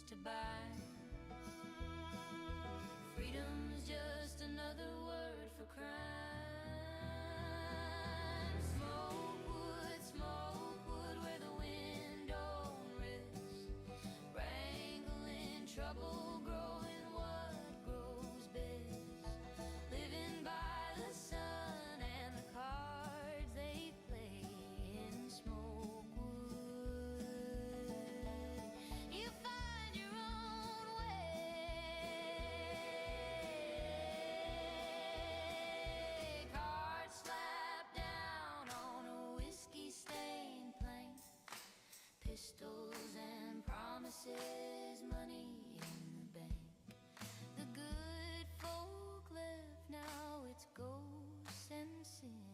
to buy. Freedom's just another word for crime. Smoke wood where the wind don't rest. Wrangling trouble, growing what grows best. Living by the sun and the cards they play in Smokewood. You find your own way. Cards slapped down on a whiskey-stained plank. Pistols and promises, money in the bank. The good folk left, now it's ghosts and sin.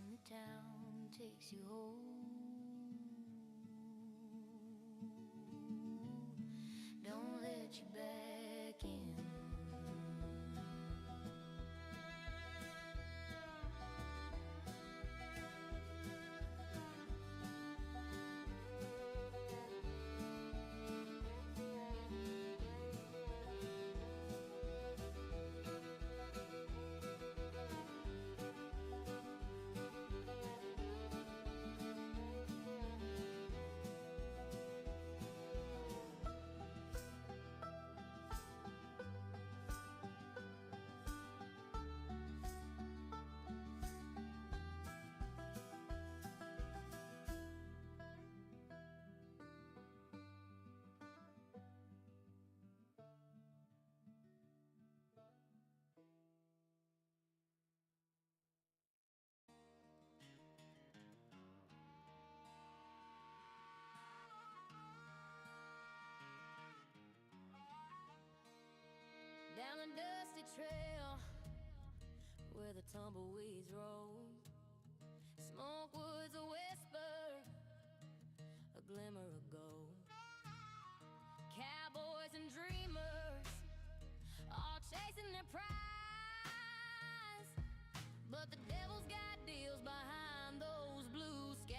The town takes you home. Don't let you back in. Down the dusty trail where the tumbleweeds roll, Smokewood's a whisper, a glimmer of gold. Cowboys and dreamers all chasing their prize, but the devil's got deals behind those blue skies.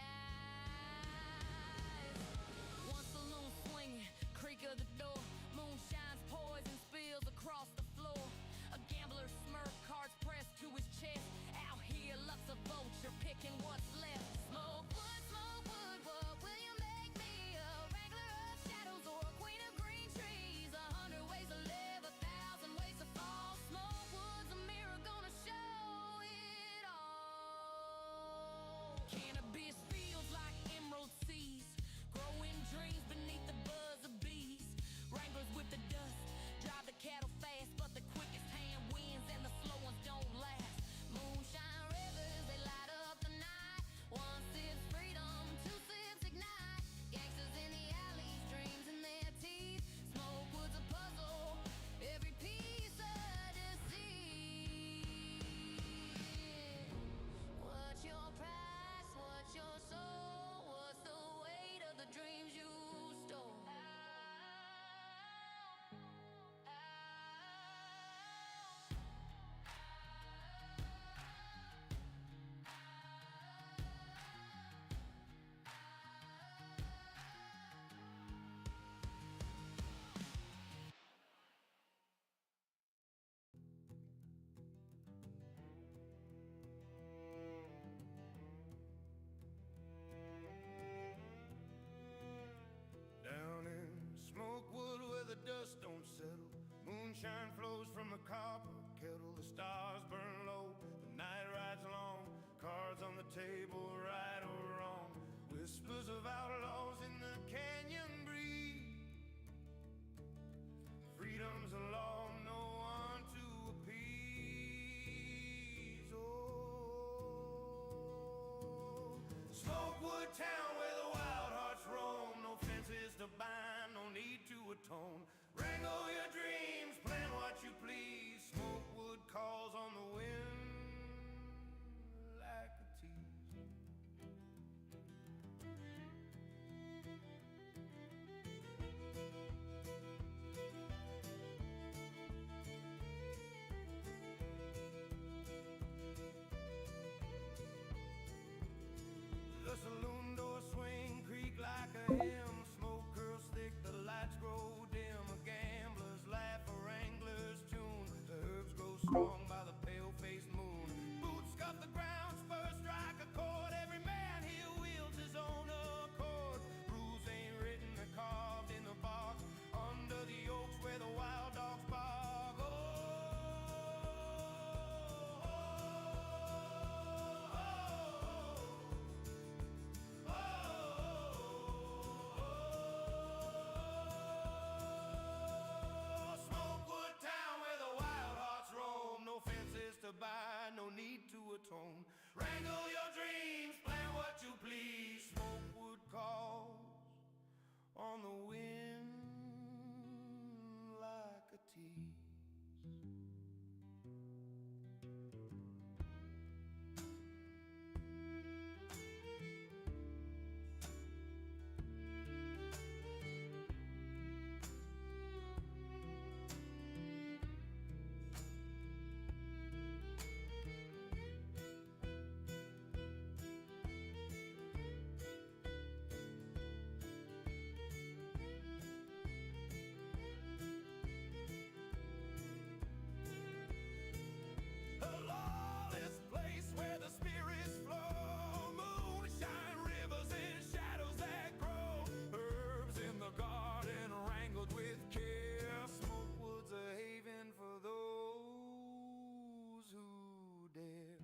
One saloon swinging, creak of the door, moonshine's poison spills across the floor. A gambler's smirk, cards pressed to his chest. Out here, luck's a vulture, picking what's left. Smokewood, what will you make me? A wrangler of shadows or a queen of green trees? 100 ways to live, 1,000 ways to fall. Smokewood's a mirror gonna show it all. Cannabis fields like emerald seas, growing dreams beneath the buzz of bees. Wranglers with the dust, drive the cattle fast, but the quickest hand wins and the slow ones don't last. Moonshine rivers, they light up the night. One sip's freedom, two sips ignite. Gangsters in the alleys, dreams in their teeth. Smokewood's a puzzle, every piece a deceit. What's your price? What's your soul? What's the weight of the dreams you stole? Down in Smokewood where the dust don't settle, moonshine flows from a copper kettle. The stars burn low, the night rides long. Cards on the table, right or wrong. Whispers of outlaws in the canyon breathe. Freedom's a law, no one to appease. Oh, Smokewood town where the wild hearts roam. No fences to bind, no need to atone. Wrangle your dreams, plan what you please. Smokewood calls on the wind like a tease. The saloon door swing creak like a hymn. Smoke curls thick, the lights grow dim. swung by the pale-faced moon. Boots scuff the ground, spurs strike a chord. Every man here wields his own accord. Rules ain't written, they're carved in the bark. Under the oaks where the wild dogs bark. Oh, Smokewood town where the wild hearts roam. No fences to buy, no need to atone. Wrangle your dreams, plan what you please. Smokewood calls on the wind like a tease. A lawless place where the spirits flow. Moonshine rivers and shadows that grow. Herbs in the garden wrangled with care. Smokewood's a haven for those who dare.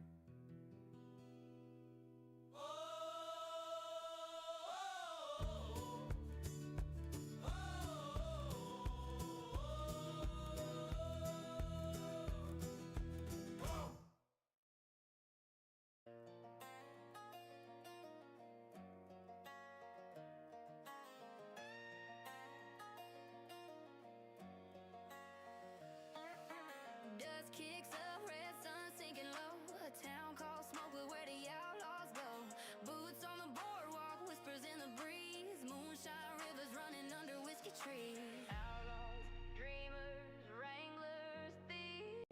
Dust kicks up, red sun sinking low. A town called Smokewood where the outlaws go. Boots on the boardwalk, whispers in the breeze. Moonshine rivers running under whiskey trees. Outlaws, dreamers, wranglers, thieves.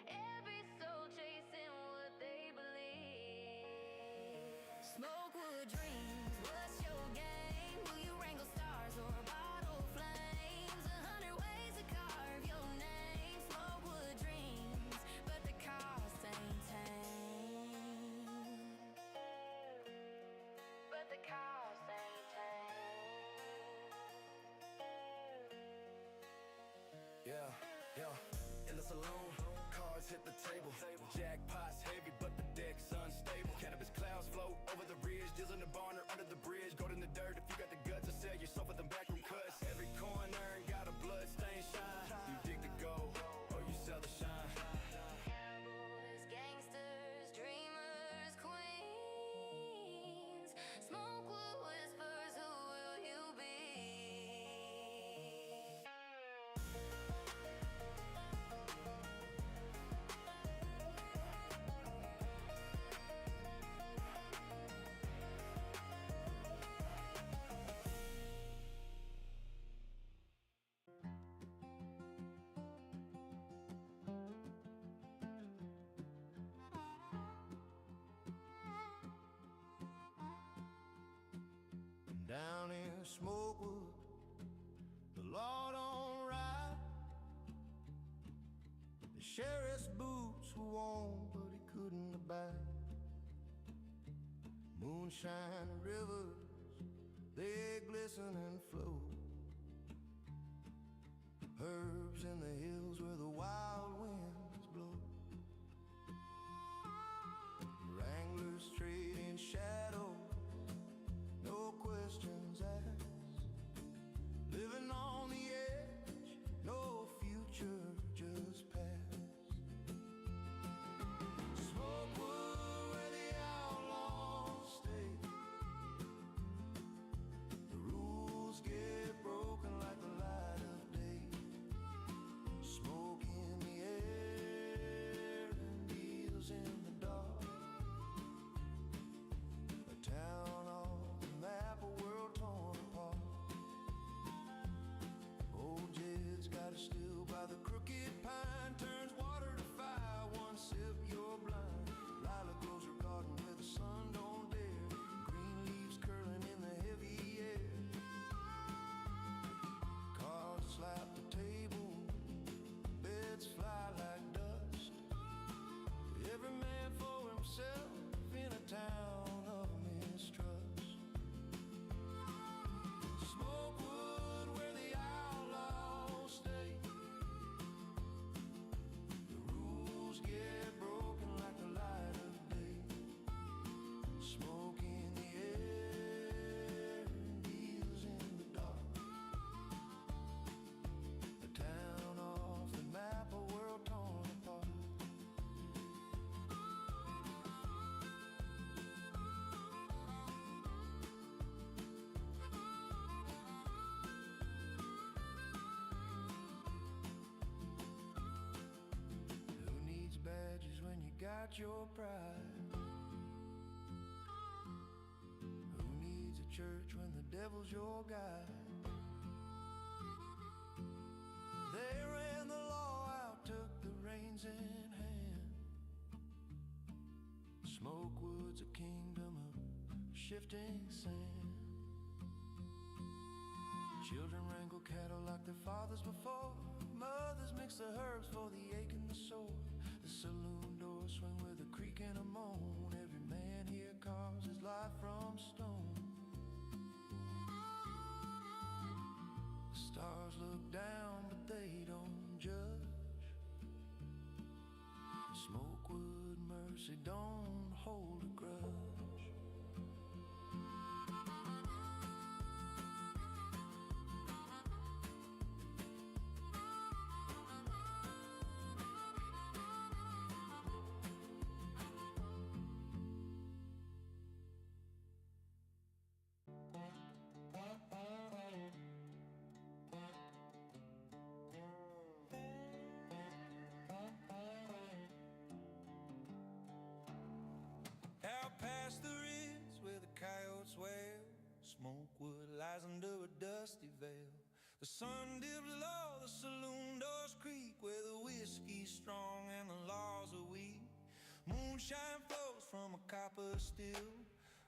Every soul chasing what they believe. Smokewood dreams, what's your game? Will you wrangle stars or bottle flames? 100 ways to carve your name. Smokewood dreams, but the cost ain't tame. But the cost ain't tame. Yeah, yeah. In the saloon, cards hit the table. Jackpot's heavy, but the deck's unstable. Cannabis clouds float over the ridge. Deals in the barn or under the bridge. Gold in the dirt if you got the guts to sell yourself with them backroom cuts. Every corner got a blood stain shine. You dig the gold or you sell the shine. Cowboys, gangsters, dreamers, queens. Smokewood whispers, who will you be? Down in Smokewood, the law don't ride. The sheriff's boots were worn, but he couldn't abide. Moonshine rivers, they glisten and flow. Herbs in the hills where the wild winds blow. Wranglers trade in shadows, no questions asked. Living on the edge, no future, just past. Smokewood where the outlaws stay. The rules get broken like the light of day. Smoke in the air and deals in the dark. got your pride? Who needs a church when the devil's your guide? They ran the law out, took the reins in hand. Smokewood's a kingdom of shifting sand. Children wrangle cattle like their fathers before. Mothers mix the herbs for the ache and the sore. The saloon doors swing with a creak and a moan. Every man here carves his life from stone. The stars look down, but they don't judge. Smokewood mercy don't hold a grudge. Out past the ridge where the coyotes wail, Smokewood lies under a dusty veil. The sun dips low, the saloon doors creak, where the whiskey's strong and the laws are weak. Moonshine flows from a copper still,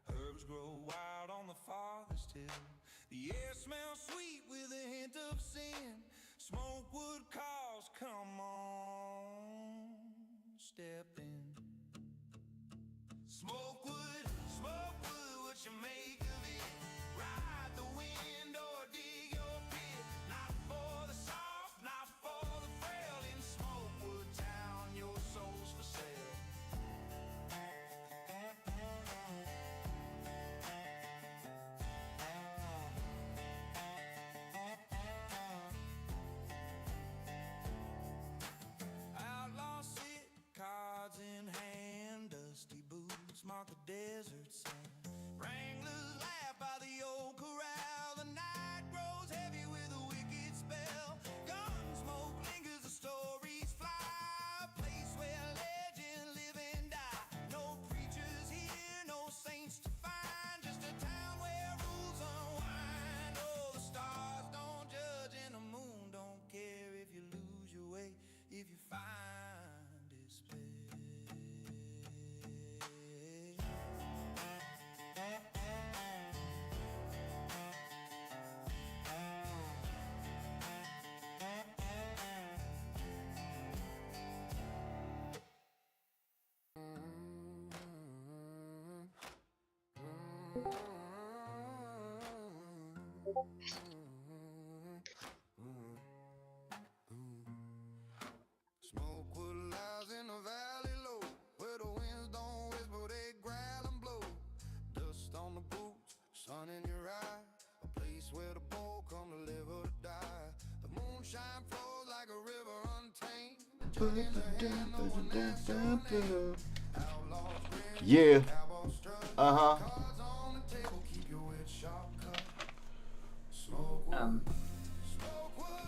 herbs grow wild on the farthest hill. The air smells sweet with a hint of sin. Smokewood calls, come on, step in. Smokewood, Smokewood, what you make of it? Ride the wind or dig your pit. Not for the soft, not for the frail. In Smokewood town, your soul's for sale. Outlaws sit, cards in hand, dusty boots mark the desert sand. Wranglers laugh by the old corral. The night grows heavy with a wicked spell. Gun smoke lingers, the stories fly. A place where legends live and die. No preachers here, no saints to find. Just a town where rules unwind. Oh, the stars don't judge and the moon don't care if you lose your way, if you find despair. Smokewood lies in a valley low, where the winds don't whisper, they growl and blow. Dust on the boots, sun in your eye, a place where the bold come to live or to die. The moonshine flows like a river untamed. Yeah. Cards on the table, keep your wit sharp cut. Smokewood,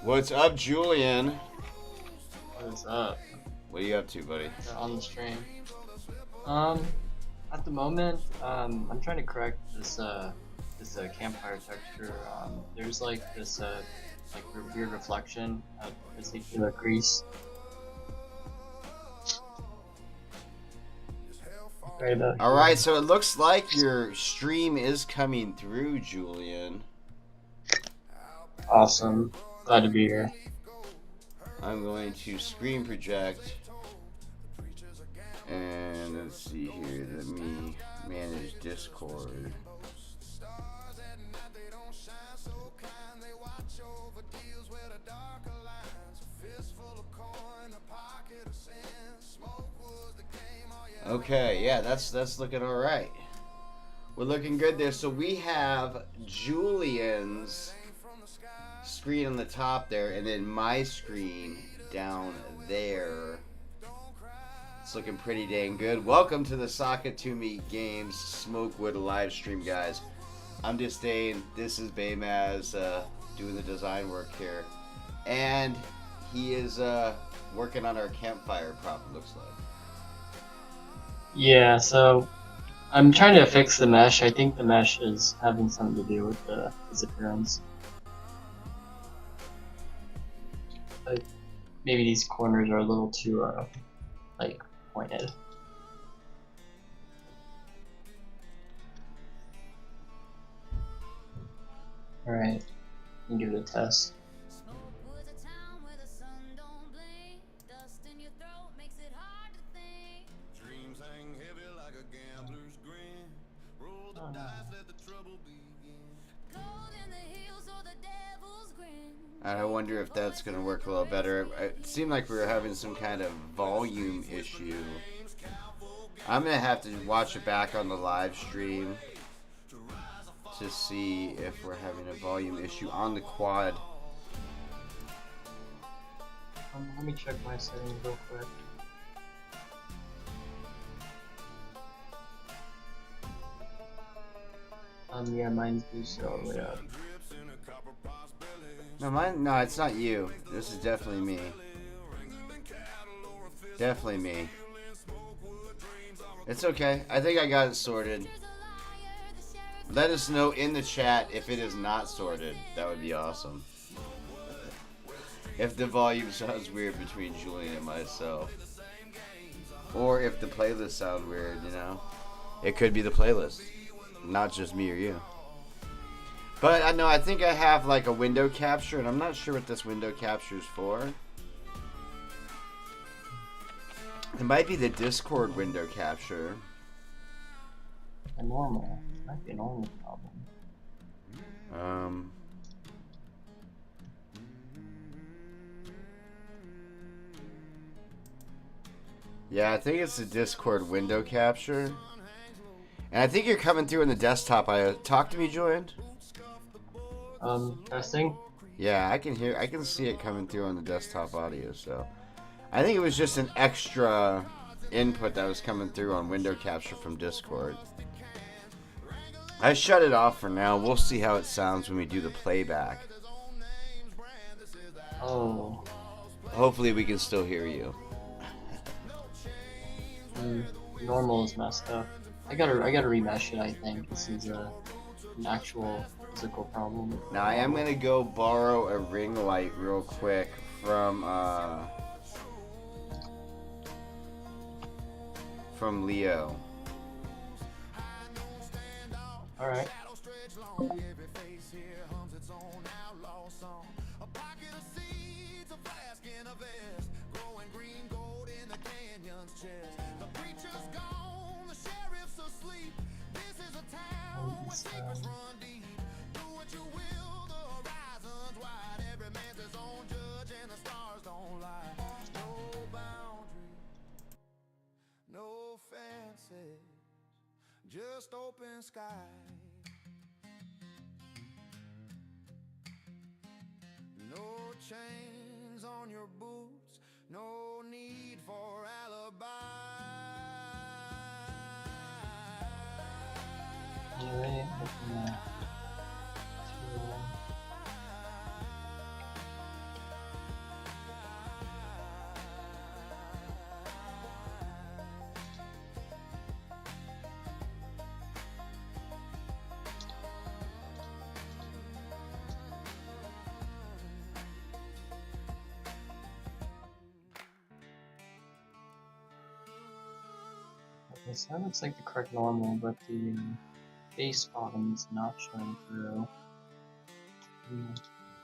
What's up, Julian? What is up? What are you up to, buddy? You're on the stream. At the moment, I'm trying to correct this campfire texture. There's like this like weird reflection at this particular crease. Right about All here. right, so it looks like your stream is coming through, Julian. Awesome. Glad to be here. I'm going to screen project, and let's see here. Let me manage Discord. Okay, yeah, that's looking all right. We're looking good there. So we have Julian's screen on the top there, and then my screen down there. It's looking pretty dang good. Welcome to the Sakatumi Games Smokewood live stream, guys. I'm just saying, this is Baymaz doing the design work here, and he is working on our campfire prop, it looks like. Yeah, so I'm trying to fix the mesh. I think the mesh is having something to do with the disappearance. Like maybe these corners are a little too like pointed. All right, you give it a test. Smokewood's a town where the sun don't blink. Dust in your throat makes it hard to think. Dreams hang heavy like a gambler's grin. Roll the dice, let the trouble begin. Cold in the hills or the devil's grin. I wonder if that's gonna work a little better. It seemed like we were having some kind of volume issue. I'm gonna have to watch it back on the live stream to see if we're having a volume issue on the quad. Let me check my settings real quick. Yeah, mine's boosted all the way up. No, it's not you. This is definitely me. Definitely me. It's okay. I think I got it sorted. Let us know in the chat if it is not sorted. That would be awesome. If the volume sounds weird between Julian and myself. Or if the playlist sounds weird, you know. It could be the playlist. Not just me or you. But I know, I think I have like a window capture, and I'm not sure what this window capture is for. It might be the Discord window capture. A normal. Might be a normal problem. Yeah, I think it's the Discord window capture. And I think you're coming through on the desktop. Talk to me, Julian. Testing? Yeah, I can see it coming through on the desktop audio, so I think it was just an extra input that was coming through on window capture from Discord. I shut it off for now. We'll see how it sounds when we do the playback. Oh. Hopefully we can still hear you. Normal is messed up. I gotta remesh it, I think. This is an actual physical problem. Now I am gonna go borrow a ring light real quick from Leo. Alright. No fences, just open sky. No chains on your boots, no need for alibi. Alright, okay, so that looks like the correct normal, but the base bottom is not showing through.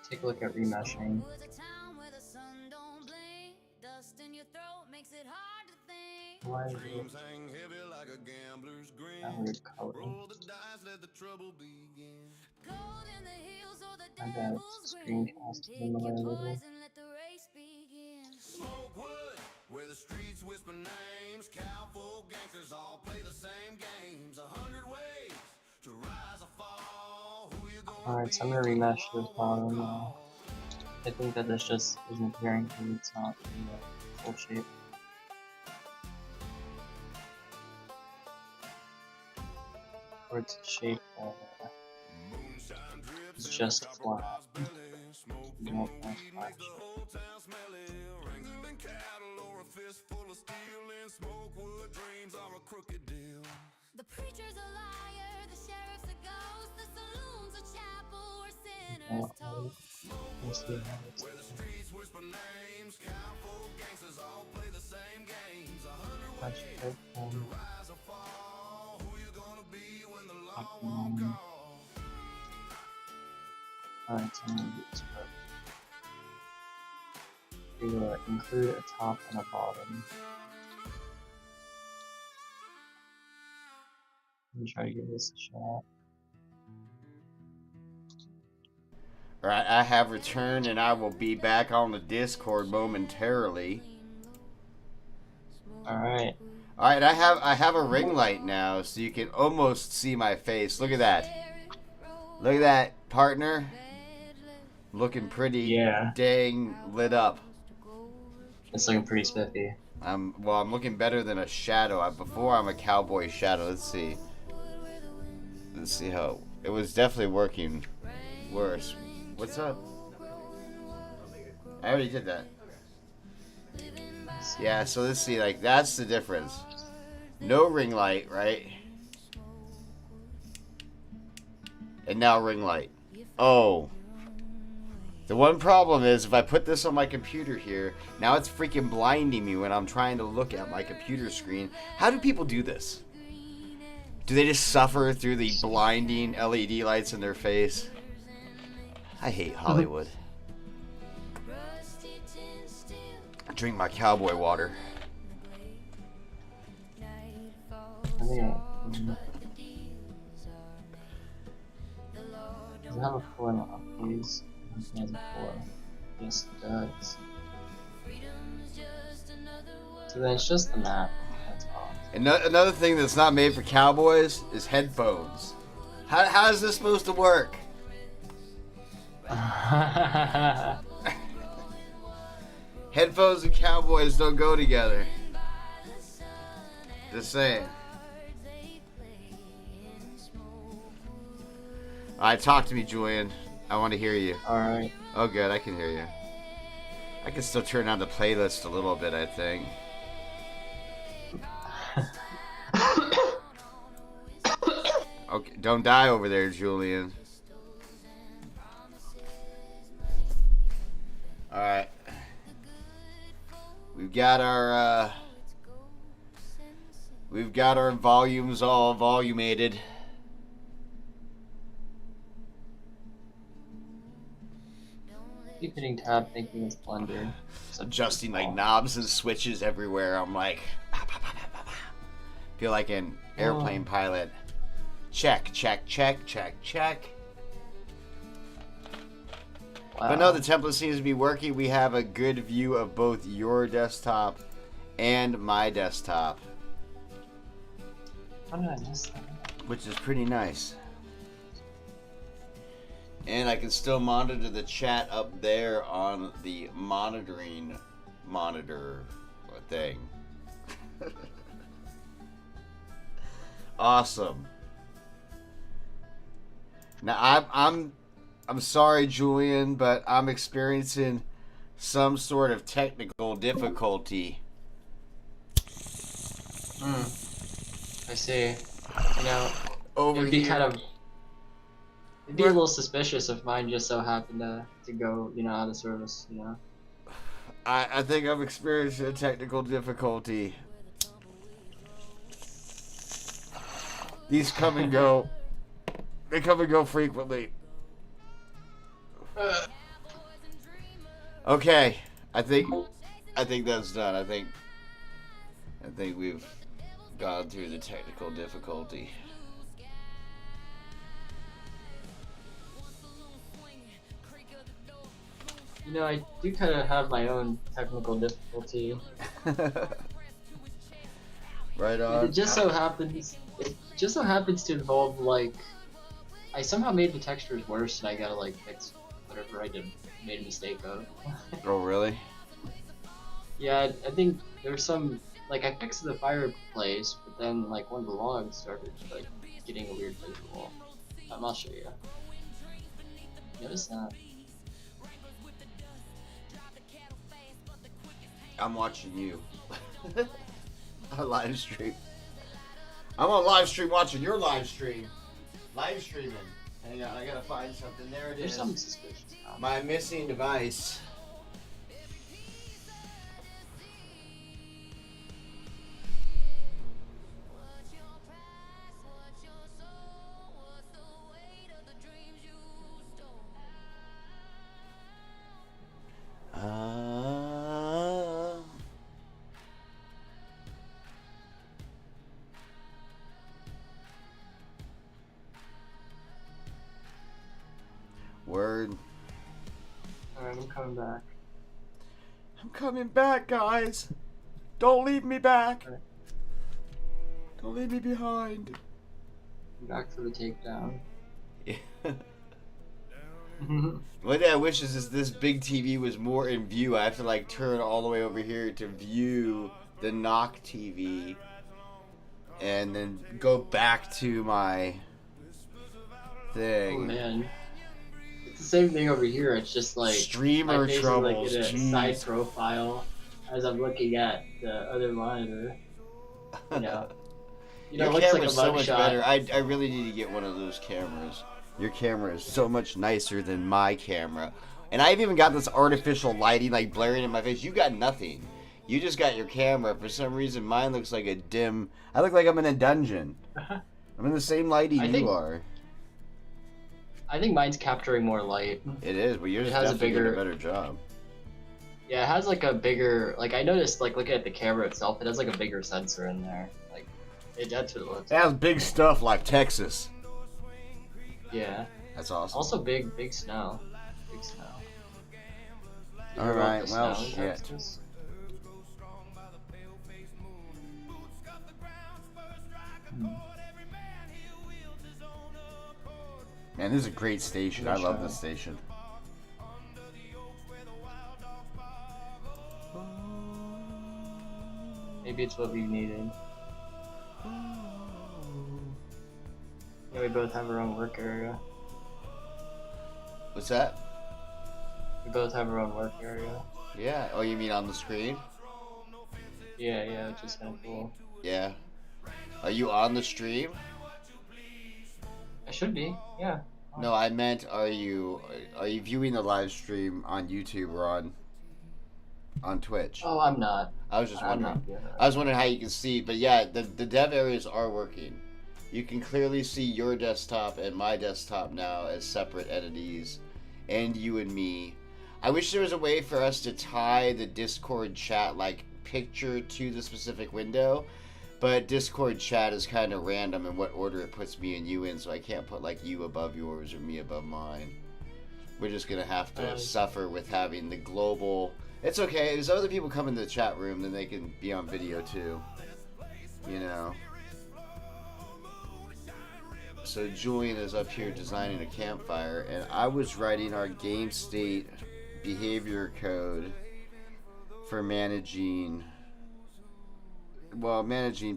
Take a look at remeshing. Why is it that weird color? I bet screencast in the way a little. Smokewood, where the streets whisper names, cowboy gangsters all play the same games. 100 ways to rise or fall. Who you gonna Alright, so I'm gonna remesh this bottom. I think that this just isn't appearing because it's not in the full shape. Or it's shape it's just flat. No flash. fistful of steel and SMOKEWOOD dreams are a crooked deal. The preacher's a liar, the sheriff's a ghost, the saloon's a chapel where sinners toast. Where the streets whisper names, cowfolk gangsters all play the same games. 100 ways to rise or fall. Who you gonna be when the law won't call? Alright, so I'm gonna do this part. We will include a top and a bottom. Let me try to give this a shot. Alright, I have returned and I will be back on the Discord momentarily. Alright. Alright, I have a ring light now, so you can almost see my face. Look at that. Look at that, partner. Looking pretty dang lit up. It's looking pretty spiffy. I'm looking better than a shadow. Before I'm a cowboy shadow. Let's see. Let's see how it was definitely working worse. What's up? I already did that. Yeah, so let's see, like that's the difference. No ring light, right? And now ring light. Oh. The one problem is if I put this on my computer here, now it's freaking blinding me when I'm trying to look at my computer screen. How do people do this? Do they just suffer through the blinding LED lights in their face? I hate Hollywood. I drink my cowboy water. Does it have a 4.5, please? It has a 4. Yes, it does. So then it's just the map. That's all. Another thing that's not made for cowboys is headphones. How is this supposed to work? Headphones and cowboys don't go together. Just saying. Alright, talk to me, Julian. I want to hear you. Alright. Oh, good. I can hear you. I can still turn on the playlist a little bit, I think. Okay, don't die over there, Julian. Alright. We've got our volumes all volumated. Keep hitting tab thinking it's Blender. Adjusting like knobs and switches everywhere. I'm like feel like an airplane pilot. Check, check, check, check, check. Wow. But no, the template seems to be working. We have a good view of both your desktop and my desktop, How did I miss that? which is pretty nice. And I can still monitor the chat up there on the monitoring monitor thing. Awesome. Now I'm sorry, Julian, but I'm experiencing some sort of technical difficulty. I see. You know, Over it'd be here. kind of... It'd be a little suspicious if mine just so happened to go, you know, out of service, you know? I think I'm experiencing a technical difficulty. These come and go. They come and go frequently. Okay, I think that's done. I think we've gone through the technical difficulty. You know, I do kind of have my own technical difficulty. Right on. It just so happens to involve, like, I somehow made the textures worse and I gotta, like, fix whatever I made a mistake of. Oh, really? Yeah, I think there's some, like, I fixed the fireplace, but then, like, one of the logs started, like, getting a weird visual. I'll show you. Notice that? I'm watching you. On live stream. I'm on live stream watching your live stream. Live streaming. Hang on, I gotta find something. There it There's is. something suspicious. My missing device. What's your price? What's your soul? What's the weight of the dreams you stole? Word. Alright, I'm coming back. I'm coming back, guys. Don't leave me back. Alright. Don't leave me behind. I'm back for the takedown. Yeah. One thing I wish is this big TV was more in view. I have to like turn all the way over here to view the knock TV, and then go back to my thing. Oh man. It's the same thing over here. It's just like Streamer my face troubles, is like in a jeez. side profile as I'm looking at the other monitor. You know. Your it looks like a camera's so much mugshot. better. I really need to get one of those cameras. Your camera is so much nicer than my camera. And I've even got this artificial lighting like blaring in my face. You got nothing. You just got your camera. For some reason, mine looks like a dim... I look like I'm in a dungeon. I'm in the same lighting you are. I think mine's capturing more light. It is, but yours It has a definitely doing a bigger- better job. Yeah, it has like a bigger, like I noticed, like looking at the camera itself, it has like a bigger sensor in there. Like, that's what it looks It like. has big stuff like Texas. Yeah. That's awesome. Also big snow. Big snow. You All hear about right, the well, snow in shit. Texas? Man, this is a great station. I love this station. Maybe it's what we needed. Yeah, we both have our own work area. What's that? We both have our own work area. Yeah. Oh, you mean on the screen? Yeah, which is kind of cool. Yeah. Are you on the stream? I should be, yeah. No, I meant are you viewing the live stream on YouTube or on Twitch? Oh, I'm not. I was just I'm wondering. not. Yeah. I was wondering how you can see, but yeah, the dev areas are working. You can clearly see your desktop and my desktop now as separate entities, and you and me. I wish there was a way for us to tie the Discord chat like picture to the specific window, but Discord chat is kind of random in what order it puts me and you in, so I can't put like you above yours or me above mine. We're just gonna have to suffer with having the global. It's okay. If other people come into the chat room, then they can be on video too. You know. So Julian is up here designing a campfire, and I was writing our game state behavior code for managing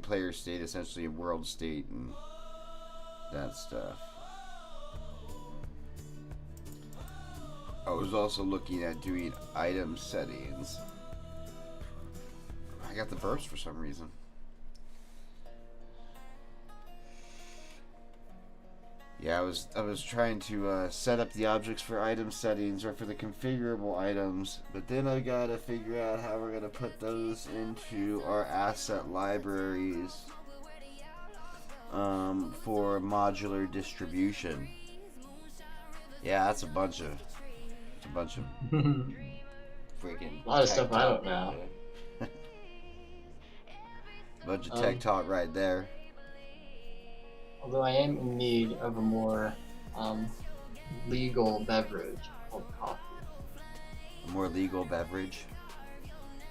player state, essentially world state and that stuff. I was also looking at doing item settings. I got the burst for some reason. Yeah, I was trying to set up the objects for item settings or for the configurable items, but then I gotta figure out how we're gonna put those into our asset libraries for modular distribution. Yeah, that's a bunch of freaking A lot of tech stuff I talk don't know. right there. Bunch of tech talk right there. Although I am in need of a more legal beverage called coffee. A more legal beverage,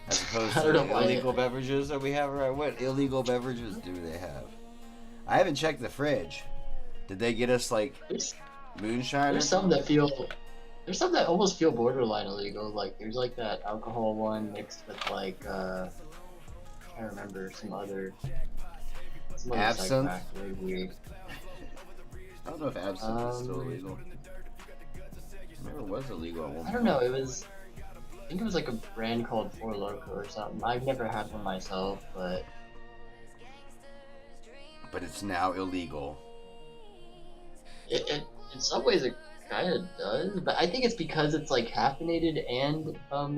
as opposed I to don't know the why illegal beverages that we have around. What illegal beverages do they have? I haven't checked the fridge. Did they get us like moonshine? There's some that feel. There's some that almost feel borderline illegal. Like there's like that alcohol one mixed with like I can't remember some other. Absinthe? Psychopath, really weird. I don't know if absinthe is still illegal. It never was illegal at one I point. don't know. It was. think it was like a brand called Four Loko or something. I've never had one myself, but it's now illegal. it in some ways it kind of does. But I think it's because it's like caffeinated and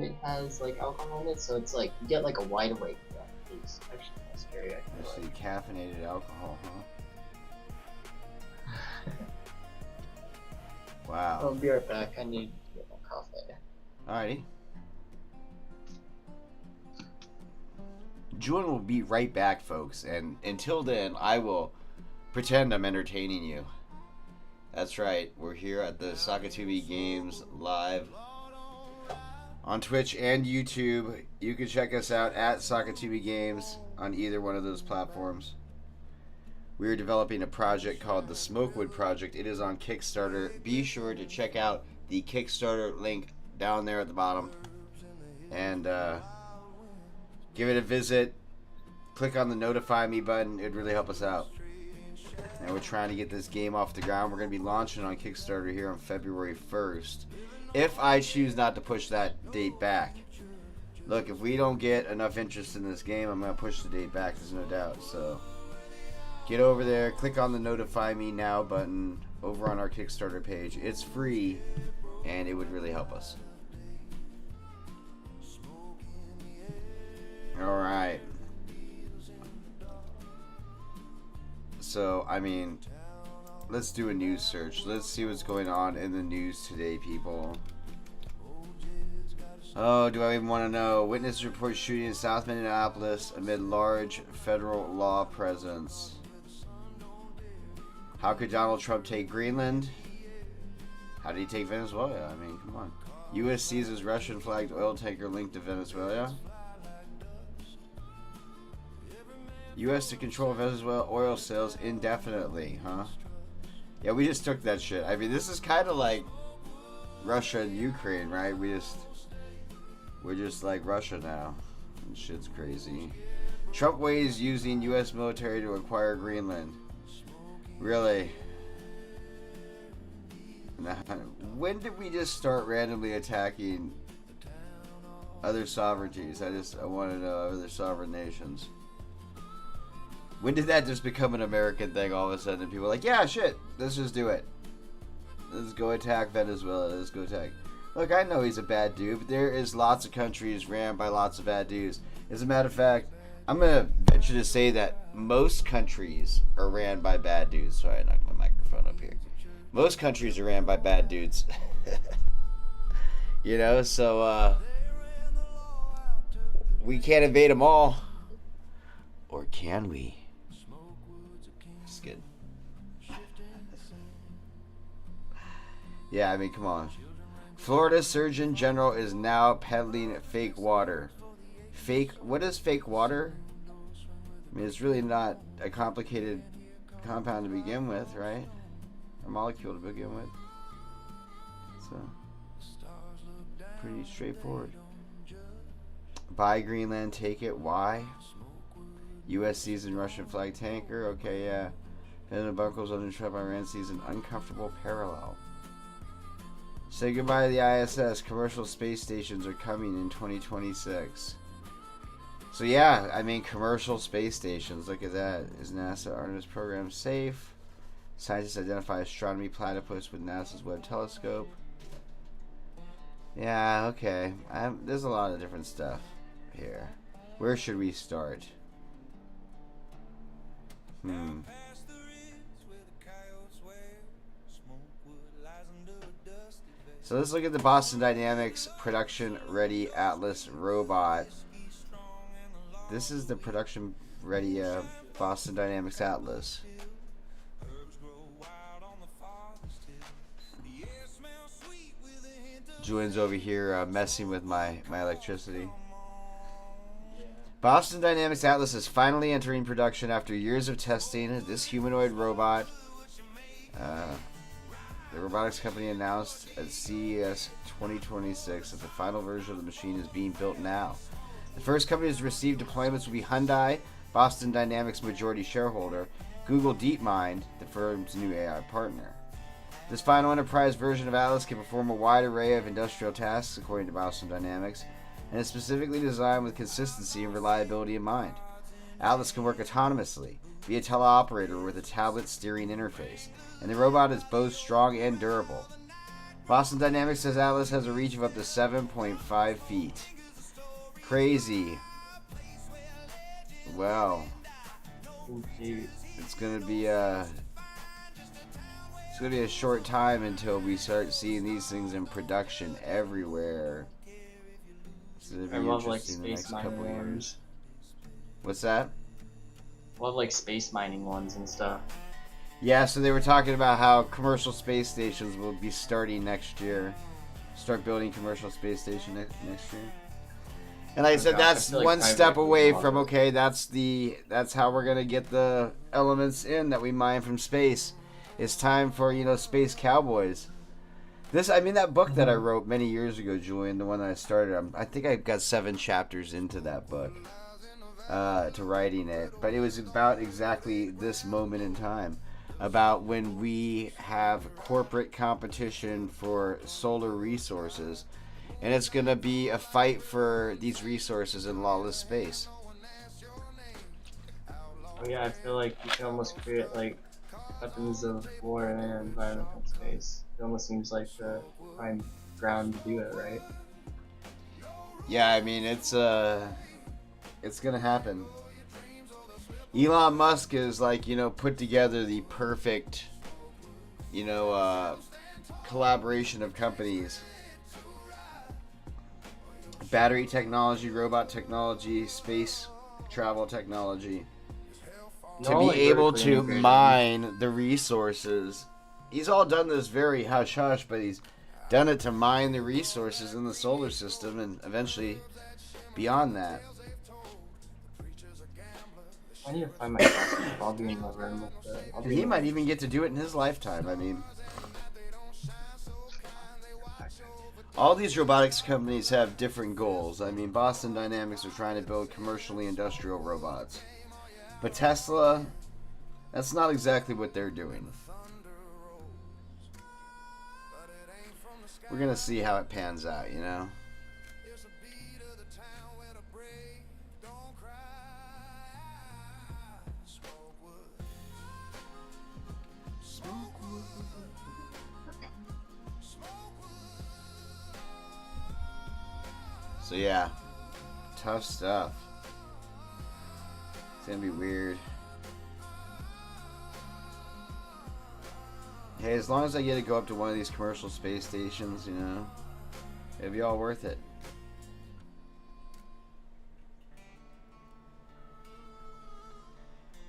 it has like alcohol in it, so it's like you get like a wide awake. It's actually kind of scary. I feel Actually, like. caffeinated alcohol, huh? Wow. I'll be right back. I need to get my coffee. Alrighty. Julian will be right back, folks, and until then, I will pretend I'm entertaining you. That's right, we're here at the Sakatumi Games live on Twitch and YouTube. You can check us out at Sakatumi Games on either one of those platforms. We are developing a project called the SMOKEWOOD Project. It is on Kickstarter. Be sure to check out the Kickstarter link down there at the bottom and give it a visit. Click on the notify me button. It'd really help us out. And we're trying to get this game off the ground. We're going to be launching on Kickstarter here on February 1st. If I choose not to push that date back. Look, if we don't get enough interest in this game, I'm going to push the date back. There's no doubt. So get over there. Click on the notify me now button over on our Kickstarter page. It's free and it would really help us. Alright. So, I mean, let's do a news search. Let's see what's going on in the news today, people. Oh, do I even want to know? Witness report shooting in South Minneapolis amid large federal law presence. How could Donald Trump take Greenland? How did he take Venezuela? I mean, come on. U.S. seizes Russian-flagged oil tanker linked to Venezuela. U.S. to control Venezuela oil sales indefinitely, huh? Yeah, we just took that shit. I mean, this is kind of like Russia and Ukraine, right? We're just like Russia now. And shit's crazy. Trump weighs using U.S. military to acquire Greenland. Really? When did we just start randomly attacking other sovereignties? I want to know other sovereign nations. When did that just become an American thing all of a sudden? People are like, yeah, shit, let's just do it. Let's go attack Venezuela. Let's go attack. Look, I know he's a bad dude, but there is lots of countries ran by lots of bad dudes. As a matter of fact, I'm going to venture to say that most countries are ran by bad dudes. Sorry, I knocked my microphone up here. Most countries are ran by bad dudes. You know, so we can't invade them all. Or can we? Just kidding. Yeah, I mean, come on. Florida Surgeon General is now peddling fake water. Fake? What is fake water? I mean, it's really not a complicated compound to begin with, right? A molecule to begin with. So, pretty straightforward. Buy Greenland, take it. Why? U.S. season Russian flag tanker. Okay, yeah. President Buckles under Trump, Iran sees an uncomfortable parallel. Say goodbye to the ISS. Commercial space stations are coming in 2026. So yeah, I mean, commercial space stations. Look at that. Is NASA Artemis program safe? Scientists identify astronomy platypus with NASA's Webb telescope. Yeah, okay. There's a lot of different stuff here. Where should we start? So let's look at the Boston Dynamics production ready Atlas robot. This is the production ready Boston Dynamics Atlas. Julian's over here messing with my electricity. Boston Dynamics Atlas is finally entering production after years of testing. This humanoid robot, the robotics company announced at CES 2026 that the final version of the machine is being built now. The first company to receive deployments will be Hyundai, Boston Dynamics majority shareholder, Google DeepMind, the firm's new AI partner. This final enterprise version of Atlas can perform a wide array of industrial tasks according to Boston Dynamics, and is specifically designed with consistency and reliability in mind. Atlas can work autonomously, be a teleoperator with a tablet steering interface, and the robot is both strong and durable. Boston Dynamics says Atlas has a reach of up to 7.5 feet. Crazy. Wow. Okay. It's gonna be a short time until we start seeing these things in production everywhere. It's gonna be I love like interesting the space next couple mining years. ones. What's that? Love like space mining ones and stuff. Yeah, so they were talking about how commercial space stations will be starting next year. Start building commercial space station next year. And like I said, gosh, I that's feel like one private step equity away loves from it. that's how we're gonna get the elements in that we mine from space. It's time for, space cowboys. That book that I wrote many years ago, Julian, the one that I started, I think I got 7 chapters into that book, to writing it. But it was about exactly this moment in time, about when we have corporate competition for solar resources, and it's going to be a fight for these resources in lawless space. Oh yeah, I feel like you can almost create like weapons of war in an environmental space. It almost seems like the prime ground to do it, right? Yeah, it's going to happen. Elon Musk is put together the perfect, collaboration of companies. Battery technology, robot technology, space travel technology. To be able to mine the resources. He's all done this very hush-hush, but he's done it to mine the resources in the solar system and eventually beyond that. I need to find my glasses. I'll be in my room with the... He might even get to do it in his lifetime. All these robotics companies have different goals. Boston Dynamics are trying to build commercially industrial robots. But Tesla, that's not exactly what they're doing. We're going to see how it pans out, So yeah, tough stuff. It's gonna be weird. Hey, as long as I get to go up to one of these commercial space stations, it'll be all worth it.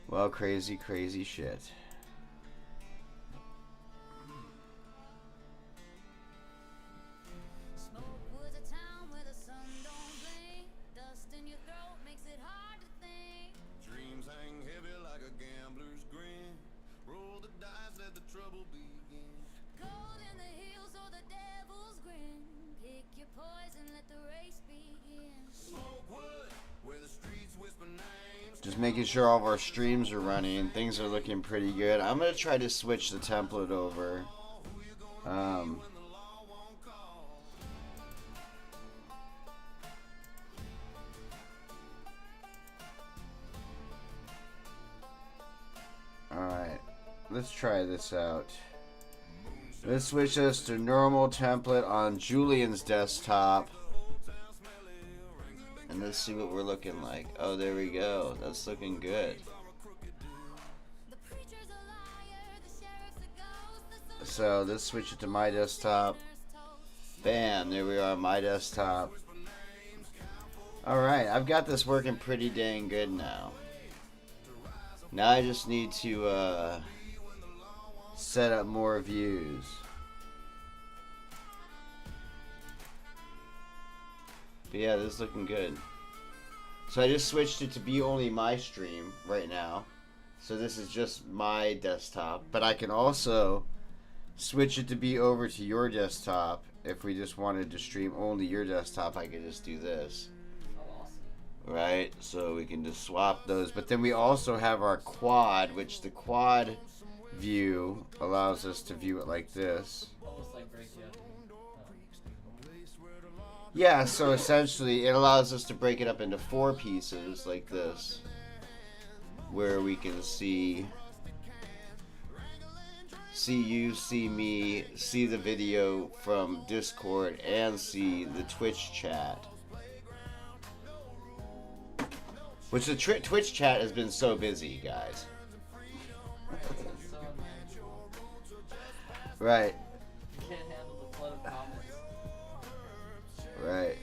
Well, crazy, crazy shit. Smokewood's a town where the sun don't blink. Dust in your throat makes it hard to think. Dreams hang heavy like a gambler's grin. Roll the dice, let the trouble begin. Gold in the hills or the devil's grin. Pick your poison, let the race begin. Smokewood, where the streets whisper names. Just making sure all of our streams are running. Things are looking pretty good. I'm going to try to switch the template over. Alright, let's try this out. Let's switch this to normal template on Julian's desktop. And let's see what we're looking like. Oh, there we go. That's looking good. The preacher's a liar, the sheriff's a ghost. So let's switch it to my desktop. Bam, there we are, my desktop. Alright, I've got this working pretty dang good now. Now I just need to set up more views. But yeah, this is looking good. So I just switched it to be only my stream right now. So this is just my desktop. But I can also switch it to be over to your desktop. If we just wanted to stream only your desktop, I could just do this. Right? So we can just swap those. But then we also have our quad, which the quad view allows us to view it like this. Almost like break it up. Yeah, so essentially it allows us to break it up into 4 pieces like this, where we can see you, see me, see the video from Discord, and see the Twitch chat. Which the Twitch chat has been so busy, guys. Right. You can't handle the flood of comments. Right.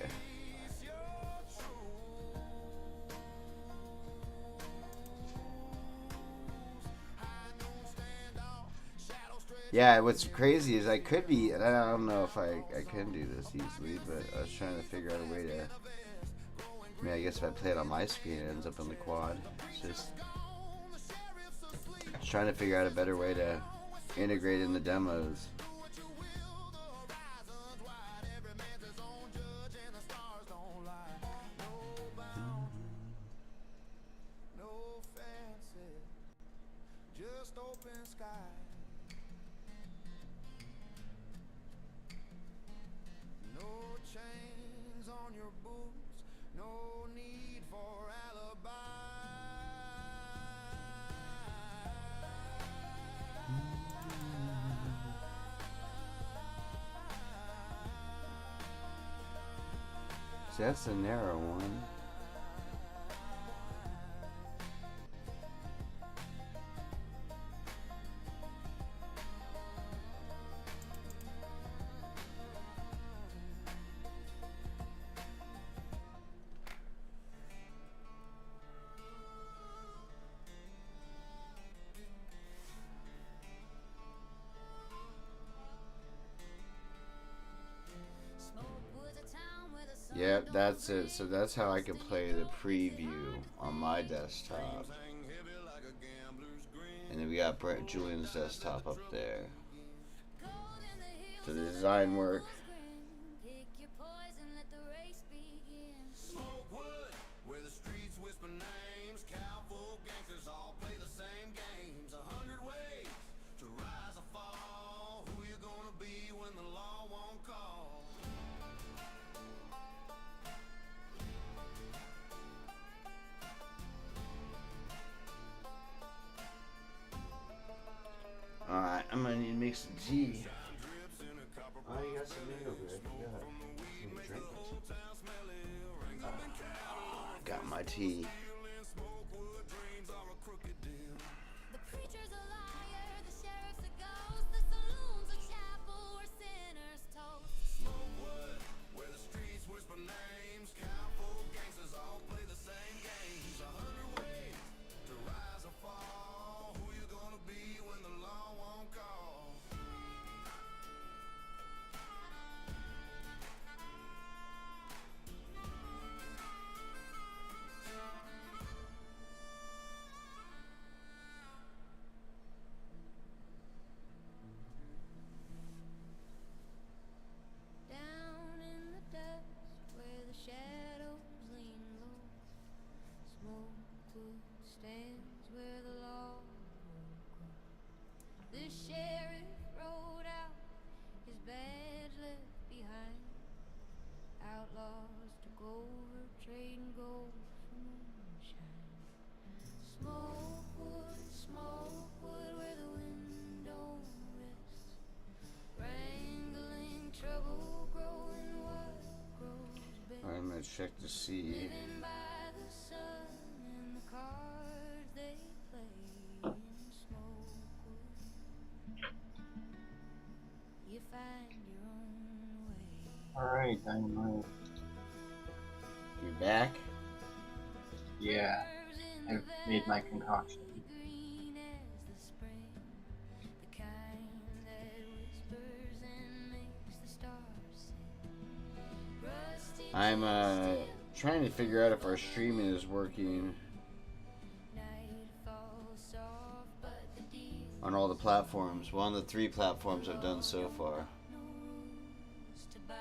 Yeah, what's crazy is I could be, and I don't know if I can do this easily, but I was trying to figure out a way to, I mean, I guess if I play it on my screen, it ends up on the quad. It's just trying to figure out a better way to integrate in the demos. See, that's the narrow one. Yep, that's it. So that's how I can play the preview on my desktop. And then we got Julian's desktop up there. So the design work. SMOKEWOOD, where the streets whisper names, cowboy gangsters all play the same games. 100 ways to rise or fall. Who you gonna be when the law won't call? Alright, I'm gonna need to make some tea. Oh, you got some mango bread. Yeah. Drink it. Got my tea. The preacher's a liar, the sheriff's a ghost, the saloon's a chapel where sinners toast. SMOKEWOOD, where the streets whisper names, cowboy gangsters all play the same games. 100 ways to rise or fall. Who you gonna be when the law won't call? Down in the dust where the shadows lean low, SMOKEWOOD stands where the law won't go. The sheriff rode out, his badge left behind. Outlaws took over, trading gold for moonshine. SMOKEWOOD, SMOKEWOOD, where the wind don't rest. Wrangling trouble, growing what grows best. I'm gonna check to see. Living by the sun and the cards they play in SMOKEWOOD. You find your own way. Alright, Dynamite. You back? Yeah, I've made my concoction. Green as the spring, the kind that whispers and makes the stars sing. Rusty I'm trying to figure out if our streaming is working night falls soft, but the deal on all the platforms. Well, on the 3 platforms I've done so far. knows to buy.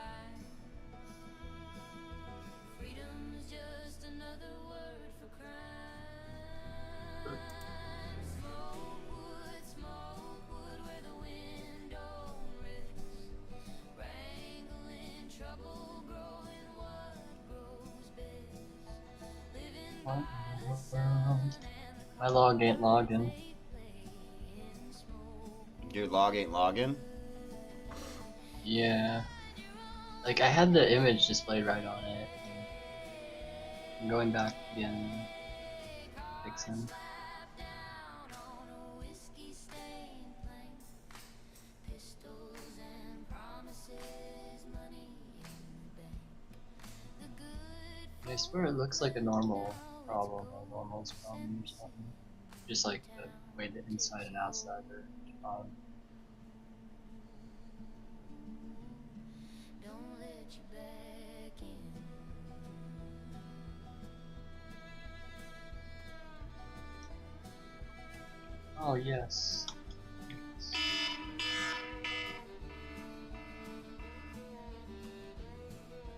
Freedom's just another word for crime. SMOKEWOOD, SMOKEWOOD. My log ain't logging. Your log ain't logging? Yeah. Like, I had the image displayed right on it. I'm going back again. Fixing. I swear it looks like a normal problem, or normal's problem or something. Just like the way the inside and outside are defined. Oh yes.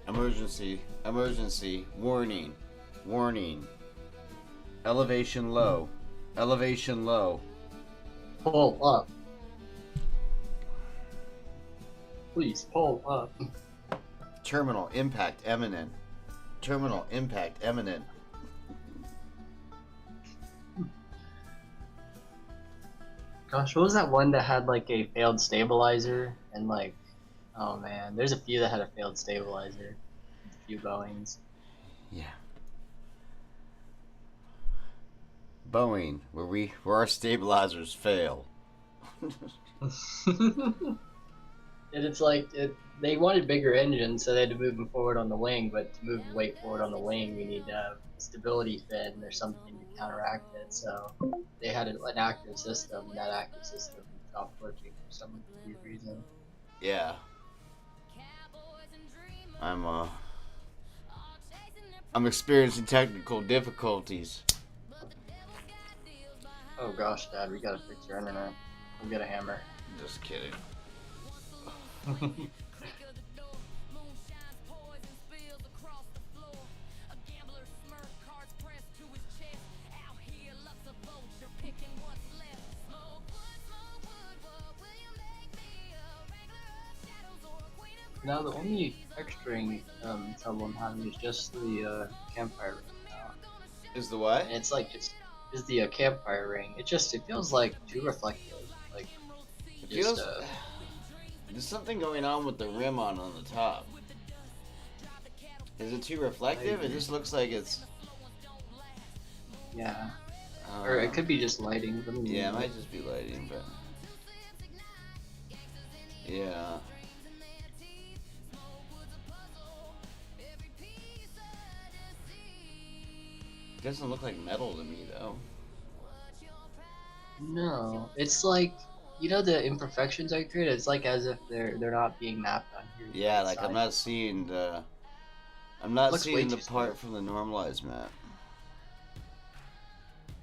Emergency. Emergency. Warning. Warning. Elevation low. Elevation low. Pull up. Please pull up. Terminal impact imminent. Terminal impact imminent. Gosh, what was that one that had like a failed stabilizer and like, oh man, there's a few that had a failed stabilizer, a few Boeings. Yeah. Boeing, where our stabilizers fail. And it's like they wanted bigger engines, so they had to move them forward on the wing. But to move the weight forward on the wing, we need to have a stability fin or something to counteract it. So they had an active system, and that active system stopped working for some weird reason. Yeah. I'm experiencing technical difficulties. Oh gosh, Dad, we gotta fix your internet. We'll get a hammer. Just kidding. Now the only texturing trouble I'm having is just the campfire ring now. Is the what? And it's like is the campfire ring. It feels like too reflective. Like It feels. There's something going on with the rim on the top. Is it too reflective? It just looks like it's. Yeah. Or it could be just lighting. Yeah, it might just be lighting, but. Yeah. It doesn't look like metal to me, though. No, it's like, you know, the imperfections I created. It's like as if they're not being mapped on here. Yeah, like I'm not seeing the. I'm not seeing the part smooth from the normalized map.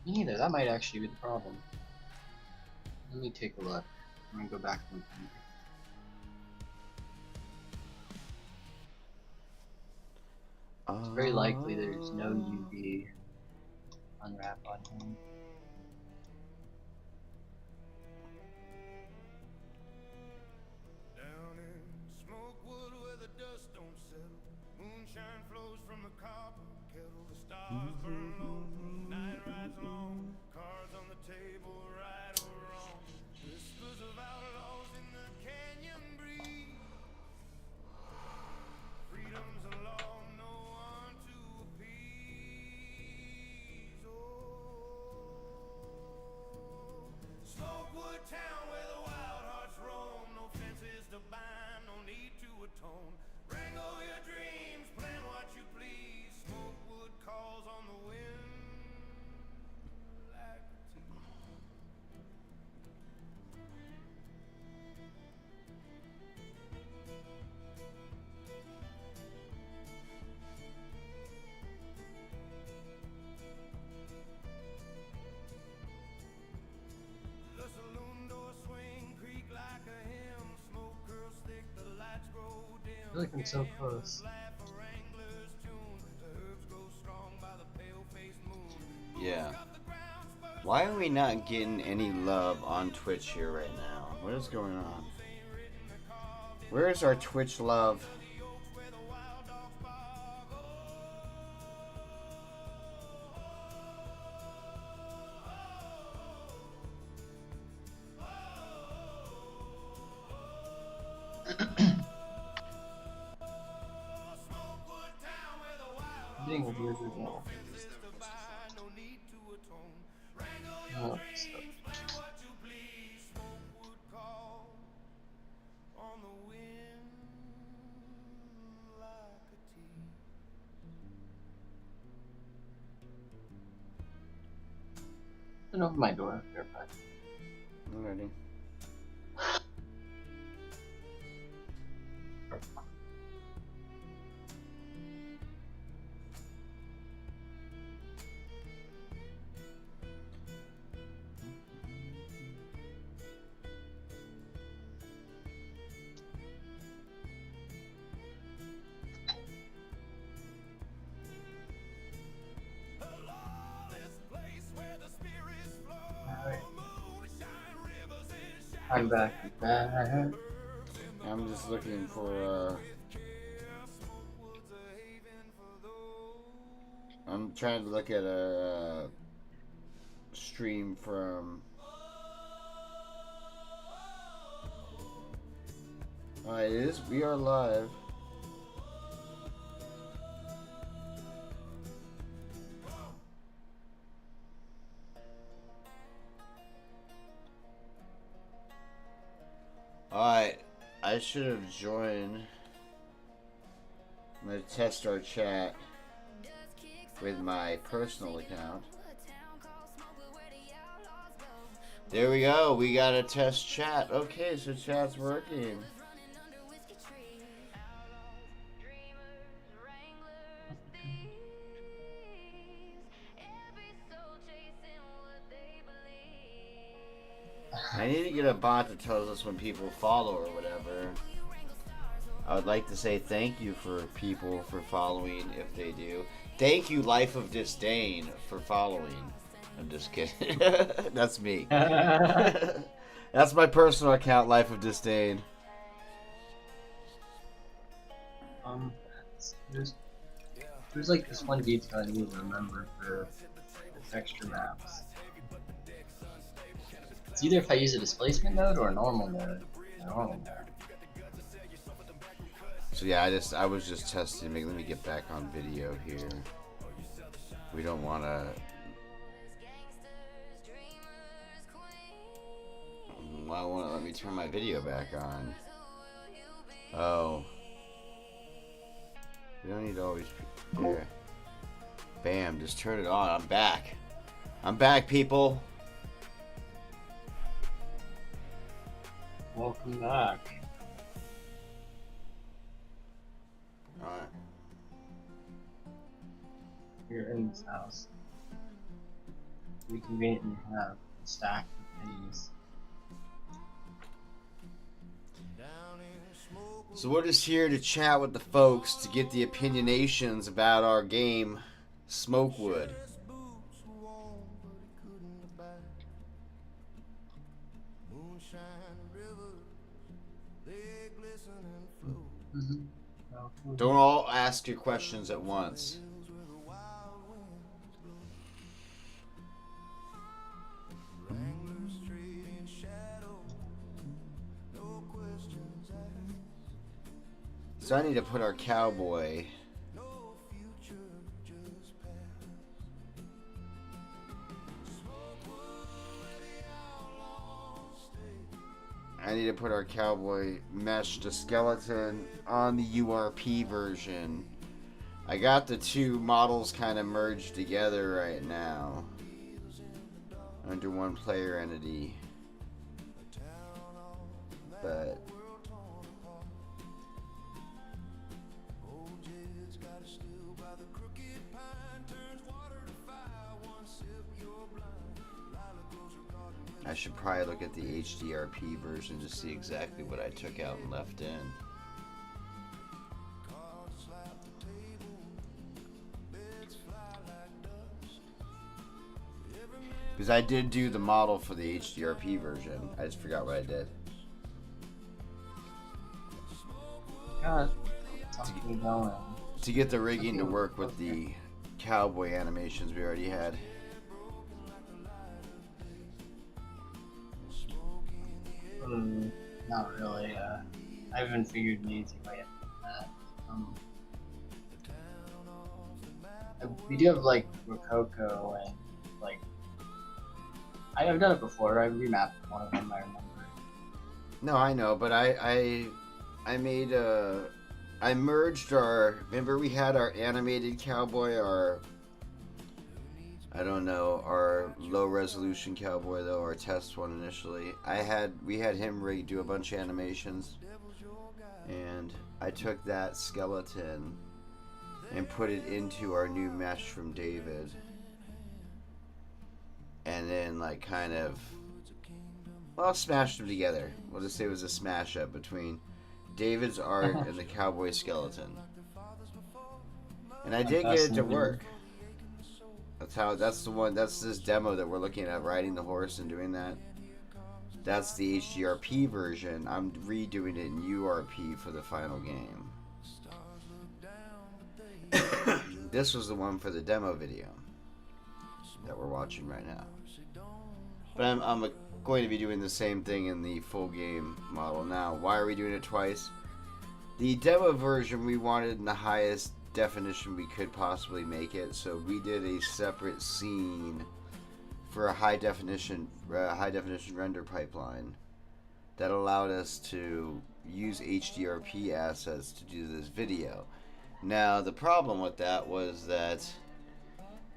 Me neither. That might actually be the problem. Let me take a look. I'm gonna go back and look. It's very likely there's no UV unwrap on him. Down in SMOKEWOOD where the dust don't settle, moonshine flows from the copper kettle. The stars burn low, night rides long, cards on the table, right or wrong. Whispers of outlaws in the canyon breeze. Freedom's a law, no one to appease. Oh, SMOKEWOOD town where the wild hearts roam. No fences to bind, no need to atone. Wrangle your dreams, plan what you please. SMOKEWOOD calls on the wind like a tease. The saloon door swing, creak like a hymn. Smoke curls thick, the lights grow dim. I feel like I'm so close. Laugh a wrangler's tune. The herbs grow strong by the pale-faced moon. Yeah. Why are we not getting any love on Twitch here right now? What is going on? Where is our Twitch love? Being a weird result. Oh, so. Turn open my door. Verified. I'm ready. Alright. I'm back. I'm just looking for. I'm trying to look at a stream from. It is. We are live. Alright, I should have joined. I'm going to test our chat with my personal account. There we go, we got a test chat. Okay, so chat's working. I need to get a bot that tells us when people follow or whatever. I would like to say thank you for people for following if they do. Thank you, Life of Disdain, for following. I'm just kidding. That's me. That's my personal account, Life of Disdain. There's like this one detail I need to remember for the texture maps. It's either if I use a displacement node or a normal node. So yeah, I was just testing. Let me get back on video here. We don't want to. Why won't it let me turn my video back on? Oh. We don't need to always be there. Bam, just turn it on. I'm back. I'm back, people. Welcome back. Alright. You're in this house. We conveniently have a stack of pennies. So we're just here to chat with the folks to get the opinionations about our game, SMOKEWOOD. Don't all ask your questions at once. So I need to put our cowboy. I need to put our cowboy mesh to skeleton on the URP version. I got the two models kind of merged together right now under one player entity, but I should probably look at the HDRP version to see exactly what I took out and left in. Because I did do the model for the HDRP version. I just forgot what I did. To get the rigging to work with the cowboy animations we already had. Not really. I haven't figured the easy way out of that. we do have like Rococo and like I've done it before. I remapped one of them. I remember. No, I know, but I made I merged our. Remember, we had our animated cowboy, our. I don't know, our low resolution cowboy though, our test one initially. We had him do a bunch of animations, and I took that skeleton and put it into our new mesh from David, and then like kind of, well, smashed them together. We'll just say it was a smash up between David's art and the cowboy skeleton, and I did get it to work. That's this demo that we're looking at, riding the horse and doing that. That's the HDRP version. I'm redoing it in URP for the final game. This was the one for the demo video that we're watching right now. But I'm going to be doing the same thing in the full game model now. Why are we doing it twice? The demo version we wanted in the highest definition we could possibly make it, so we did a separate scene for a high definition render pipeline that allowed us to use HDRP assets to do this video. Now the problem with that was that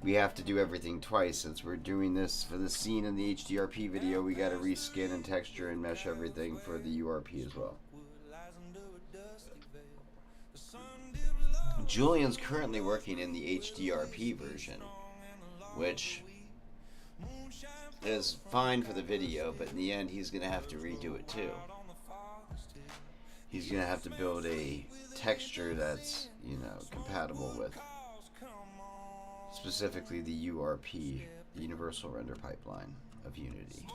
we have to do everything twice. Since we're doing this for the scene in the HDRP video, we got to reskin and texture and mesh everything for the URP as well. Julian's currently working in the HDRP version, which is fine for the video, but in the end he's going to have to redo it too. He's going to have to build a texture that's, compatible with specifically the URP, the Universal Render Pipeline of Unity.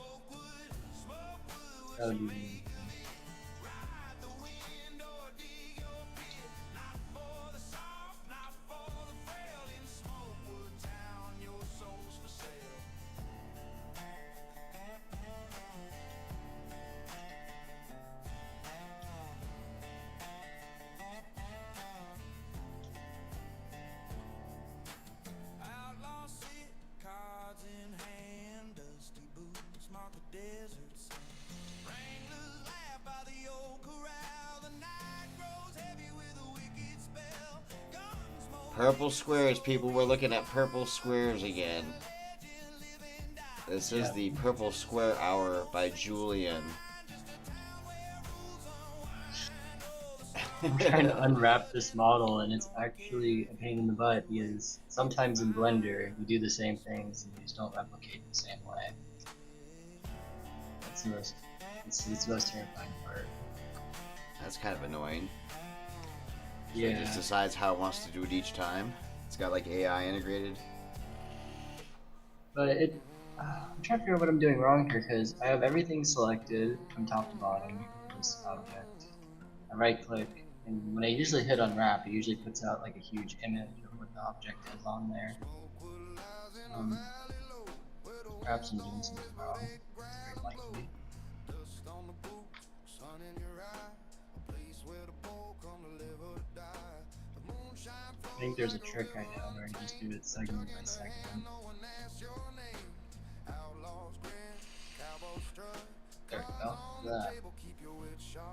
Purple squares, people. We're looking at purple squares again. This is the Purple Square Hour by Julian. I'm trying to unwrap this model, and it's actually a pain in the butt because sometimes in Blender you do the same things and you just don't replicate the same way. It's the most terrifying part. That's kind of annoying. So Yeah. it just decides how it wants to do it each time. It's got like AI integrated. But I'm trying to figure out what I'm doing wrong here because I have everything selected from top to bottom in this object. I right click, and when I usually hit unwrap, it usually puts out like a huge image of what the object is on there. Perhaps I'm doing something wrong. It's very likely. I think there's a trick I know where you just do it segment by segment. There we go. That.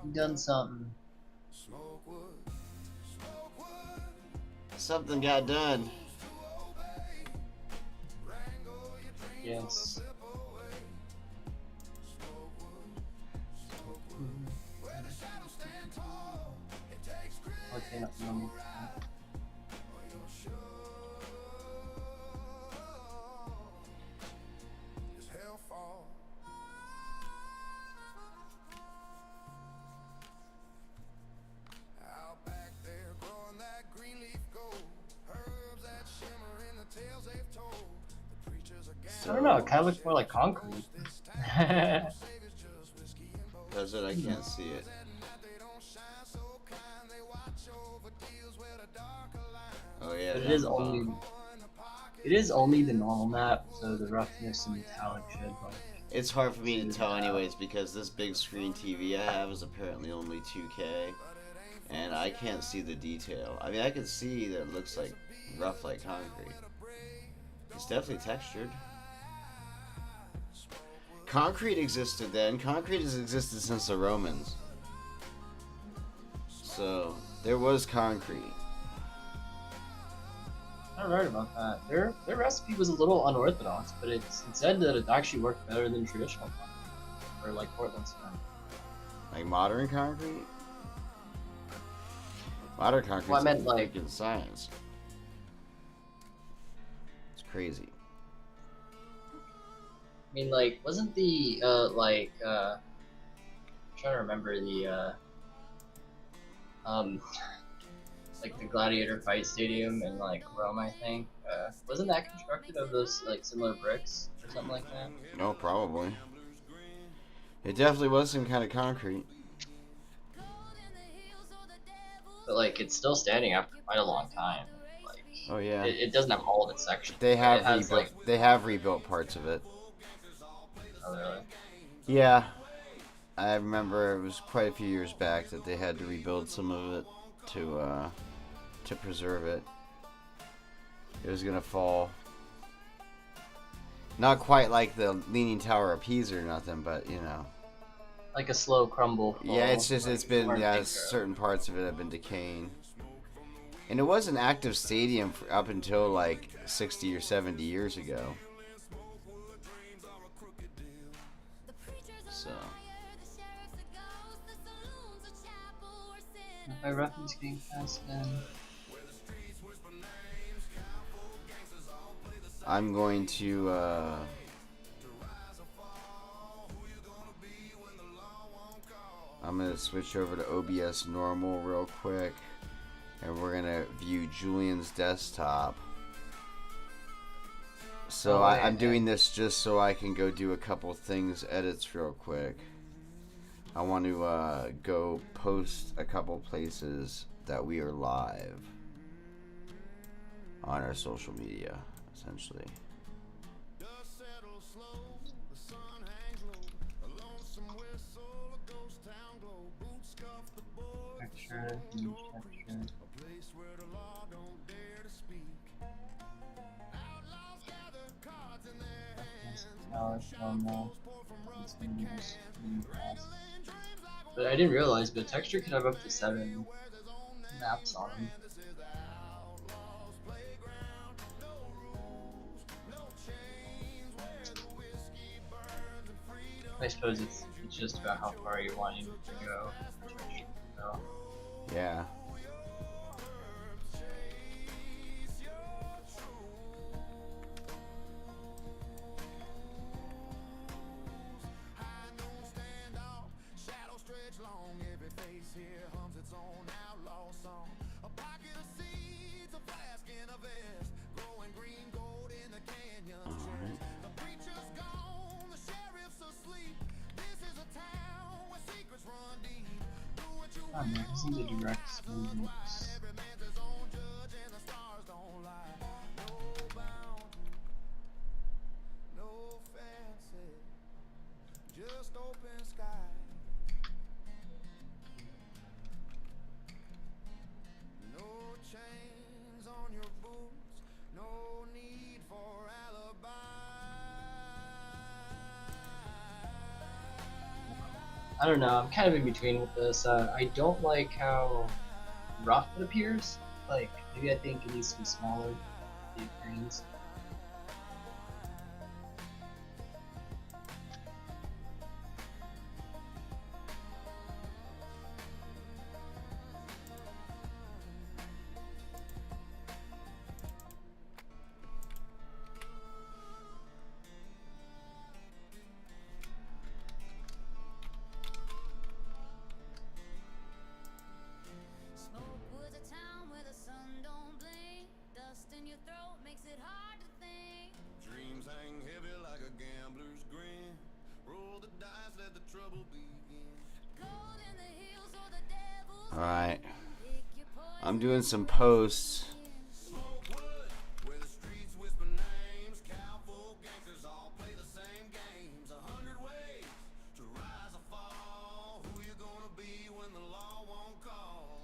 You've done something. Something got done. Yes. Okay, no. I don't know, it kind of looks more like concrete. Does it? I can't see it. Oh yeah. But it is only the normal map, so the roughness and metallic should like. It's hard for me to tell anyways because this big screen TV I have is apparently only 2K, and I can't see the detail. I mean, I can see that it looks like rough like concrete. It's definitely textured. Concrete existed then. Concrete has existed since the Romans. So there was concrete. I'm right about that. Their recipe was a little unorthodox, but it said that it actually worked better than traditional concrete, or like Portland cement. Like modern concrete? Modern concrete. Well, I meant like in science. It's crazy. I mean, like, wasn't the I'm trying to remember the like the gladiator fight stadium in like Rome, I think. Wasn't that constructed of those like similar bricks or something like that? No, probably. It definitely was some kind of concrete. But like, it's still standing after quite a long time. Like, Oh yeah. it doesn't have all of its sections. They have it has, rebuilt. They have rebuilt parts of it. Oh really? Yeah, I remember it was quite a few years back that they had to rebuild some of it to preserve it. It was gonna fall. Not quite like the Leaning Tower of Pisa or nothing, but you know. Like a slow crumble. Fall, Yeah, it's just like, it's been certain parts of it have been decaying. And it was an active stadium for up until like 60 or 70 years ago. So. My reference getting past then. I'm going to I'm gonna switch over to OBS normal real quick, and we're gonna view Julian's desktop. So I'm doing this just so I can go do a couple things, edits real quick. I want to go post a couple places that we are live on our social media, essentially. Texture, texture. But I didn't realize, but texture could have up to 7 maps on them. I suppose it's just about how far you want it to go. So. Yeah. Oh man, this is a direct movement. I don't know, I'm kind of in between with this. I don't like how rough it appears. Like, maybe I think it needs to be smaller, the grains. Smokewood's a town where the sun don't blink. Dust in your throat makes it hard to think. Dreams hang heavy like a gambler's grin. Roll the dice, let the trouble begin. Gold in the hills or the devil's Alright. pick your poison. I'm doing some posts. Smokewood, where the streets whisper names. Cowboy gangsters all play the same games. 100 ways to rise or fall. Who you gonna be when the law won't call?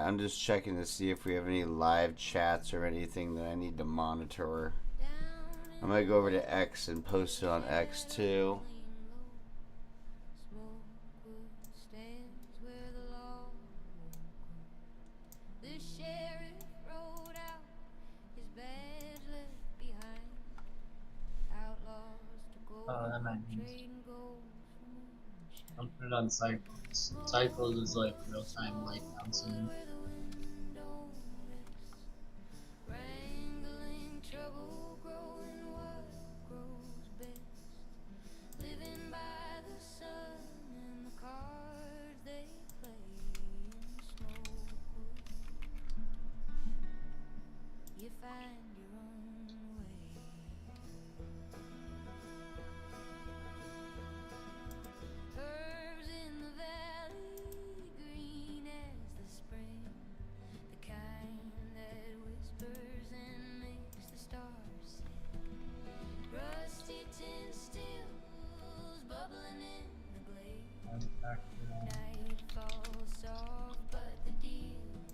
I'm just checking to see if we have any live chats or anything that I need to monitor. I'm gonna go over to X and post it on X too. Oh, that might be. Don't put it on Cycles. Cycles is like real time light bouncing.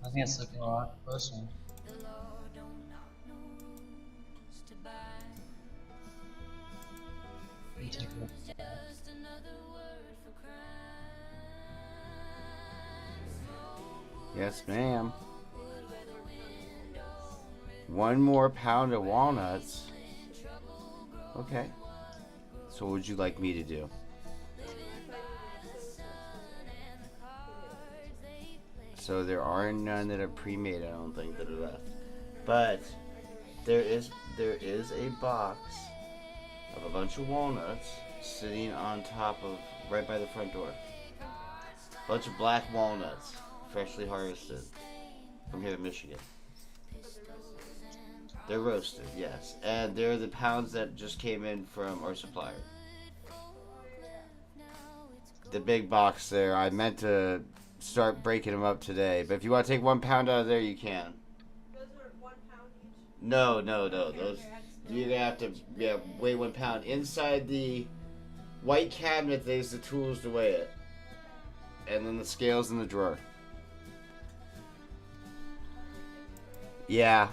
I think it's looking a lot closer. Take a look at that. Yes, ma'am. 1 more pound of walnuts. Okay. So what would you like me to do? So there are none that are pre-made, I don't think, that are left. But there is a box of a bunch of walnuts sitting on top of, right by the front door. A bunch of black walnuts, freshly harvested from here in Michigan. They're roasted, yes. And they're the pounds that just came in from our supplier. The big box there, I meant to start breaking them up today, but if you want to take 1 pound out of there, you can. Those are 1 pound each? No. Those, you're gonna have to weigh 1 pound. Inside the white cabinet, there's the tools to weigh it. And then the scales in the drawer. Yeah.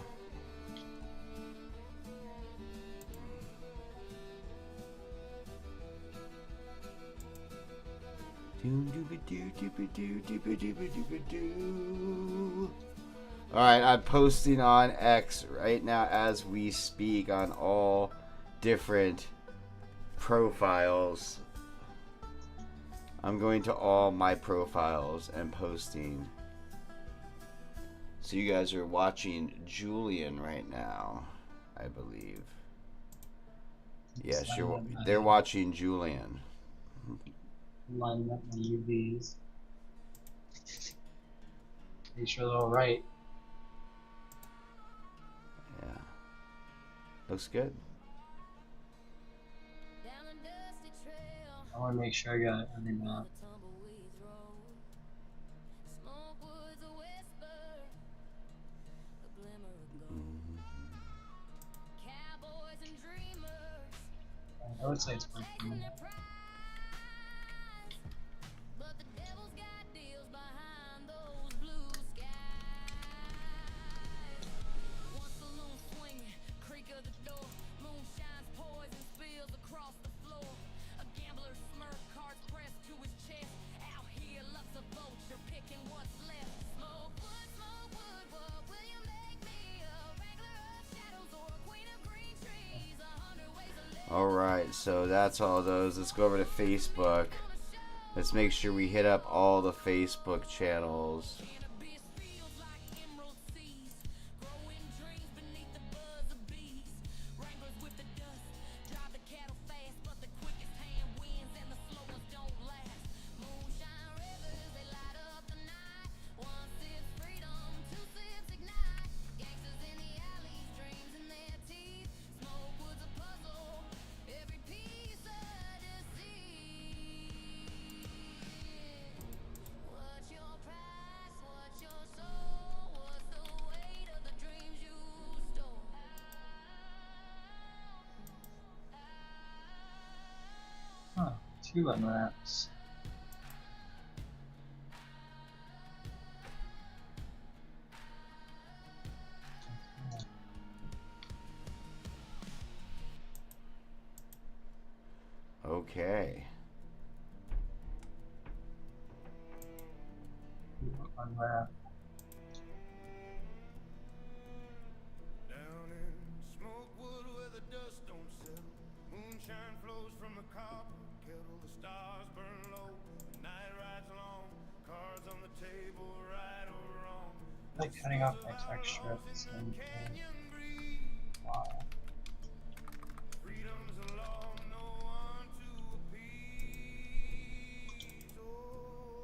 Alright, I'm posting on X right now as we speak on all different profiles. I'm going to all my profiles and posting. So you guys are watching Julian right now, I believe. Yes, they're watching Julian. Lining up my UVs. Make sure they're all right. Yeah. Looks good. I want to make sure I got everything out. I would say it's working. Alright, so that's all those. Let's go over to Facebook. Let's make sure we hit up all the Facebook channels. Huh, 2 unwraps. Okay. Unwrap. Down in Smokewood where the dust don't settle, moonshine flows from the copper kettle, the stars burn low, the night rides long, cards on the table, right or wrong. Like cutting off my texture at the same time. Wow. Freedom's a law, no one to appease. Oh,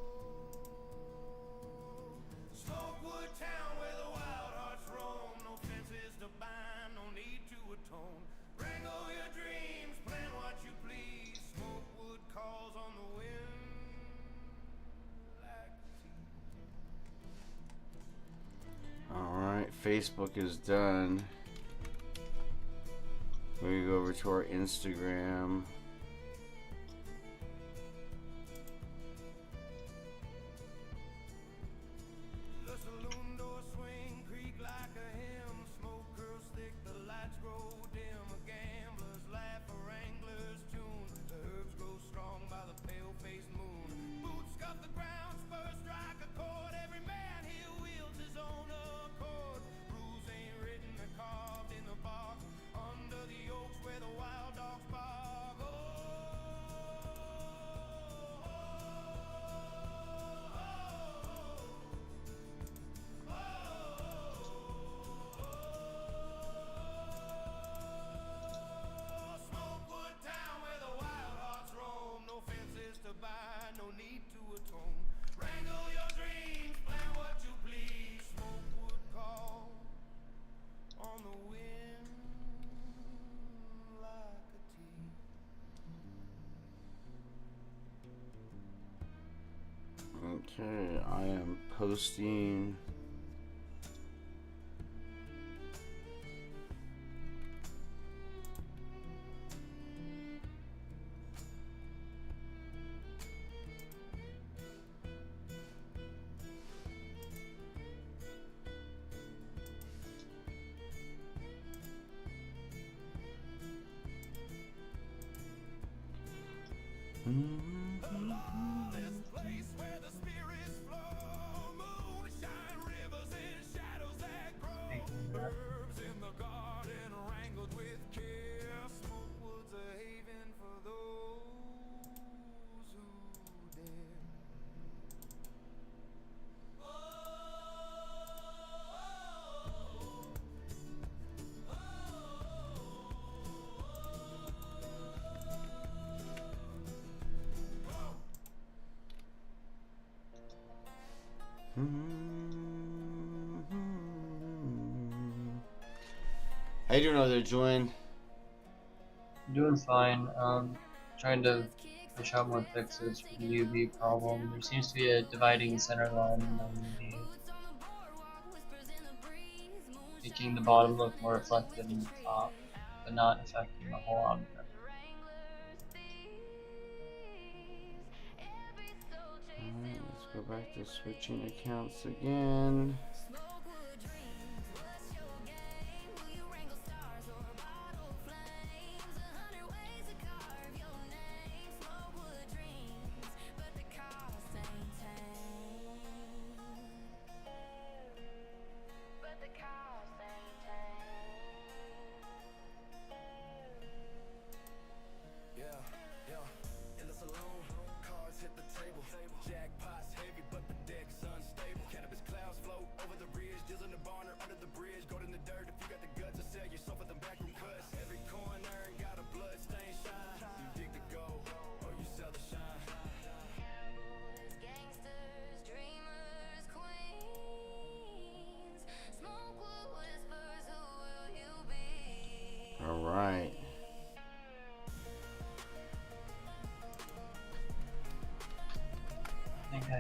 Smokewood town where the wild hearts roam, no fences to bind, no need to atone. Wrangle your dreams, plan what you please. Smokewood calls on the wind like a Alright, Facebook is done. We go over to our Instagram. The saloon door swing, creak like a hymn. Smoke curls thick, the lights grow dim. A gambler's laugh, a wrangler's tune. The herbs grow strong by the pale-faced moon. Boots scuff the ground, spurs strike a chord. Every man here wields his own accord. Rules ain't written, they're carved in the bark. Under the oaks where the wild dogs bark. Oh, Smokewood town where the wild hearts roam, no fences to bind, no need to atone. Wrangle your dreams, plan what you please. Smokewood call on the wind like a tea. Okay, I am posting. This place where the spirits flow, moonshine rivers and shadows that grow. Herbs in the garden wrangled with care. Smokewood's a haven for those who dare. How you doing over there, Julian? Doing fine. Trying to push out more fixes for the UV problem. There seems to be a dividing center line in the UV, making the bottom look more reflective than the top, but not affecting the whole object. Alright, let's go back to switching accounts again. In the saloon, cards hit the table. Jackpots heavy, but the deck's unstable. Cannabis clouds float over the ridge. Deals in the barn or under the bridge. Gold in the dirt if you got the guts to sell yourself for the backroom cuts. Every coin earned got a blood stain shine. You dig the gold or you sell the shine. Gangsters, dreamers, queens. Smokewood whispers, who will you be? Alright. I think I.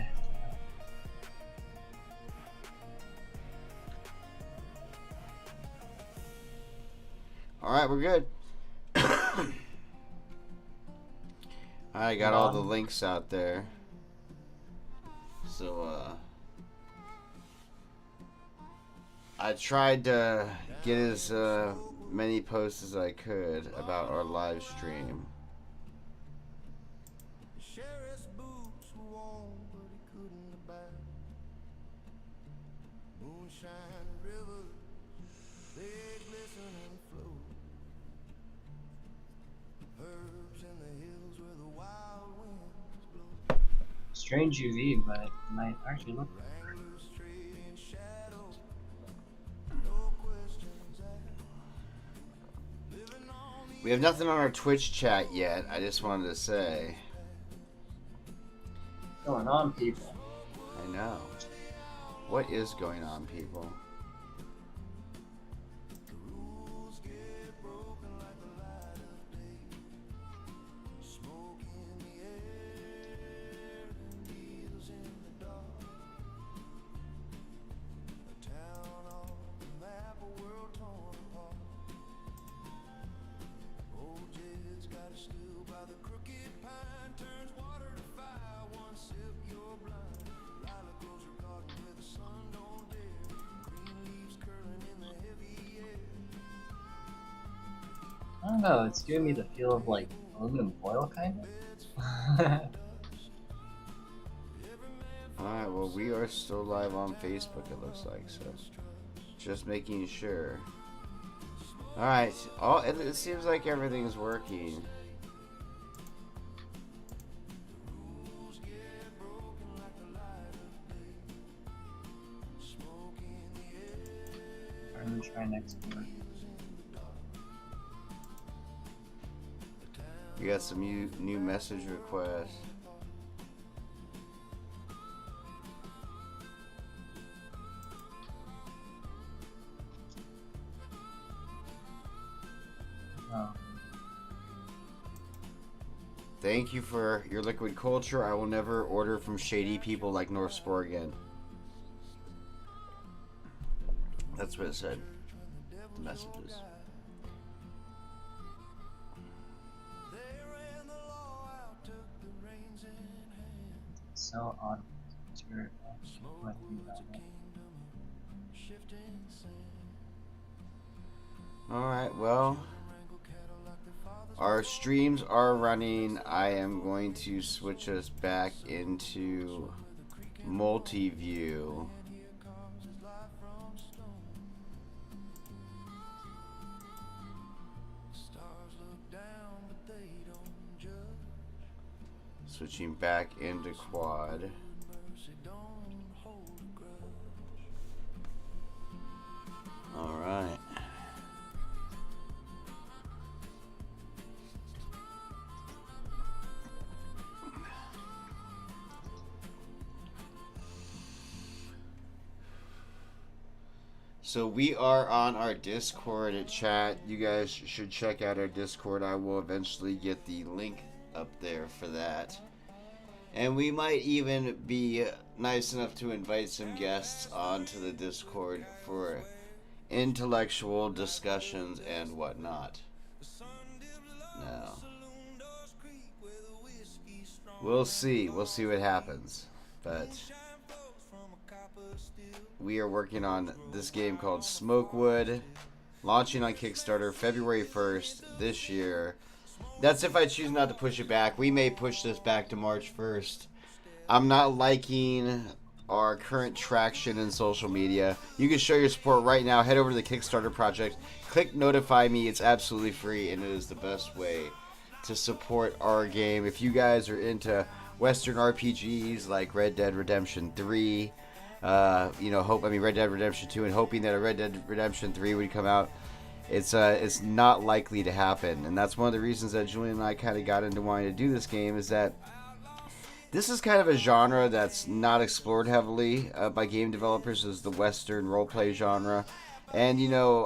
Alright, we're good. I got all the links out there. So, I tried to get as many posts as I could about our live stream. Sheriff's boots were warm, but he couldn't abide. Moonshine rivers, they glisten and flow. Herbs in the hills where the wild winds blow. Strange UV, but it might actually look. Wranglers trade in shadow, no questions asked. Living on the We have nothing on our Twitch chat yet. I just wanted to say. What's going on, people? I know. What is going on, people? rules get broken like the light of day. Smoke in the air and needles in the dark. A town off the map, a world torn apart. Old Jed's got a stew by the crooked pine, turns water to fire. One sip, you're blind. Lilac grows her garden where the sun don't dare. Green leaves curling in the heavy air. I don't know. It's giving me the feel of like aluminum foil, kind of. Alright, well, we are still live on Facebook, it looks like, so just making sure. Alright, it seems like everything's working. Rules get broken like the light of day. Smoke in the air. I'm gonna try next one. We got some new message requests. Oh. Thank you for your liquid culture. I will never order from shady people like North Spore again. That's what it said. The messages. They ran the law out, took the reins in hand. So odd. Spirit. Smoke Might be was that a one. kingdom of shifting sand. Alright, well, Wrangle cattle like their fathers. our streams are running. I am going to switch us back into multi-view. And here comes his life from stone. Stars look down, but they don't judge. Switching back into quad. Mercy don't hold a grudge. Alright. So we are on our Discord chat. You guys should check out our Discord. I will eventually get the link up there for that. And we might even be nice enough to invite some guests onto the Discord for intellectual discussions and whatnot. Now, we'll see. We'll see what happens. But we are working on this game called SMOKEWOOD, launching on Kickstarter February 1st this year. That's if I choose not to push it back. We may push this back to March 1st. I'm not liking our current traction in social media. You can show your support right now. Head over to the Kickstarter project. Click notify me. It's absolutely free, and it is the best way to support our game. If you guys are into Western RPGs like Red Dead Redemption 3, Red Dead Redemption 2, and hoping that a Red Dead Redemption 3 would come out, it's not likely to happen. And that's one of the reasons that Julian and I kind of got into wanting to do this game, is that this is kind of a genre that's not explored heavily by game developers, as the Western roleplay genre. And,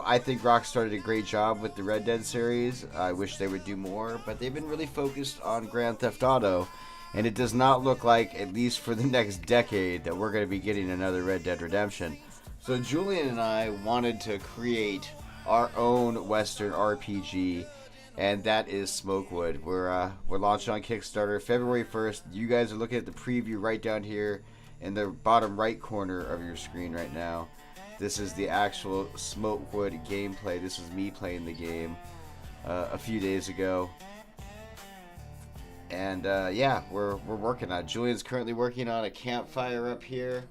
I think Rockstar did a great job with the Red Dead series. I wish they would do more, but they've been really focused on Grand Theft Auto. And it does not look like, at least for the next decade, that we're going to be getting another Red Dead Redemption. So Julian and I wanted to create our own Western RPG, and that is SMOKEWOOD. We're launching on Kickstarter February 1st. You guys are looking at the preview right down here in the bottom right corner of your screen right now. This is the actual SMOKEWOOD gameplay. This was me playing the game a few days ago. And yeah, we're working on it. Julian's currently working on a campfire up here.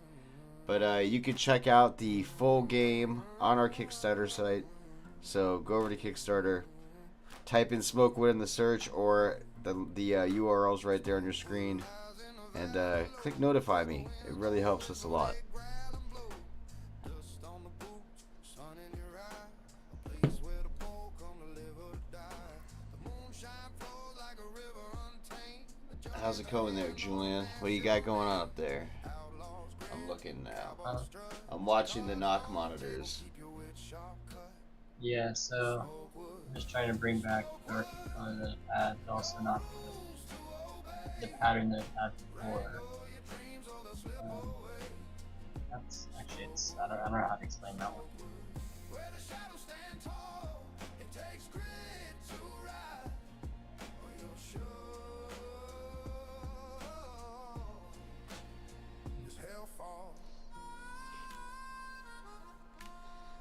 But you can check out the full game on our Kickstarter site. So go over to Kickstarter, type in Smokewood in the search, or the URL's right there on your screen, and click notify me. It really helps us a lot. How's it going there, Julian? What do you got going on up there? I'm looking now. I'm watching the knock monitors. Yeah, so I'm just trying to bring back the dark color that it had, but also not the pattern that it had before. That's actually, I don't know how to explain that one.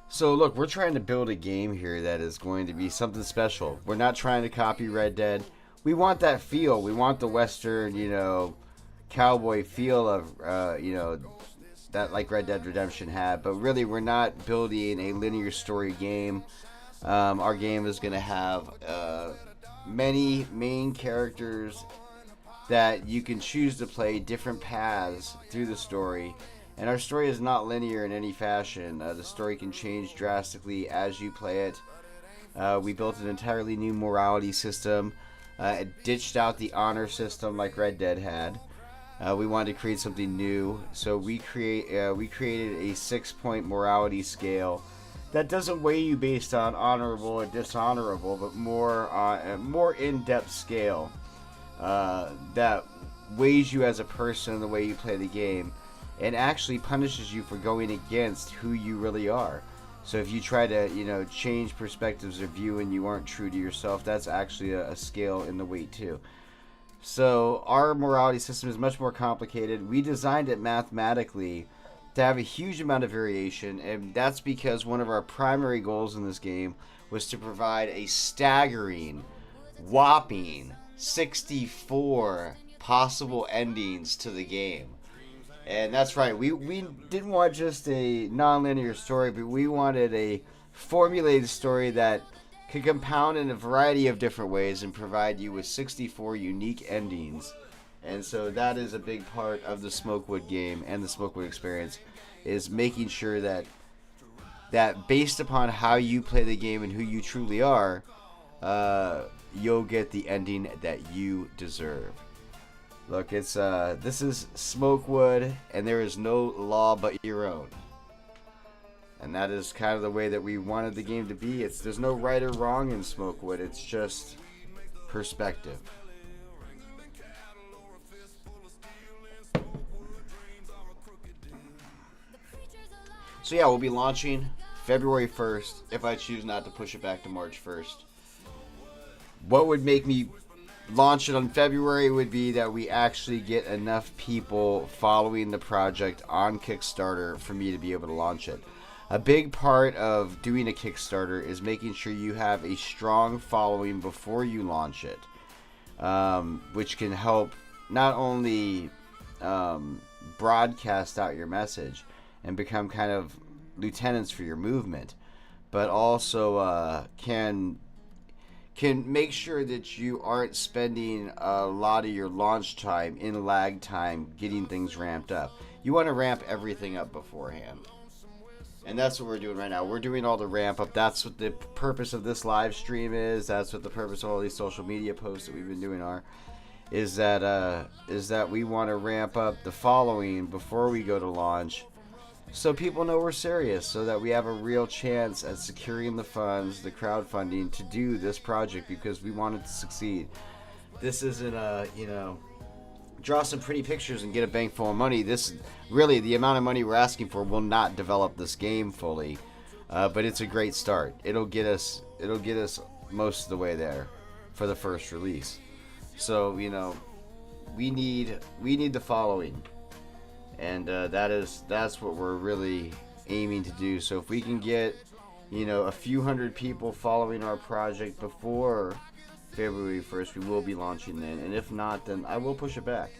So look, we're trying to build a game here that is going to be something special. We're not trying to copy Red Dead. We want that feel. We want the Western, cowboy feel of, that like Red Dead Redemption had. But really, we're not building a linear story game. Our game is going to have many main characters that you can choose to play different paths through the story. And our story is not linear in any fashion. The story can change drastically as you play it. We built an entirely new morality system. It ditched out the honor system like Red Dead had. We wanted to create something new, so we created a 6-point morality scale that doesn't weigh you based on honorable or dishonorable, but more in-depth scale that weighs you as a person in the way you play the game. And actually punishes you for going against who you really are. So if you try to, change perspectives of view and you aren't true to yourself, that's actually a scale in the weight too. So our morality system is much more complicated. We designed it mathematically to have a huge amount of variation, and that's because one of our primary goals in this game was to provide a staggering, whopping 64 possible endings to the game. And that's right, we didn't want just a non-linear story, but we wanted a formulated story that could compound in a variety of different ways and provide you with 64 unique endings. And so that is a big part of the Smokewood game and the Smokewood experience, is making sure that based upon how you play the game and who you truly are, you'll get the ending that you deserve. Look, this is Smokewood, and there is no law but your own. And that is kind of the way that we wanted the game to be. There's no right or wrong in Smokewood. It's just perspective. So yeah, we'll be launching February 1st if I choose not to push it back to March 1st. What would make me launch it on February would be that we actually get enough people following the project on Kickstarter for me to be able to launch it. A big part of doing a Kickstarter is making sure you have a strong following before you launch it, which can help not only broadcast out your message and become kind of lieutenants for your movement, but also can make sure that you aren't spending a lot of your launch time in lag time getting things ramped up. You want to ramp everything up beforehand. And that's what we're doing right now. We're doing all the ramp up. That's what the purpose of this live stream is. That's what the purpose of all these social media posts that we've been doing are. Is that we want to ramp up the following before we go to launch, so people know we're serious, so that we have a real chance at securing the funds, the crowdfunding to do this project, because we want it to succeed. This isn't draw some pretty pictures and get a bank full of money. This really, the amount of money we're asking for will not develop this game fully, but it's a great start. It'll get us most of the way there for the first release. So we need the following. And that's what we're really aiming to do. So if we can get, a few hundred people following our project before February 1st, we will be launching then. And if not, then I will push it back.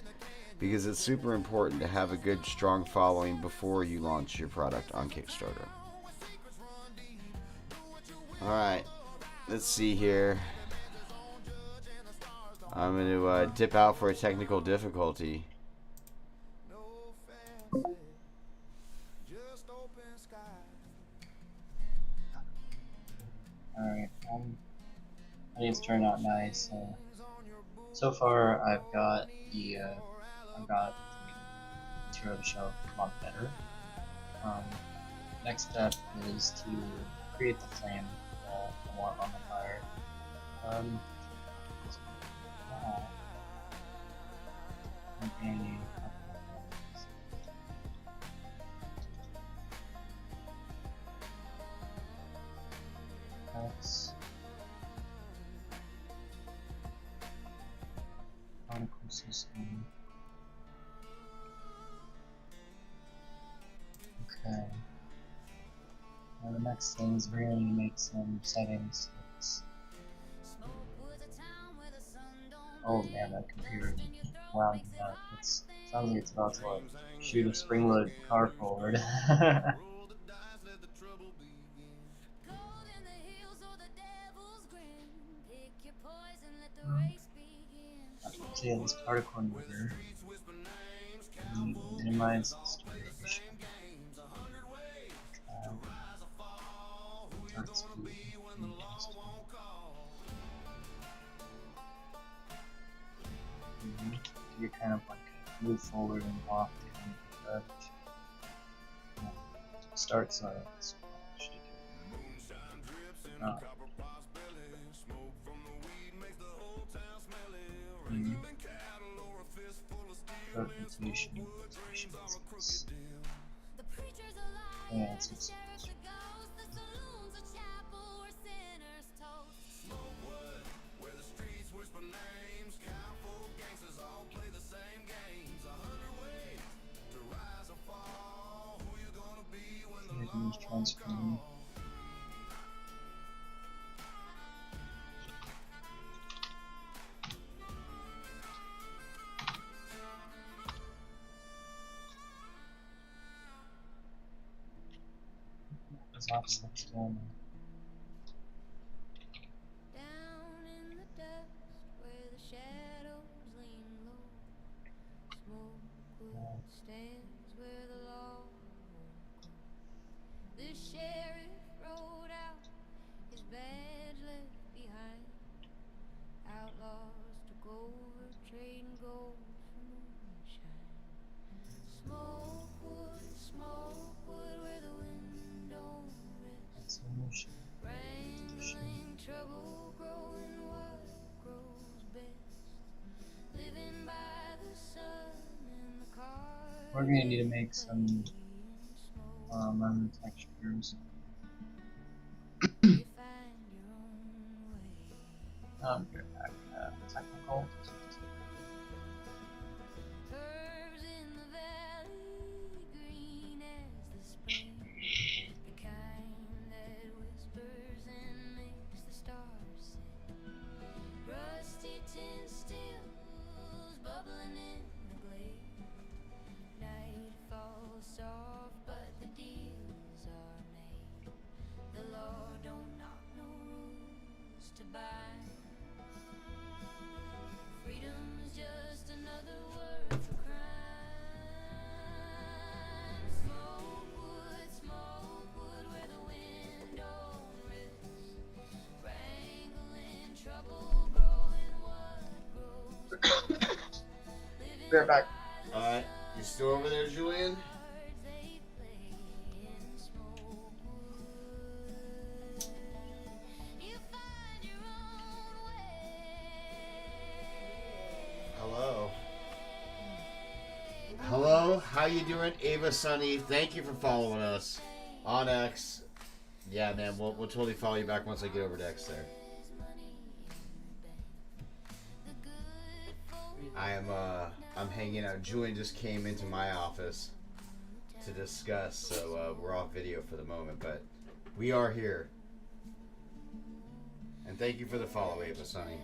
Because it's super important to have a good, strong following before you launch your product on Kickstarter. Alright, let's see here. I'm going to dip out for a technical difficulty. Alright, I think it's turned out nice. So far, I've got the material to show a lot better. Next step is to create the flame I want on the fire. Particle system. Okay. Now the next thing is we're going to make some settings. Oh man, that computer is wound up. It sounds like it's about to like shoot a spring-loaded car forward. So yeah, this particle emitter. Minimize storage. Start speed. You kind of like move forward and off the start silence. Rotation. Yeah, it's just transferring. That's offsets down. Down in the dust where the shadows lean low, Smokewood stands where the law won't go. The sheriff rode out, his badge left behind. Outlaws took over, trading gold for moonshine. Smokewood, where the wind don't rest. Wrangling trouble, growing what grows best. Living by the sun and the car. We're gonna need to make some random textures. Get back technical. Herbs in the valley, green as the spring, the kind that whispers and makes the stars sing. Rusty tin stills bubbling in the glade. Night falls soft, but the deals are made. The law don't knock no rules to bind. Freedom's just another word for crime. Smokewood, where the wind don't rest. Wrangling trouble, growing what grows. Be right back. Alright, you still over there, Julian? Hello. Hello, how you doing, Ava Sunny? Thank you for following us on X. Yeah, man, we'll totally follow you back once I get over to X there. I'm hanging out. Julian just came into my office to discuss, so we're off video for the moment, but we are here. And thank you for the follow, Ava Sunny.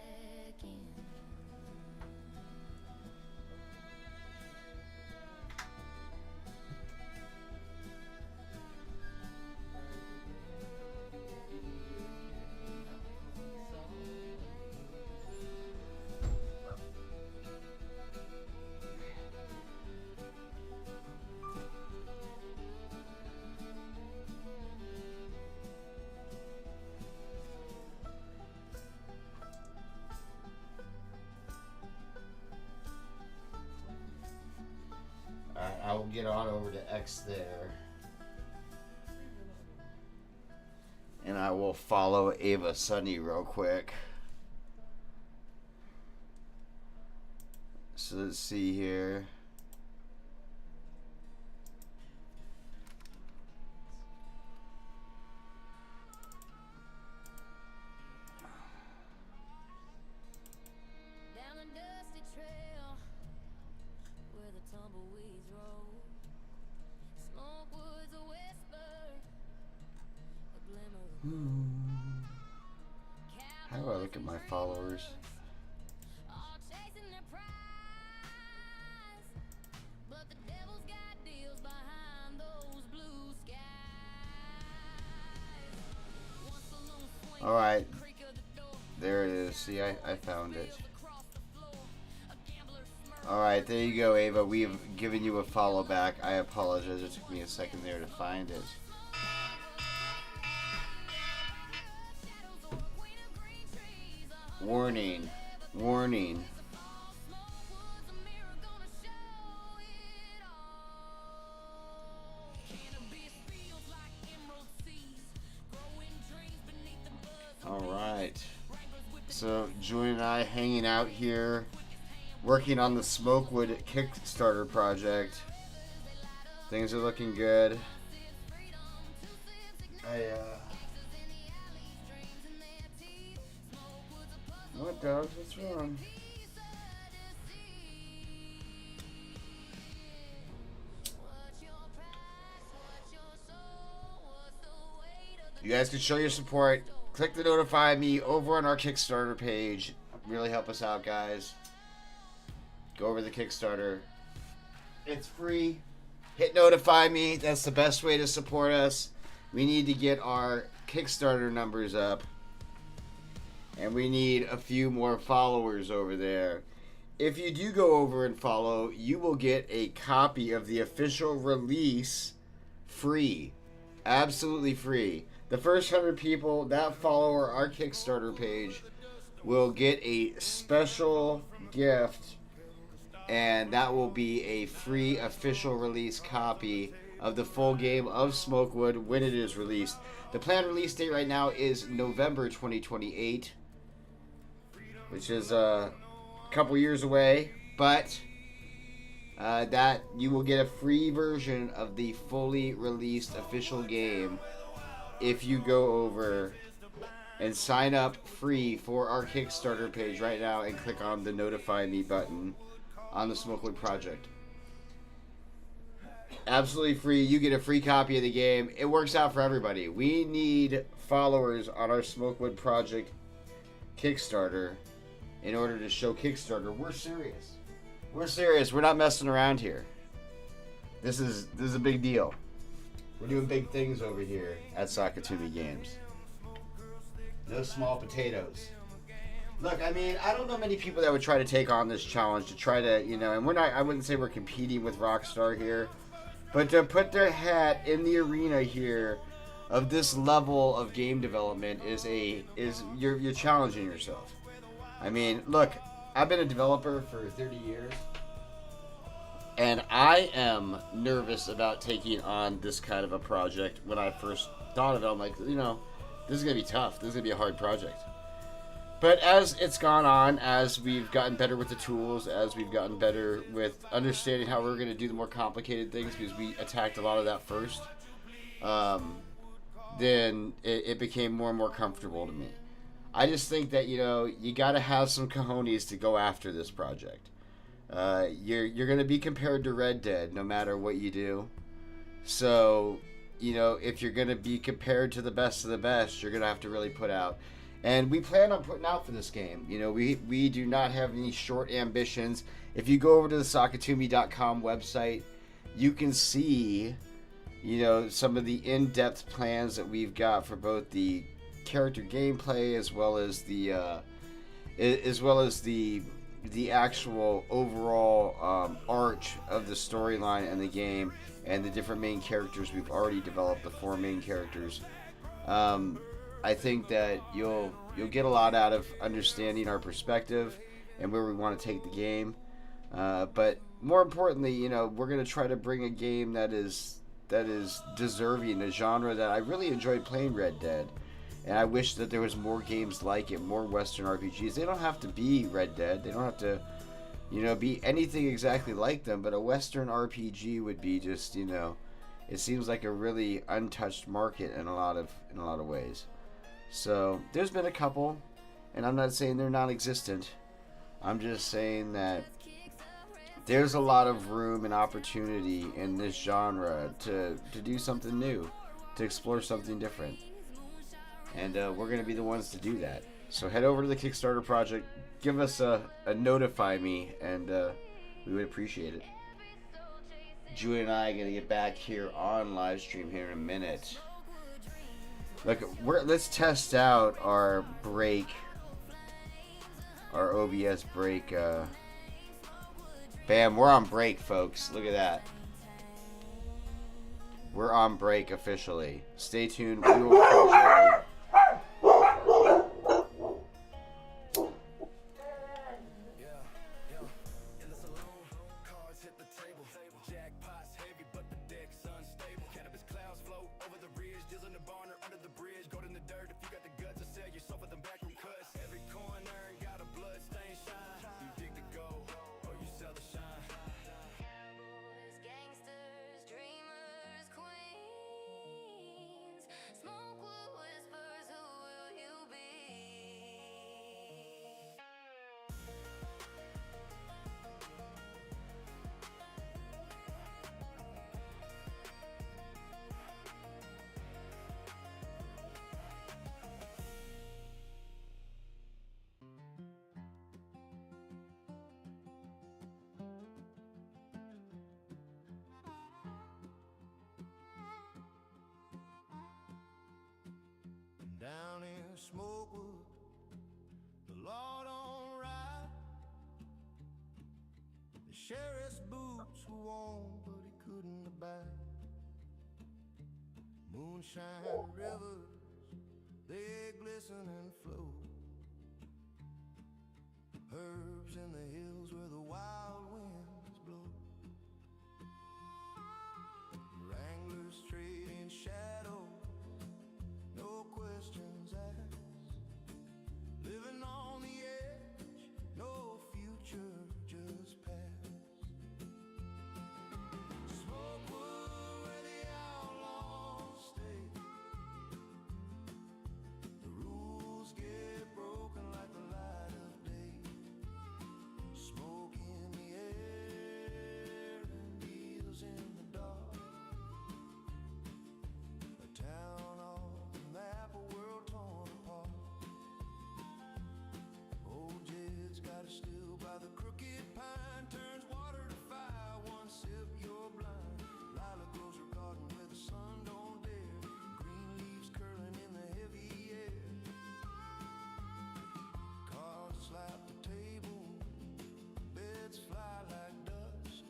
get on over to X there. And I will follow Ava Sunny real quick. So let's see here. Down a dusty trail where the tumbleweeds roll. Smokewood's a whisper, a glimmer. How do I look at my followers? All chasing their prize, but the devil's got deals behind those blue skies. Once a lone swing, All right, creak of the door, there it is. See, I found it. across the floor, a gambler's smirk. All right, there you go, Ava. We've given you a follow back. I apologize. It took me a second there to find it. Warning. Warning. Smokewood's a mirror gonna show it all. Cannabis feels like emerald seas, growing dreams beneath the buzz. All right. So, Julie and I hanging out here, working on the Smokewood Kickstarter project. Things are looking good. What, dogs? What's wrong? You guys can show your support. Click the notify me over on our Kickstarter page. Really help us out, guys. Go over the Kickstarter. It's free. Hit notify me. That's the best way to support us. We need to get our Kickstarter numbers up. And we need a few more followers over there. If you do go over and follow, you will get a copy of the official release free. Absolutely free. The first 100 people that follow our Kickstarter page will get a special gift, and that will be a free official release copy of the full game of Smokewood when it is released. The planned release date right now is November 2028, which is a couple years away, but that you will get a free version of the fully released official game if you go over and sign up free for our Kickstarter page right now and click on the notify me button on the Smokewood project. Absolutely free. You get a free copy of the game. It works out for everybody. We need followers on our Smokewood project Kickstarter in order to show Kickstarter we're serious. We're serious. We're not messing around here. This is a big deal. We're doing big things over here at Sakatumi Games. No small potatoes. Look, I mean, I don't know many people that would try to take on this challenge to try to, and we're not, I wouldn't say we're competing with Rockstar here, but to put their hat in the arena here of this level of game development is you're challenging yourself. I mean, look, I've been a developer for 30 years. And I am nervous about taking on this kind of a project. When I first thought of it, I'm like, this is going to be tough. This is going to be a hard project. But as it's gone on, as we've gotten better with the tools, as we've gotten better with understanding how we're going to do the more complicated things, because we attacked a lot of that first, then it became more and more comfortable to me. I just think that, you got to have some cojones to go after this project. You're going to be compared to Red Dead no matter what you do. So, if you're going to be compared to the best of the best, you're going to have to really put out. And we plan on putting out for this game. We do not have any short ambitions. If you go over to the Sakatumi.com website, you can see, some of the in-depth plans that we've got for both the character gameplay as well as the actual overall arch of the storyline and the game, and the different main characters we've already developed, the 4 main characters. I think that you'll get a lot out of understanding our perspective and where we want to take the game. But more importantly, you know, we're gonna try to bring a game that is deserving, a genre that I really enjoyed playing, Red Dead. And I wish that there was more games like it, more Western RPGs. They don't have to be Red Dead. They don't have to, you know, be anything exactly like them. But a Western RPG would be just, you know, it seems like a really untouched market in a lot of ways. So there's been a couple, and I'm not saying they're non-existent. I'm just saying that there's a lot of room and opportunity in this genre to do something new, to explore something different. And we're going to be the ones to do that. So head over to the Kickstarter project, give us a notify me, and we would appreciate it. Julie and I are going to get back here on live stream here in a minute. Look, let's test out our break, our OBS break. Bam, we're on break, folks. Look at that. We're on break officially. Stay tuned. We will come shortly. Down in Smokewood, the law don't ride. The sheriff's boots were worn, but he couldn't abide. Moonshine rivers, they glisten and flow. Herbs in the hills where the wild winds blow. Wranglers trading shadows, no questions asked. Living on the edge, no future, just past. Smokewood, where the outlaws stay. The rules get broken like the light of day. Smoke in the air and needles in the dark. A town off the map, a world torn apart. Old Jed's got a still by the crooked pine, turns water to fire, one sip you're blind. Lila grows her garden where the sun don't dare, green leaves curling in the heavy air. Cards slap the table, beds fly like dust.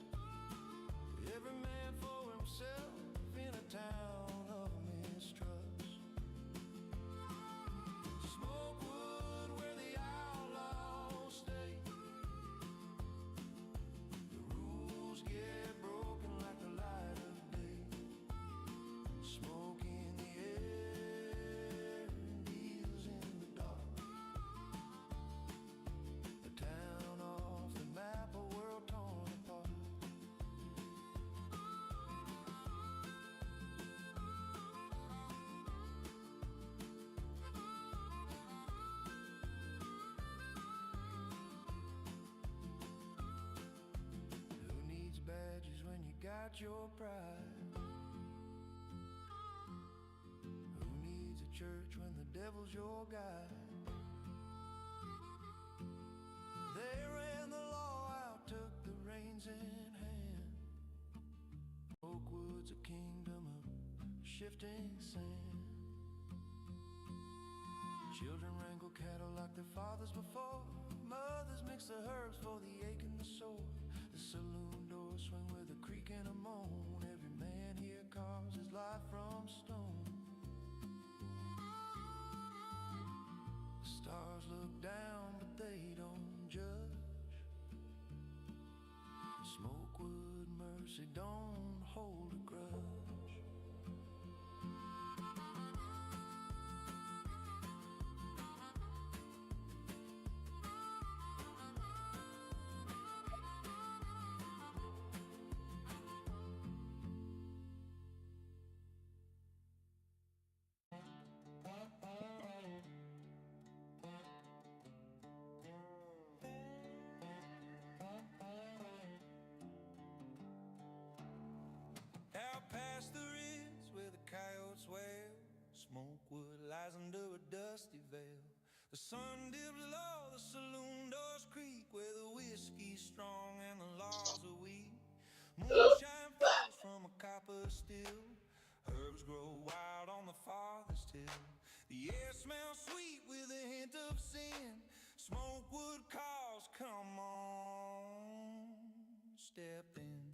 Every man for himself in a town of mistrust. Smokewood, where the outlaws stay. The rules get broken like the light of day. Smoke in the air, needles in the dark. A town off the map, a world torn apart. Who needs badges when you got your pride? Who needs a church when the devil's your guide? They ran the law out, took the reins in hand. Oakwood's a kingdom of shifting sand. Children wrangle cattle like their fathers before. Mothers mix the herbs for the ache and the sore. The saloon doors swing with a creak and a moan. Every man here carves his life from stone. The stars look down, but they don't judge. don't hold a grudge. Out past the ridge where the coyotes wail, Smokewood lies under a dusty veil. The sun dips low, the saloon doors creak, where the whiskey's strong and the laws are weak. Moonshine flows from a copper still, herbs grow wild on the farthest hill. The air smells sweet with a hint of sin. Smokewood calls, come on, step in.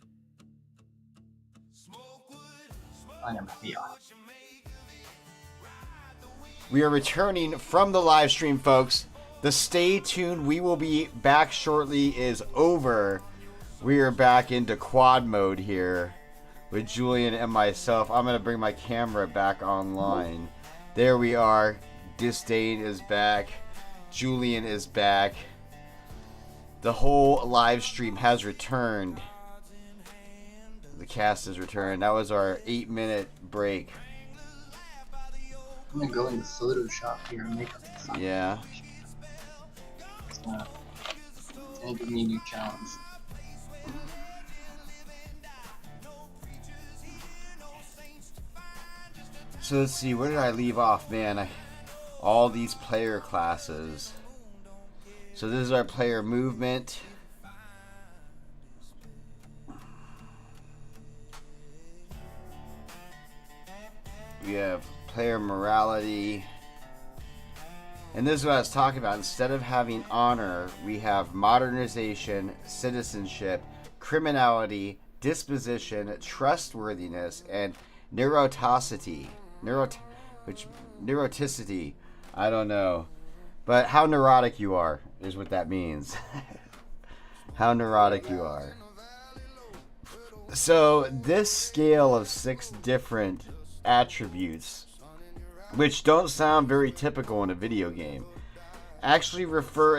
I am here. We are returning from the live stream, folks. The stay tuned, we will be back shortly is over. We are back into quad mode here with Julian and myself. I'm going to bring my camera back online. There we are. Disdain is back. Julian is back. The whole live stream has returned. The cast has returned. That was our 8-minute break. I'm gonna go into Photoshop here and make a Yeah. It's gonna give me a new challenge. So let's see, where did I leave off? Man, all these player classes. So this is our player movement. We have player morality. And this is what I was talking about. Instead of having honor, we have modernization, citizenship, criminality, disposition, trustworthiness, and neuroticity. Neuroticity. I don't know. But how neurotic you are is what that means. How neurotic you are. So this scale of 6 different attributes, which don't sound very typical in a video game, actually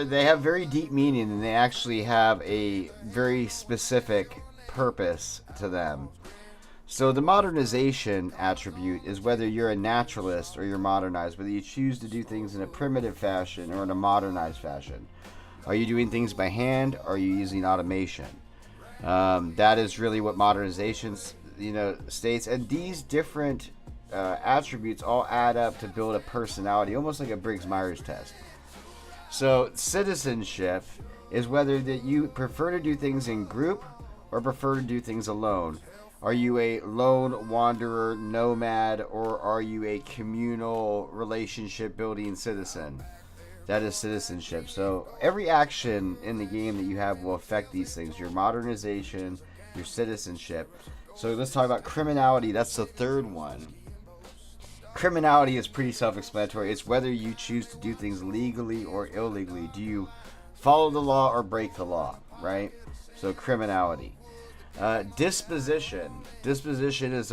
they have very deep meaning, and they actually have a very specific purpose to them. So the modernization attribute is whether you're a naturalist or you're modernized, whether you choose to do things in a primitive fashion or in a modernized fashion. Are you doing things by hand, or are you using automation? That is really what modernization states. And these different attributes all add up to build a personality, almost like a Briggs-Myers test. So citizenship is whether that you prefer to do things in group or prefer to do things alone. Are you a lone wanderer, nomad, or are you a communal relationship building citizen? That is citizenship. So every action in the game that you have will affect these things: your modernization, your citizenship. So let's talk about criminality. That's the third one. Criminality is pretty self-explanatory. It's whether you choose to do things legally or illegally. Do you follow the law or break the law, right? So criminality. Disposition. Disposition is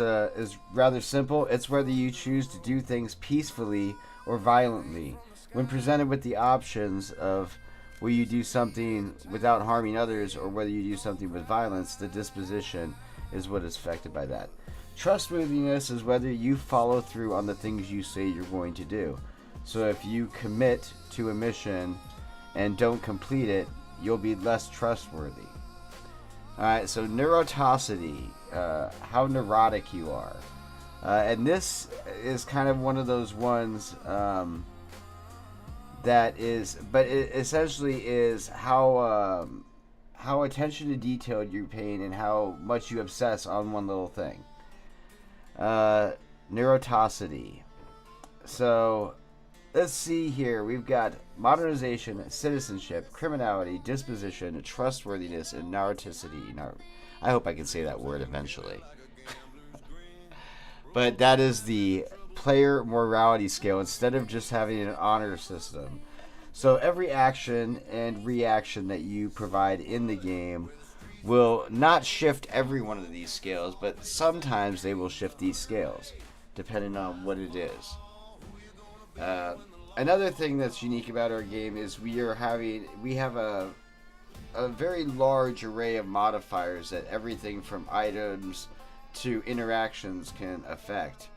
rather simple. It's whether you choose to do things peacefully or violently. When presented with the options of will you do something without harming others or whether you do something with violence, the disposition is what is affected by that. Trustworthiness is whether you follow through on the things you say you're going to do. So if you commit to a mission and don't complete it, you'll be less trustworthy. Alright, so neuroticity, how neurotic you are. And this is kind of one of those ones that is, but it essentially is how attention to detail you're paying and how much you obsess on one little thing. Neuroticity. So let's see here. We've got modernization, citizenship, criminality, disposition, trustworthiness, and neuroticity. I hope I can say that word eventually. But that is the player morality scale instead of just having an honor system. So every action and reaction that you provide in the game will not shift every one of these scales, but sometimes they will shift these scales, depending on what it is. Another thing that's unique about our game is we have a very large array of modifiers that everything from items to interactions can affect.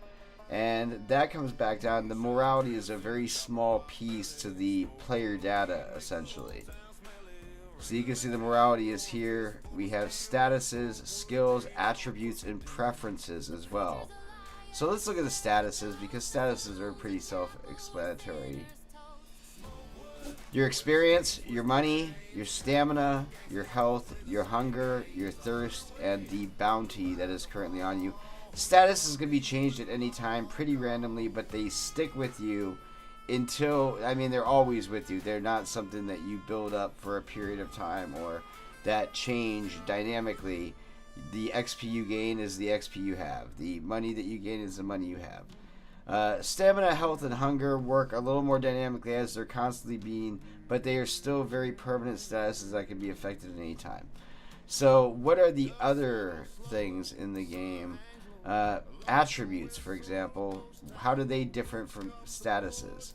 And that comes back down, the morality is a very small piece to the player data, essentially. So you can see the morality is here. We have statuses, skills, attributes, and preferences as well. So let's look at the statuses, because statuses are pretty self-explanatory. Your experience, your money, your stamina, your health, your hunger, your thirst, and the bounty that is currently on you. Status is going to be changed at any time pretty randomly, but they stick with you until, I mean, they're always with you. They're not something that you build up for a period of time or that change dynamically. The XP you gain is the XP you have. The money that you gain is the money you have. Stamina, health, and hunger work a little more dynamically as they're constantly being, but they are still very permanent statuses that can be affected at any time. So what are the other things in the game? Attributes, for example, how do they differ from statuses?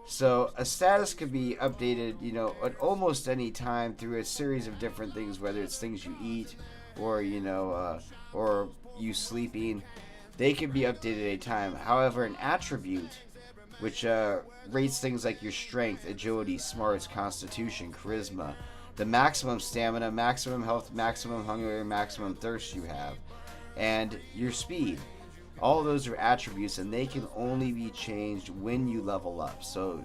So a status could be updated, at almost any time through a series of different things, whether it's things you eat or, or you sleeping. They can be updated at any time. However, an attribute, which rates things like your strength, agility, smarts, constitution, charisma, the maximum stamina, maximum health, maximum hunger, maximum thirst you have, and your speed. All of those are attributes, and they can only be changed when you level up. So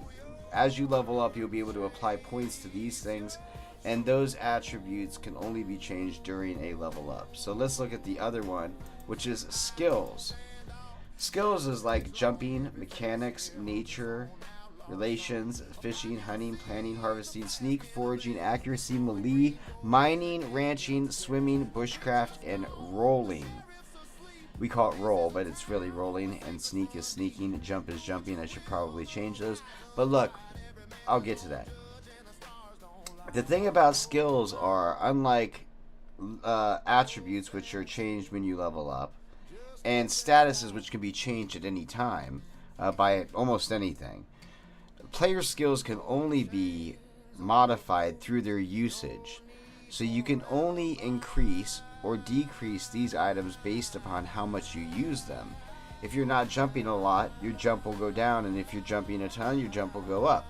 as you level up, you'll be able to apply points to these things, and those attributes can only be changed during a level up. So let's look at the other one, which is skills. Skills is like jumping, mechanics, nature, relations, fishing, hunting, planting, harvesting, sneak, foraging, accuracy, melee, mining, ranching, swimming, bushcraft, and rolling. We call it roll, but it's really rolling, and sneak is sneaking, jump is jumping. I should probably change those. But look, I'll get to that. The thing about skills are, unlike attributes, which are changed when you level up, and statuses, which can be changed at any time by almost anything, player skills can only be modified through their usage. So you can only increase or decrease these items based upon how much you use them. If you're not jumping a lot, your jump will go down, and if you're jumping a ton, your jump will go up.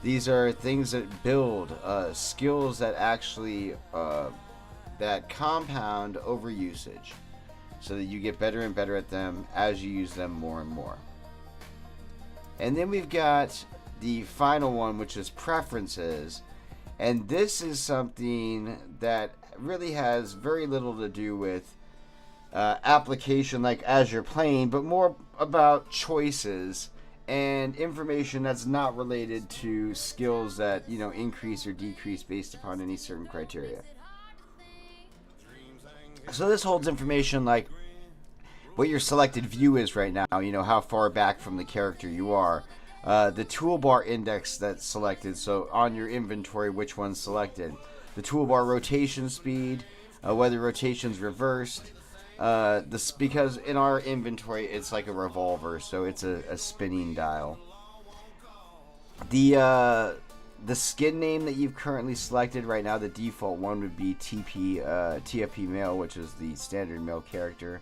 These are things that build skills that actually that compound over usage, so that you get better and better at them as you use them more and more. And then we've got the final one, which is preferences. And this is something that really has very little to do with application like as you're playing, but more about choices and information that's not related to skills that, increase or decrease based upon any certain criteria. So this holds information like what your selected view is right now, how far back from the character you are. The toolbar index that's selected, so on your inventory, which one's selected. The toolbar rotation speed, whether rotation's reversed. Because in our inventory, it's like a revolver, so it's a spinning dial. The skin name that you've currently selected right now, the default one would be TFP male, which is the standard male character.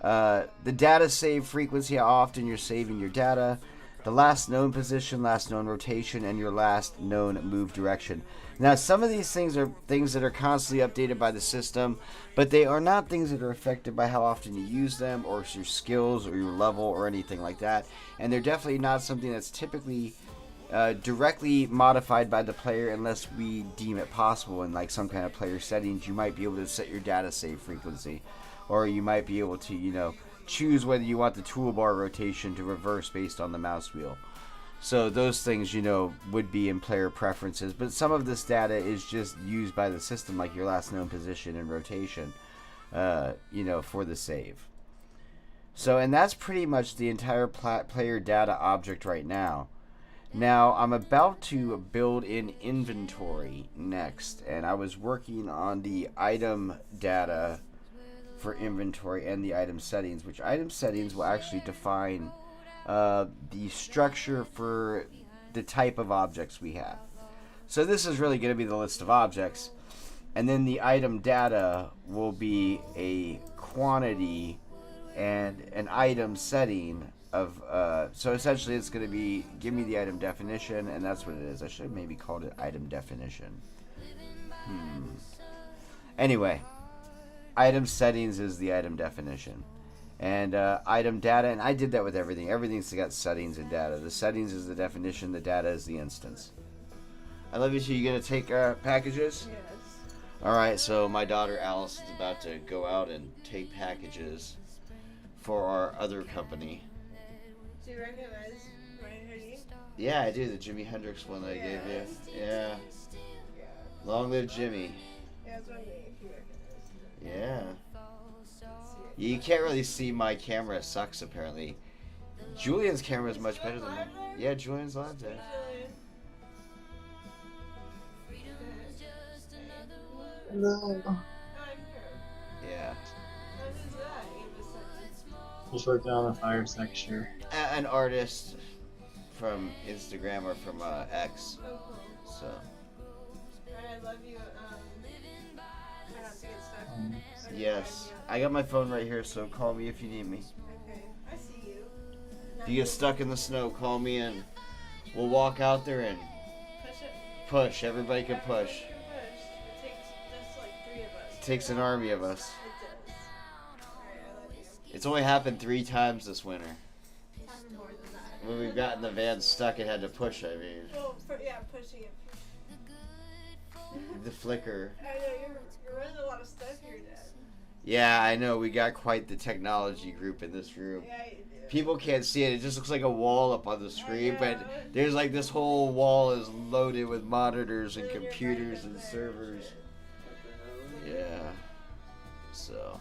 The data save frequency, how often you're saving your data. The last known position, last known rotation, and your last known move direction. Now, some of these things are things that are constantly updated by the system, but they are not things that are affected by how often you use them, or your skills, or your level, or anything like that. And they're definitely not something that's typically directly modified by the player unless we deem it possible in like some kind of player settings. You might be able to set your data save frequency, or you might be able to, choose whether you want the toolbar rotation to reverse based on the mouse wheel. So those things, would be in player preferences. But some of this data is just used by the system, like your last known position and rotation, for the save. So, and that's pretty much the entire player data object right now. Now, I'm about to build in inventory next, and I was working on the item data for inventory and the item settings, which item settings will actually define the structure for the type of objects we have. So this is really going to be the list of objects, and then the item data will be a quantity and an item setting of so essentially it's going to be give me the item definition, and that's what it is. I should have maybe called it item definition. Anyway, item settings is the item definition, and item data, and I did that with everything. Everything's got settings and data. The settings is the definition, the data is the instance. I love you. So you gonna take packages? Yes. All right, so my daughter Alice is about to go out and take packages for our other company. Do you recognize my hoodie? Yeah, I do. The Jimi Hendrix one that I gave you. Yeah. Yeah. Long live Jimmy. Yeah, it's my name if you recognize it. Yeah. Let's see it. You can't really see my camera. Sucks apparently. Julian's camera is much better than mine. Yeah, Julian's live there. Hello. I'm here. Yeah. What is that? Ava sent Just working on the fire texture. An artist from Instagram or from X. Oh, cool. So. Alright, I love you. Try not to get stuck. on your Yes. idea. I got my phone right here, so call me if you need me. Okay, I see you. If you get stuck in the snow, call me and we'll walk out there and Push it. push. Everybody can push. Everybody can push. It takes just like 3 of us. It takes an army of us. It does. Alright, I love you. It's only happened 3 times this winter. Probably more than that. When we've gotten the van stuck and had to push, I mean. Well, yeah, pushing it. The flicker. I know, you're running a lot of stuff here, Dad. Yeah, I know. We got quite the technology group in this room. Yeah, you do. People can't see it. It just looks like a wall up on the screen, but there's like this whole wall is loaded with monitors and Then your computers friend and is there. servers. Yeah. So,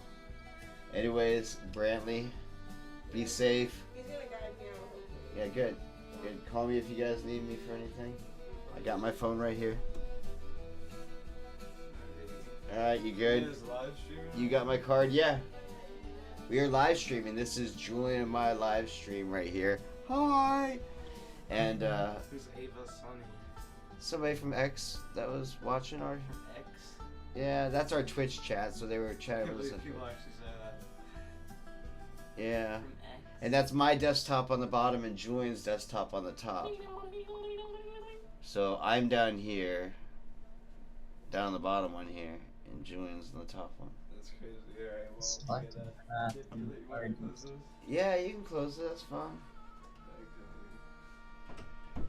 anyways, Brantley, be safe. He's gonna guide me out. Yeah, good. Good. Call me if you guys need me for anything. I got my phone right here. Alright, you good? You got my card? Yeah. We are live streaming. This is Julian and my live stream right here. Hi! And, Who's Ava Sonny? somebody from X that was watching our... X? Yeah, that's our Twitch chat, so they were I chatting can't with us. believe people actually say that. Yeah. From X? And that's my desktop on the bottom and Julian's desktop on the top. So I'm down here, down on the bottom one here, and Julian's on the top one. That's crazy. Alright, well, Select get a path Get from you the fire want to close this? Yeah, you can close it, that's fine. Okay.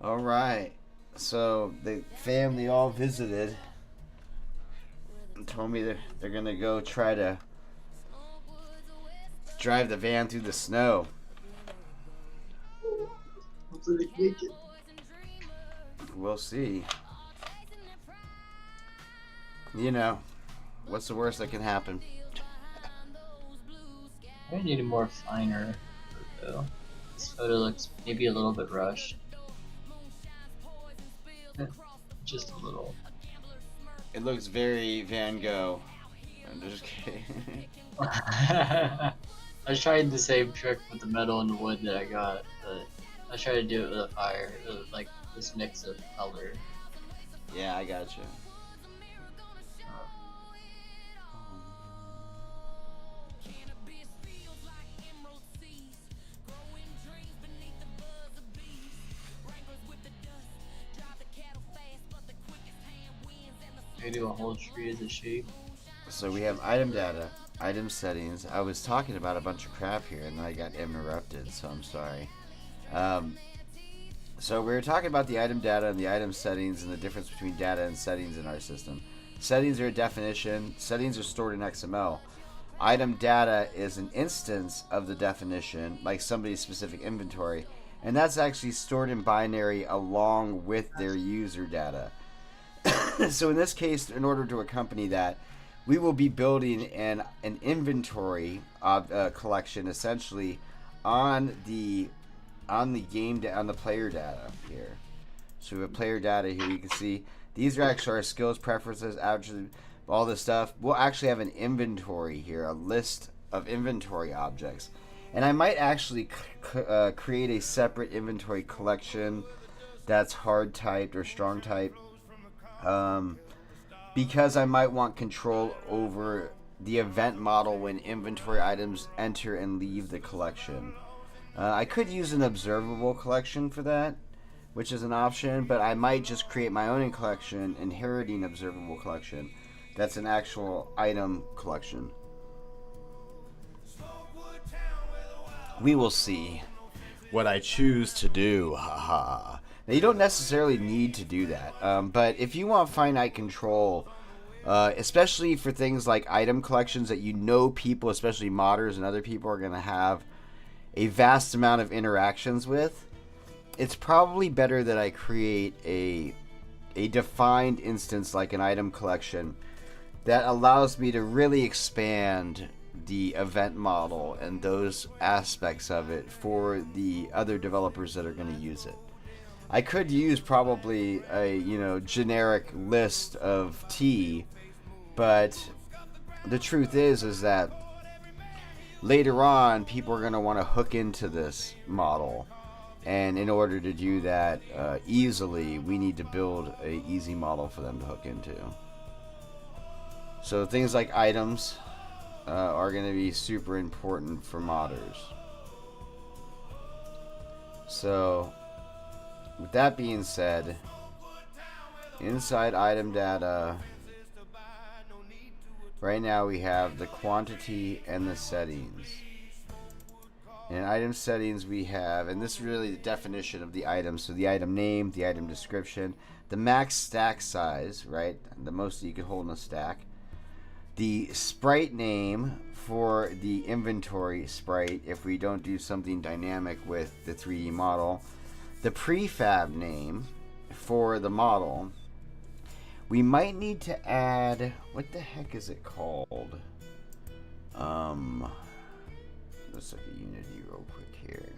Alright, so the family all visited and told me they're gonna go try to drive the van through the snow. Hopefully they make it. We'll see. You know, what's the worst that can happen? I need a more finer photo. This photo looks maybe a little bit rushed. Just a little. It looks very Van Gogh. I'm just kidding. I was trying the same trick with the metal and the wood that I got, but I was trying to do it with a fire, like this mix of color. Yeah, I got you. I do a whole tree as a shape. So we have item data, item settings. I was talking about a bunch of crap here and then I got interrupted, so I'm sorry. So we were talking about the item data and the item settings and the difference between data and settings in our system. Settings are a definition. Settings are stored in XML. Item data is an instance of the definition, like somebody's specific inventory, and that's actually stored in binary along with their user data. So in this case, in order to accompany that, we will be building an inventory of collection essentially on the on the on the player data here. So we have player data here. You can see these are actually our skills, preferences, attributes, all this stuff. We'll actually have an inventory here, a list of inventory objects. And I might actually create a separate inventory collection that's hard typed or strong typed, because I might want control over the event model when inventory items enter and leave the collection. I could use an observable collection for that, which is an option, but I might just create my own collection, inheriting observable collection. That's an actual item collection. We will see what I choose to do. Haha. Now, you don't necessarily need to do that, but if you want finite control, especially for things like item collections that you know people, especially modders and other people, are going to have a vast amount of interactions with, it's probably better that I create a defined instance like an item collection that allows me to really expand the event model and those aspects of it for the other developers that are going to use it. I could use probably a generic list of T, but the truth is that later on people are going to want to hook into this model, and in order to do that easily, we need to build an easy model for them to hook into. So things like items are going to be super important for modders. So with that being said, inside item data, right now we have the quantity and the settings. In item settings we have, and this is really the definition of the item, so the item name, the item description, the max stack size, right, the most that you can hold in a stack, the sprite name for the inventory sprite if we don't do something dynamic with the 3D model, the prefab name for the model. We might need to add, what the heck is it called? Let's look at Unity real quick here.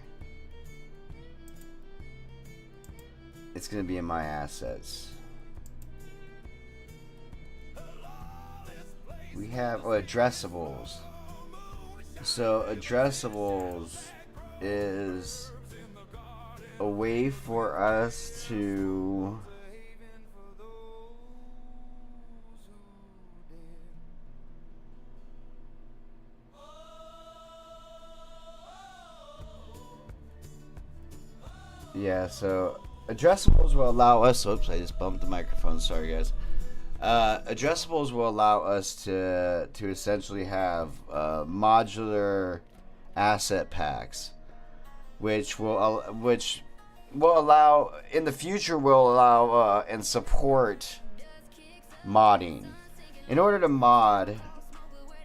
It's going to be in my assets. We have addressables. So addressables is a way for us to so addressables will allow us, oops, I just bumped the microphone, sorry guys. Addressables will allow us to essentially have modular asset packs, which will allow, in the future, will allow and support modding. In order to mod,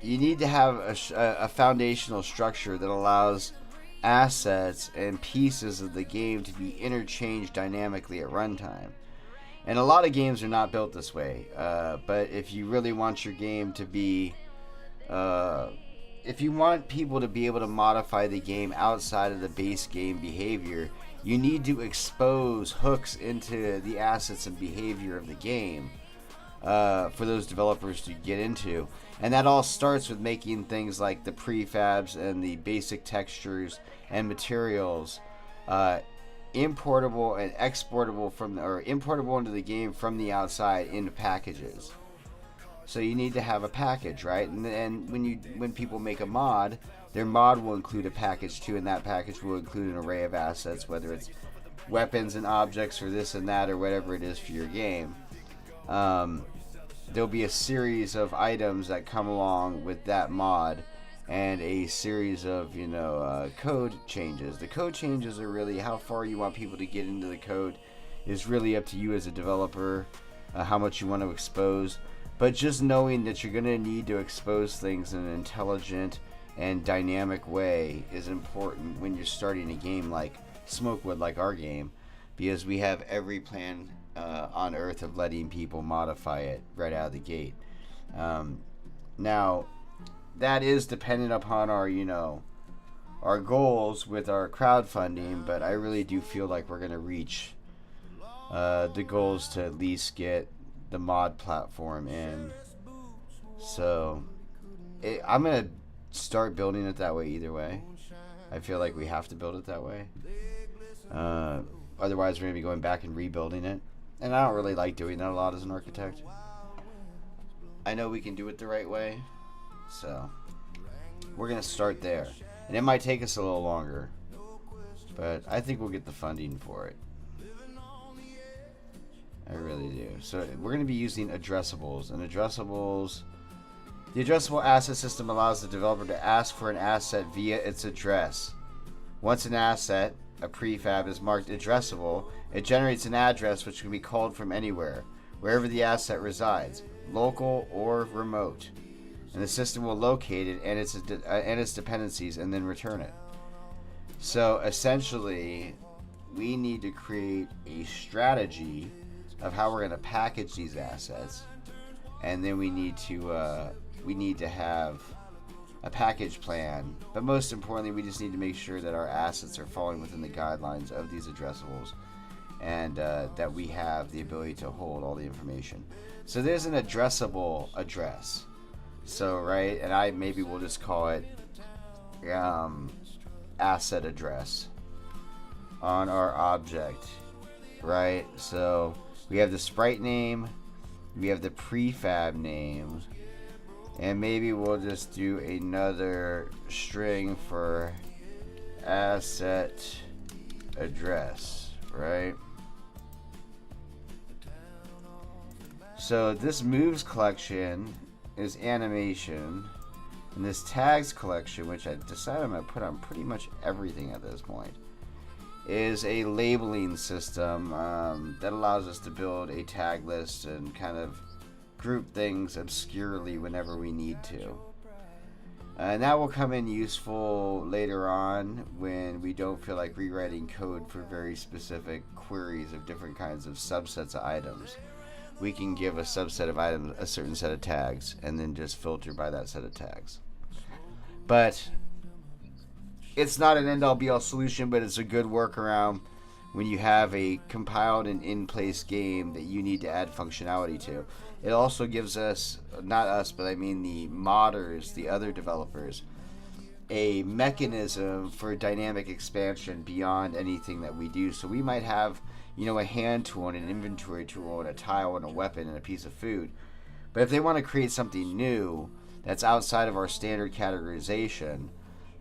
you need to have a foundational structure that allows assets and pieces of the game to be interchanged dynamically at runtime. And a lot of games are not built this way, but if you really want your game to be, if you want people to be able to modify the game outside of the base game behavior, you need to expose hooks into the assets and behavior of the game for those developers to get into. And that all starts with making things like the prefabs and the basic textures and materials importable and exportable importable into the game from the outside into packages. So you need to have a package, right? And when people make a mod, their mod will include a package too, and that package will include an array of assets, whether it's weapons and objects or this and that or whatever it is for your game. There'll be a series of items that come along with that mod, and a series of code changes. The code changes are really how far you want people to get into the code is really up to you as a developer, how much you want to expose. But just knowing that you're going to need to expose things in an intelligent and dynamic way is important when you're starting a game like SMOKEWOOD, like our game, because we have every plan on earth of letting people modify it right out of the gate. Now, that is dependent upon our, our goals with our crowdfunding, but I really do feel like we're going to reach the goals to at least get the mod platform in. So I'm going to start building it that way either way. I feel like we have to build it that way. Otherwise, we're going to be going back and rebuilding it. And I don't really like doing that a lot as an architect. I know we can do it the right way. So we're going to start there. And it might take us a little longer. But I think we'll get the funding for it. I really do. So we're going to be using addressables. And addressables... The addressable asset system allows the developer to ask for an asset via its address. Once an asset, a prefab, is marked addressable, it generates an address which can be called from anywhere, wherever the asset resides, local or remote. And the system will locate it and its dependencies and then return it. So essentially, we need to create a strategy of how we're going to package these assets, and then we need to have a package plan, but most importantly, we just need to make sure that our assets are falling within the guidelines of these addressables, and that we have the ability to hold all the information. So there's an addressable address. So right, and maybe we'll just call it asset address on our object, right? So we have the sprite name, we have the prefab name. And maybe we'll just do another string for asset address, right? So this moves collection is animation. And this tags collection, which I decided I'm going to put on pretty much everything at this point, is a labeling system that allows us to build a tag list and kind of group things obscurely whenever we need to. And that will come in useful later on when we don't feel like rewriting code for very specific queries of different kinds of subsets of items. We can give a subset of items a certain set of tags and then just filter by that set of tags. But it's not an end-all be-all solution, but it's a good workaround when you have a compiled and in-place game that you need to add functionality to. It also gives us, not us, but I mean the modders, the other developers, a mechanism for dynamic expansion beyond anything that we do. So we might have, a hand tool and an inventory tool and a tile and a weapon and a piece of food. But if they want to create something new that's outside of our standard categorization,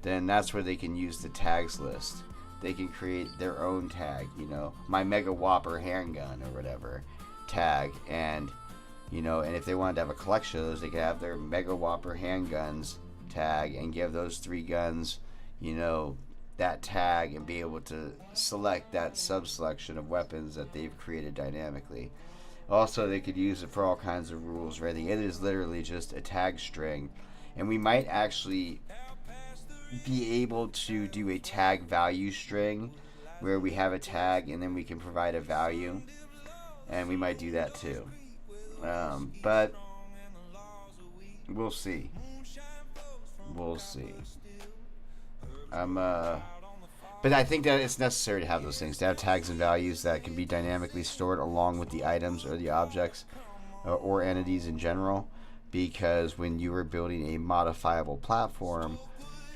then that's where they can use the tags list. They can create their own tag, my Mega Whopper handgun or whatever tag, and and if they wanted to have a collection of those, they could have their Mega Whopper handguns tag and give those 3 guns, that tag, and be able to select that sub-selection of weapons that they've created dynamically. Also, they could use it for all kinds of rules, right? It is literally just a tag string, and we might actually be able to do a tag value string where we have a tag and then we can provide a value, and we might do that too. But we'll see. But I think that it's necessary to have those things, to have tags and values that can be dynamically stored along with the items or the objects or entities in general, because when you are building a modifiable platform,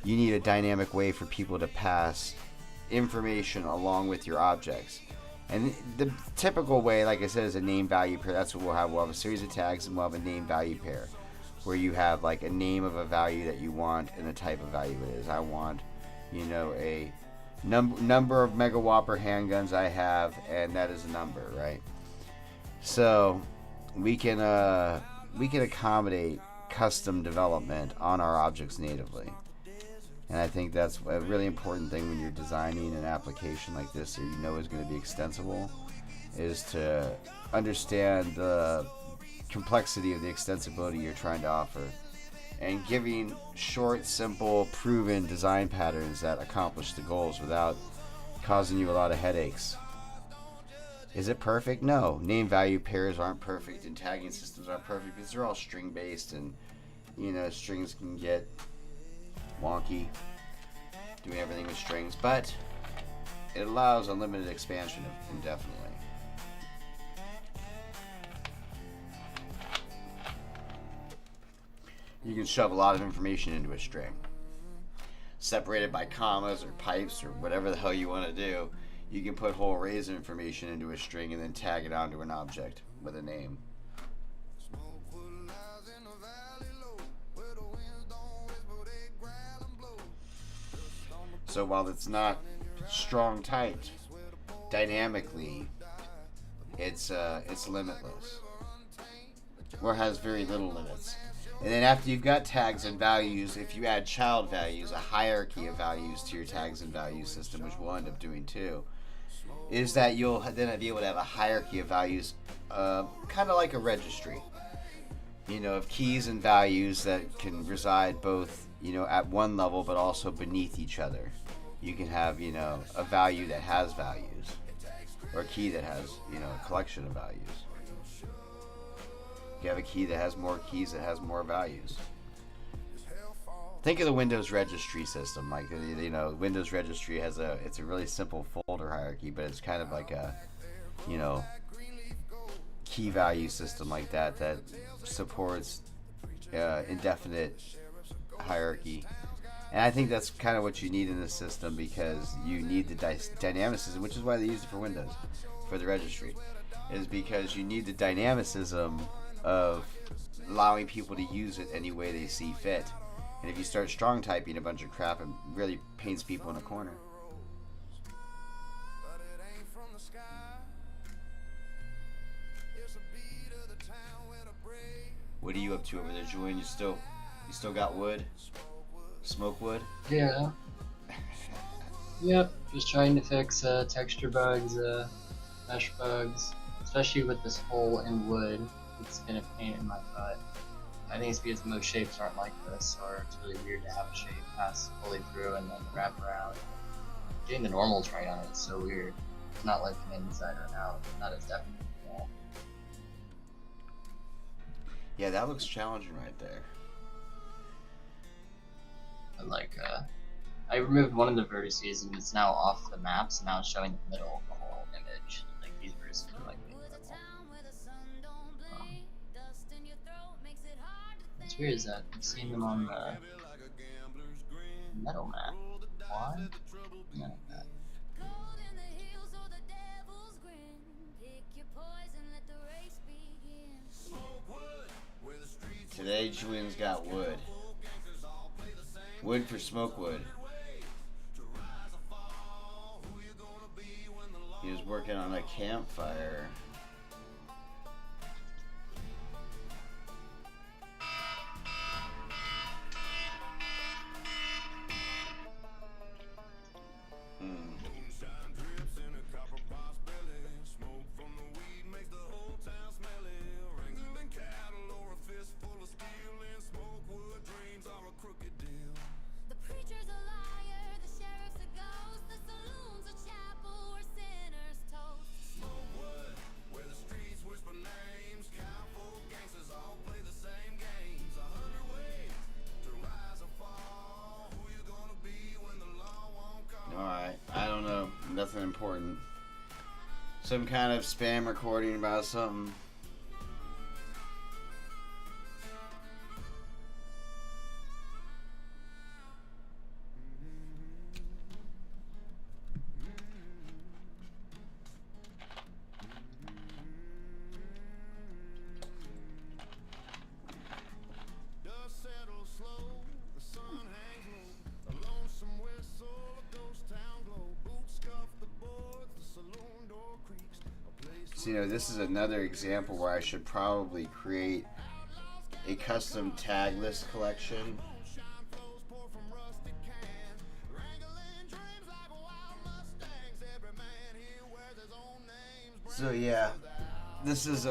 you need a dynamic way for people to pass information along with your objects. And the typical way, like I said, is a name value pair. That's what we'll have. We'll have a series of tags and we'll have a name value pair, where you have like a name of a value that you want and a type of value it is. I want, a number of Mega Whopper handguns I have, and that is a number, right? So we can accommodate custom development on our objects natively. And I think that's a really important thing when you're designing an application like this that is going to be extensible, is to understand the complexity of the extensibility you're trying to offer, and giving short, simple, proven design patterns that accomplish the goals without causing you a lot of headaches. Is it perfect? No. Name value pairs aren't perfect, and tagging systems aren't perfect because they're all string based, and strings can get wonky. doing everything with strings, but it allows unlimited expansion indefinitely. You can shove a lot of information into a string. Separated by commas or pipes or whatever the hell you want to do, you can put whole arrays of information into a string and then tag it onto an object with a name. So while it's not strong typed, dynamically, it's limitless, or has very little limits. And then after you've got tags and values, if you add child values, a hierarchy of values to your tags and values system, which we'll end up doing too, is that you'll then be able to have a hierarchy of values, kind of like a registry, of keys and values that can reside both, at one level but also beneath each other. You can have, a value that has values, or a key that has, a collection of values. You have a key that has more keys that has more values. Think of the Windows registry system. Like, Windows registry has it's a really simple folder hierarchy, but it's kind of like a, key value system like that supports indefinite hierarchy. And I think that's kind of what you need in this system, because you need the dynamicism, which is why they use it for Windows, for the registry, is because you need the dynamicism of allowing people to use it any way they see fit. And if you start strong typing a bunch of crap, it really paints people in a corner. What are you up to over there, Julian? You still got wood? Smoke wood? Yeah. Yep, just trying to fix texture bugs, mesh bugs, especially with this hole in wood. It's been a pain in my butt. I think it's because most shapes aren't like this, or it's really weird to have a shape pass fully through and then wrap around. Getting the normals right on it is so weird. It's not like an inside or an out. It's not as definite. Yeah. Yeah, that looks challenging right there. And I removed one of the vertices and it's now off the map, so now it's showing the middle of the whole image. Like, these vertices are like in the middle. What's weird is that I've seen them on the metal map. Why? None of that. Today, Julian's got wood. Wood for SMOKEWOOD. He was working on a campfire. Alright, I don't know. Nothing important. Some kind of spam recording about something. So, this is another example where I should probably create a custom tag list collection. So yeah, this is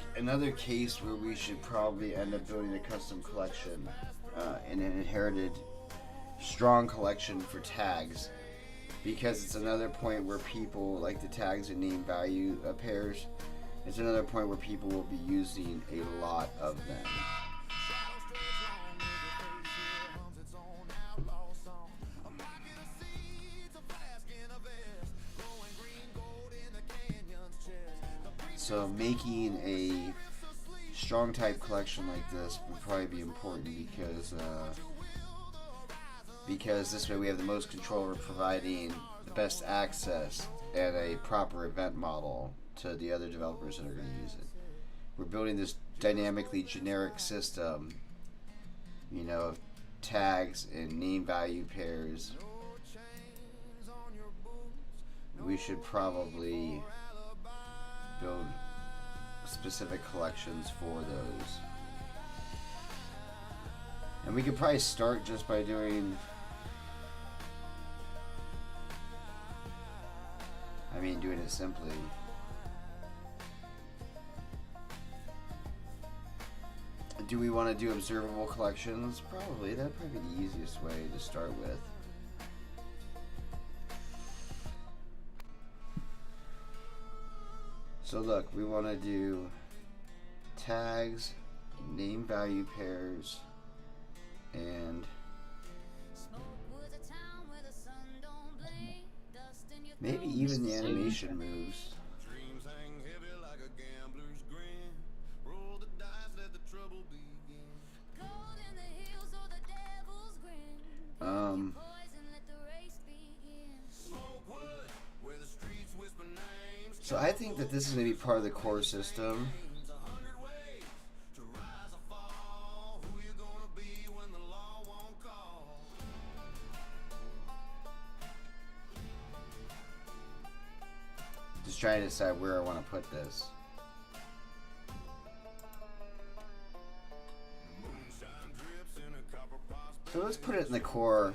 another case where we should probably end up building a custom collection, in an inherited strong collection for tags, because it's another point where people like the tags and name value pairs. It's another point where people will be using a lot of them. So making a strong type collection like this would probably be important because this way we have the most control over providing the best access and a proper event model to the other developers that are going to use it. We're building this dynamically generic system, you know, of tags and name value pairs. We should probably build specific collections for those. And we could probably start just by doing, doing it simply. Do we want to do observable collections? Probably. That'd probably be the easiest way to start with. So look, we want to do tags, name value pairs, and maybe even the animation moves. Dreams hang heavy like a gambler's grin. Roll the dice, let the trouble begin. Gold in the hills or the devil's grin. Um, Poison, let the race begin. Smokewood, where the streets whisper names. so I think that this is going to be part of the core system. 100 ways to rise or fall. Who you gonna be when the law won't call? Just trying to decide where I want to put this. Moonshine drips in a copper pot. So let's put it in the core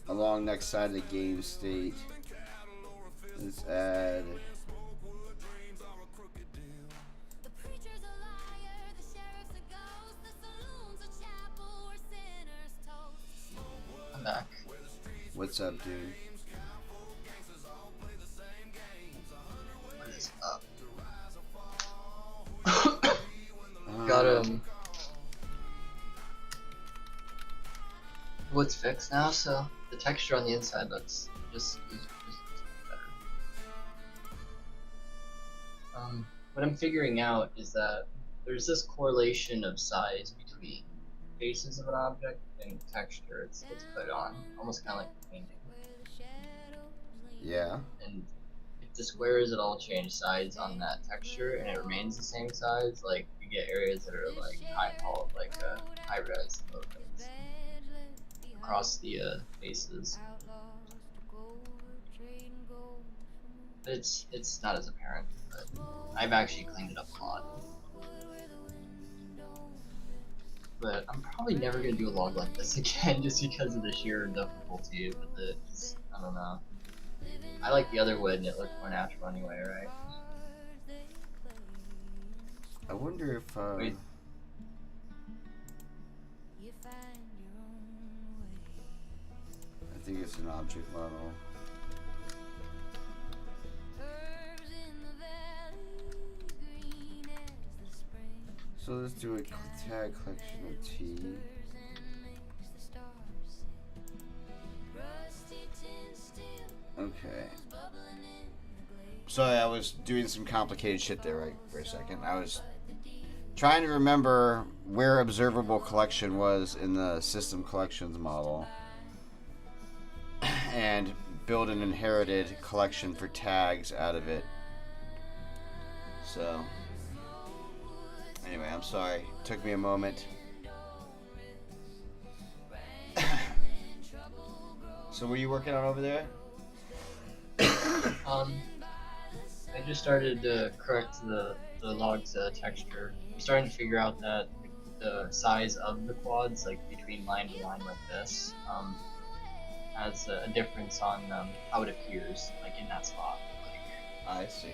along next side of the game state. Let's add Smokewood dreams are a crooked deal. The preacher's a liar, the sheriff's a ghost, the saloon's a chapel where sinners toast. I'm back. what's up, dude? What is up? Got what's fixed now, so the texture on the inside looks just better. What I'm figuring out is that there's this correlation of size between faces of an object and texture it's put on, almost kind of like painting. Yeah. And if the squares at all change size on that texture and it remains the same size, like you get areas that are like high res low res across the faces. But it's not as apparent, but I've actually cleaned it up a lot. But I'm probably never gonna do a log like this again just because of the sheer difficulty with it. I don't know. I like the other wood and it looked more natural anyway, right? I wonder if Wait. I think it's an object model. So let's do a tag collection of T. Okay. Sorry, I was doing some complicated shit there right for a second. I was trying to remember where observable collection was in the system collections model and build an inherited collection for tags out of it. So anyway, I'm sorry. It took me a moment. So what are you working on over there? I just started to correct the log's texture. I'm starting to figure out that the size of the quads, like between line to line like this, has a difference on how it appears, like in that spot. I see.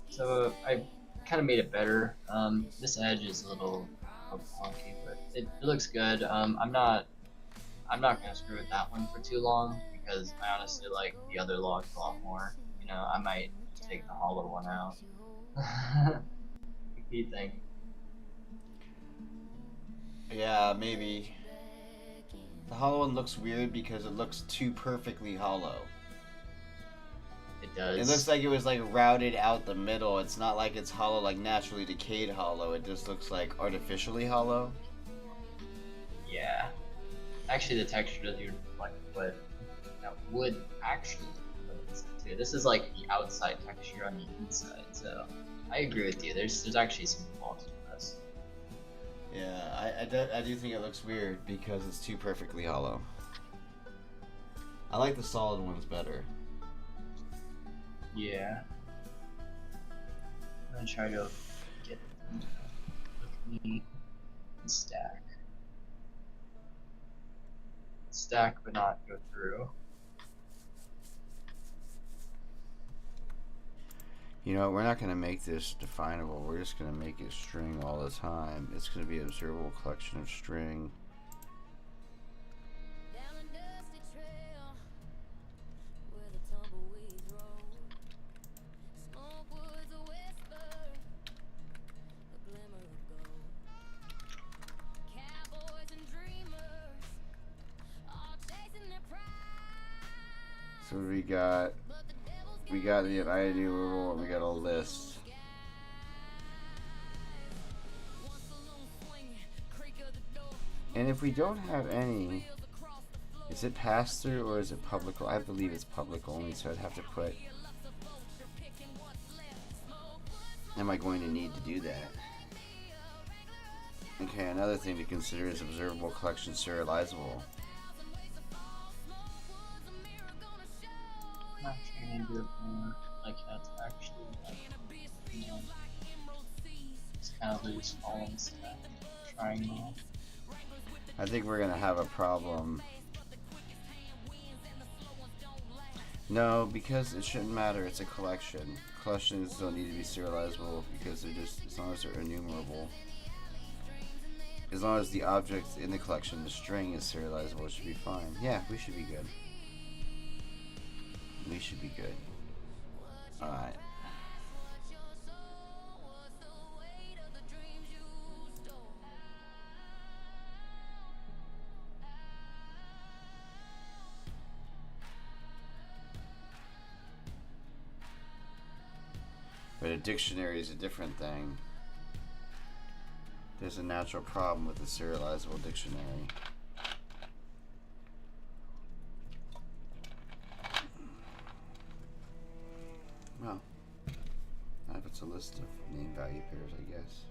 So I kind of made it better. This edge is a little clunky, but it looks good. I'm not gonna screw with that one for too long because I honestly like the other logs a lot more. You know, I might take the hollow one out. What do you think? Yeah, maybe. The hollow one looks weird because it looks too perfectly hollow. It It does. looks like it was like routed out the middle. It's not like it's hollow, like naturally decayed hollow. It just looks like artificially hollow. Yeah. Actually, the texture doesn't even reflect what that wood actually looks to. This is like the outside texture on the inside, so I agree with you. There's actually some flaws to this. Yeah, I do think it looks weird because it's too perfectly hollow. I like the solid ones better. Yeah. I'm gonna try to get neat and stack. Stack but not go through. You know, we're not going to make this definable. We're just going to make it string all the time. It's going to be an observable collection of string. Down a dusty trail where the tumbleweeds roll. Smokewood's a whisper, a glimmer of gold. Cowboys and dreamers all chasing their pride. So we got the ID rule and we got a list. And if we don't have any, is it pass through or is it public? I believe it's public only, so I'd have to put. Am I going to need to do that? Okay, another thing to consider is observable collection serializable. Not trying to do it more like that's actually like, you know, it's kind of loose following stuff. Triangle. I think we're gonna have a problem. No, because it shouldn't matter. It's a collection. Collections don't need to be serializable because they're just, as long as they're enumerable. As long as the object in the collection, the string, is serializable, it should be fine. Yeah, we should be good. We should be good. Alright. But a dictionary is a different thing. There's a natural problem with the serializable dictionary. Well, if it's a list of name value pairs, I guess.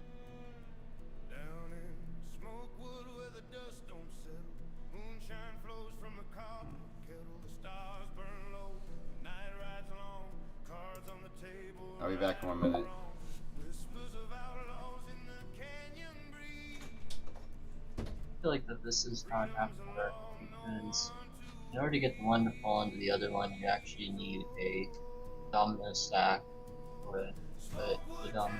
Down in Smokewood where the dust don't settle, moonshine flows from a copper kettle. The stars burn low, the night rides long, cards on the table. I'll be back in 1 minute. Whispers of outlaws in the canyon breeze. I feel like that this is how it have to work because in order to get the one to fall into the other one, you actually need a domino stack with the domino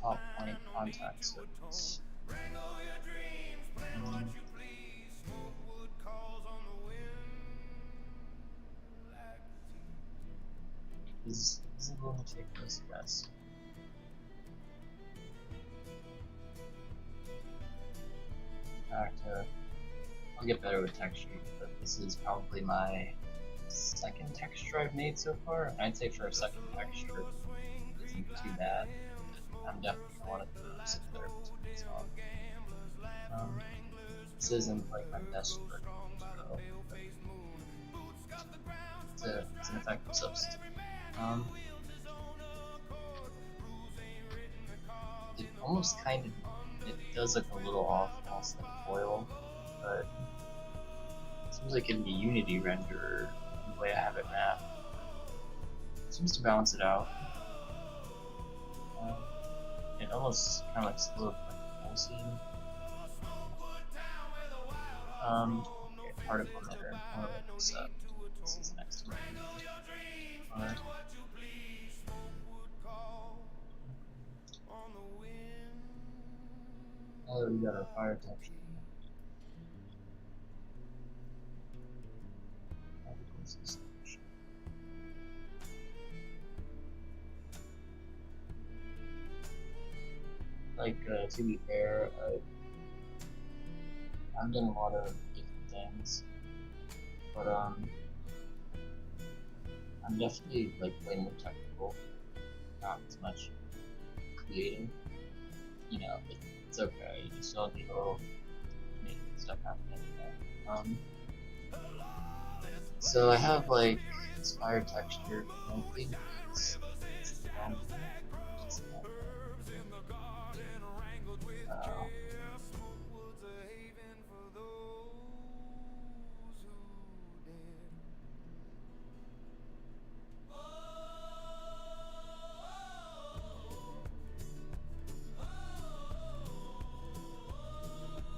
top point contact surface. Is it going to take this? Yes. In fact, I'll get better with texture, but this is probably my second texture I've made so far. And I'd say for a second texture, it isn't too bad. I'm definitely gonna want to sit there between these on. This isn't like my best work, so it's an effective substitute. It almost kind of, it does look a little off, almost like foil, but it seems like in the Unity renderer, the way I have it mapped, it seems to balance it out. It almost kind of looks a little like a scene. Okay, particle emitter. I'll look this up. This is next to me. Alright. Oh, we got our fire texture. Like, to be fair, I've done a lot of different things, but I'm definitely like way more technical, not as much creative. You know, it's okay. You still need a little creative stuff happening there. So I have like inspired texture. And I think it's down here. Just down there.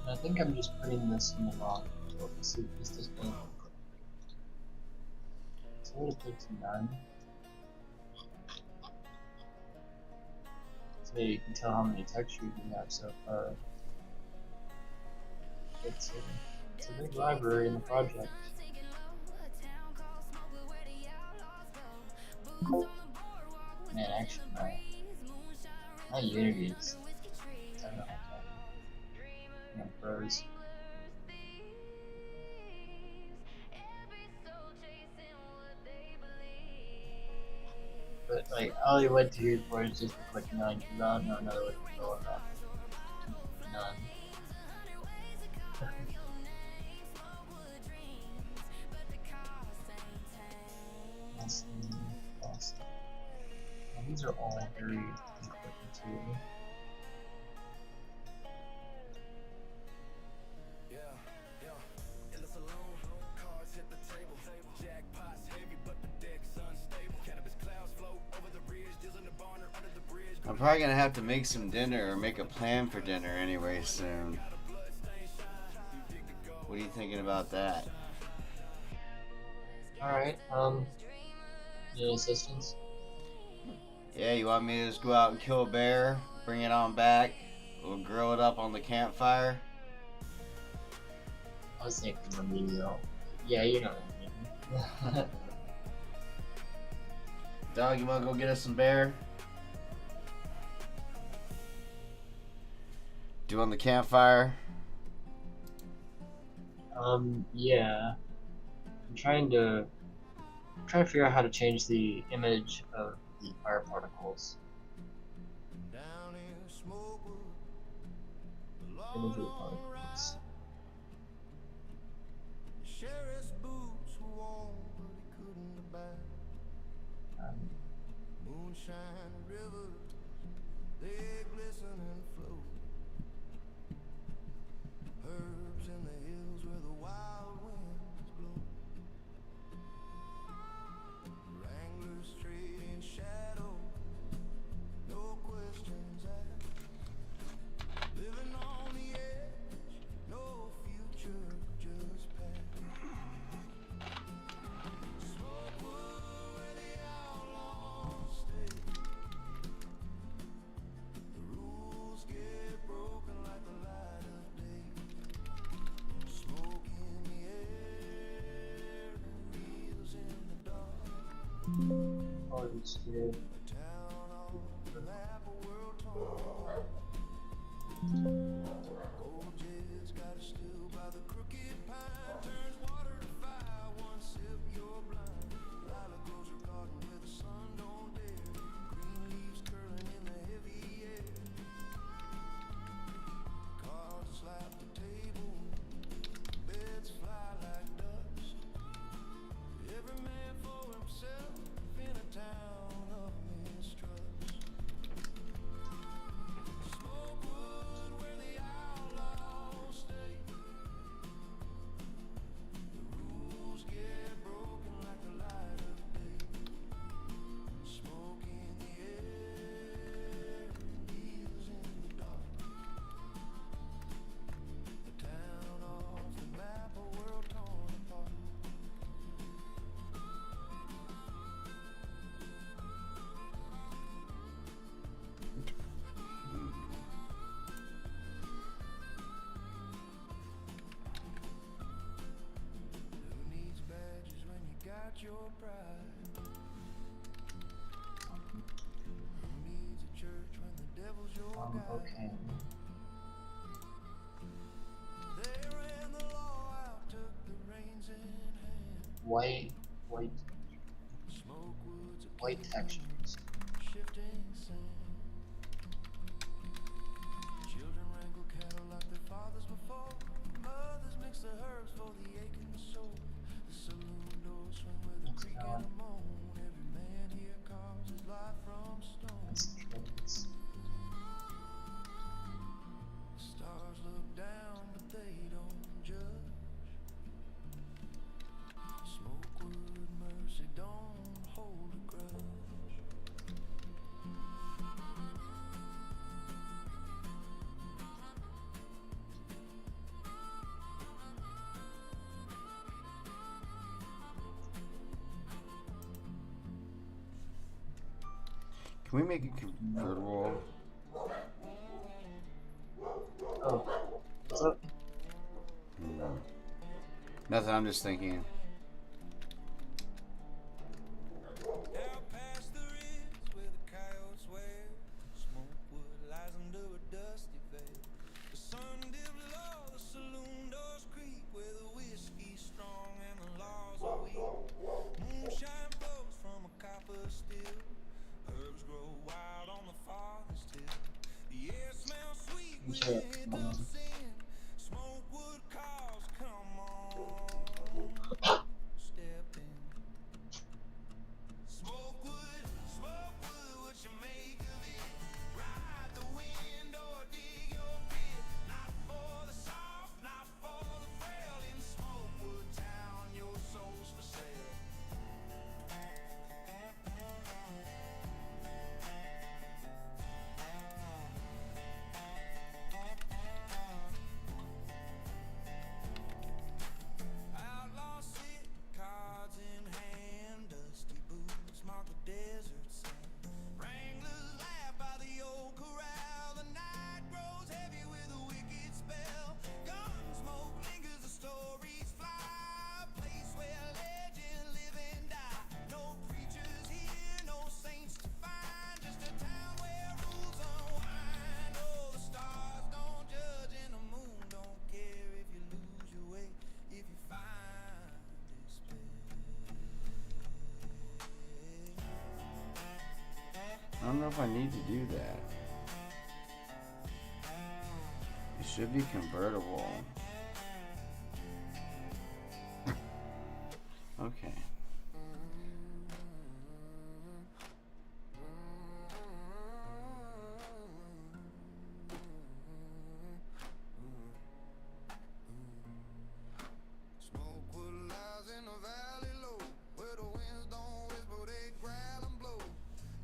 I think I'm just putting this in the wrong field. This doesn't look like. So I'm gonna put none. So you can tell how many textures we have so far. It's a big library in the project. Man, actually, my Unity is, I don't know, froze. But like, all you went to here for is just a quick none, because I don't know another way to go on that. None. Awesome. Well, these are all very important too. I'm probably gonna have to make some dinner or make a plan for dinner anyway soon. What are you thinking about that? Alright, need assistance? Yeah, you want me to just go out and kill a bear, bring it on back, we'll grill it up on the campfire? I was thinking remedial. Yeah, you know what I mean. Dog, you wanna go get us some bear? Do on the campfire? Yeah. I'm trying to figure out how to change the image of the fire particles. Down in Smokewood, the Image of the long particles. sheriff's boots were warm, but he couldn't abide. Moonshine rivers, they glisten and flow. Herbs in the hills where the wild winds blow. Wranglers trading shadows, no questions asked. Living on the edge, no future, just past. Smokewood where the outlaws stay. The rules get broken like the light of day. Smoke in the air, wheels in the dark. Oh, it's good. A town off the map, a world torn. Old Jed's got a still by the crooked pine. Turns water to fire, one sip you're blind. Lila grows her garden where the sun don't dare. Green leaves curling in the heavy air. Cards slap the table, beds fly like dust. Every man for himself in a town of mistrust. Smokewood where the outlaws stay. The rules get broken like the light of day. Smoke in the air, wheels in the dark. A town off the map, a world torn apart. Who needs badges when you got your pride? Who needs a church when the devil's your guide? Okay. They ran the law out, took the reins in hand. White. White textures. Shifting sand. Children wrangle cattle like their fathers before. Mothers mix the herbs for the aching soul. The saloon doors swing with a creak and a moan. Every man here carves his life from stone. That's tricks. The stars look down, but they don't judge. Smokewood mercy don't hold a grudge. Can we make it convertible? Oh, what's up? Nothing, I'm just thinking. Out past the ridge where the coyotes wear, Smokewood lies under a dusty veil. The sun dips low, the saloon doors creak, where the whiskey's strong and the laws are weak. Moonshine flows from a copper still. Herbs grow wild on the farthest hill. The air smells sweet when Sure. you hit the sin. Smokewood calls, come on, step in. Smokewood, Smokewood, what you make of it? Ride the wind or dig your pit. Not for the soft, not for the frail. In Smokewood town, your soul's for sale. Outlaw sit, cards in hand, dusty boots mark the desert sand. Wranglers laugh by the old corral. The night grows heavy with a wicked spell. Gun smoke lingers, the stories fly. A place where legends live and die. No preachers here, no saints to find. Just a town where rules unwind. Oh, the stars don't judge and the moon don't care if you lose your way. If you find despair. I don't know if I need to do that. It should be convertible. Okay. Smokewood lies in a valley low, where the winds don't whisper, they growl and blow.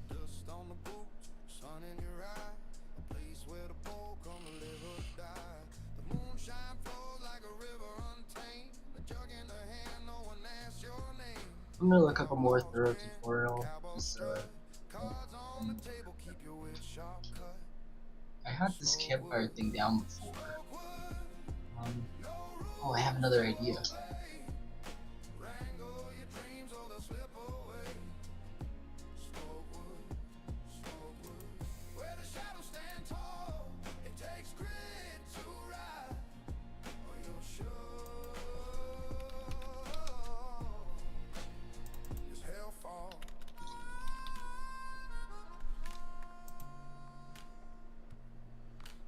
Dust on the boots, sun in your eye, a place where the bold come to live or die. The moonshine flows like a river untamed, a jug in the hand, no one asks your name. I'm gonna look up a more thorough tutorial. Just, Cards on the table, keep your wit sharp cut. I had this campfire thing down before. Oh, I have another idea. Wrangle your dreams or they'll slip away. Smokewood, Smokewood, where the shadows stand tall. It takes grit to ride, or you'll sure as hell fall.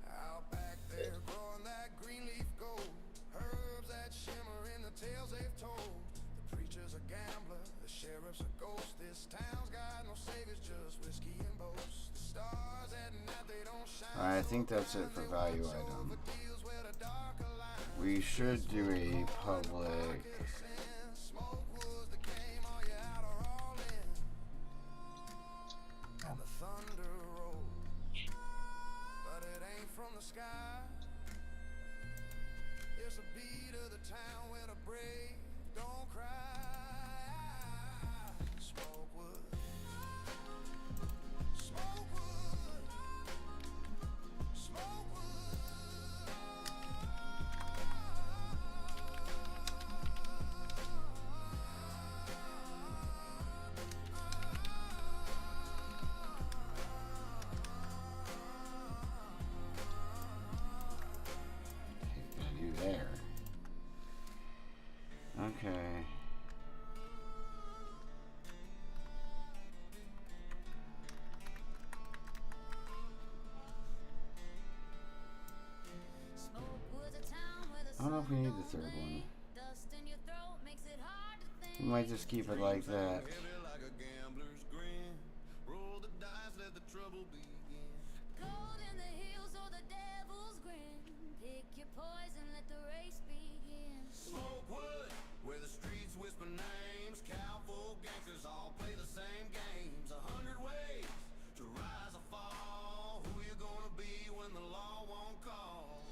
Out back there, growing that green leaf gold. Herbs that shimmer in the tales they've told. The preacher's a gambler, the sheriff's a ghost. This town's got no saviors, just whiskey and boast. The stars at night, they don't shine. Alright, I think that's it for value item. Deals where the darker line We should do a public. sin. Smokewood's the game, are you out or all in? And the thunder rolls, but it ain't from the sky. It's a beat of the town where the brave don't cry. Smokewood, Smokewood, Smokewood. third one. We might just keep it like that. Cold in the hills or the devil's grin. Pick your poison, let the race begin. Smokewood, where the streets whisper names. Cowboy gangsters all play the same games. 100 ways to rise or fall. Who you gonna be when the law won't call?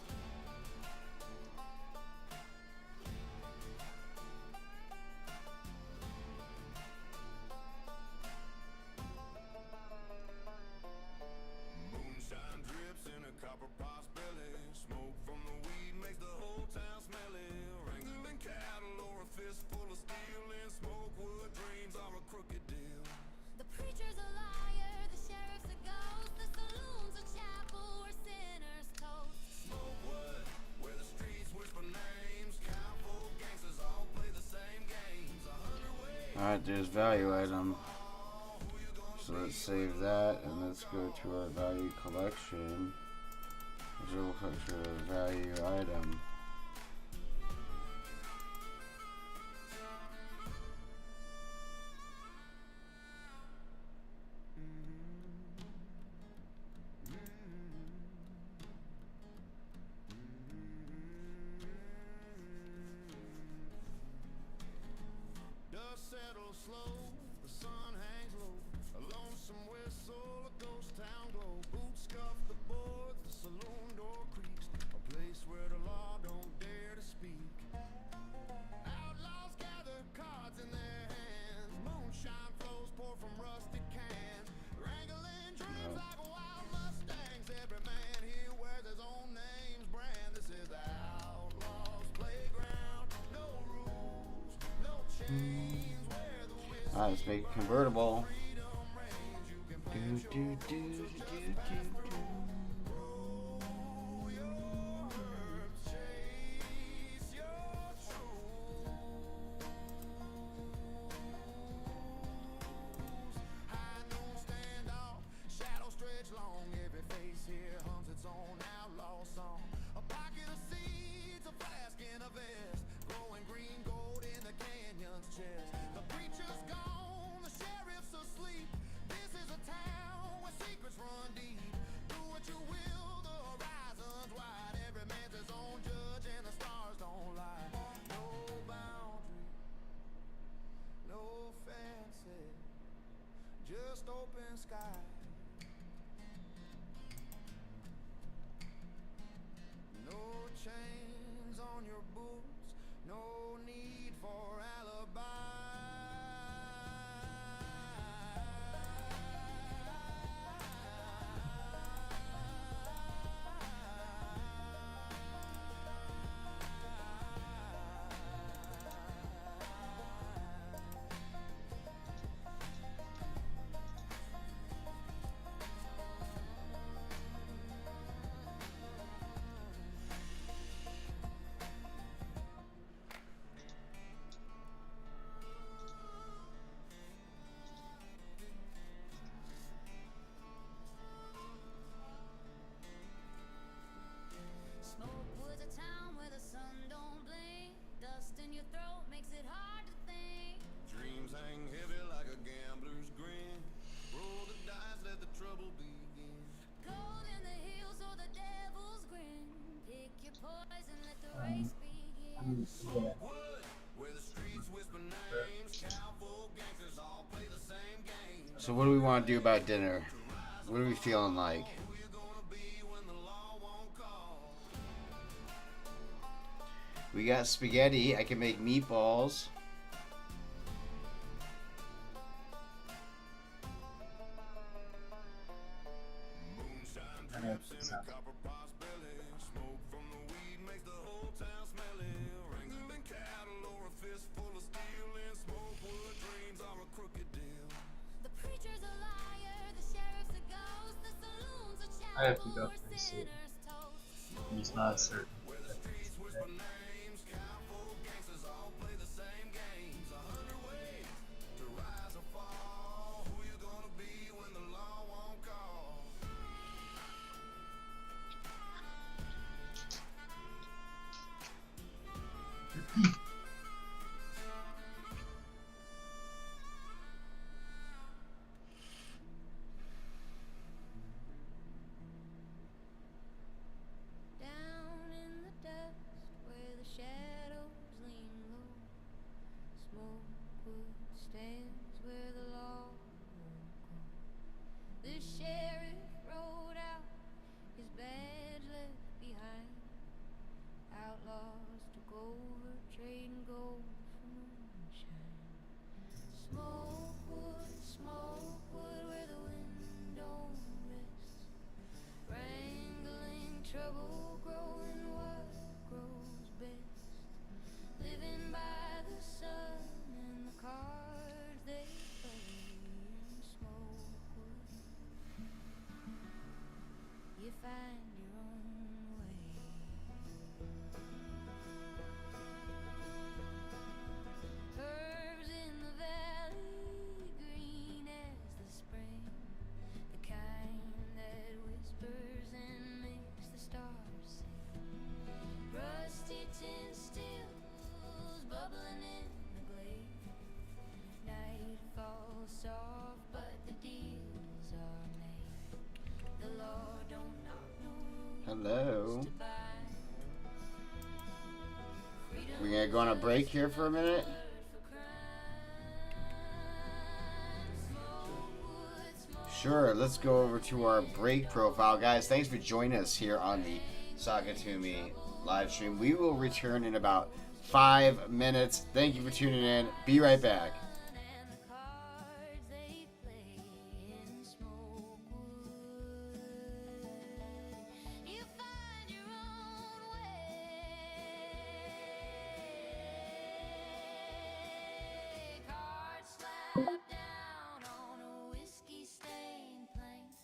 Moonshine drips in a copper pot's belly. Smoke from the weed makes the whole town smelly. Wrangling cattle or a fistful of steel. In Smokewood, dreams are a crooked deal. The preacher's a liar, the sheriff's a ghost, the saloon's a chapel where sinners toast. Smokewood, where the streets whisper names. Cowboy gangsters all play the same games. 100 ways. Alright, there's value item. So let's save that and let's go to our value collection. Visual collection of value item. Dust settles slow, the sun hangs low. A lonesome whistle, a ghost town glow. Boots scuff the boards, the saloon door creaks. A place where the law don't dare to speak. Outlaws gather cards in their hands. Moonshine flows pour from rusty cans. Wrangling dreams like wild mustangs. Every man here wears his own name's brand. This is the outlaws' playground. No rules, no chains. Where the whistle Alright, let's make it convertible. reigns, you can Do, plant do, your do, roots do, just do, past the do. grow your herbs, chase your truths. High noon standoff, shadows stretch long. Every face here hums its own outlaw song. A pocket of seeds, a flask in a vest, glowing green gold in the canyon's chest. The preacher's gone, the sheriff's asleep. This is a town where secrets run deep. Do what you will, the horizon's wide. Every man's his own judge and the stars don't lie. No boundary, no fancy, just open sky. No chains on your boots, no need for alibi. Smokewood's a town where the sun don't blink. Dust in your throat makes it hard to think. Dreams hang heavy like a gambler's grin. Roll the dice, let the trouble begin. Cold in the hills or the devil's grin. Pick your poison, let the race begin. Smokewood, where the streets whisper names. Cowboy gangsters all play the same games. So what do we want to do about dinner? What are we feeling like? Who you gonna be when the law won't call? We got spaghetti. I can make meatballs. Moonshine drips in a copper pot's belly. Smoke from the weed makes the whole town smelly. Wrangling cattle or a fistful of steel. In Smokewood, dreams are a crooked deal. The preacher's a liar, the sheriff's a ghost, the saloon's a I have to chapel go where pretty soon. sinners toast. I'm just not certain. Where the streets whisper names. Cowboy gangsters all play the same games. 100 ways to rise or fall. Who you gonna be when the law won't call? lands where the law won't go. The sheriff rode out, his badge left behind. Outlaws took over, trading gold for moonshine. Smoke wood where the wind don't rest. Wrangling trouble, growing what grows best. Living by the sun and the cards they play in Smokewood. You find your own way. Herbs in the valley, green as the spring, the kind that whispers and makes the stars sing. Rusty tin stills bubbling in the glade. Night falls soft, but the deals are made. The law don't knock no rules Hello. to buy. We're gonna go on a break here for a minute. Sure, let's go over to our break profile. Guys, thanks for joining us here on the Sakatumi live stream. We will return in about 5 minutes. Thank you for tuning in. Be right back. And the cards they play in Smokewood. You find your own way. Cards slapped down on a whiskey-stained plank.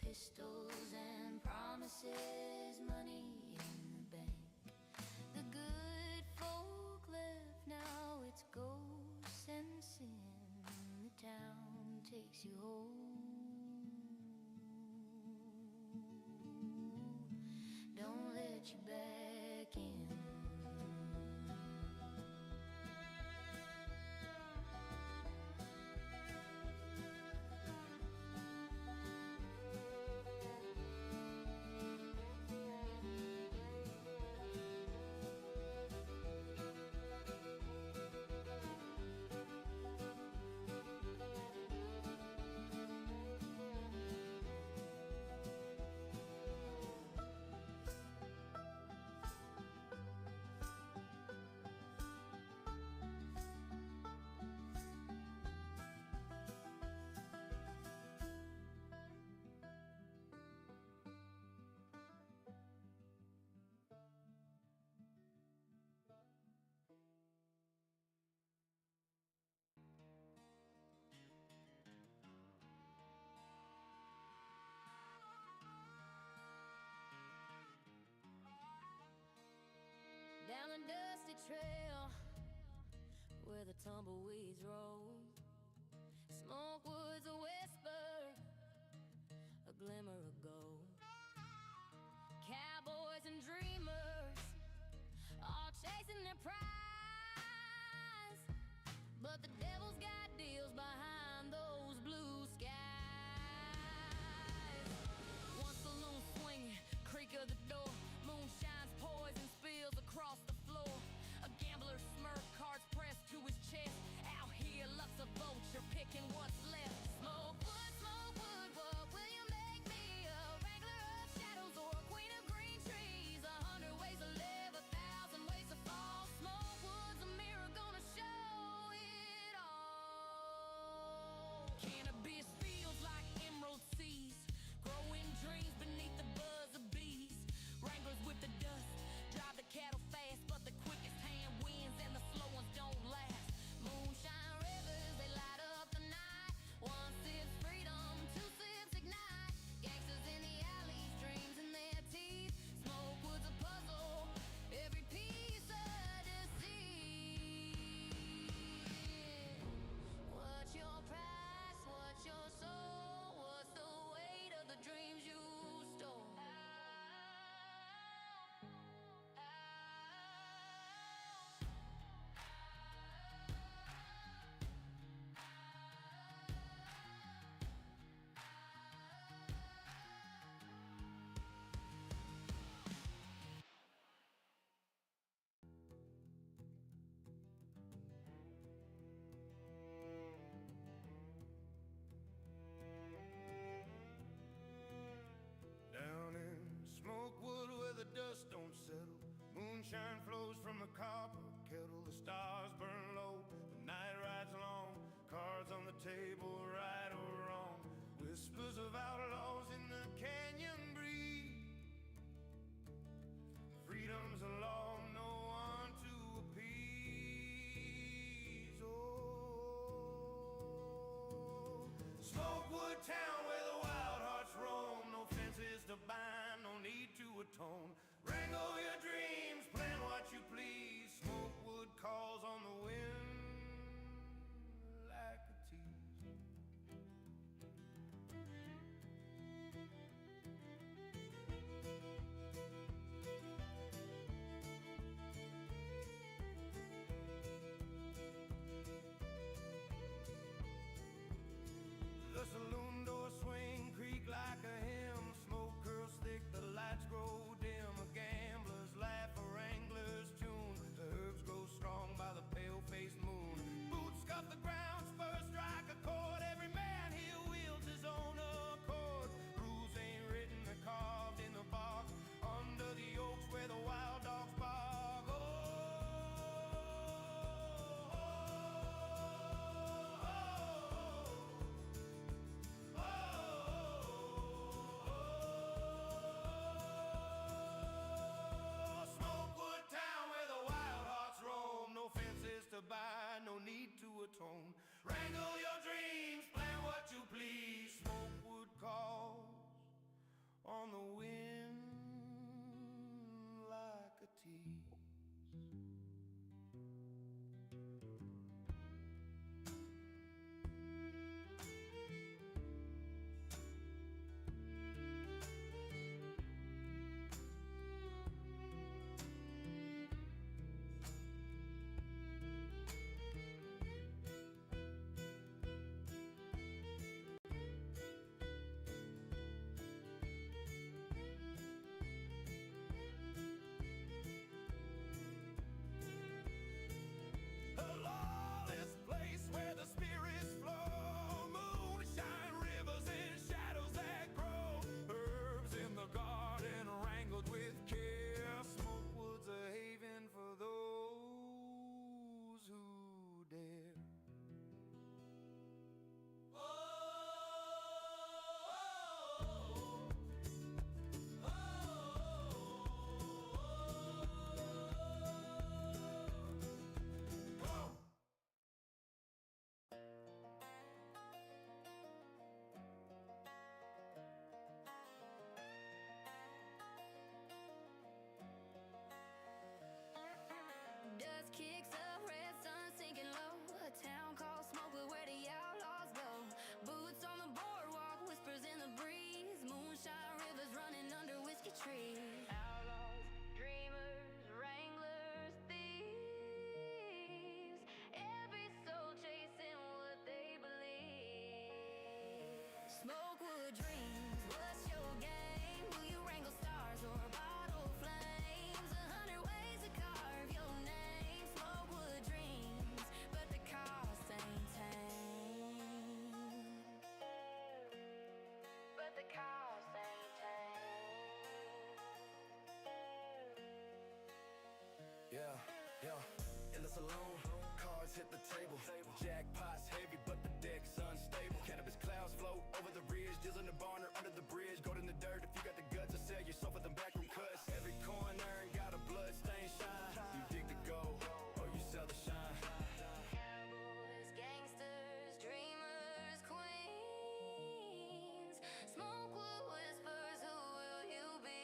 Pistols and promises, money in the bank. The good folk left, now it's ghosts and sin. The town takes you home. Don't let you back in. Down the dusty trail where the tumbleweeds roll, Smokewood's a whisper, a glimmer of gold. Cowboys and dreamers all chasing their prize, but the devil's got deals behind those blue skies. One saloon swinging, creak of the door, moonshine's poison spills across the floor. A gambler's smirk, cards pressed to his chest. Out here, luck's a vulture picking what's left. Smokewood, what will you make me? A wrangler of shadows or a queen of green trees? 100 ways to live, 1,000 ways to fall. Smokewood. Moonshine flows from a copper kettle, the stars burn low, the night rides long, cards on the table, right or wrong, whispers of outlaws in the canyon breeze. Freedom's a law, no one to appease. Oh, Smokewood town where the wild hearts roam, no fences to bind, no need to atone. Wrangle your dreams, plan what you please. Smokewood calls on the wind like a tease. The saloon doors swing, creak like a hymn. Smoke curls thick, the lights grow dim. A gambler's laugh, a wrangler's tune. The herbs grow strong by the pale-faced moon. Boots scuff the ground, spurs strike a chord. Every man here wields his own accord. Rules ain't written, they're carved in the bark. Under the oaks where the wild dogs bark. Oh, Smokewood town where the wild hearts roam, no fences to buy, no need to atone. Wrangle your dreams, plan what you please. Smokewood calls on the wind like a tease. A lawless place where the spirits flow. Moonshine rivers and shadows that grow. Herbs in the garden wrangled with care. Smokewood's a haven for those who dare. Dust kicks up, red sun sinking low. A town called Smokewood where the outlaws go. Boots on the boardwalk, whispers in the breeze. Moonshine rivers running under whiskey trees. Outlaws, dreamers, wranglers, thieves. Every soul chasing what they believe. Smokewood dreams, what's your game? Will you wrangle stars or bottle flames? 100 ways to carve your name. Smokewood dreams, but the cost ain't tame. But the cost ain't tame. Yeah, yeah. In the saloon, cards hit the table. Jackpot's heavy, but the deck's unstable. Cannabis clouds float over the ridge. Deals in the barn or under the bridge. Gold in the dirt if you got the guts to sell yourself with them backroom cuts. Every corner got a bloodstained shine. You dig the gold, or you sell the shine. Cowboys, gangsters, dreamers, queens. Smokewood whispers, who will you be?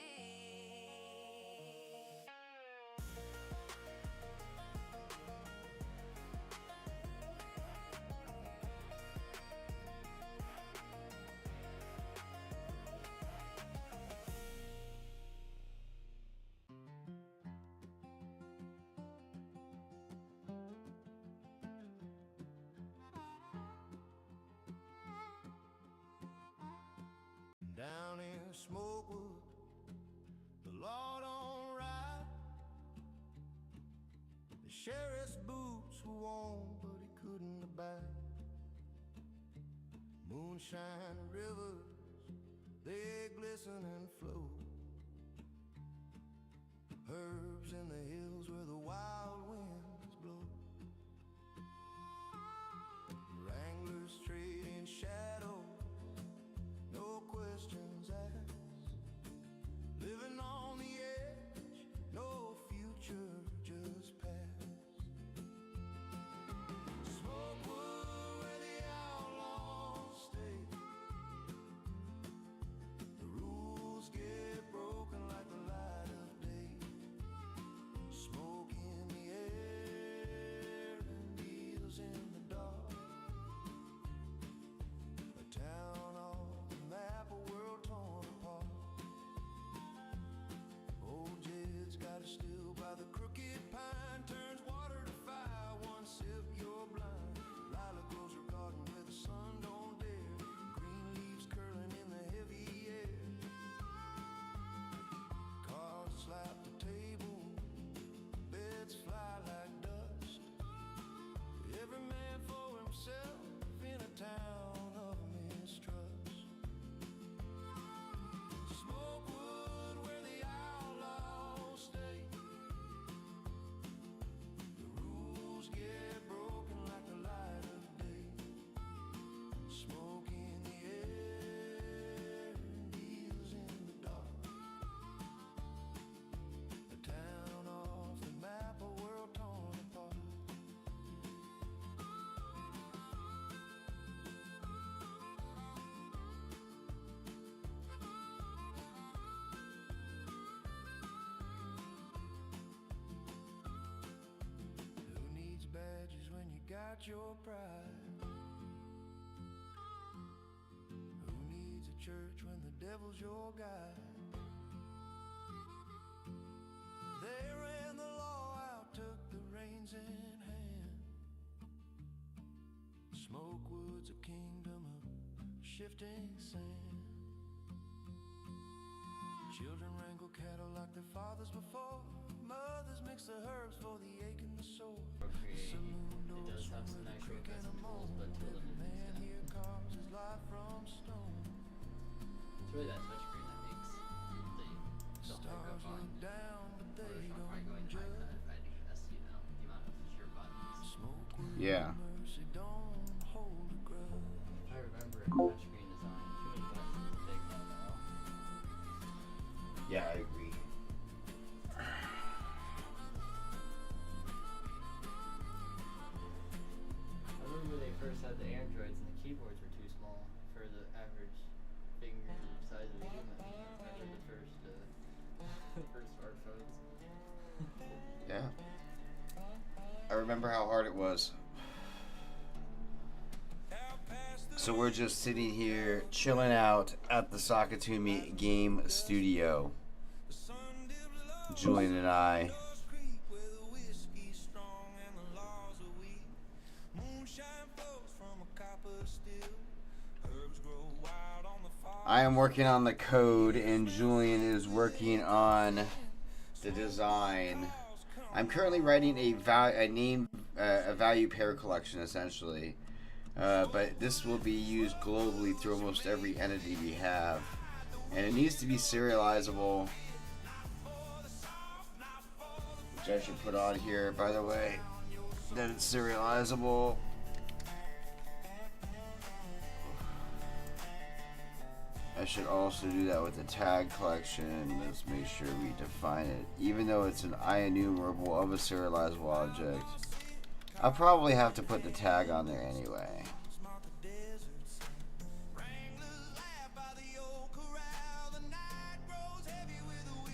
Down in Smokewood, the law don't ride. The sheriff's boots were worn, but he couldn't abide. Moonshine rivers, they glisten and flow. Herbs in the hills where the wild winds blow. Wranglers trading shadows, no questions asked. Living on the edge, no future, just past. Smokewood where the outlaws stay. The rules get broken like the light of day. Smoke in the air and needles in the dark. A town off the map, a world torn apart. Old Jed's got a still by the crooked pine, turns water to fire, one sip you're blind. Lilac grows her garden where the sun don't dare, green leaves curling in the heavy air. Cars slap the table, beds fly like dust. Every man for himself in a town of mistrust. Smokewood where the outlaws stay. The rules get broken like the light of day. Smoke in the air, needles in the dark. A town off the map, a world torn apart. Who needs badges when you got your pride? Who needs a church when the devil's your guide? They ran the law out, took the reins in hand. Smokewood's a kingdom of shifting sand. Children wrangle cattle like their fathers before. Mothers mix the herbs for the ache and the sore. Saloon It doors does have some swing with a nice creak and a shortcuts and tools, moan. but to a Every limited man extent. here carves his life from stone. It's really that touchscreen that makes the Stars hookup on look down, but they Photoshop don't probably going high judge. cut as you know, the amount of sheer buttons. Smokewood Yeah. mercy don't hold a grudge. If I remember in touchscreen design, too many buttons is a big no-no. Yeah, I agree. I remember when they first had the Androids and the keyboards were too small for the average finger size of a human. I remember the first, first smartphones. Yeah. I remember how hard it was. So we're just sitting here chilling out at the Sakatumi game studio. Julian and I. I am working on the code and Julian is working on the design. I'm currently writing a value pair collection essentially. But this will be used globally through almost every entity we have. And it needs to be serializable. Which I should put on here, by the way. That it's serializable. I should also do that with the tag collection. Let's make sure we define it. Even though it's an IEnumerable of a serializable object, I'll probably have to put the tag on there anyway.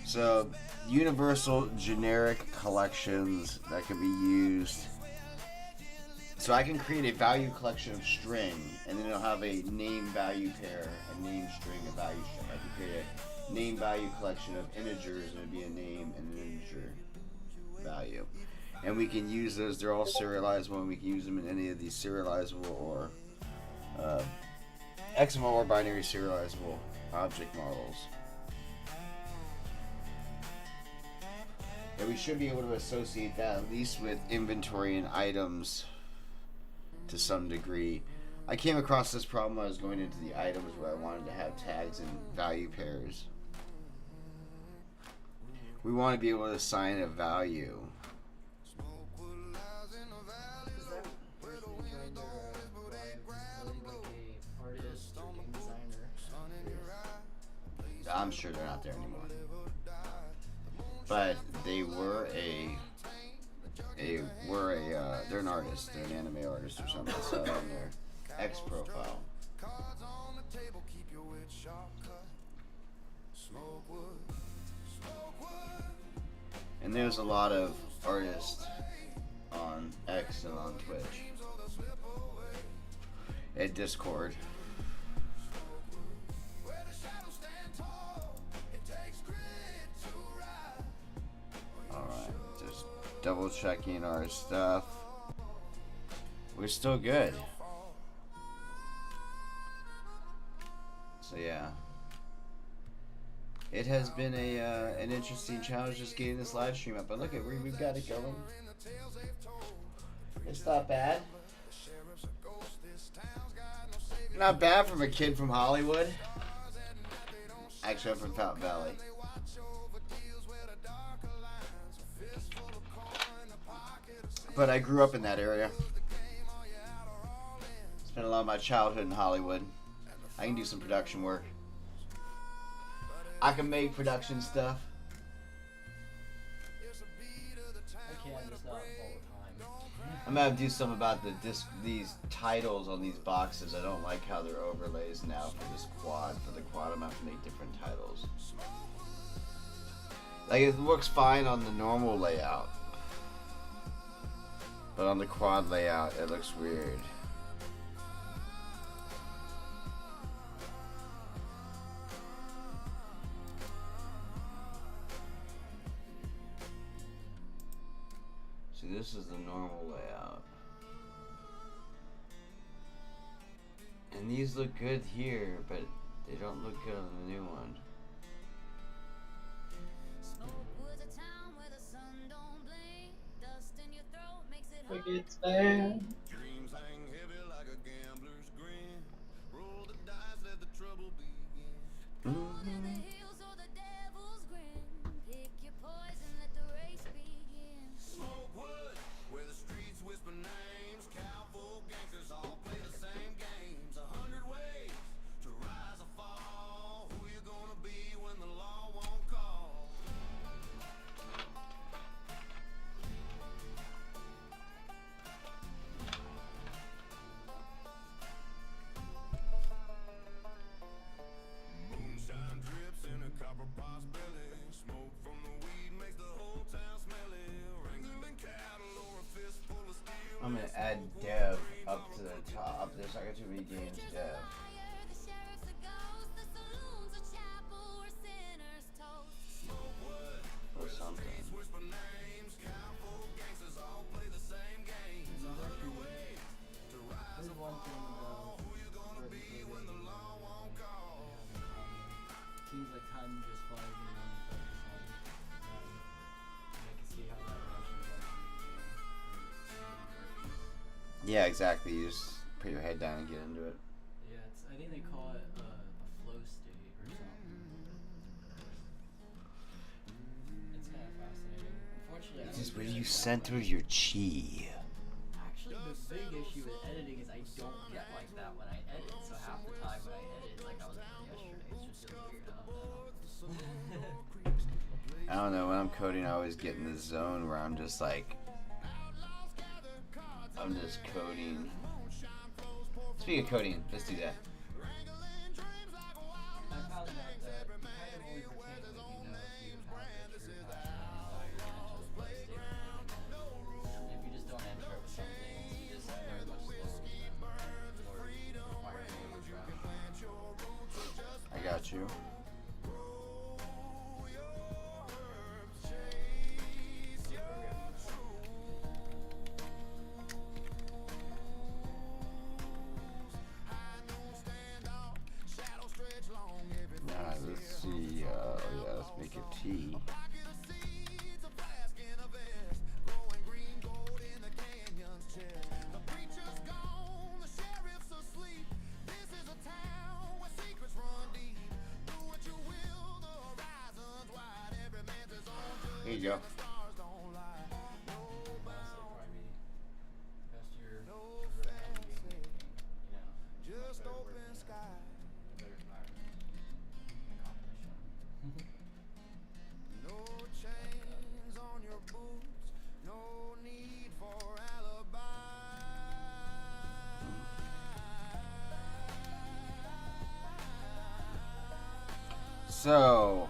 So, universal generic collections that can be used. So I can create a value collection of string, and then it'll have a name value pair, a name string, a value string. I can create a name value collection of integers, and it'd be a name and an integer value. And we can use those, they're all serializable, and we can use them in any of these serializable or XML or binary serializable object models. And we should be able to associate that at least with inventory and items to some degree. I came across this problem when I was going into the items where I wanted to have tags and value pairs. We want to be able to assign a value. Is that person who joined their really like a artist or game designer? I'm sure they're not there anymore. But they were they're an artist. They're an anime artist or something. I saw it on their X profile. And there's a lot of artists on X and on Twitch. At Discord. Alright, just double checking our stuff. We're still good. So yeah. It has been an interesting challenge just getting this live stream up. But look at we've got it going. It's not bad. Not bad from a kid from Hollywood. Actually, I'm from Fountain Valley. But I grew up in that area. Spent a lot of my childhood in Hollywood. I can do some production work. I can make production stuff. I can, just not all the time. I'm gonna have to do something about these titles on these boxes. I don't like how they're overlays now for this quad. For the quad, I'm gonna have to make different titles. Like it works fine on the normal layout, but on the quad layout, it looks weird. See, this is the normal layout. And these look good here, but they don't look good on the new one. Like it's bad. Dreams hang heavy like a gambler's grin. Roll the dice, let the trouble begin. Smokewood, where the streets whisper names. Cowboy gangsters all play the same games. 100 ways to rise or fall. Who you gonna be when the law won't call? Moonshine drips in a copper pot's belly. Smoke from the weed makes the whole town smelly. Wrangling cattle or a fistful of steel. I'm gonna add dev up to the top. Up there, Sakatumi Games dev. Or something. Whisper names, cowboy gangsters all play the same games. 100 ways to rise There's one thing about who you gonna be when the law won't call. seems like time just flies when you want to focus on it. And I can see how that actually works. Yeah, exactly. You just put your head down and get into it. Yeah, it's, I think they call it a flow state or something. It's kind of fascinating. Unfortunately, This is where you center your chi. actually, the big issue with editing is I don't get like that when I edit. So half the time when I edit, like I was doing yesterday, it's just feels weird. I don't know, when I'm coding, I always get in the zone where I'm just like, I'm just coding. Speaking of coding, let's do that. I found out that you kind of only retain what you know if you have true passion and desire to enter the play state. If you just don't enter it with something, you just very much slow or require overdraft. I got you. Here you go. No chains on your boots, no need for alibi. So,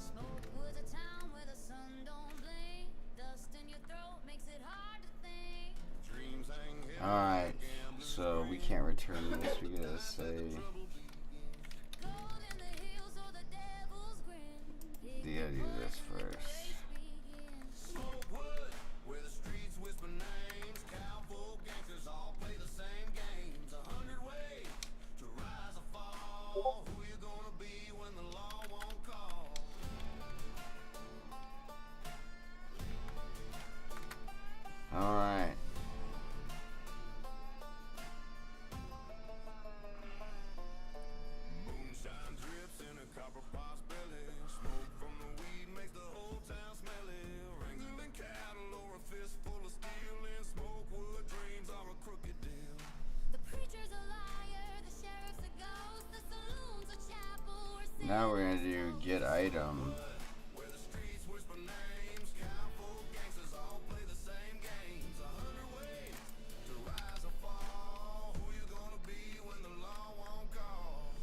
Smokewood's a town where the sun don't blink. Dust in your throat makes it hard to think. Dreams hang heavy. alright. So, we can't return this. We gotta say. Cold in the hills or the devil's grin. You gotta do this first. Smokewood, where the streets whisper names. Cowboy gangsters all play the same games. 100 ways to rise or fall. Who you gonna be when the law won't call? Alright. Moonshine drips in a copper pot's belly. Smoke from the weed makes the whole town smelly. Wrangling cattle or a fistful of steel. In Smokewood, dreams are a crooked deal. The preacher's a liar, the sheriff's a ghost, the saloon's a chapel where Now we're gonna do get item. Where the streets whisper names. Cowboy gangsters all play the same games. 100 ways to rise or fall. Who you gonna be when the law won't call?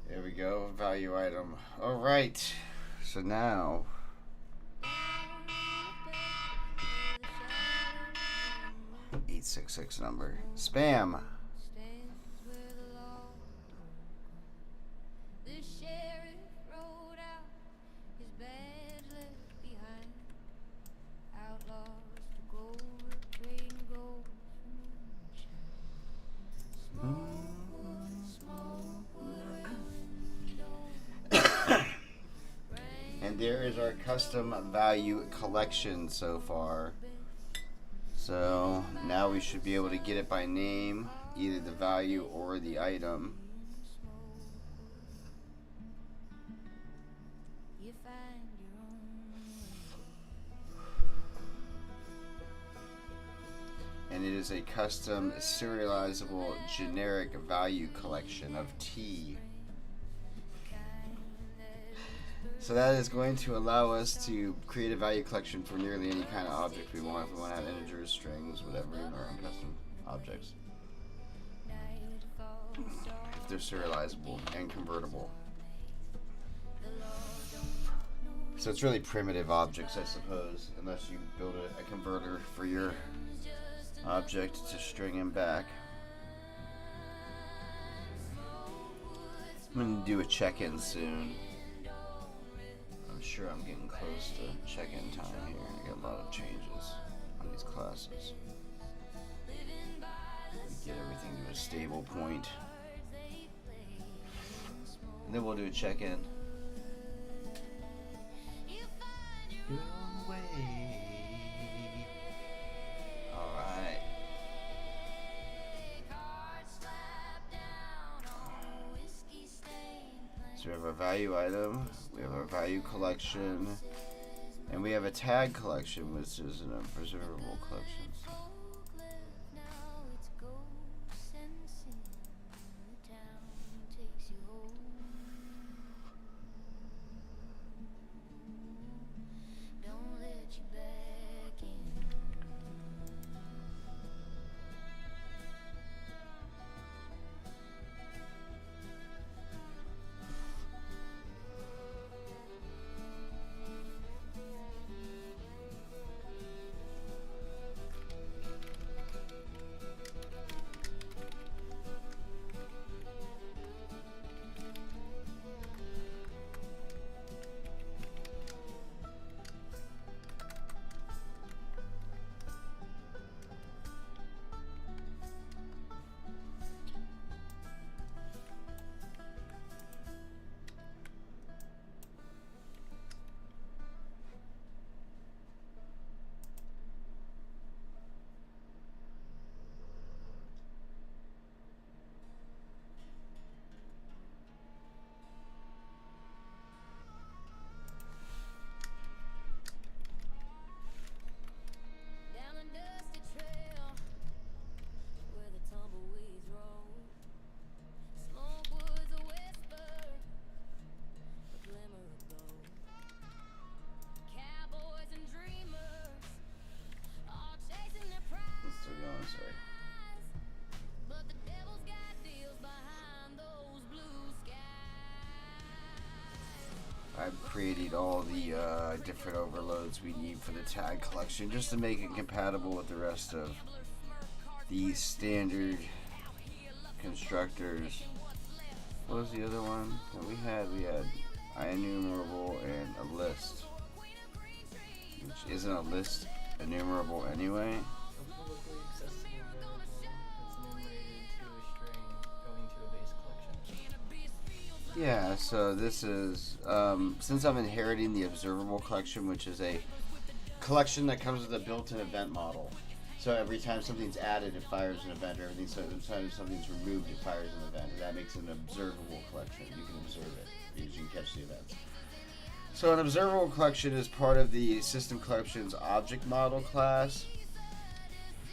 There we go. Value item. Alright. So now. 866 number. Spam. stands where the law. The sheriff rode out, his badge left behind. Outlaws to go trading gold for moonshine. Smokewood, window. And there is our custom value collection so far. So now we should be able to get it by name, either the value or the item. You find your own way. And it is a custom serializable generic value collection of T. So that is going to allow us to create a value collection for nearly any kind of object we want. If we want to have integers, strings, whatever, in our own custom objects. If they're serializable and convertible. So it's really primitive objects, I suppose, unless you build a converter for your object to string them back. I'm going to do a check-in soon. I'm sure I'm getting close to check-in time here. I got a lot of changes on these classes. Get everything to a stable point. And then we'll do a check-in. Alright. So we have our value item, we have our value collection, and we have a tag collection, which is an unpreservable collection. So. creating all the different overloads we need for the tag collection, just to make it compatible with the rest of the standard constructors. What was the other one that we had? We had enumerable and a list, which isn't a list enumerable anyway. A publicly accessible variable that's enumerated to a string going to a base collection. Yeah, so this is, since I'm inheriting the observable collection, which is a collection that comes with a built-in event model. So every time something's added, it fires an event, or every time something's removed, it fires an event. And that makes it an observable collection. You can observe it, because you can catch the events. So an observable collection is part of the system collections object model class.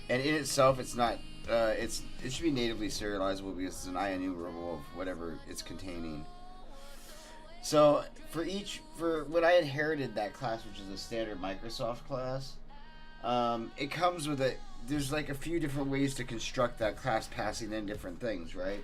And in itself, it's not, it should be natively serializable because it's an enumerable of whatever it's containing. So for when I inherited that class, which is a standard Microsoft class, it comes with there's like a few different ways to construct that class, passing in different things, right?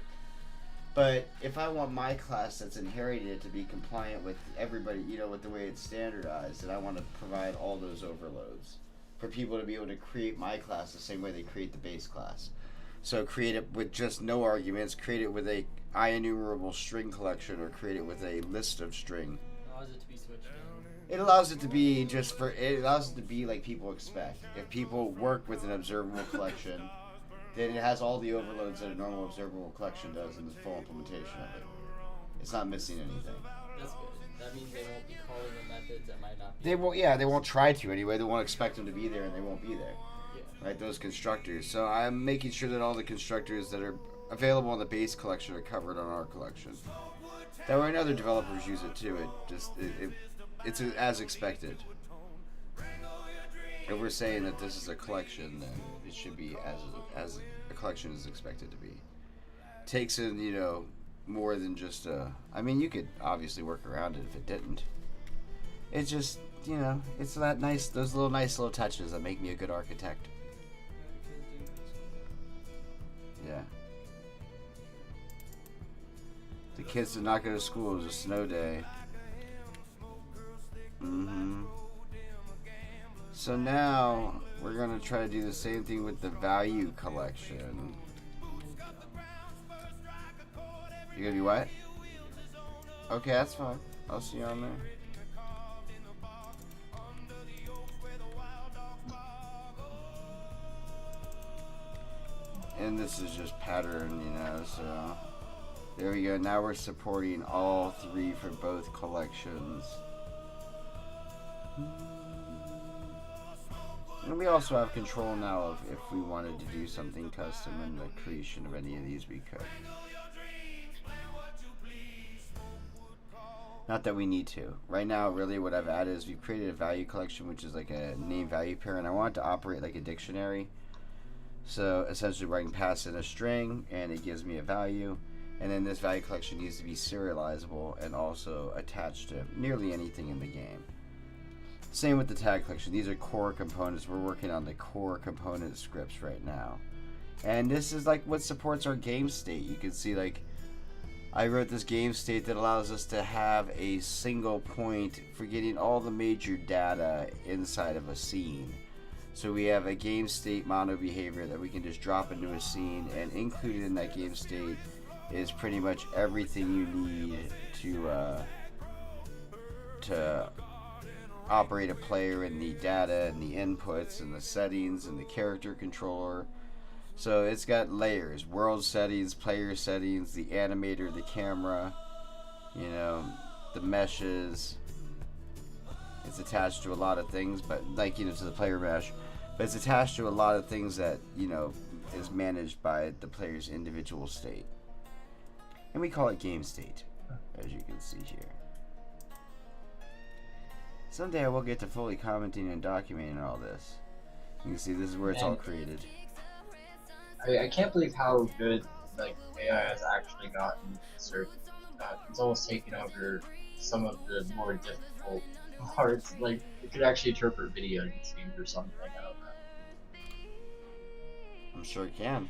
But if I want my class that's inherited to be compliant with everybody, with the way it's standardized, then I want to provide all those overloads for people to be able to create my class the same way they create the base class. So create it with just no arguments, create it with a enumerable string collection, or create it with a list of string. Allows it to be switched in. It allows it to be it allows it to be like people expect. If people work with an observable collection, then it has all the overloads that a normal observable collection does in the full implementation of it. It's not missing anything. That's good. That means they won't be calling the methods that might not be. They won't try to anyway. They won't expect them to be there, and they won't be there. Yeah. Right, those constructors. So I'm making sure that all the constructors that are available in the base collection are covered on our collection. That way, when other developers use it too, it's as expected. If we're saying that this is a collection, then it should be as a collection is expected to be. Takes in, more than just I mean, you could obviously work around it if it didn't. It's just, it's those nice little touches that make me a good architect. Yeah. The kids did not go to school. It was a snow day. So now we're going to try to do the same thing with the value collection. You're going to be what? Okay, that's fine. I'll see you on there. And this is just pattern, so there we go. Now we're supporting all three for both collections. And we also have control now of if we wanted to do something custom in the creation of any of these, we could. Not that we need to. Right now, really what I've added is we've created a value collection, which is like a name value pair, and I want it to operate like a dictionary. So essentially where I can pass in a string and it gives me a value, and then this value collection needs to be serializable and also attached to nearly anything in the game. Same with the tag collection. These are core components. We're working on the core component scripts right now. And this is like what supports our game state. You can see like I wrote this game state that allows us to have a single point for getting all the major data inside of a scene. So we have a game state mono behavior that we can just drop into a scene, and included in that game state is pretty much everything you need to operate a player, in the data and the inputs and the settings and the character controller. So it's got layers: world settings, player settings, the animator, the camera, the meshes. It's attached to a lot of things, but to the player mesh, but it's attached to a lot of things that is managed by the player's individual state, and we call it game state, as you can see here. Someday I will get to fully commenting and documenting all this. You can see this is where it's all created. I can't believe how good AI has actually gotten. It's almost taken over some of the more difficult parts. Like it could actually interpret video, it seems, or something. I don't know. I'm sure it can.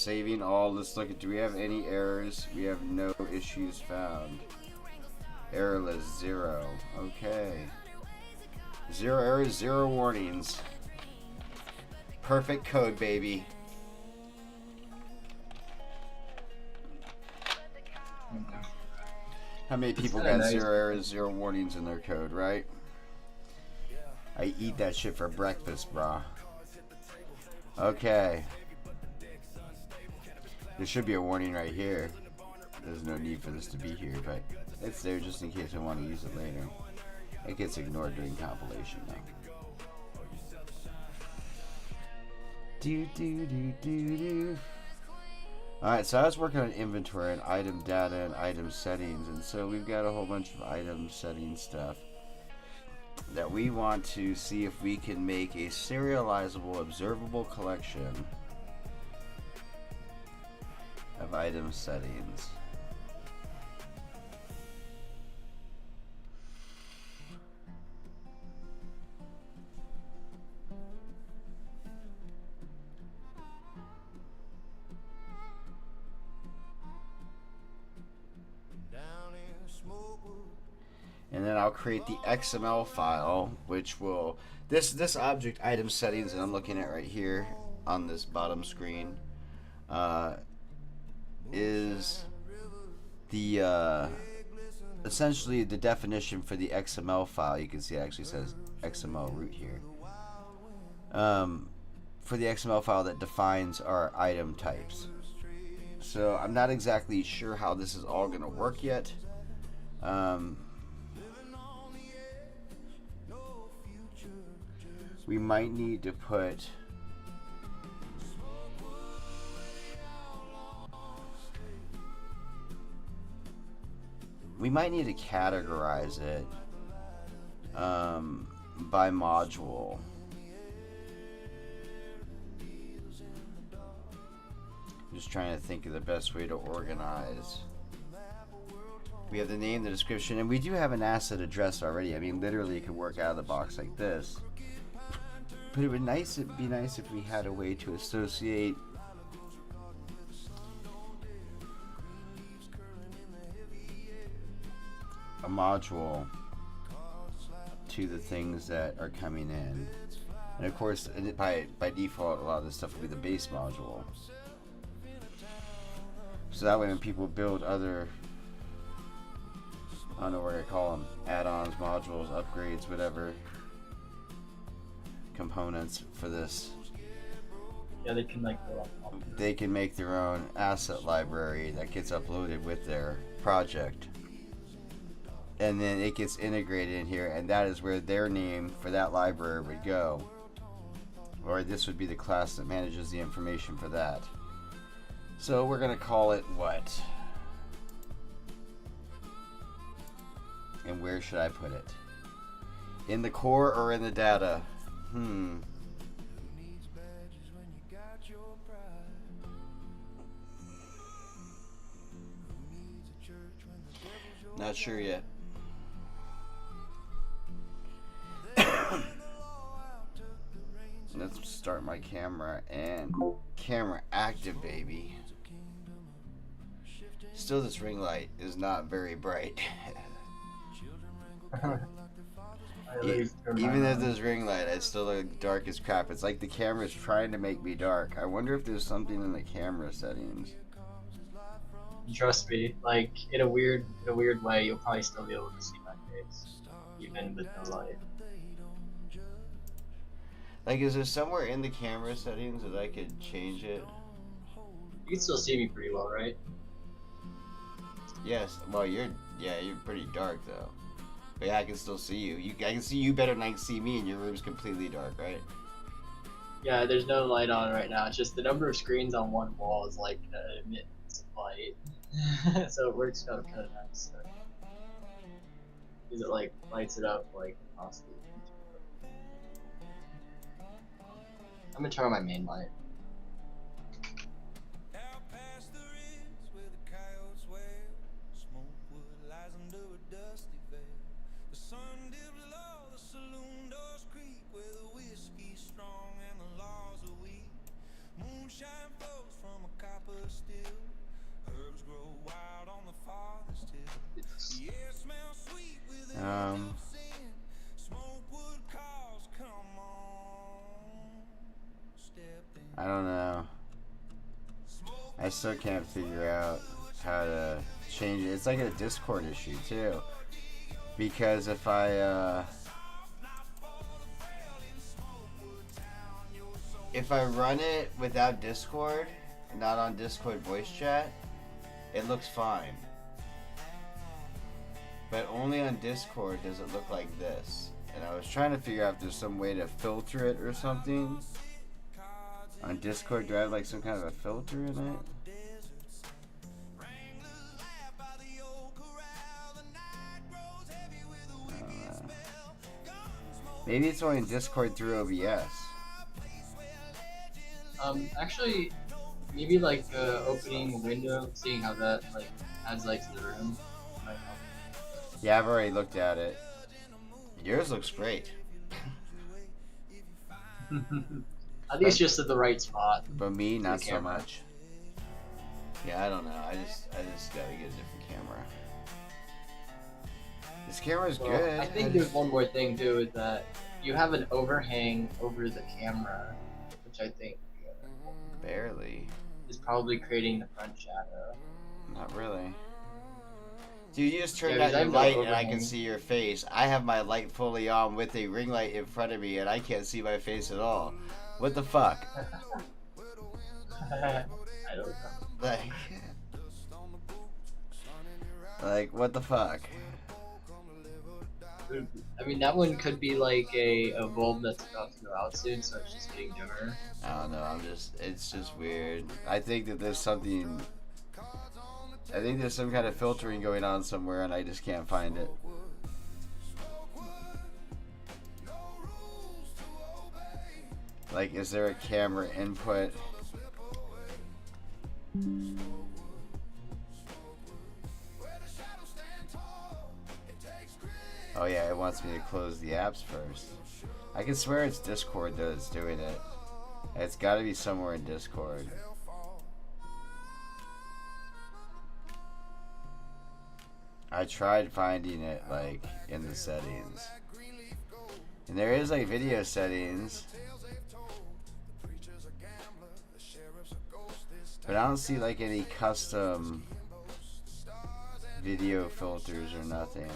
Saving all. Let's look at, do we have any errors? We have no issues found. Errorless, 0. Okay. 0 errors, 0 warnings. Perfect code, baby. How many people got 0 errors, 0 warnings in their code, right? I eat that shit for breakfast, brah. Okay. There should be a warning right here. There's no need for this to be here, but it's there just in case I want to use it later. It gets ignored during compilation, though. Alright, so I was working on inventory and item data and item settings, and so we've got a whole bunch of item setting stuff that we want to see if we can make a serializable, observable collection of item settings. And then I'll create the XML file, which will this object item settings that I'm looking at right here on this bottom screen is the essentially the definition for the XML file. You can see it actually says XML root here. For the XML file that defines our item types. So I'm not exactly sure how this is all going to work yet. We might need to put categorize it by module. Just trying to think of the best way to organize. We have the name, the description, and we do have an asset address already. I mean, literally it could work out of the box like this. But it'd be nice if we had a way to associate a module to the things that are coming in. And of course, by default, a lot of this stuff will be the base module. So that way when people build other, I don't know what I call them, add-ons, modules, upgrades, whatever, components for this. Yeah, they can like go up. They can make their own asset library that gets uploaded with their project. And then it gets integrated in here, and that is where their name for that library would go. Or this would be the class that manages the information for that. So we're going to call it what? And where should I put it? In the core or in the data? Not sure yet. Let's start my camera, and camera active, baby. Still, this ring light is not very bright. Even as this ring light, I still look dark as crap. It's like the camera's trying to make me dark. I wonder if there's something in the camera settings. Trust me, like in a weird way, you'll probably still be able to see my face, even with no light. Like, is there somewhere in the camera settings that I could change it? You can still see me pretty well, right? Yes. Well, you're pretty dark though. But yeah, I can still see you. I can see you better than I can see me, and your room's completely dark, right? Yeah, there's no light on right now. It's just the number of screens on one wall is like emittance of light, so it works out kind of nice. So. Because it like lights it up like possibly. I'm gonna turn on my main light. Out past the ridge where the coyotes wail, Smokewood lies under a dusty veil. The sun dips low, the saloon doors creak, where the whiskey's strong and the laws are weak. Moonshine flows from a copper I still can't figure out how to change it. It's like a Discord issue too. Because if I run it without Discord, not on Discord voice chat, it looks fine. But only on Discord does it look like this. And I was trying to figure out if there's some way to filter it or something. On Discord, do I have like some kind of a filter in it? Maybe it's only in Discord through OBS. Actually, maybe like opening a window, seeing how that like adds light to the room might help. Yeah, I've already looked at it. Yours looks great. I think it's just at the right spot. But me, not so much. Yeah, I don't know. I just gotta get a different camera. This camera's good. I think there's one more thing too, is that you have an overhang over the camera, which I think barely is probably creating the front shadow. Not really. Dude, you just turned Yeah, out your 'cause I've got light and I overhang. can see your face. I have my light fully on with a ring light in front of me and I can't see my face at all. What the fuck? I don't know. Like, what the fuck? I mean, that one could be like a bulb that's about to go out soon, so it's just getting dimmer. I don't know, it's just weird. I think that there's something, I think there's some kind of filtering going on somewhere and I just can't find it. Like, is there a camera input? Oh yeah, it wants me to close the apps first. I can swear it's Discord that's doing it. It's gotta be somewhere in Discord. I tried finding it like in the settings. And there is like video settings. But I don't see like any custom video filters or nothing.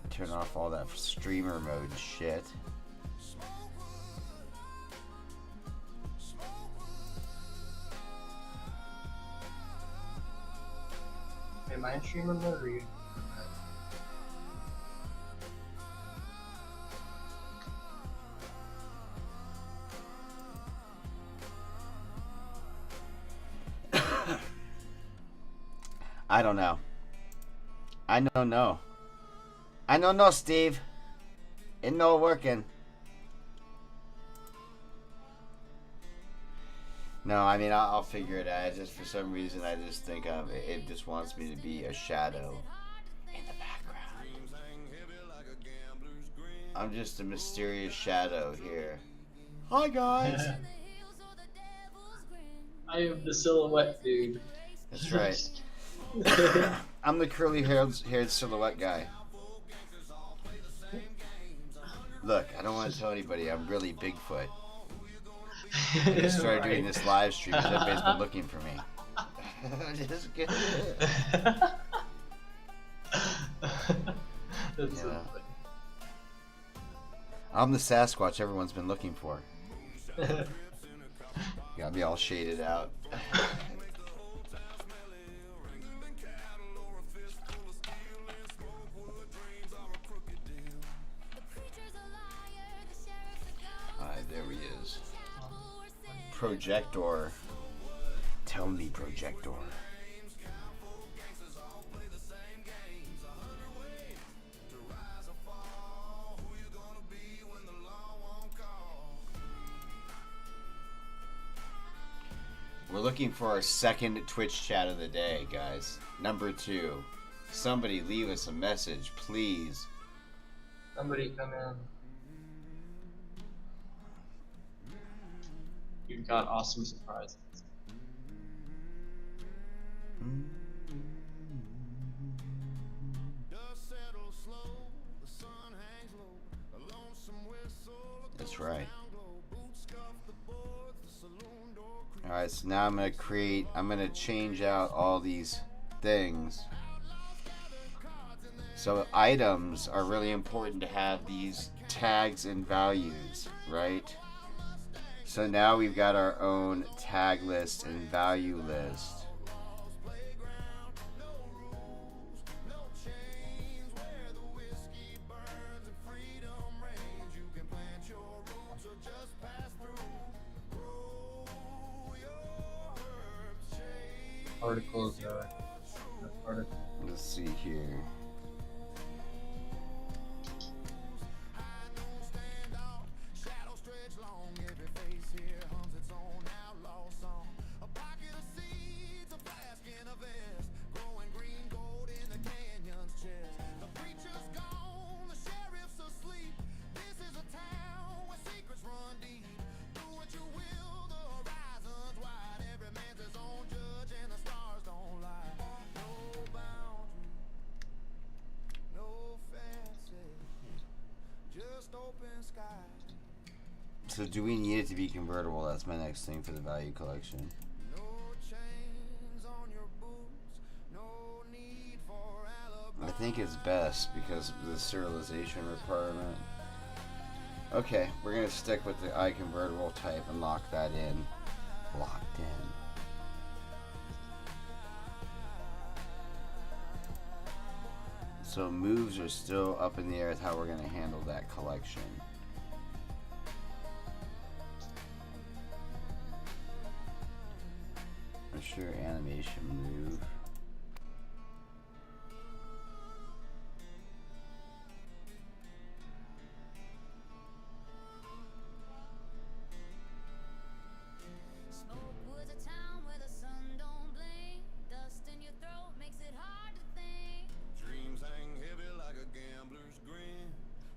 Turn off all that streamer mode shit. Am I in streamer mode or you? I don't know. I don't know. I don't know, Steve. It no working. No, I mean, I'll figure it out. Just for some reason, I just think of it. It just wants me to be a shadow in the background. I'm just a mysterious shadow here. Hi, guys. I am the silhouette dude. That's right. I'm the curly-haired silhouette guy. Look, I don't want to tell anybody I'm really Bigfoot. I just started doing this live stream because everybody's been looking for me. Just kidding. That's so Yeah. funny. I'm the Sasquatch everyone's been looking for. Got me all shaded out. Alright, there he is. Projector. Tell me, Projector. We're looking for our second Twitch chat of the day, guys. Number 2. Somebody leave us a message, please. Somebody come in. You've got awesome surprises. That's right. Alright, so now I'm gonna change out all these things. So items are really important to have these tags and values, right? So now we've got our own tag list and value list. Articles article. Let's see here. So do we need it to be convertible? That's my next thing for the value collection. I think it's best because of the serialization requirement. Okay, we're gonna stick with the iConvertible type and lock that in. Locked in. So moves are still up in the air with how we're gonna handle that collection. Sure, animation move. Smokewood's a town where the sun don't blink. Dust in your throat makes it hard to think. Dreams hang heavy like a gambler's grin.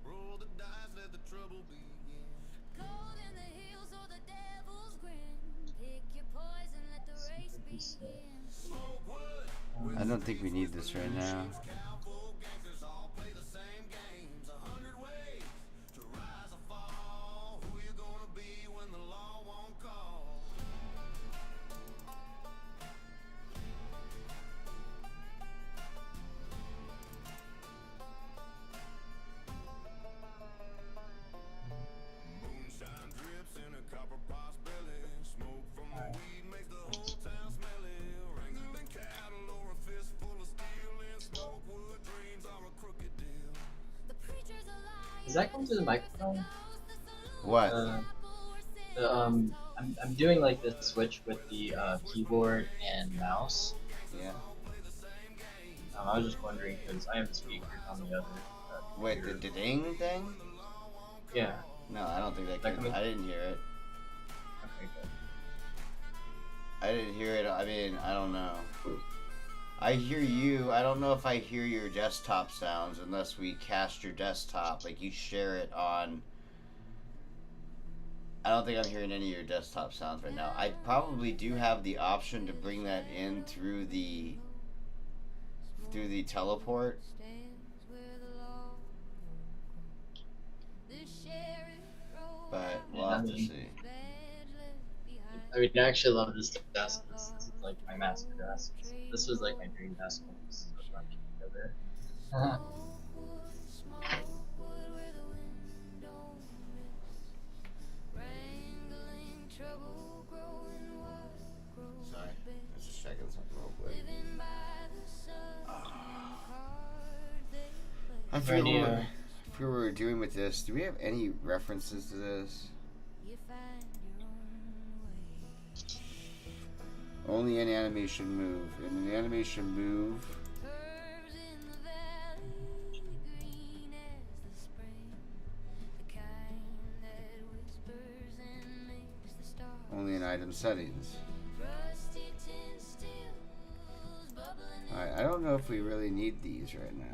Roll the dice, let the trouble begin. Cold in the hills or the devil's grin. Pick your poison, let the race begin. I don't think we need this right now. Cowboy gangsters all play the same games. 100 ways to rise or fall. Who you gonna be when the law won't call? Moonshine drips in a copper pot's belly. Smoke from the weed makes the whole town smelly. Wrangling cattle or a fistful of steel. In Smokewood, dreams are a crooked deal. The preacher's a liar. Is that going through the microphone? What? I'm doing like this switch with the keyboard and mouse. Yeah. I was just wondering because I have the speakers on the other. Wait, the ding thing? Yeah. No, I don't think that That came. coming- I didn't hear it. Okay, good. I didn't hear it. I mean, I don't know. I hear you. I don't know if I hear your desktop sounds unless we cast your desktop. Like you share it on. I don't think I'm hearing any of your desktop sounds right now. I probably do have the option to bring that in through the teleport. But we'll have to see. I mean, I actually love this desk. This is like my master desk. This was like my dream desk when this was running together. Sorry, I was just checking something real quick. I feel Ready, if we were doing with this, do we have any references to this? Only an animation move. In an animation move, only in item settings. Alright, I don't know if we really need these right now.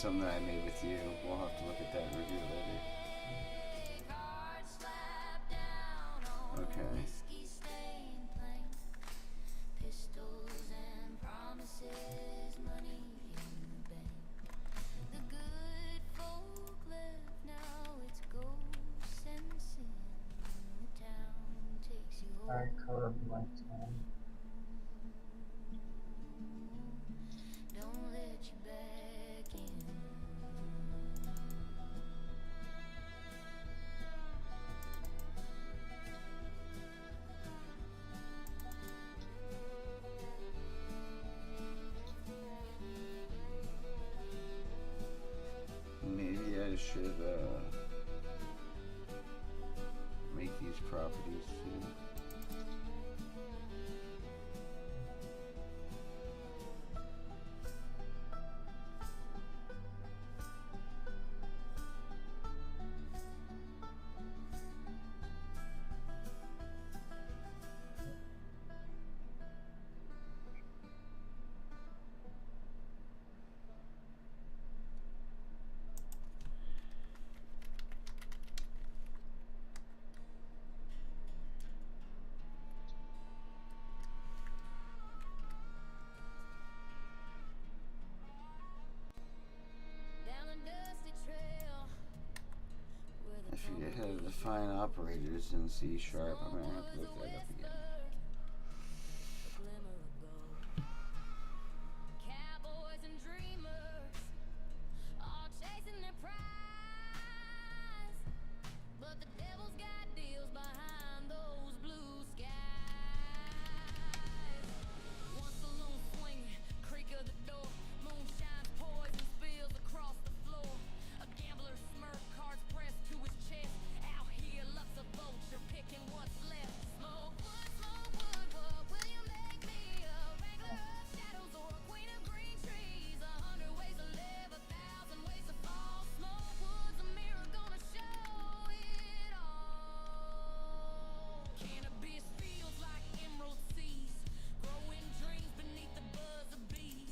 something that I made with you. We'll have to look at that and review it later. Okay. Alright, color of the lifetime. Don't let you back in. Maybe I should make these properties too. Down a dusty trail where the I forget how to define operators in C#. I'm gonna have to look that up again. glimmer of gold. Cowboys and dreamers all chasing their prize, but the devil's got deals behind those blue skies. One saloon swinging, creak of the door, moonshine poison spills across the floor. A gambler smirk, cards pressed to his chest. Out here, luck's a vulture picking what's left. Smoke wood, what will you make me? A wrangler of shadows or a queen of green trees? 100 ways to live, 1,000 ways to fall. Smoke wood's a mirror gonna show it all. Cannabis feels like emerald seas, growing dreams beneath the buzz of bees.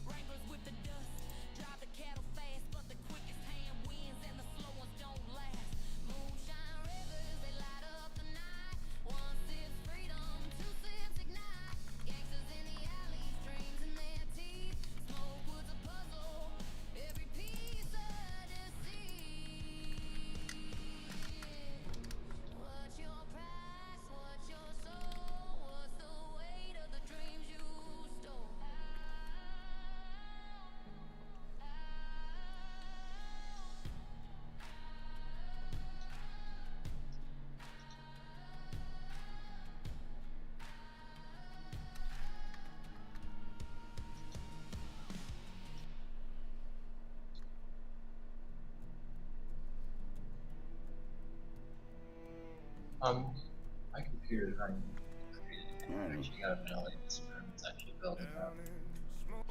Wranglers with the dust, drive the cattle fast, but the quickest hand wins and the slow ones don't last. Moonshine rivers, they light up the night. One sip's freedom, two sips ignite. Gangsters in the alleys, dreams in their teeth. Smoke wood's a puzzle, every piece a deceit. What's your price? What's your soul? What's the weight of the dreams you stole? My computer is running. Alright. Actually got a vanilla experiment. It's actually building up.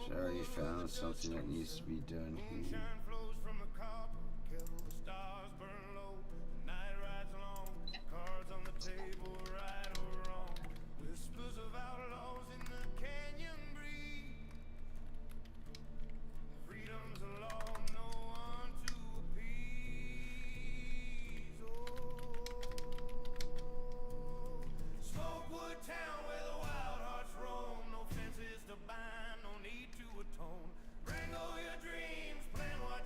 Sorry, found something that needs to be done here. Moonshine flows from the copper kettle. The stars burn low. The night rides long. Cards on the table, right or wrong. Whispers of outlaws in the canyon breeze. Freedom's a law, no one to appease. Smokewood town where the wild hearts roam. No fences to bind, no need to atone. Wrangle your dreams, plan what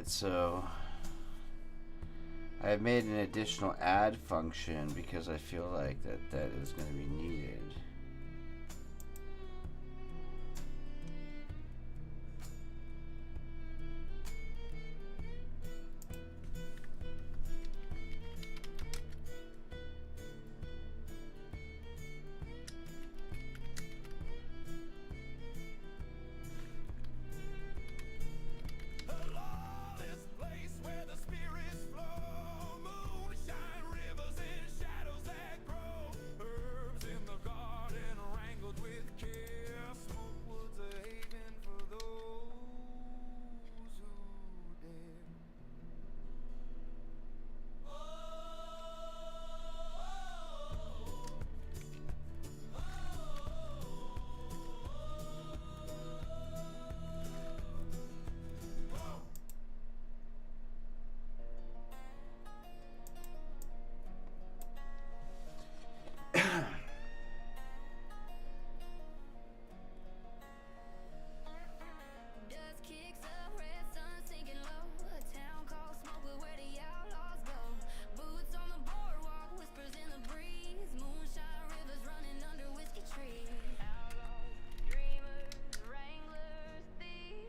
Alright, so I have made an additional add function because I feel like that is going to be needed. Dust kicks up, red sun sinking low. A town called Smokewood where the outlaws go. Boots on the boardwalk, whispers in the breeze. Moonshine rivers running under whiskey trees. Outlaws, dreamers, wranglers, thieves.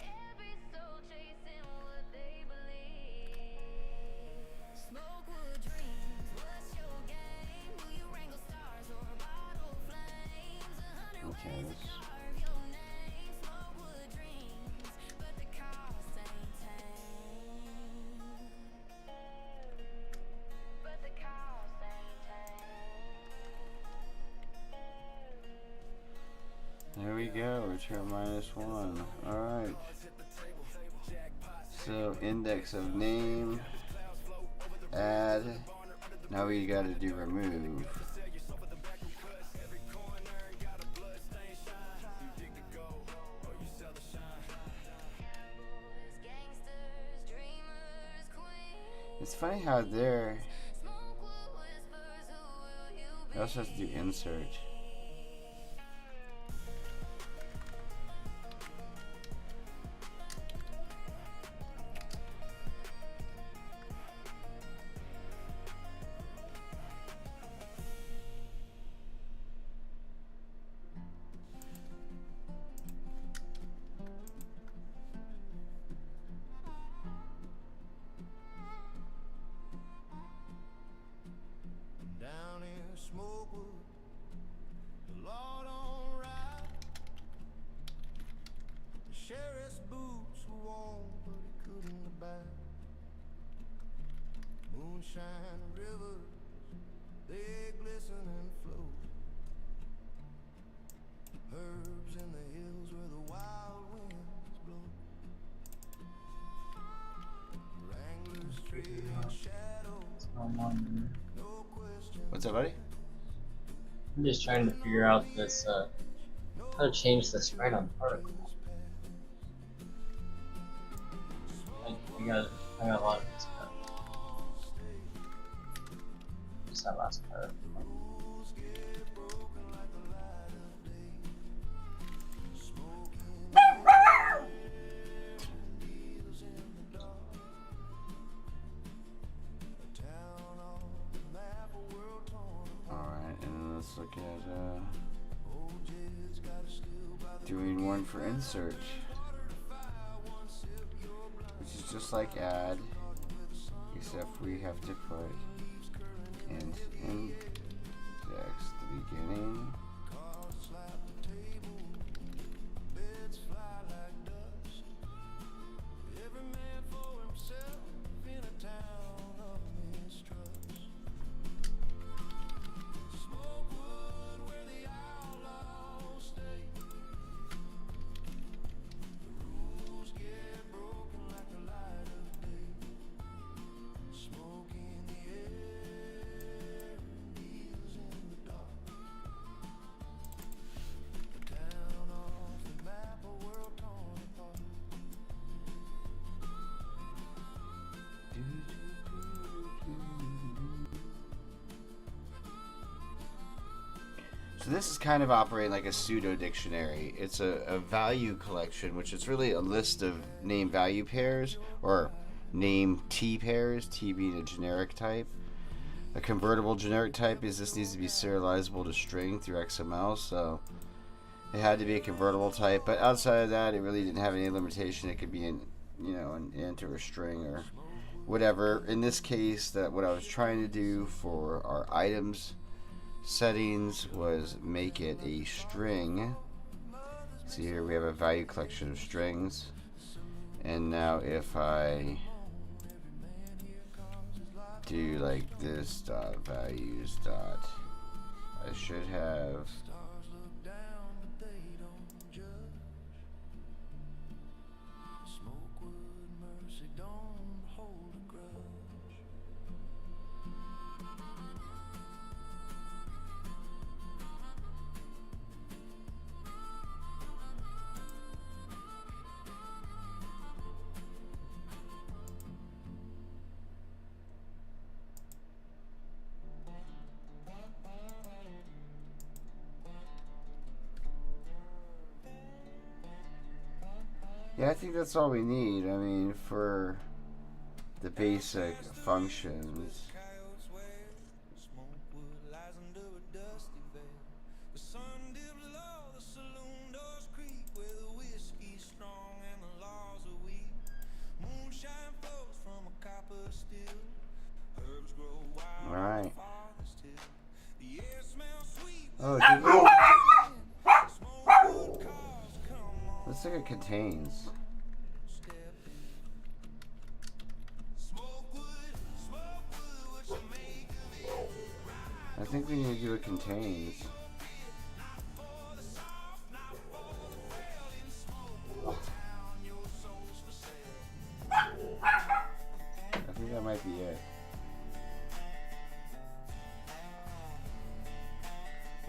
Every soul chasing what they believe. Smokewood dreams, what's your game? Will you wrangle stars or bottle flames? 100 Okay, ways to this- carve your name. Smokewood dreams, but the cost ain't tame. But the cost ain't tame. There we go, return -1. Alright. So index of name, add. Now we gotta do remove. Gangsters, dreamers, queens. It's funny how there Smokewood whispers, who will you be? you also have to do insert. Down in Smokewood, the law don't ride. The sheriff's boots were worn, but he couldn't abide. Moonshine rivers, they glisten and flow. Herbs in the hills where the wild winds blow. Wranglers trail shadows, no question. What's up, buddy? I'm just trying to figure out this, how to change the sprite on particle. I got a lot of this stuff. Just that last part. Alright, and then let's look at doing one for insert, which is just like add, except we have to put index the beginning. So this is kind of operating like a pseudo dictionary. It's a value collection, which is really a list of name value pairs or name T pairs, T being a generic type. A convertible generic type is this needs to be serializable to string through XML, so it had to be a convertible type. But outside of that, it really didn't have any limitation. It could be an int or a string or whatever. In this case, that what I was trying to do for our items settings was make it a string. See here we have a value collection of strings, and now if I do like this dot values dot, I should have yeah, I think that's all we need. I mean, for the basic functions. All right. Oh, let's look at contains. I think we need to do a contains. I think that might be it.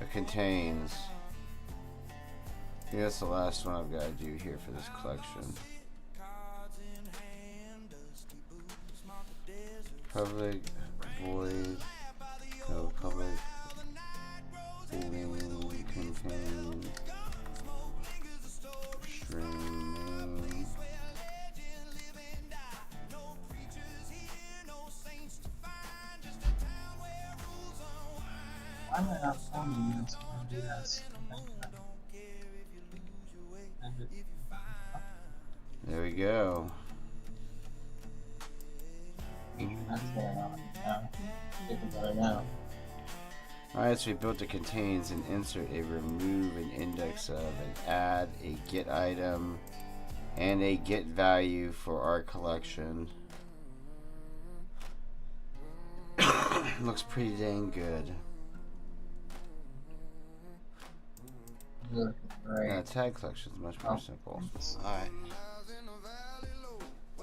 It contains. Yeah, that's the last one I've got to do here for this collection. Public void, no public boolean contain string name. Why am I not finding this? Do that. There we go. That's going on now. Thinking about it now. Alright, so we built the contains and insert a remove an index of and add a get item and a get value for our collection. Looks pretty dang good. Right. Yeah, tag collection is much more simple. Alright.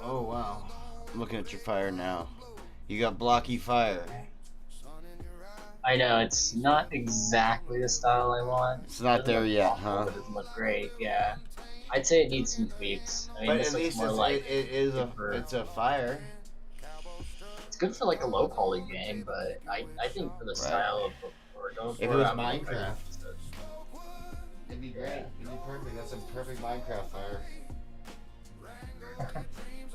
Oh wow. I'm looking at your fire now. You got blocky fire. I know, it's not exactly the style I want. It's not there yet, huh? It doesn't look great, yeah. I'd say it needs some tweaks. I mean, But this at looks least more like it's a fire. It's good for like a low poly game, but I think for the style of what we're going for, If it was I'm Minecraft, it'd be great. It'd be perfect. That's a perfect Minecraft fire.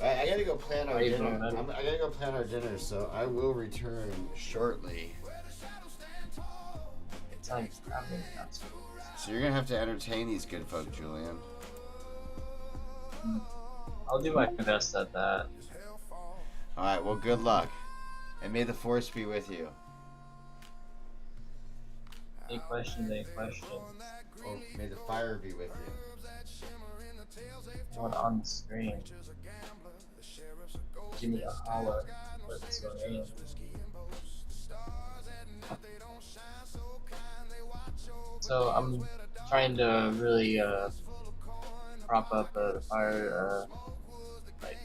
I gotta go plan our dinner. I gotta go plan our dinner, so I will return shortly. So you're gonna have to entertain these good folk, Julian. I'll do my best at that. Alright, well, good luck. And may the force be with you. Any questions, any questions? Oh, may the fire be with you. One on the screen. Give me a holler. What's your name? So I'm trying to really prop up the fire, like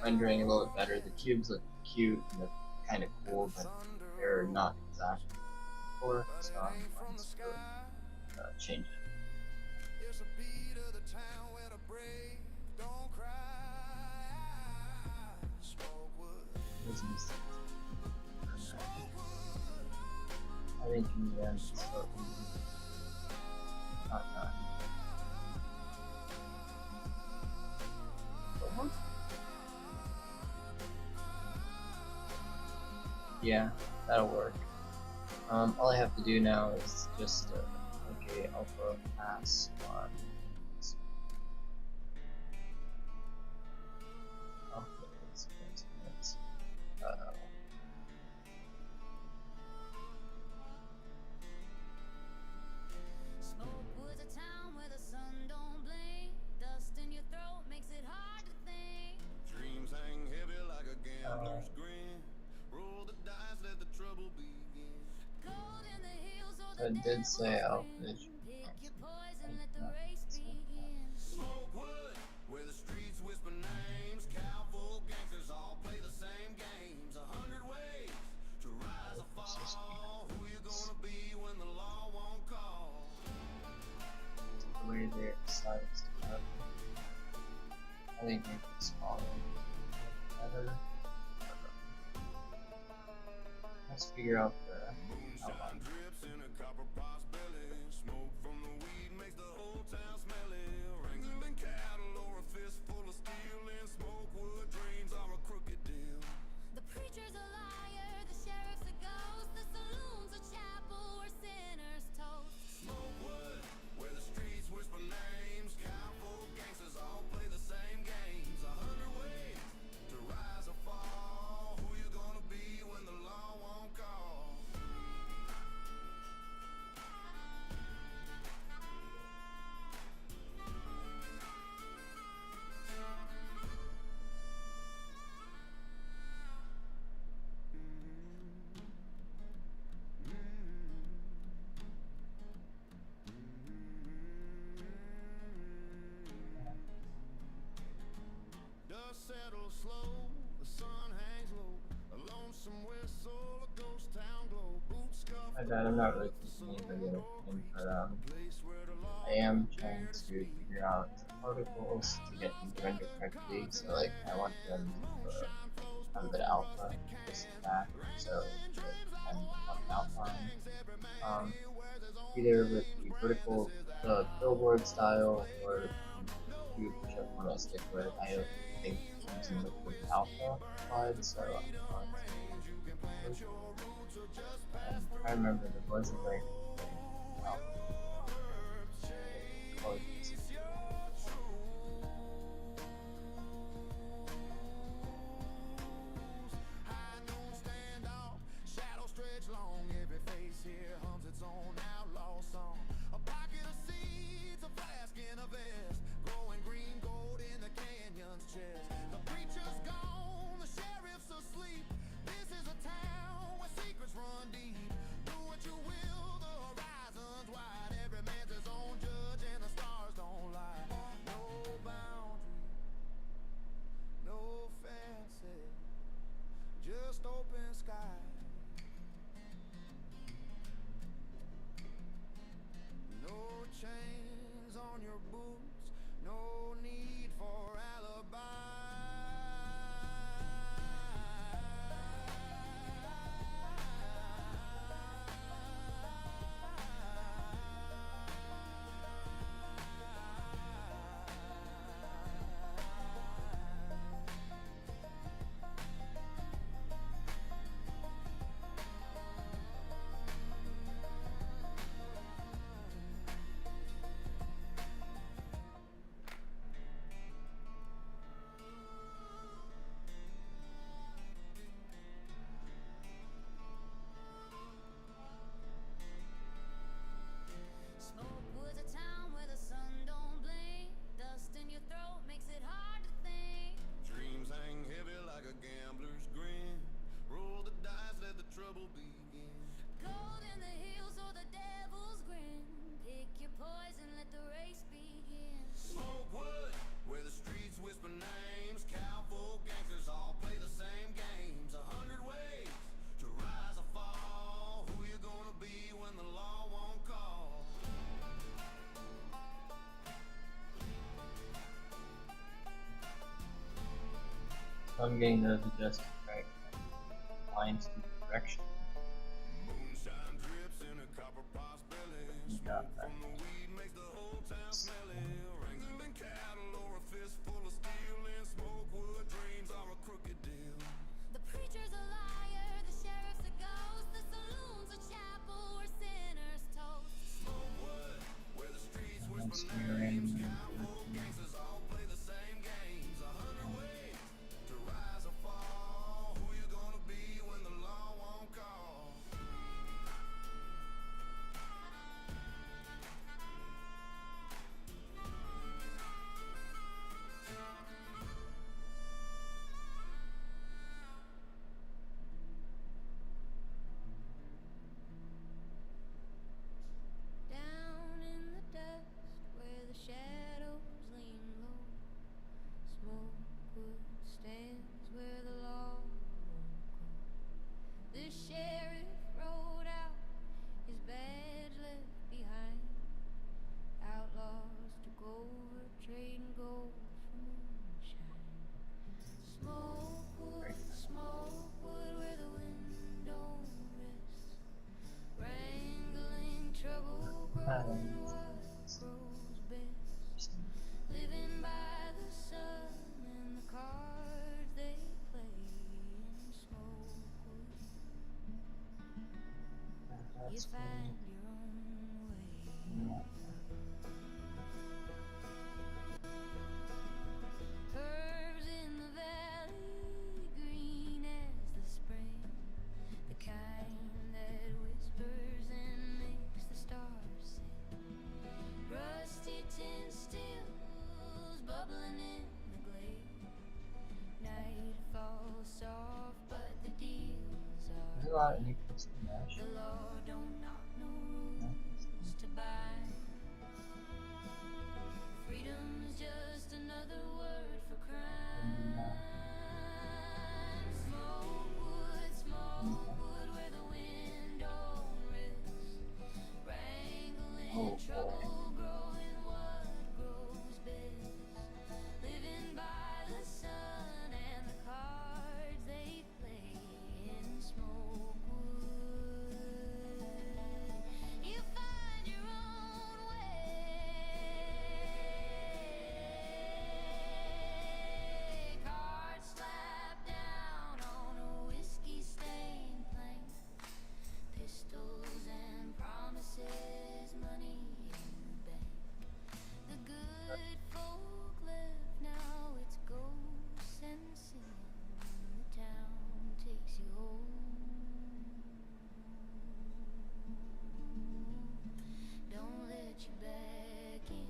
rendering a little bit better. The cubes look cute and they're kind of cool, but they're not exactly for. So I'm going to change it. I think in the end, it's so easy. Yeah, that'll work. All I have to do now is just make a alpha pass on alpha is Smokewood's a town where the sun don't blink. Dust in your throat makes it hard to think. Dreams hang heavy like a gambler's grin. Roll the dice, let the trouble begin. Gold in the hills or So the it did say devil's Alpha. grin. Pick your poison, let the race begin. Smokewood, where the streets whisper names. Cowboy gangsters all play the same games. 100 ways to rise or fall. Who you gonna be when the law won't call? The way they decided to have I think make it smaller better. Let's figure out the outline. Drips in a copper pot's belly. Smoke from the weed makes the whole town smelly. Wrangling cattle or a fistful of steel. And Smokewood dreams are a crooked deal. The preacher's a liar, the sheriff's a ghost, the saloon's a chapel where sinners toast. Smokewood, where the streets whisper names. Cowboy gangsters all play the same games. 100 ways to rise or fall. Who you gonna be when the law won't call? Dust settles slow, the sun hangs low. A lonesome whistle, a ghost town glow. Boots scuff. I bet I'm not really thinking of video thing, but I am trying to figure out particles to get them to render correctly. So like I want them to have a bit of alpha, just back, so that I'm on an outline. Either with the vertical billboard style or whichever one I stick with. I don't think using liquid alpha applied, so I remember there was a way alpha. Shadow stretch long, every face here hums its own outlaw song. A pocket of seeds, a flask in a vest, glowing green gold in the canyon's chest. The preacher's gone, the sheriff's asleep. This is a town where secrets run deep. Do what you will, the horizon's wide. Every man's his own judge and the stars don't lie. No boundary, no fences, just open sky. No chains on your boots, no need for alibi. Smokewood's a town where the sun don't blink. Dust in your throat makes it hard to think. Dreams hang heavy like a gambler's grin. Roll the dice, let the trouble begin. Gold in the hills or the devil's grin. Pick your poison, let the race begin. Smokewood, where the streets whisper names. Cowboy gangsters all play the same games. 100 ways to rise or fall. Who you gonna be when the law won't call? So I'm getting those adjusted right. Lines to direction. Moonshine drips in a copper pot's belly. You got that. From the weed makes the whole town smelly. Wrangling cattle or a fistful of steel. And Smokewood dreams are a crooked deal. The preacher's a liar, the sheriff's the sheriff rode out, his badge left behind. Outlaws took over, trading gold for moonshine. Smokewood, smokewood, where the wind don't rest. Wrangling trouble, growing what grows best. Living by the sun and the cards they play in Smokewood. You That's find cool. your own way. Yeah. Herbs in the valley, green as the spring, the kind that whispers and makes the stars sing. Rusty tin stills bubbling in the glade. Night falls soft, but the deals There's a are lot of made. new custom mesh. The law don't knock no Yeah. rules to buy. Freedom's just another word for crime. Smokewood, smokewood, where the wind don't rest. Wrangling Oh boy. trouble, growing what grows best. Living by the sun and the cards they play in Smokewood. You find your own way. Cards slapped down on a whiskey-stained plank. Pistols and promises, money in the bank. The good folk left, now it's ghosts and sin. The town takes you home. Don't let you back in.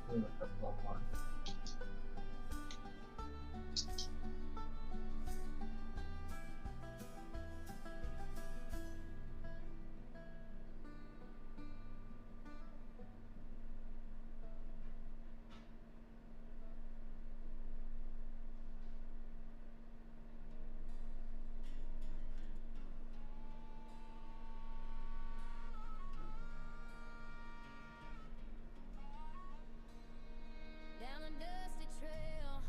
Do a couple of more. Down a dusty trail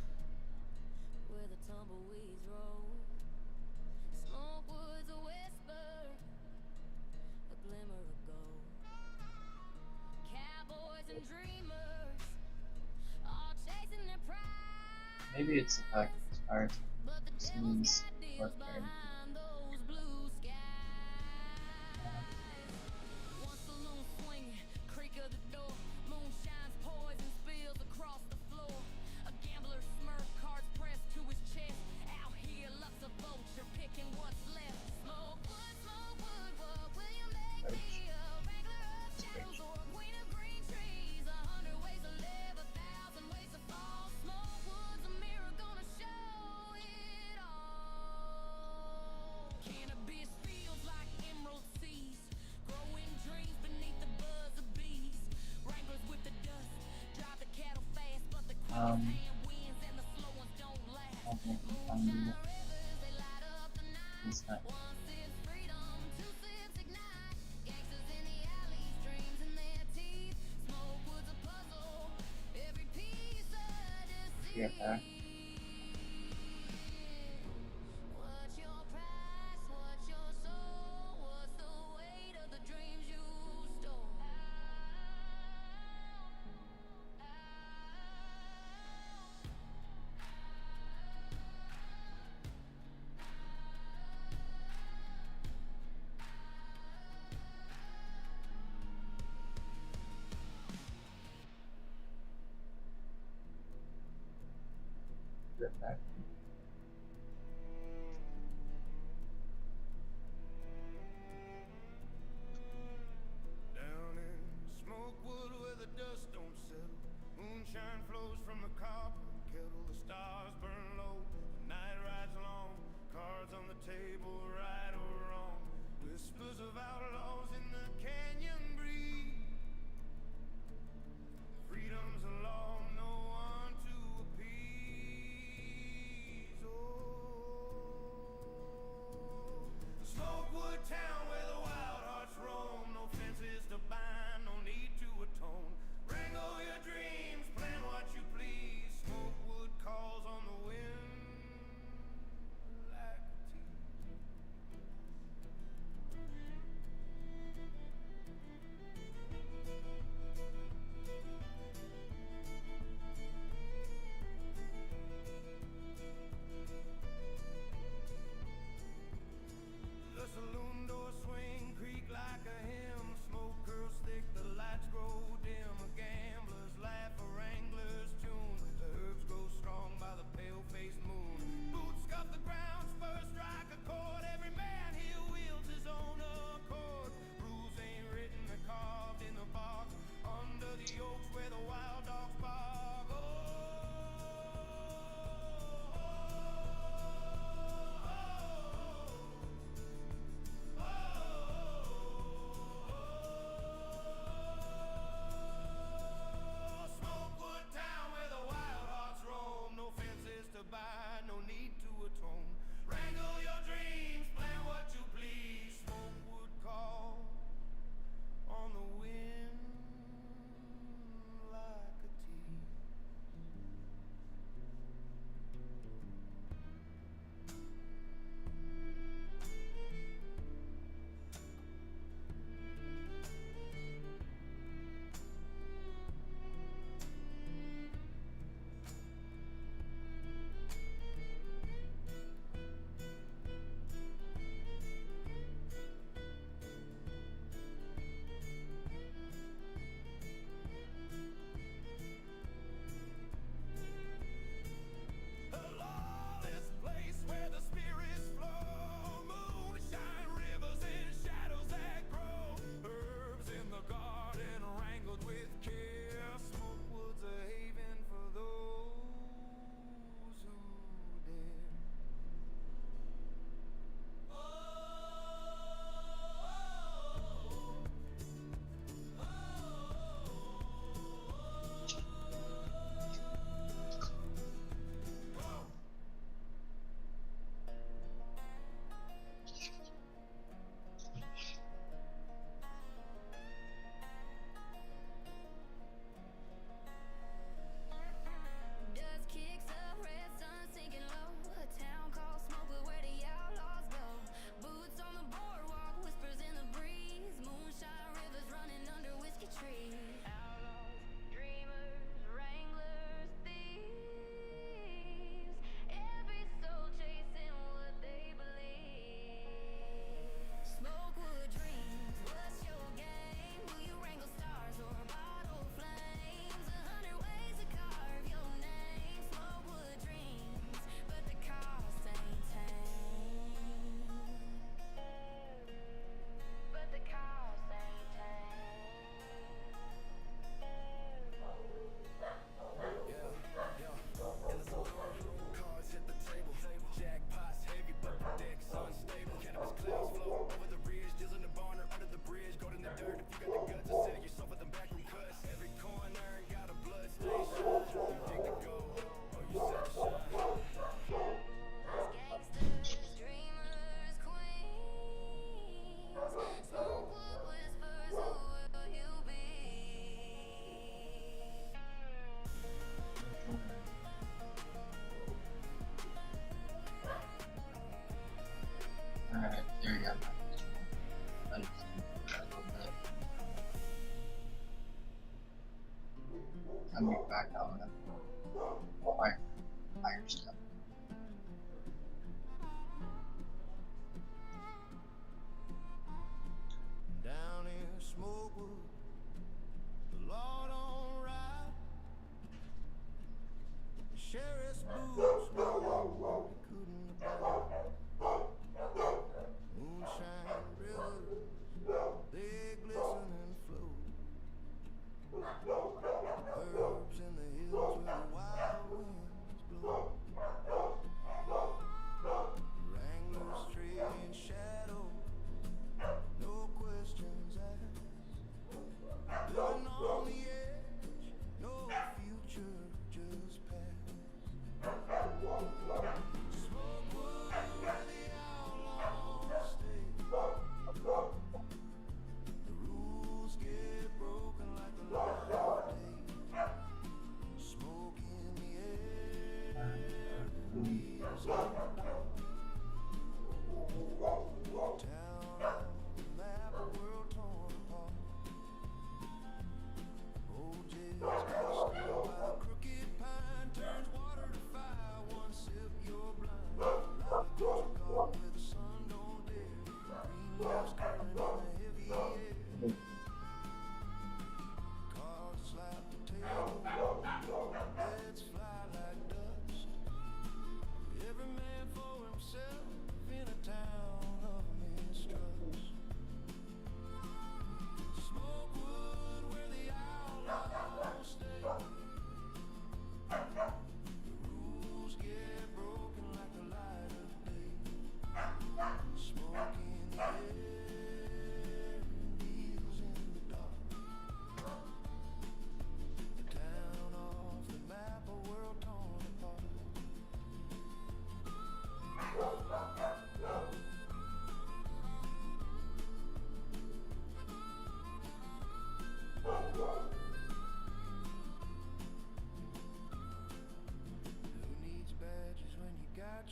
where the tumbleweeds roll. Smokewood's a whisper, a glimmer of gold. Cowboys and dreamers all chasing their pride. Maybe it's the fact that it's hard But the to devil's see got deals what they're behind those blue skies. One saloon swinging, creak of the door. Moonshine's poison spills across the floor. A gambler's smirk, cards pressed to his chest. Out here, luck's a vulture, picking what's left. Smokewood, smokewood, what will you make me? A wrangler of shadows or a queen of green trees? 100 ways to live, 1,000 ways to fall. Smokewood's a mirror gonna show it all. Cannabis feels like emerald seas, growing dreams beneath the buzz of bees. Wranglers with the dust, drive the cattle fast, but the quickest hand wins and the slow ones don't last. I think Moonshine rivers, they light up the night. it's not. One sip's freedom, two sips ignite. Gangsters in the alleys, dreams in their teeth. Smokewood's a puzzle, every piece a Yeah, deceit. What's your price? What's your soul? What's the weight of the dreams you stole? Get back. of outlaws in the canyon breathe. Freedom's a law, no one to appease. Oh, Smokewood town where the wild hearts roam. No fences to bind, no need to atone. Wrangle your dreams, plan what you please. Smokewood calls on the wind like a tease. The saloon doors swing, creak like a hymn. Smoke curls thick, the lights grow dim. A gambler's laugh, a wrangler's tune. The herbs grow strong by the pale-faced moon. Boots scuff the ground, spurs strike a chord. Every man here wields his own accord. Rules ain't written, they're carved in the bark. Under the oaks where the wild dogs bark. Oh, Smokewood town where the wild hearts roam. No fences to buy, no need to atone. Wrangle your dreams, plan what you please. Smokewood call on the wind like a tease. A lawless place where the spirits flow. Moonshine rivers and shadows that grow. Herbs in the garden wrangled with care. Smokewood's a haven for those who dare. Dust kicks up, red sun sinking low. A town called Smokewood where the outlaws go. Boots on the boardwalk, whispers in the breeze. Moonshine rivers running under whiskey trees. Outlaws, dreamers, wranglers, thieves. Every soul chasing what they believe. Smokewood dreams, what's your game? Will you wrangle stars or bottle flames? 100 ways to carve your name. Smokewood dreams, but the cost ain't tame. But the cost ain't tame. Cards hit the table. Jackpots heavy, but the deck's unstable. Cannabis clouds float over the ridge. Deals in the barn or under the bridge. Gold in the dirt if you got the guts to sell yourself with them backroom cuts. Every corner got a blood station. You dig the gold or you set the shine. Gangsters, dreamers, queens. Smokewood whispers, who will you be? Alright, there you go. I just need a little bit. I'm gonna back out of that. Fire stuff. Down in Smokewood, the law don't ride. Sheriff's boots, no one couldn't abide. Moonshine rivers, they glisten and flow. Herbs in the hills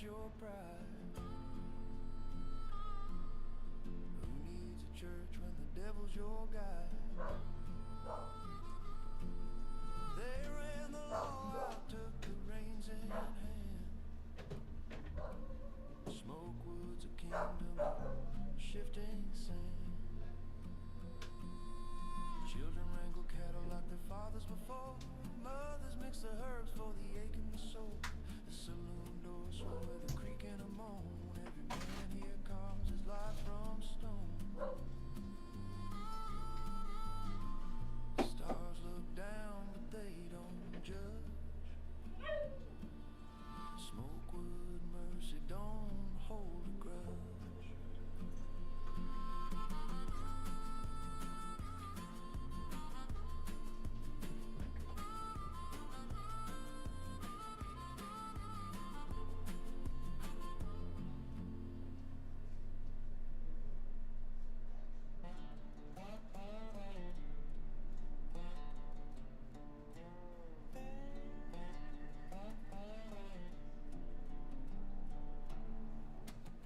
your pride? Who needs a church when the devil's your guide? They ran the law, took the reins in hand. Smokewood's a kingdom of shifting sand. Children wrangle cattle like their fathers before. Mothers mix the herbs for the ache in the soul. The saloon doors swung with a creak and a moan. Every man here carves his life from stone. The stars look down, but they don't judge. Smokewood mercy, don't hold a grudge.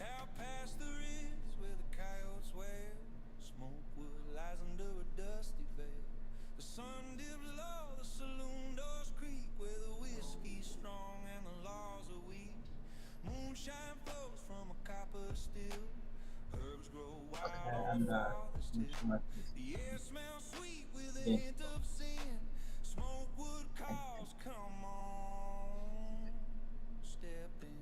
Out past the ridge where the coyotes wail, Smokewood lies under a dusty veil. The sun dips low, the saloon doors creak, where the whiskey's strong and the laws are weak. Moonshine flows from a copper still. Herbs grow wild Okay, on and the farthest hill. finish my piece. The air smells sweet with a Yeah. hint of sin. Smokewood calls, come on, step in.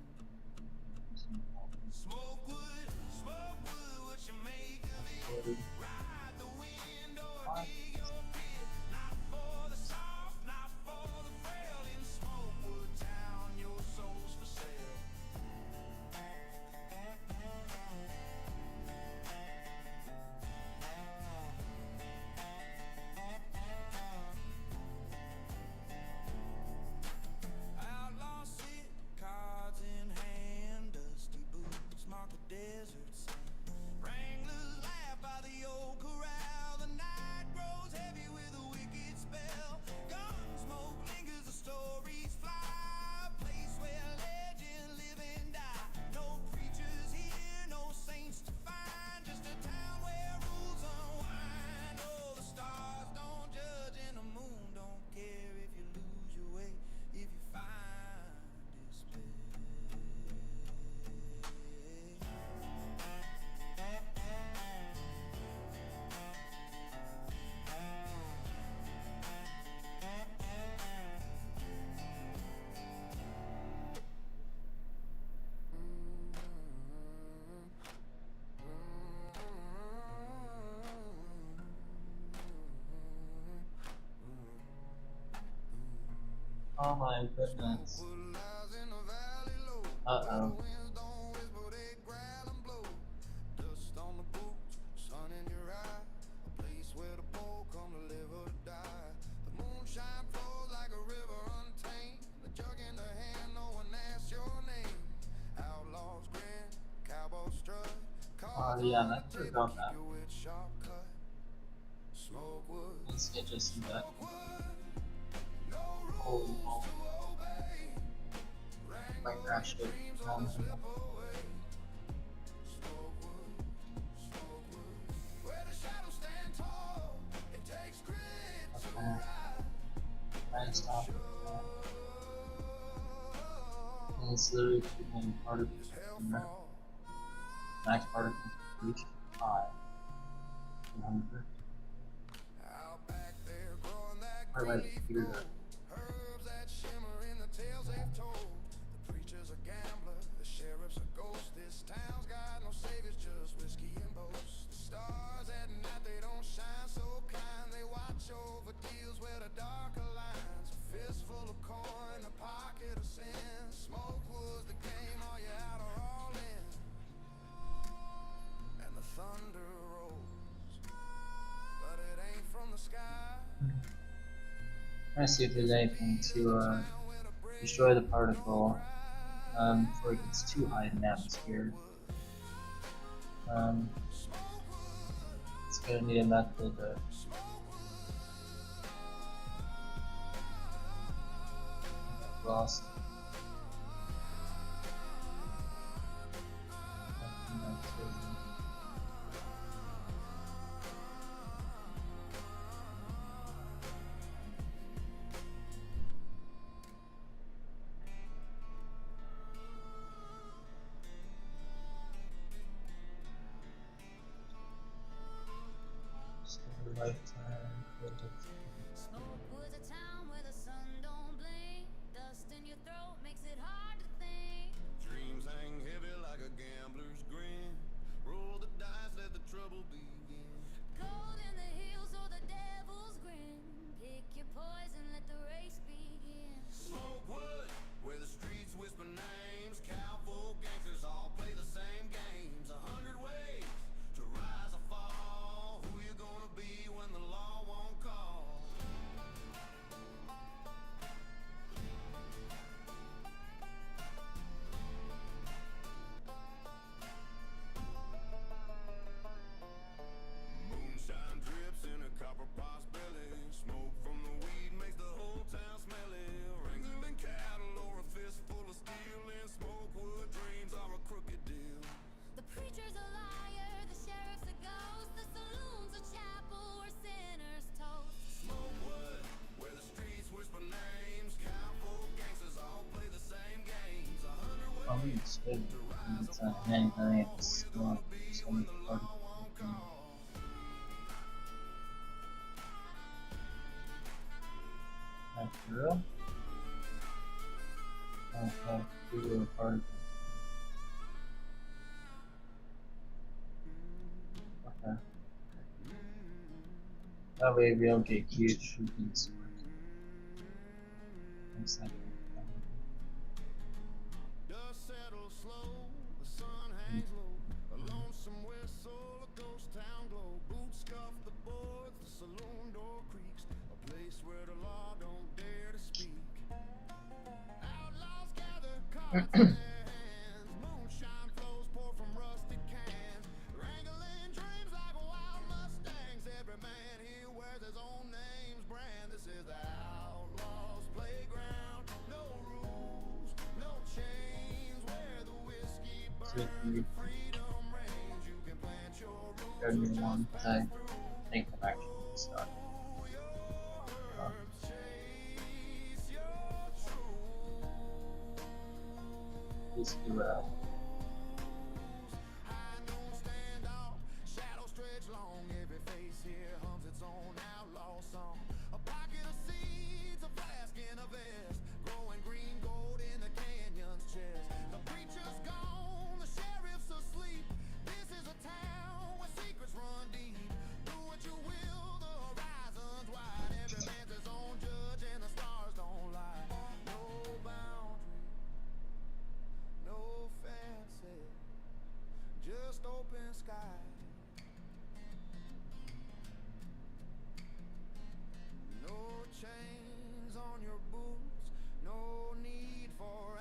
Smokewood, Smokewood, what you make of it? Ride the wind or dig your pit. Not for the soft, not for the frail. In Smokewood town, your soul's for sale. Outlaws sit, cards in hand, dusty boots mark the desert sand. Wranglers laugh by the old corral. The night grows heavy with a wicked spell. Gun smoke lingers, the stories fly. A place where legends live and die. No preachers here, no saints to find. Just a town where rules unwind. Oh, the stars don't judge and the moon don't care if you lose your way, if you find despair. Oh my goodness. Smokewood lies in a valley low. Uh-oh. Winds don't whisper, they growl and blow. Dust on the boots, sun in your eye. A place where the bold come to live or to die. The moonshine flows like a river untamed. The jug in the hand, no one asks your name. Outlaws grin, cowboys strut. Cards yeah, on I the forgot table, that. keep your wit sharp cut. Smokewood, Let's get just some that. no Holy rules moly. to obey. Like crash it. Dreams on the slip away. Smokewood, Smokewood, where the shadows stand tall. It takes grit to Okay. ride. Try and stop it. And it's literally keeping part of the Hellfall, max particle reach 5. 100. out back there growing that Or like green leaf computer. gold. Herbs that shimmer in the tales they've told. The preacher's a gambler, the sheriff's a ghost. This town's got no saviors, just whiskey and boast. The stars at night, they don't shine so kind. They watch over deals where the darker lines. A fistful of coin, a pocket of sin. Smokewood's the game, are you out or all in? And the thunder rolls, but it ain't from the sky. Trying to see if there's anything to destroy the particle before it gets too high in the atmosphere. It's gonna need a method to lost. lifetime. Smokewood's a town where the sun don't blink. Dust in your throat makes it hard to think. Dreams hang heavy like a gambler's grin. Roll the dice, let the trouble begin. Cold in the hills or the devil's grin. Pick your poison, let the race begin. Smokewood, where the streets whisper names. Cowboy gangsters all play the same games. 100 ways to rise or fall. Who you gonna be when the law won't call? Moonshine drips in a copper pot's belly. Smoke from the weed makes the whole town smelly. Wrangling cattle or a fistful of steel. And Smokewood dreams are a crooked deal. The preacher's a liar, the sheriff's a ghost. The saloon's a chapel where sinners toast. Smokewood, where the streets whisper names. Cowboy gangsters all play the same games. 100 Oh, we ways should. to rise It's or many fall. variants. Who you gonna be when the law Like won't call? for real? Oh, we were a part of it. Okay. That way we don't get huge shooting swords. Looks like Dust settles slow, the sun hangs low. A lonesome whistle, a ghost town glow. Boots scuff the boards, the saloon door creaks. A place where the law don't dare to speak. Outlaws gather, cards in their hands. Moonshine flows pour from rusted cans. Wrangling dreams like wild mustangs. Every man here wears his own name's brand. This is the outlaws' playground. No rules, no chains. Where the whiskey burns, freedom reigns. You can plant your roots. Go new one, because I think I'm actually stuck. Chase your truth. Just do High noon stand off, shadows stretch long. Every face here hums its own outlaw song. A pocket of seeds, a flask in a vest, growing green gold in the canyon's chest. The preacher's gone, the sheriff's asleep. This is a town where secrets run deep. Do what you will, the horizon's wide. Every man's his own judge and the stars don't lie. No boundary, no fancy, just open sky. No chains on your boots, no need for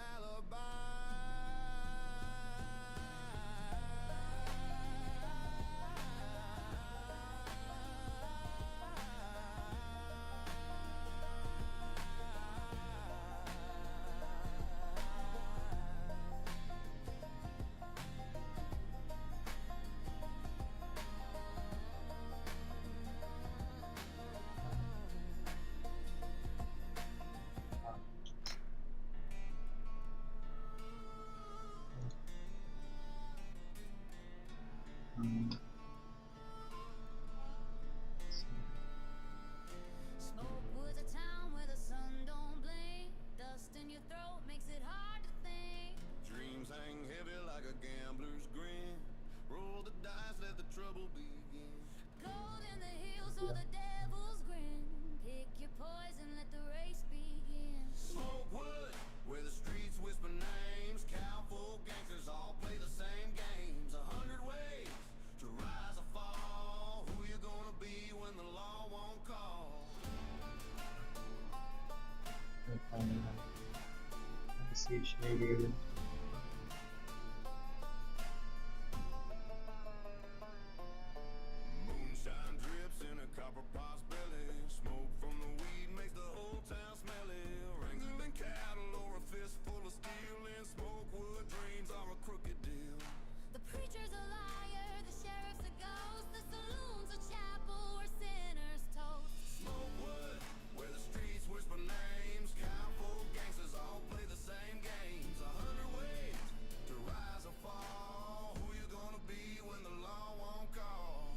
Smokewood's a town where the sun don't blink. Dust in your throat makes it hard to think. dreams hang heavy like a gambler's grin. Roll the dice, let the trouble begin. Cold in the hills or the devil's grin. Pick your poison, let the race begin. Smokewood, where the streets whisper names. Cowboy gangsters all play the same games. 100 ways to rise or fall. Who you gonna be when the law won't call? see shaded. Moonshine drips in a copper pot's belly. Smoke from the weed makes the whole town smelly. Wrangling cattle or a fistful of steel. And Smokewood dreams are a crooked deal. The preacher's a liar, the sheriff's a ghost. The saloon's a chapel where sinners toast. Smokewood, where the streets whisper names. Cowboy gangsters all play the same games. 100 ways to rise or fall. Who you gonna be when the law won't call?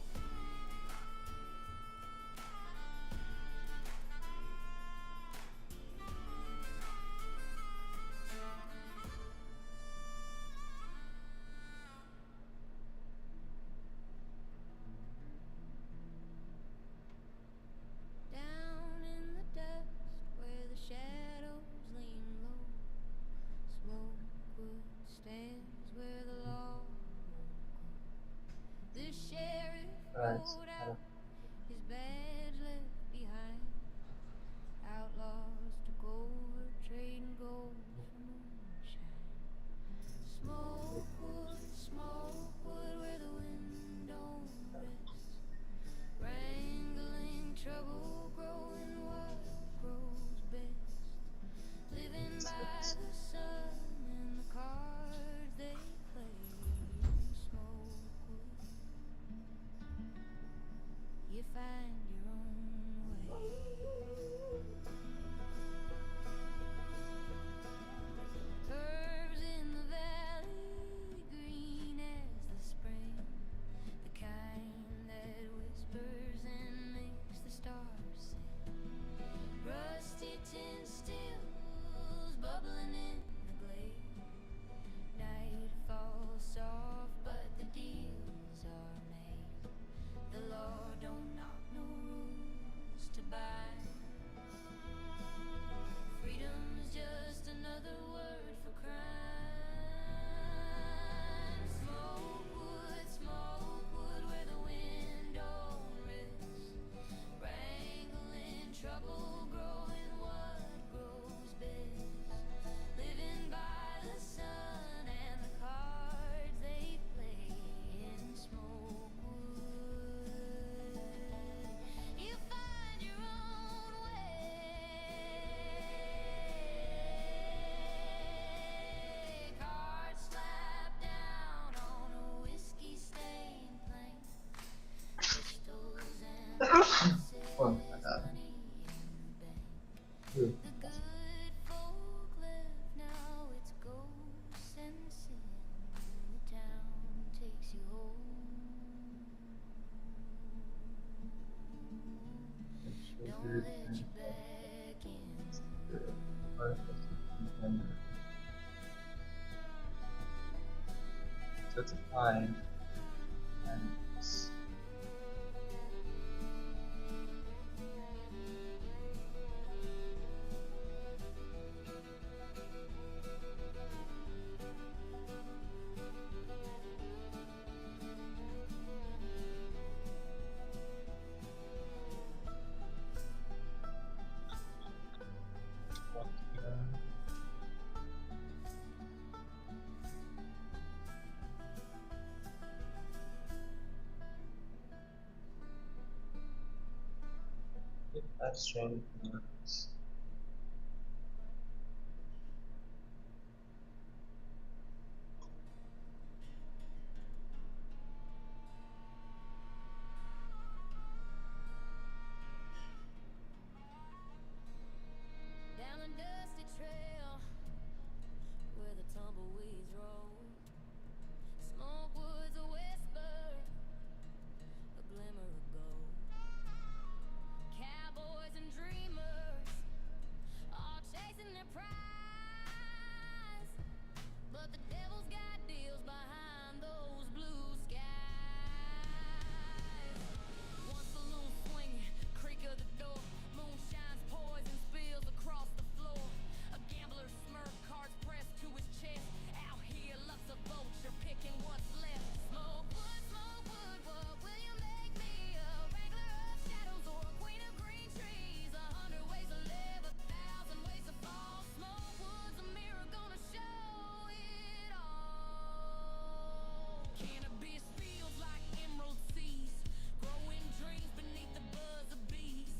Fine. And what here? If that's changed. Down a dusty trail where the tumbleweeds roll. Smokewood's a whisper, a glimmer of gold. Cowboys and dreamers all chasing their prize, but the devil's got deals behind those blue skies. One saloon swinging, creak of the door, moonshine's poison spills across the floor. A gambler's smirk, cards pressed to his chest. Out here, luck's a vulture picking what's left. Smokewood, what will you make me? A wrangler of shadows or a queen of green trees? 100 ways to live, 1,000 ways to fall. Smokewood's a mirror gonna show it all. Cannabis feels like emerald seas, growing dreams beneath the buzz of bees.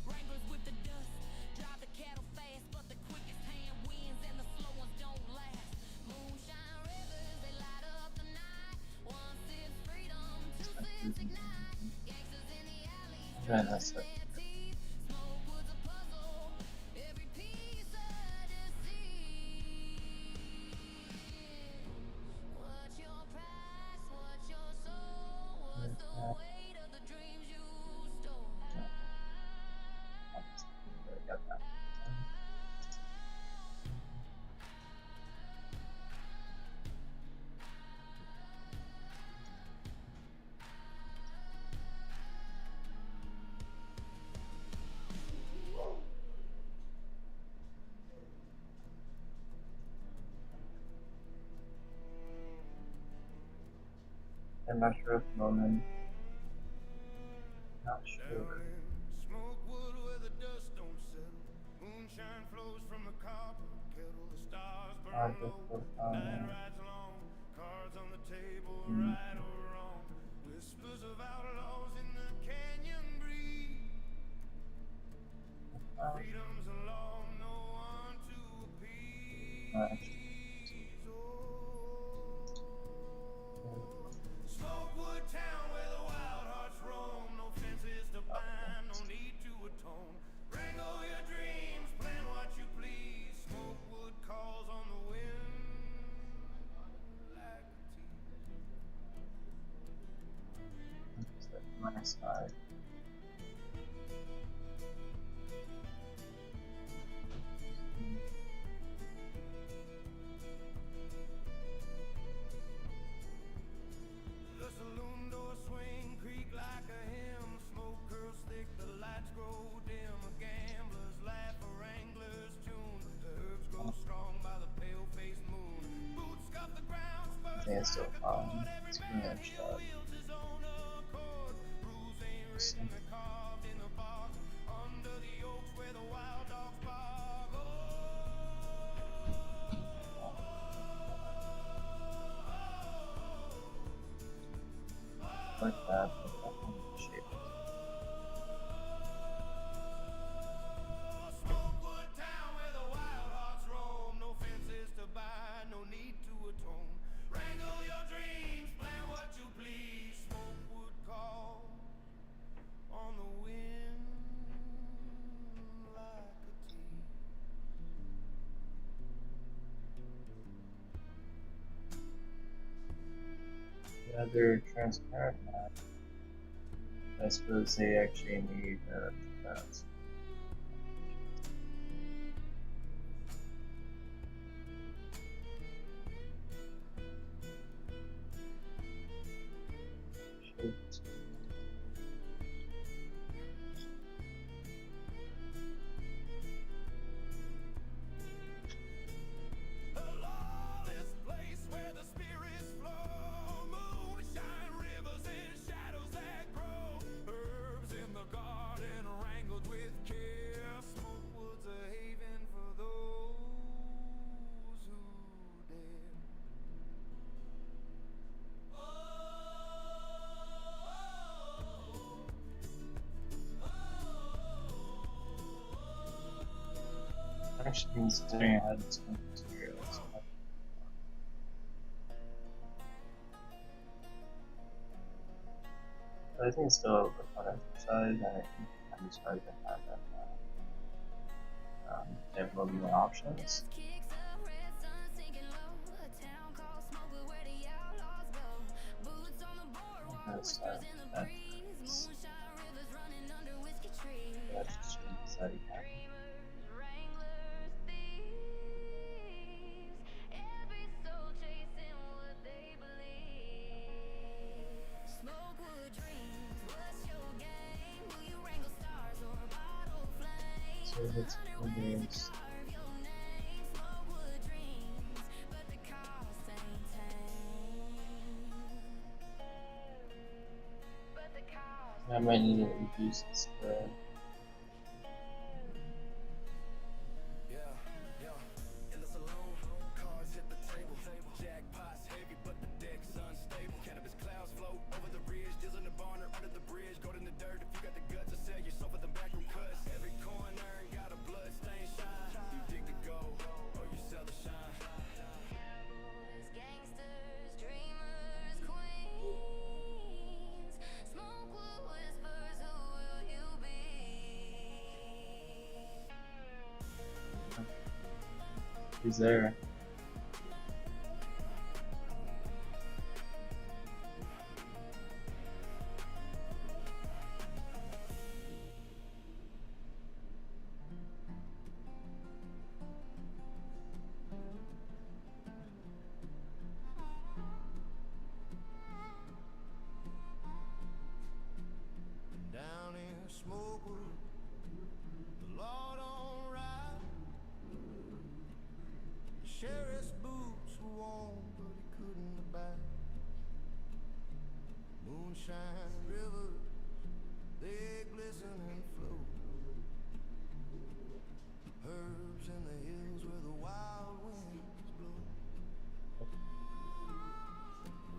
Wranglers with the dust, drive the cattle fast, but the quickest hand wins and the slow ones don't last. Moonshine rivers, they light up the night. One sip's freedom, two sips ignite. Gangsters in the alleys, Yeah, that's it. their teeth. Smokewood's a puzzle, every piece a deceit. What's your price? What's your soul? What's the weight of the dreams you stole? Got that. I'm not sure at the moment. Not sure. Down in Smokewood where the dust don't settle. Moonshine flows from a copper kettle. The stars burn Just low. for Night fun. rides long. Cards on the table, right or wrong. Whispers of outlaws in the canyon breeze. Freedom's a law, no one to appease. Smokewood town where the wild hearts roam. No fences to bind, no need to atone. Wrangle your dreams, plan what you please. Smokewood calls on the wind like a tease. My side. The saloon door swing, creak like a hymn. Smoke curls thick, the lights grow dim. A gambler's laugh, a wrangler's tune. The herbs grow strong by the pale-faced moon. Boots scuff the ground, spurs Yeah, it's still like a fun. sword. Every It's pretty man much here wields his own accord. Rules ain't written, they're carved in the bark. Under the oaks where the wild dogs bark. Like that, but that kind of shape. Smokewood town where the wild hearts roam. No fences to bind, no need to atone. Wrangle your dreams, plan what you please. Smokewood call on the wind like a tease. Yeah, they're transparent now. I suppose they actually need that. Actually, considering I had some materials. But I think it's still a fun exercise, and I think I'm just hard to have that. They have a little more options. That's just exciting. So it's games. I might need to reduce the spread. In the saloon, cards hit the table. Jackpots heavy, but the deck's unstable. Cannabis clouds float over the ridge. Deals in the barn or under the bridge. Gold in the dirt if you got the guts to sell yourself for the backroom cuts. Every corner got a blood stain shine. You dig the gold or you sell the shine. Gangsters, dreamers, queens. Smokewood whispers, who will you be? He's there. Down in Smokewood, the law don't ride. The sheriff's boots were worn, but he couldn't abide. Moonshine rivers, they glisten and flow. Herbs in the hills where the wild winds blow.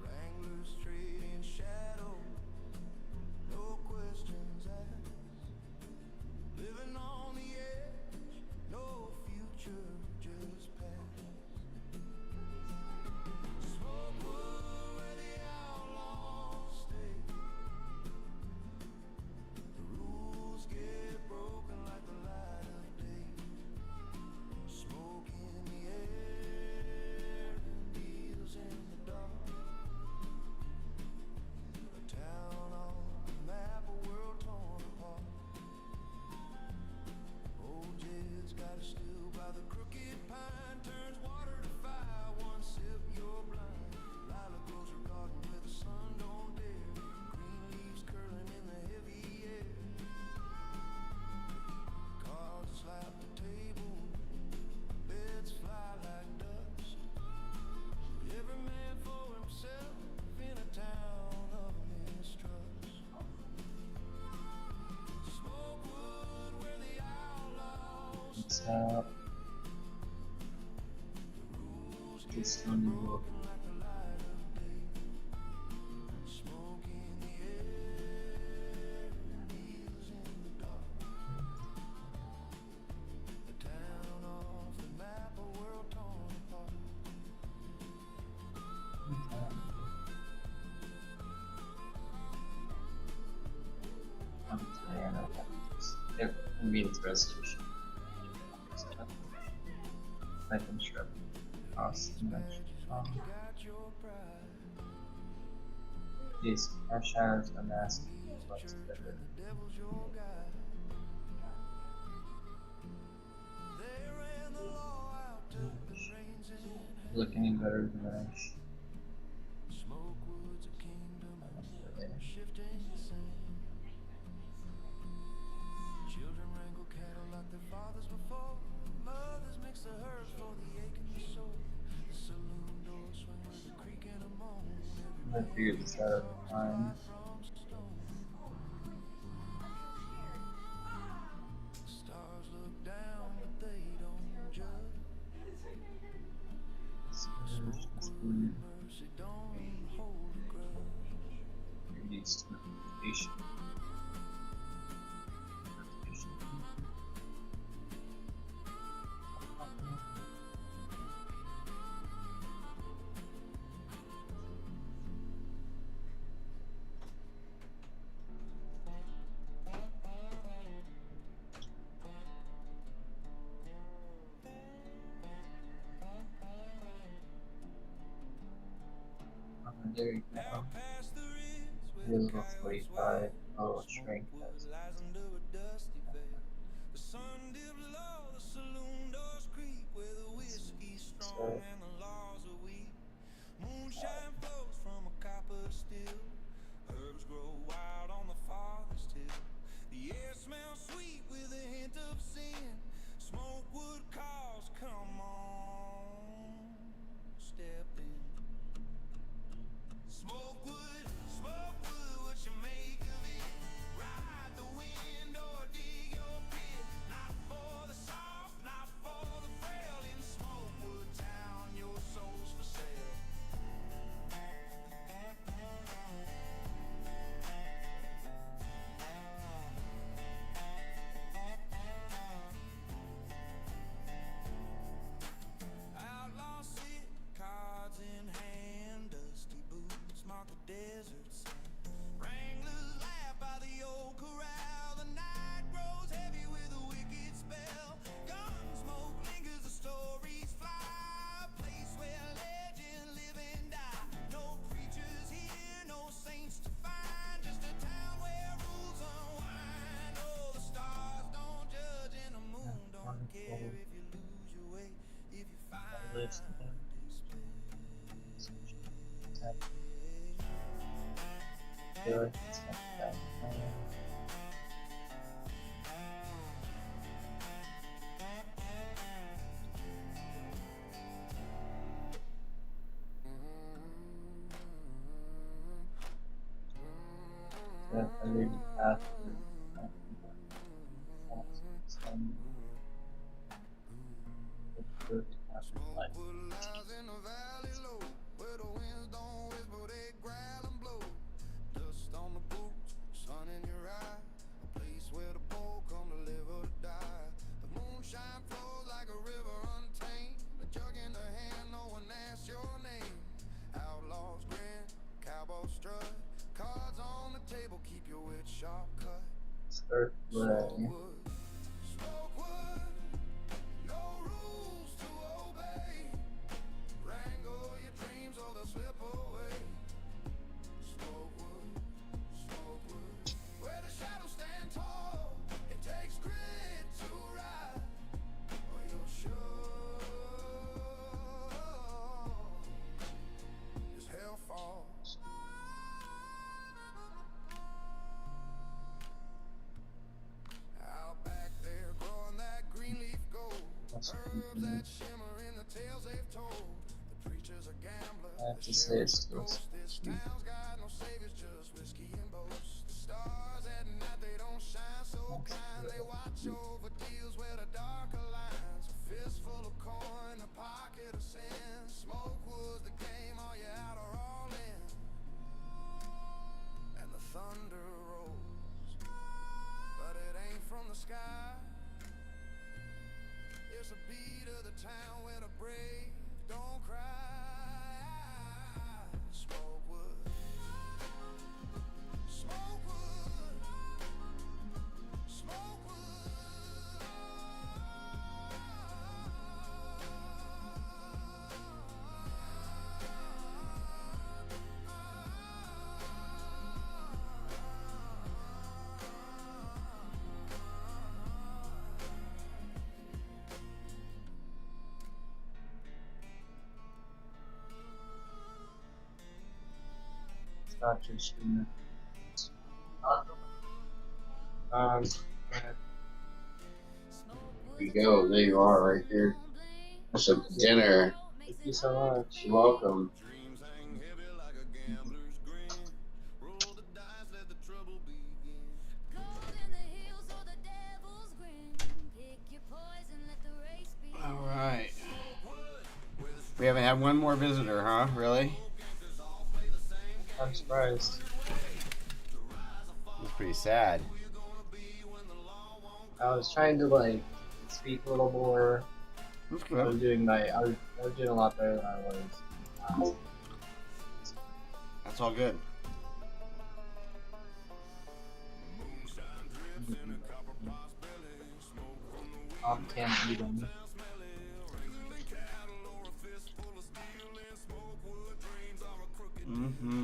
Wranglers trade in shadow, no questions asked. Living on the edge, no future, just past. Smokewood where the outlaws stay. The rules get broken like the light of day. Smoke in the air and deals in the dark. A town on the map, a world torn apart. Old Jed's got a still by the crooked pine. Turns water to fire, one sip you're blind. Lilac grows her garden where the sun don't dare. Green leaves curling in the heavy air. Cards slap the table, beds fly like dust. Every man for himself in a town of mistrust. Smokewood where the outlaws It's it's on the book. like the light of day. Smoke in the air, deals in the dark. The town off the map, a world torn apart. I mean, it's resolution. I can shrub cost too much. Got your pride, These cash hours are massive. What's better? the devil's your guide. They ran the law out, took the reins in hand. Look any better than Ash. Smokewood's a kingdom, shifting sand. Children wrangle cattle like their fathers before. Mothers mix the herbs for the aching soul. The saloon doors swing with a creak and a moan. I figured this out at the time. From stone. Stars look down, but they don't judge. Mercy don't hold a grudge. You're used to meditation. There you go. Maybe a little 45. Oh, shrink those. So, Moonshine flows from a copper still. Herbs grow wild on the farthest hill. The air smells sweet with a hint of sin. Smokewood calls, come on, step in. Smokewood, smokewood, what you make of it? Ride the wind or dig your pit. Not for the soft, not for the frail. In Smokewood town, your soul's for sale. Outlaw sit, cards in hand, dusty boots mark the desert sand. Wranglers laugh by the old corral. The night grows heavy with a wicked spell. Gun smoke lingers, the stories fly. A place where legends live and die. No preachers here, no saints to find. Just a town where rules unwind. Oh, the stars don't judge and the moon don't care if you lose your way. If you find list again. I feel like it's not that. Yeah, I read after. Smokewood lies in the valley low, where the winds don't whisper, they growl and blow. Dust on the boots, sun in your eye, a place where the bold come to live or to die. The moonshine flows like a river untamed, a jug in the hand, no one asks your name. Outlaws grin, cowboys strut, cards on the table, keep your wit sharp cut. Start play. Smokewood, Smokewood, no rules to obey. Wrangle your dreams or they'll slip away. Smokewood, Smokewood, where the shadows stand tall. It takes grit to ride, or you'll sure as hell fall. Out back there growing that green leaf gold. Herbs that shimmer in the tales they've told. The preachers are gamblers. I have the to say sheriff's it's a ghost. This town's got no saviors, just whiskey and boast. The stars at night, they don't shine so kind. They watch over deals where the darker lines. A fistful of coin, a pocket of sin. Smokewood's the game, are you out or all in? And the thunder rolls, but it ain't from the sky. It's a beat of the town where the brave don't cry. Smokewood, Smokewood, Smokewood. Not just in There you go. There you are, right here. That's a dinner. thank you so much. You're welcome. Dreams hang heavy like a gambler's grin. Roll the dice, let the trouble begin. Cold in the hills or the devil's grin. Pick your poison, let the race begin. All right. We haven't had one more visitor, huh? Really? I'm surprised. It's pretty sad. I was trying to like speak a little more. That's I was good. doing I was doing a lot better than I was. That's all good. Can't eat them. Mm-hmm.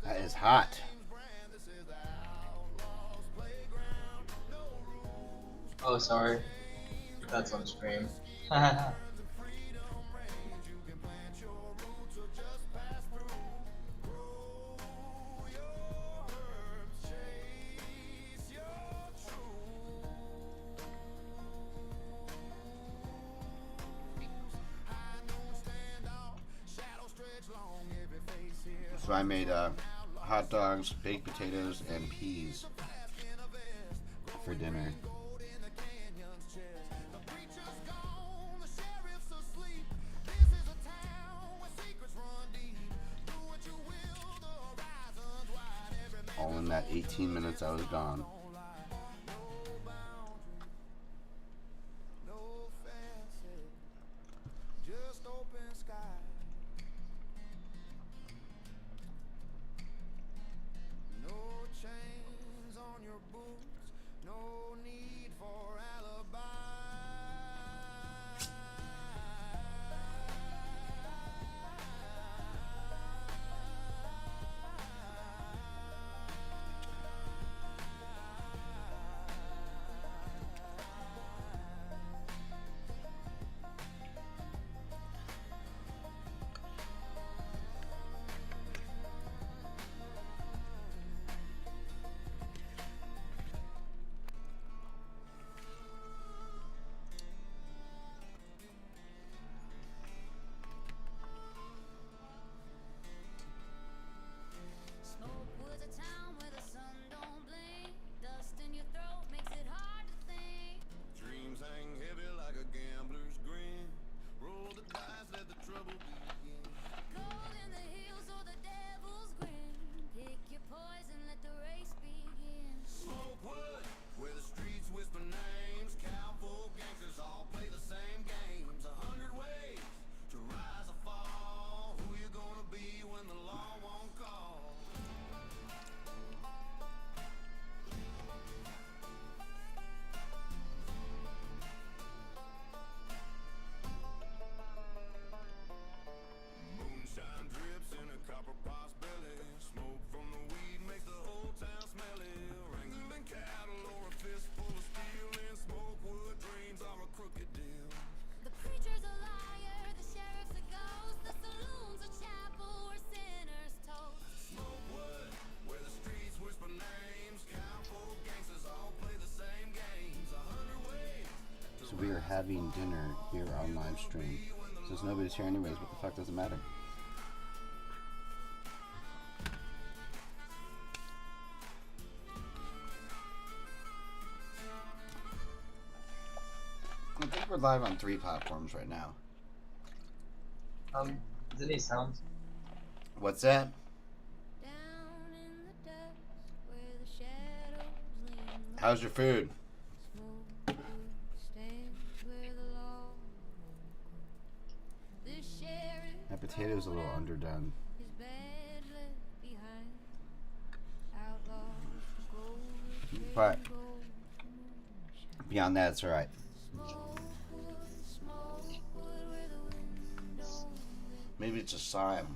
That is hot. Oh, sorry. That's on stream. So I made hot dogs, baked potatoes, and peas for dinner. All in that 18 minutes I was gone. Smokewood's a town where the sun don't blink. Dust in your throat makes it hard to think. Dreams hang heavy like a gambler's grin. Roll the dice, let the trouble begin. Cold in the hills or the devil's grin. Pick your poison, let the race begin. Smokewood, where the streets whisper names. Cowboy gangsters all play the same games. 100 ways to rise or fall. Who you gonna be when the law won't call? Moonshine drips in a copper pot's belly. Smoke from the weed makes the whole town smelly. Wrangling cattle or a fistful of steel. And Smokewood dreams are a crooked deal. The preacher's a liar, the sheriff's a ghost. The saloon's a chapel where sinners toast. Smokewood, where the streets whisper names. Cowboy gangsters all play the same games. 100 ways. So we are having dinner here on live stream. Since nobody's here anyways, what the fuck does it matter? I think we're live on 3 platforms right now. Is any sounds? What's that? Down in the depths where the shadows lean. How's your food? Smokewood stands where the law won't go. The sheriff My potato's a little underdone. his bed left behind. Outlaws to go But with moonshine. beyond that, it's alright. Smokewood where the wind don't lift. Maybe it's a sign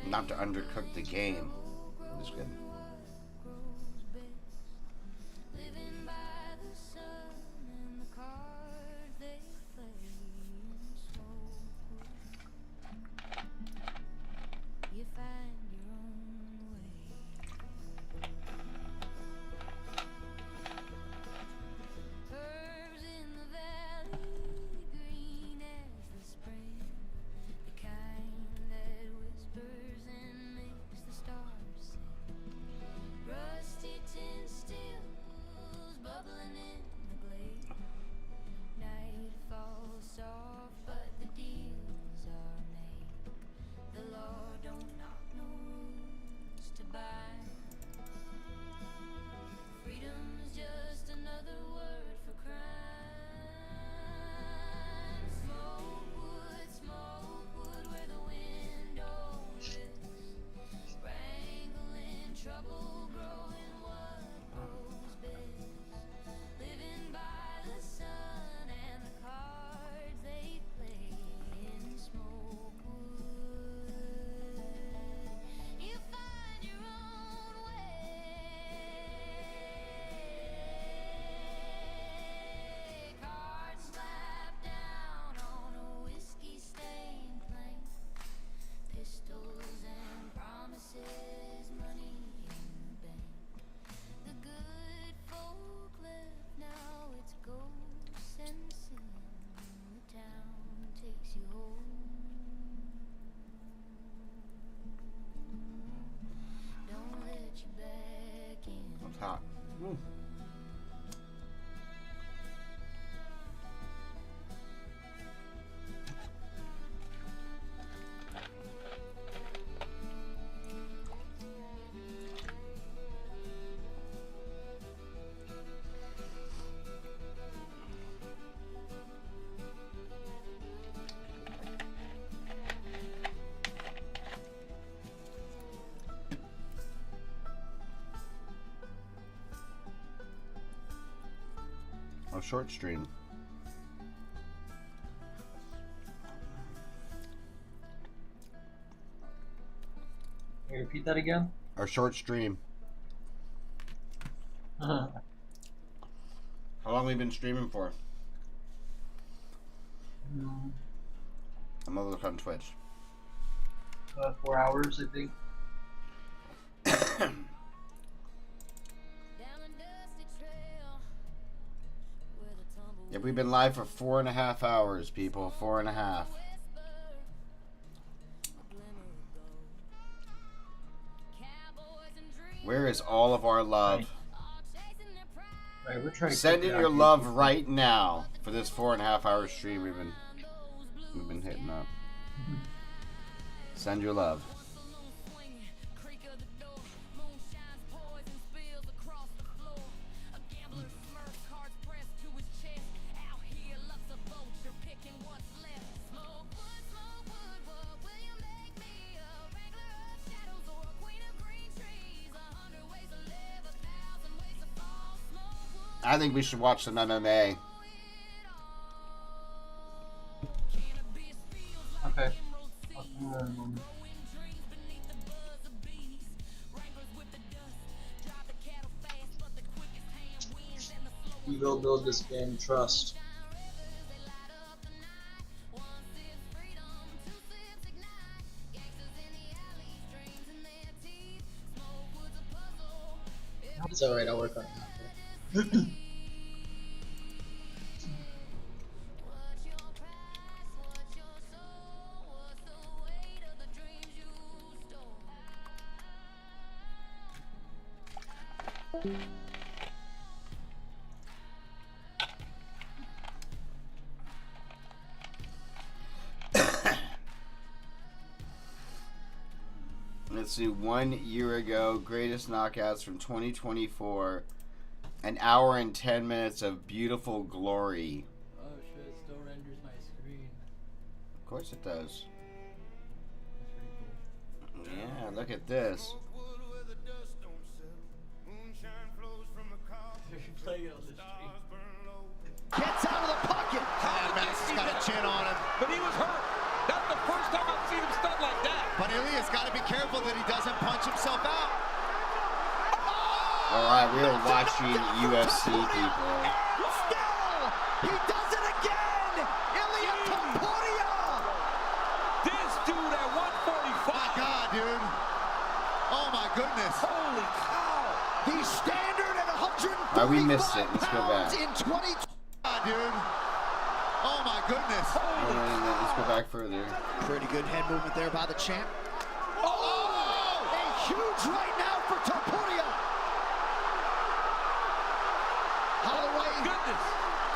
not to undercook the game. I'm just kidding. Grows best, living by the sun and the cards they play in Smokewood. You find your own way. Herbs in the valley, green as the spring, the kind that whispers and makes the stars sing. short stream. Can you repeat that again? Our short stream. Uh-huh. How long have we been streaming for? I'm gonna look on Twitch. 4 hours, I think. Yeah, we've been live for 4.5 hours, people. 4.5. Where is all of our love? Right, we're trying to Send keep in it your out love here. right now for this 4.5 hour stream we've been hitting up. Send your love. I think we should watch some MMA. Okay. We will build this game trust. It's alright, I'll work on it. Let's see, 1 year ago, greatest knockouts from 2024. An hour and 10 minutes of beautiful glory. Oh shit, it still renders my screen. Of course it does. That's pretty cool. Yeah, look at this. They're playing it on the stream. Gets out of the pocket. And Max has got a chin on him. But he was hurt. That's the first time I've seen him stunned like that. But Ilya's got to be careful that he doesn't punch himself out. Alright, we are watching UFC, people. Still, he does it again. Ilya Topuria. This dude at 145. My God, dude. Oh my goodness. Holy cow. The standard at 145 Alright, we missed it. Let's go back. in 20. Dude. Oh my goodness. Let's go back further. Pretty good head movement there by the champ. Oh! A huge right now for Topuria. Holloway Goodness.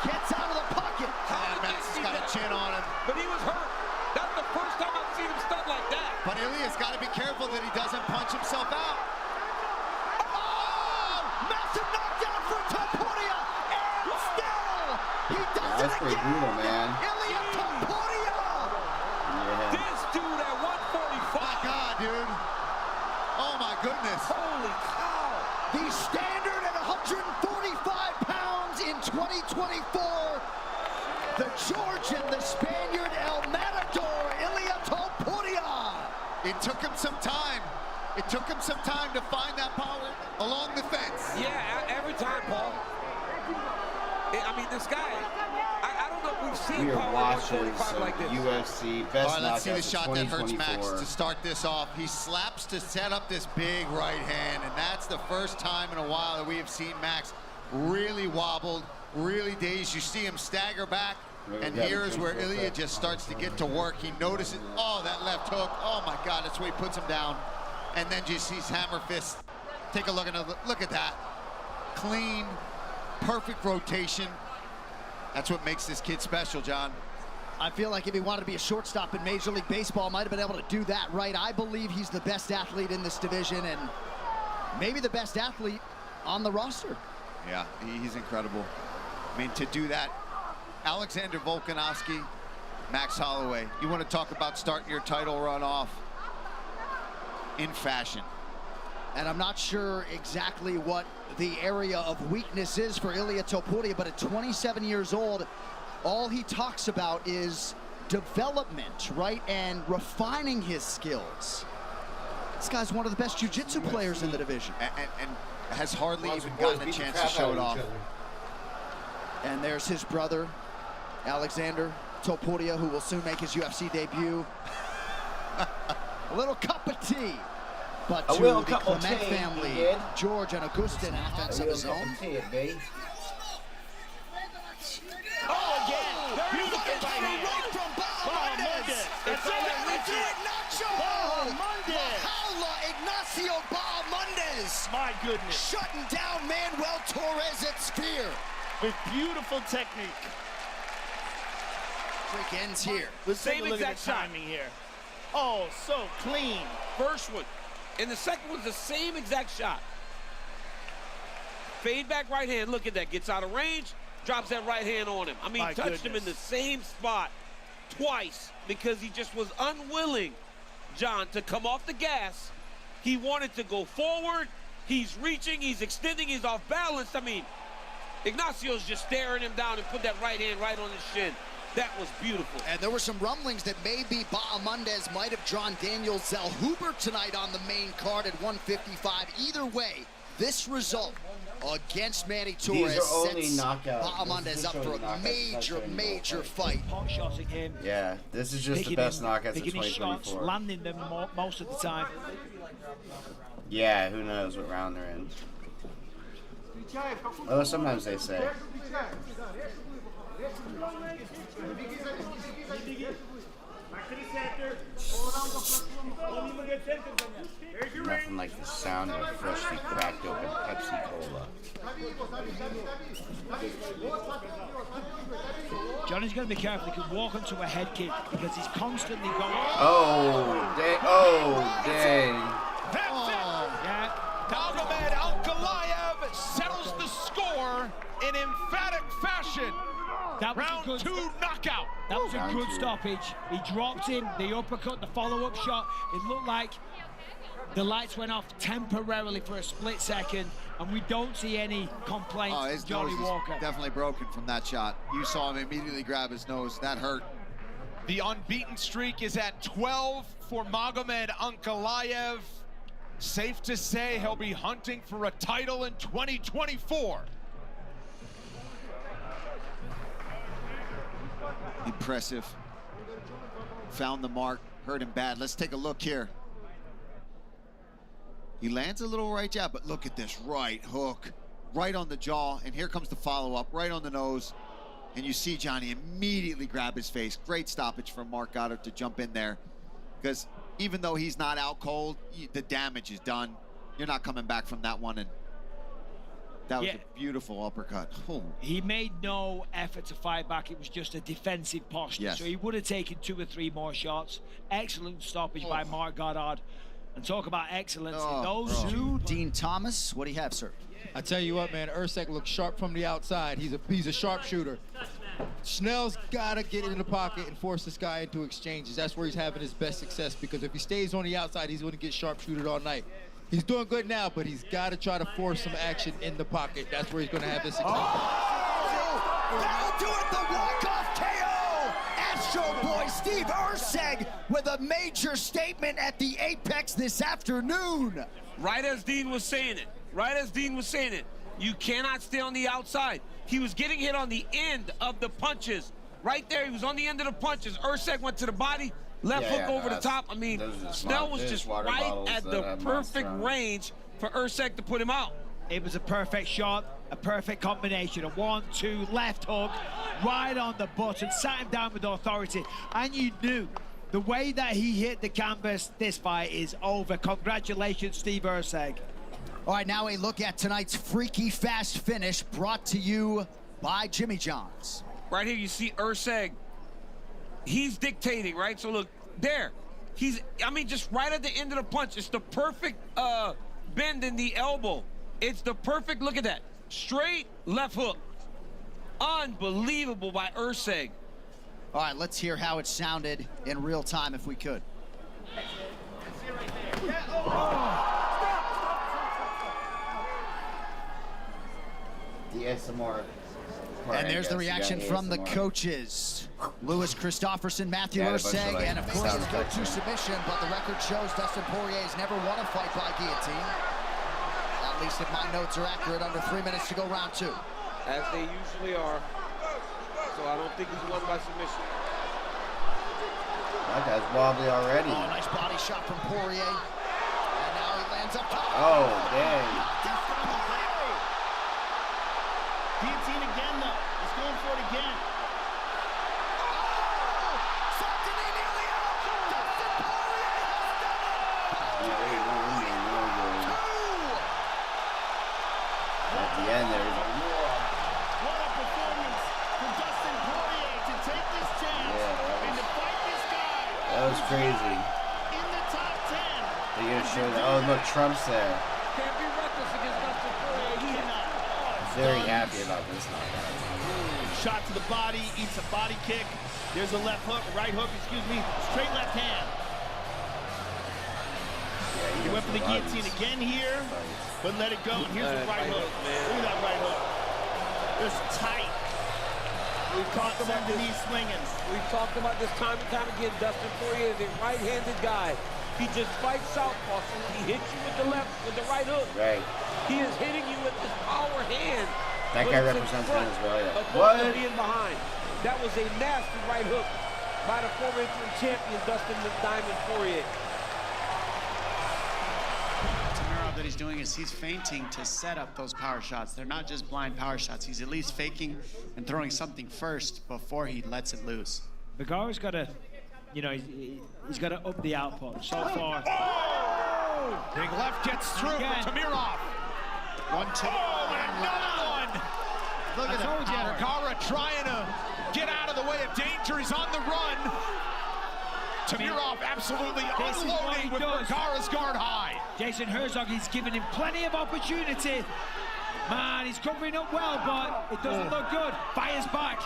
gets out of the pocket. And Max has got a chin on him. But he was hurt. That's the first time I've seen him stunned like that. But Ilya's got to be careful that he doesn't punch himself out. Oh! Massive knockdown for Topuria. And still, he does That's it pretty again. brutal, man. Ilya Topuria. Yeah. This dude at 145. My God, dude. Oh my goodness. Holy cow. The standard at 145 pounds in 2024. The Georgian, the Spaniard, El Matador, Ilya Topuria. It took him some time. It took him some time to find that power along the fence. Yeah, every time, Paul. I mean, this guy, I don't know if we've seen We are power watching 145 some like this. UFC best All right, let's see the knockouts shot of that hurts Max 2024. to start this off. He slaps to set up this big right hand, and that's the first time in a while that we have seen Max really wobbled, really dazed. You see him stagger back, and here is where Ilya just starts to get to work. He notices, oh, that left hook. Oh my God, that's where he puts him down. And then just sees hammer fist. Take a look at that. Clean, perfect rotation. That's what makes this kid special, John. I feel like if he wanted to be a shortstop in Major League Baseball, might have been able to do that right. I believe he's the best athlete in this division and maybe the best athlete on the roster. Yeah, he's incredible. I mean, to do that, Alexander Volkanovski, Max Holloway, you want to talk about starting your title run off in fashion. And I'm not sure exactly what the area of weakness is for Ilia Topuria, but at 27 years old, all he talks about is development, right? And refining his skills. This guy's one of the best jiu-jitsu players in the division. And has hardly even gotten a chance to show it off. And there's his brother, Alexander Topuria, who will soon make his UFC debut. A little cup of tea. But to the Clement family, George and Augustin, an offense of his own. Oh, again. Beautiful right from Bahamondes. It's Ignacio Bahamondes. My goodness. Shutting down Manuel Torres at Sphere. With beautiful technique. Break ends here. Let's take a look at the timing here. Oh, so clean. First one. And the second one's the same exact shot. Fade back right hand. Look at that. Gets out of range. Drops that right hand on him. I mean, touched him in the same spot twice because he just was unwilling, John, to come off the gas. He wanted to go forward. He's reaching. He's extending. He's off balance. I mean, Ignacio's just staring him down and put that right hand right on his shin. That was beautiful. And there were some rumblings that maybe Bahamondes might have drawn Daniel Zellhuber tonight on the main card at 155. Either way, this result against Manny Torres sets Bahamondes up for a major fight. Pot shots at him. Yeah, this is just the best knockouts of 2024. Shots, landing them most of the time. Yeah, who knows what round they're in. Oh, sometimes they say. Nothing like the sound of a freshly cracked open Pepsi Cola. Johnny's going to be careful. He could walk into a head kick because he's constantly going. Oh, dang. Oh, dang. Yeah. Magomed Ankalaev settles the score in emphatic fashion. That was round 2 knockout. That was a good stoppage. He dropped him, the uppercut, the follow-up shot. It looked like the lights went off temporarily for a split second, and we don't see any complaints his from Johnny nose Walker. is definitely broken from that shot. You saw him immediately grab his nose. That hurt. The unbeaten streak is at 12 for Magomed Ankalaev. Safe to say he'll be hunting for a title in 2024. Impressive. Found the mark, hurt him bad. Let's take a look here. He lands a little right jab, but look at this right hook, right on the jaw, and here comes the follow-up, right on the nose. And you see Johnny immediately grab his face. Great stoppage from Mark Goddard to jump in there, because even though he's not out cold, the damage is done. You're not coming back from that one, and that was a beautiful uppercut. Oh. He made no effort to fight back. It was just a defensive posture. Yes. So he would have taken 2 or 3 more shots. Excellent stoppage by Mark Goddard. And talk about excellence in those two. Dean Thomas, what do you have, sir? I tell you what, man, Ursek looks sharp from the outside. He's a sharpshooter. Schnell's got to get in the pocket and force this guy into exchanges. That's where he's having his best success, because if he stays on the outside, he's going to get sharpshooted all night. He's doing good now, but he's got to try to force some action in the pocket. That's where he's going to have his success. That'll do it, the walk-off KO! Astro Boy Steve Urseg with a major statement at the Apex this afternoon. Right as Dean was saying it. You cannot stay on the outside. He was getting hit on the end of the punches. Right there, he was on the end of the punches. Ursek went to the body, left hook over the top. I mean, Snell was just right at the perfect range for Ursek to put him out. It was a perfect shot, a perfect combination. A 1-2 left hook, right on the button, sat him down with authority. And you knew the way that he hit the canvas, this fight is over. Congratulations, Steve Urseg. All right, now a look at tonight's freaky fast finish brought to you by Jimmy John's. Right here, you see Urseg. He's dictating, right? So look, there. Just right at the end of the punch. It's the perfect bend in the elbow. It's the perfect, look at that. Straight left hook. Unbelievable by Urseg. All right, let's hear how it sounded in real time if we could. some more. And there's the reaction from the coaches. Louis Christopherson, Matthew Urseg, and of course his go-to submission, but the record shows Dustin Poirier has never won a fight by guillotine. At least if my notes are accurate, under 3 minutes to go round 2. As they usually are. So I don't think he's won by submission. That guy's wobbly already. Oh, nice body shot from Poirier. And now he lands up top. Oh, dang. Guillotine again, though. He's going for it again. At the end there, he's like, what a performance from Dustin Poirier to take this chance and to fight this guy. that was crazy. In the top 10. They're gonna show that. Oh, look, Trump's there. Can't be reckless against Dustin Poirier. He cannot. Very happy about this knockout. Shot to the body, eats a body kick. There's a left hook, right hook, excuse me, straight left hand. Yeah, He went for the guillotine again here, but let it go. Here's the right hook. Look at that right hook. Just tight. We've talked about this. Swinging. We've talked about this time and time again. Dustin Poirier is a right-handed guy. He just fights southpaw, so he hits you with the left, with the right hook. Right. He is hitting you with his power hand. That but guy it's in represents front Venezuela. of What? being behind. That was a nasty right hook by the former interim champion, Dustin the Diamond Poirier. Tamirov, that he's doing is he's feinting to set up those power shots. They're not just blind power shots. He's at least faking and throwing something first before he lets it loose. Vergara's got to, you know, he's got to up the output. So far. Oh! Big left gets through for Tamirov. 1-2. Oh, and another one. Look at that. Vergara trying to get out of the way of danger. He's on the run. Tamirov absolutely unloading with Vergara's guard high. Jason Herzog, he's given him plenty of opportunity. Man, he's covering up well, but it doesn't look good. Fires back.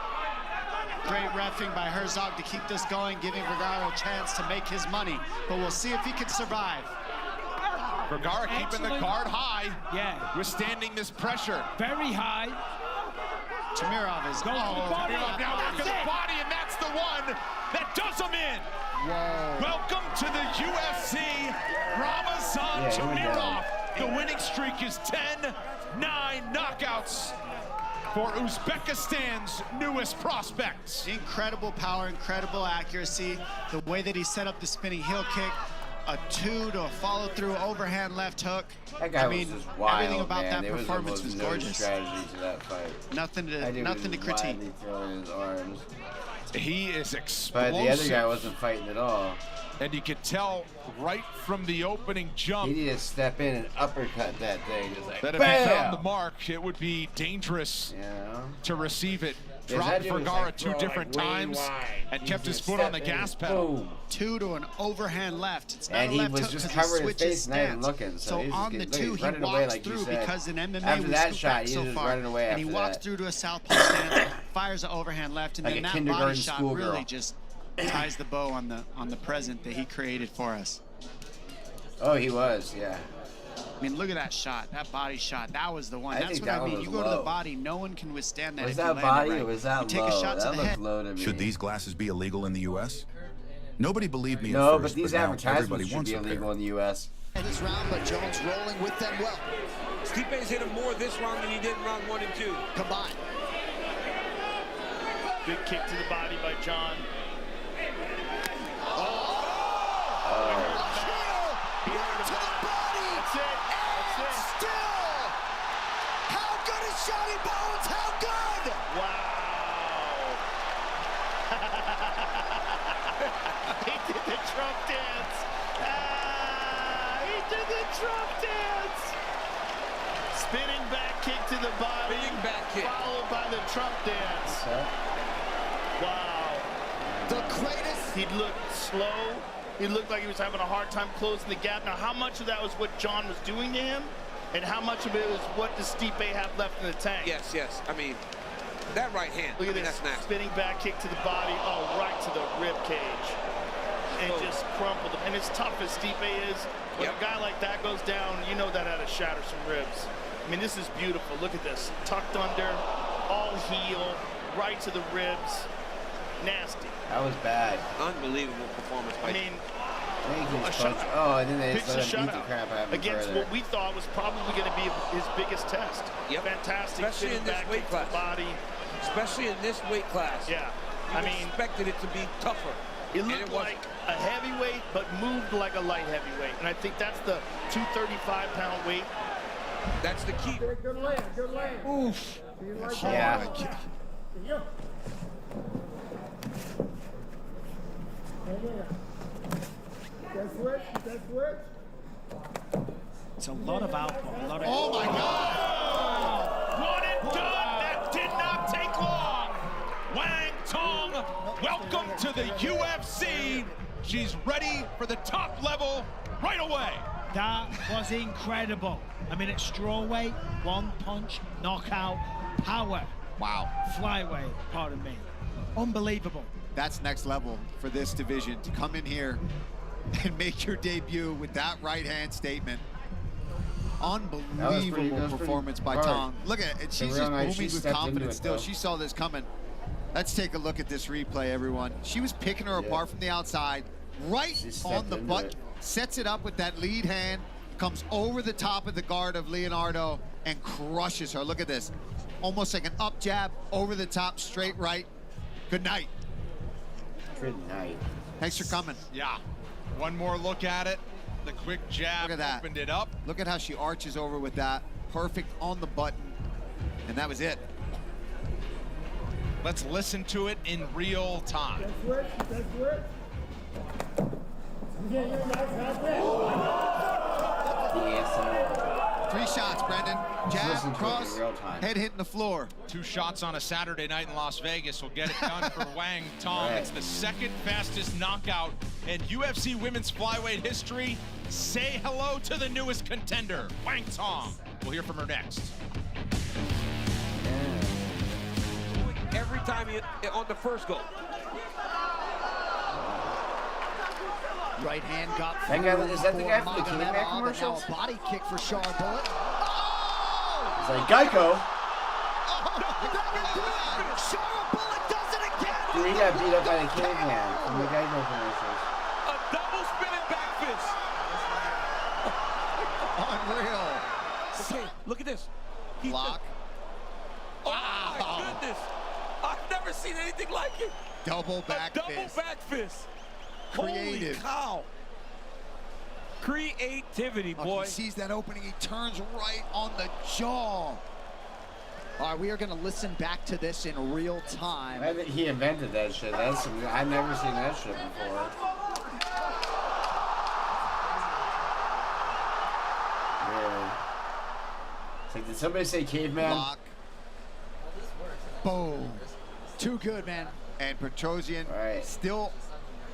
Great reffing by Herzog to keep this going, giving Vergara a chance to make his money. But we'll see if he can survive. Vergara keeping the guard high. Yeah. Withstanding this pressure. Very high. Tamirov is going for the body. Tamirov now after the body, and that's the one that does him in. Whoa. Welcome to the UFC, Ramazan Tamirov. The winning streak is 10-9 knockouts for Uzbekistan's newest prospects. Incredible power, incredible accuracy. The way that he set up the spinning heel kick, a 2 to a follow-through overhand left hook. That guy was just wild, everything about man. that performance was no gorgeous. strategy to that fight. Nothing to critique. Wildly throwing his arms. He is explosive. But the other guy wasn't fighting at all. And you could tell right from the opening jump. He needed to step in and uppercut that thing. Just like, that if bam! he found the mark, it would be dangerous to receive it. Dropped Vergara 2 different times and kept his foot on the gas pedal. Boom. 2 to an overhand left. It's not And a he left was hook just 'cause covering he his switches face, not even stance. looking. So he was on just the 2, he running away, walks like you through said. because in MMA After we that scoop shot, back he so was far. running away And he after walks that. through to a southpaw stance, fires an overhand left, and Like then a that kindergarten body shot schoolgirl. really just ties the bow on the present that he created for us. Oh, he was, yeah. I mean, look at that shot, that body shot. That was the one. I That's think what that I mean. one You was go to the low. body, no one can withstand that. Was if that you land it body right. or was that you take low? a shot That to the looked head. low to me. Should these glasses be illegal in the U.S.? Nobody believed me at No, first, but these now advertisements everybody should wants be a pair. illegal in the U.S. This round, but Jones rolling with them well. Stipe's hit him more this round than he did in round 1 and 2. Combined. Good kick to the body by John. Johnny Bones, how good! Wow! He did the Trump dance. He did the Trump dance. Spinning back kick to the body. Spinning back kick. Followed by the Trump dance. Wow. The greatest. He looked slow. He looked like he was having a hard time closing the gap. Now, how much of that was what John was doing to him? And how much of it was what does Stipe have left in the tank? Yes, yes. I mean, that right hand. Look at this That's nasty. spinning back kick to the body. Oh, right to the rib cage. And just crumpled him. And as tough as Stipe is, when a guy like that goes down, you know that had a shatter some ribs. I mean, this is beautiful. Look at this. Tucked under, all heel, right to the ribs. Nasty. That was bad. Unbelievable performance. I mean, a shot. Oh, and then they Picks just let a him beat the shutout crap out of him against further. what we thought was probably going to be his biggest test. Yep. Fantastic. Especially in this back weight into the class. body. Especially in this weight class. Yeah. You I mean, expected it to be tougher. It looked like a heavyweight, but moved like a light heavyweight. And I think that's the 235-pound weight. That's the key. Good land, good land. Oof. Yeah. It's a lot of output. A lot of Oh my God! One and done. That did not take long. Wang Tong, welcome to the UFC. She's ready for the top level right away. That was incredible. I mean, at strawweight, one punch, knockout, power. Wow. Flyweight, pardon me. Unbelievable. That's next level for this division, to come in here and make your debut with that right hand statement. Unbelievable performance by hard. Tong. Look at it. She's real just nice. moving She with stepped into confidence it, still. though. She saw this coming. Let's take a look at this replay, everyone. She was picking her apart from the outside, right on the butt, sets it up with that lead hand, comes over the top of the guard of Leonardo and crushes her. Look at this. Almost like an up jab, over the top, straight right. Good night. Good night. Thanks for coming. Yeah. One more look at it. The quick jab Look at that. opened it up. Look at how she arches over with that. Perfect on the button. And that was it. Let's listen to it in real time. Three shots, Brendan. Jab, cross, head hitting the floor. 2 shots on a Saturday night in Las Vegas will get it done for Wang Tong. Right. It's the second fastest knockout in UFC women's flyweight history. Say hello to the newest contender, Wang Tong. We'll hear from her next. Every time on the first go. Right hand got That guy, through is that the guy from the for King Magomedov, Man and now commercials? a body kick for Char Bullet. It's like Geico. Char Bullet does it again. Dude, he got beat up by the caveman from the Geico commercials. A double spinning back fist. Unreal. Okay, look at this. Block. Oh my goodness. I've never seen anything like it. Double back double fist. back fist. Creative. Holy cow. Creativity, Look, boy. he sees that opening. He turns right on the jaw. All right, we are going to listen back to this in real time. I think he invented that shit. That's some, I've never seen that shit before. Yeah. It's like, did somebody say caveman? Block. Boom. Too good, man. And Petrosian still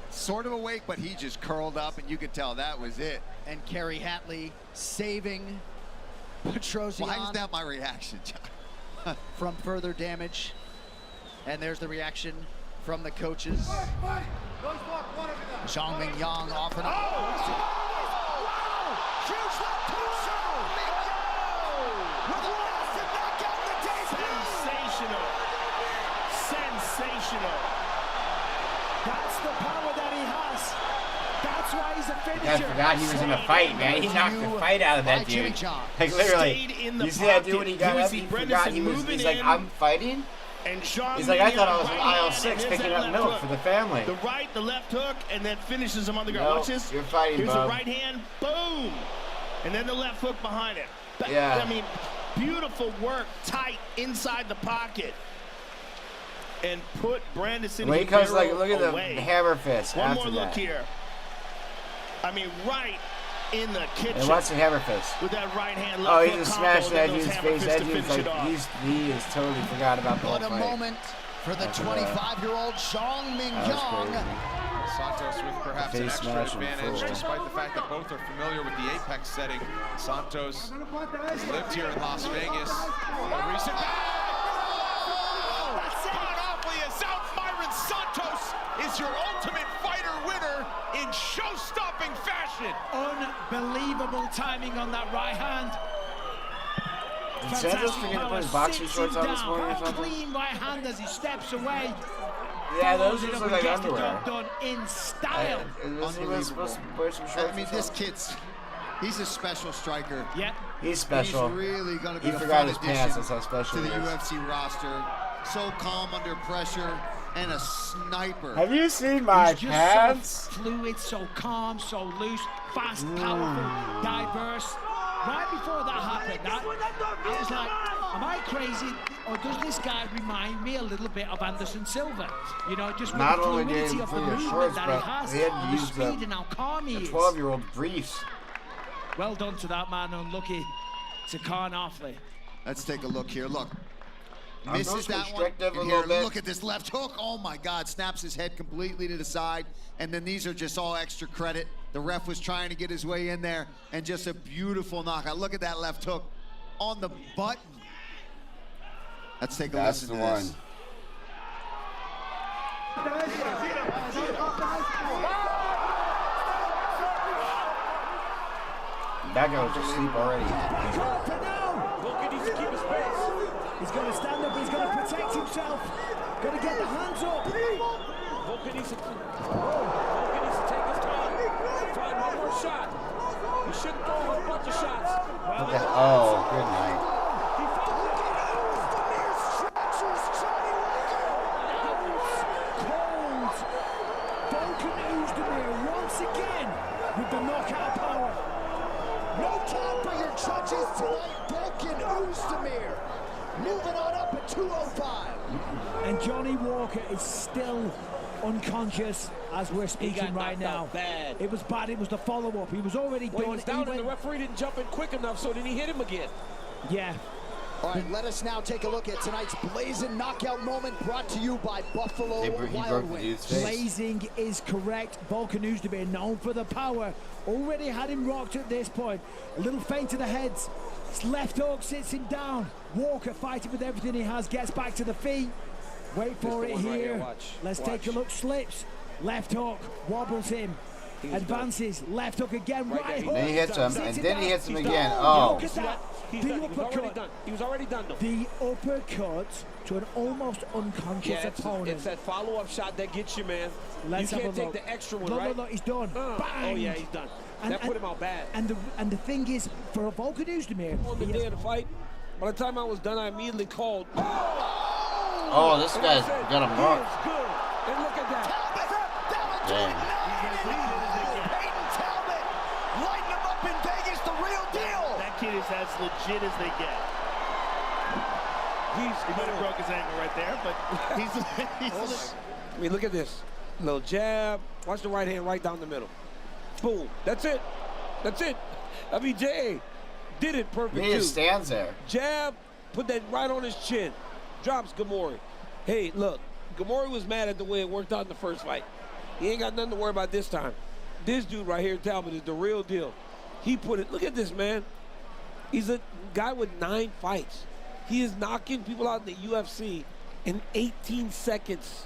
sort of awake, but he just curled up, and you could tell that was it. And Kerry Hatley saving Petrosian. Why is that my reaction, John? From further damage. And there's the reaction from the coaches. Zhang Ming Yang offering up. Huge left Sensational. Sensational. That's the power that he has. That's why he's a I finisher. forgot he was in a fight, man. He knocked the fight out of that dude. Like, literally. You see that dude when he got up, he forgot he was, he's like, I'm fighting? And Sean He's like, I thought I was in right aisle hand, 6 and there's picking that up left milk hook. for the family. The right, the left hook, and then finishes him on the ground. No, Watch this. you're fighting, Here's bub. the right hand, boom. And then the left hook behind it. Yeah. I mean, beautiful work, tight, inside the pocket. And put Brandon When he comes, like, away. look at the hammer fist One after more look that. here. I mean, right in the kitchen. And watch the hammer fist. With that right hand, Oh, left he hook just combo, smashed and that then those dude's hammer face. fists That to dude's finish like, it off. he is totally forgot about the whole What a fight. moment for the 25-year-old Zhang Ming That was Yang. crazy. Santos with perhaps an Face extra smash and advantage, full. despite the fact that both are familiar with the Apex setting. Santos has lived here in Las Vegas. A recent Panoplia, South Myron Santos is your Ultimate Fighter winner in show-stopping fashion. Unbelievable timing on that right hand. Did Santos forget to put his boxer shorts on this morning or something? Clean right hand as he steps away. Yeah, those Follows it just up look and like gets the underwear. job done in style. Is he really supposed to wear some shorts? I mean, this kid's, he's a special striker. Yeah. He's special. He's really going to be He a forgot fun his addition pants. That's how special to the he is. UFC roster. So calm under pressure and a sniper. Have you seen my He's just pants? so fluid, so calm, so loose, fast, powerful, diverse. Right before that happened, I was like, am I crazy? Or does this guy remind me a little bit of Anderson Silva? You know, just with Not the only did fluidity he of the for your movement shorts, that but he has, he had and to the use speed and how calm he the is. 12-year-old briefs. Well done to that man, unlucky to Khan Offley. Let's take a look here. Look. I'm Misses most that one. constrictive a And little here, bit. look at this left hook. Oh my God, snaps his head completely to the side. And then these are just all extra credit. The ref was trying to get his way in there, and just a beautiful knockout. Look at that left hook on the button. Let's take a That's listen the to one. this. That guy was asleep already. Volker needs to keep his pace. He's going to stand up, he's going to protect himself. Going to get the hands up. Volker needs to take his time. Find one more shot. He shouldn't throw a bunch of shots. Oh, good night. Once again with the knockout power. No time for your judges tonight. Volkan Oezdemir moving on up at 205. And Johnny Walker is still unconscious as we're speaking right now. Bad. It was bad. It was the follow-up. He was already Well, done. he was down and the referee didn't jump in quick enough, so then he hit him again. Yeah. All right, let us now take a look at tonight's blazing knockout moment brought to you by Buffalo Wild Wings. Blazing is correct. Volkan Oezdemir, known for the power, already had him rocked at this point. A little feint to the heads. His left hook sits him down. Walker fighting with everything he has, gets back to the feet. Wait for it here. Let's take a look. Slips. Left hook. Wobbles him. Advances. Left hook again. Right hook. Then he hits him, and then he hits him again. Oh. Oh. Look at that. He The was already uppercut. done. He was already done, though. The uppercut to an almost unconscious opponent. It's that follow-up shot that gets you, man. Let's you have can't a take look. the extra one, No, right? no, he's done. Oh Bang. yeah, he's done. And- That put him out bad. And the thing is, for Volkan Oezdemir, On the day of the fight, by the time I was done, I immediately called. Oh, this guy's got him marked. He is good. And look at that. Dang. Lighting him up in Vegas, the real deal. That kid is as legit as they get. He might have broke his ankle right there, but he's I mean, look at this. Little jab. Watch the right hand right down the middle. Boom. That's it. That's it. I mean, J.A. did it perfect, He too. just stands there. Jab, put that right on his chin. Drops Gamori. Hey, look, Gamori was mad at the way it worked out in the first fight. He ain't got nothing to worry about this time. This dude right here, Talbot, is the real deal. He put it, look at this, man. He's a guy with 9 fights. He is knocking people out in the UFC in 18 seconds.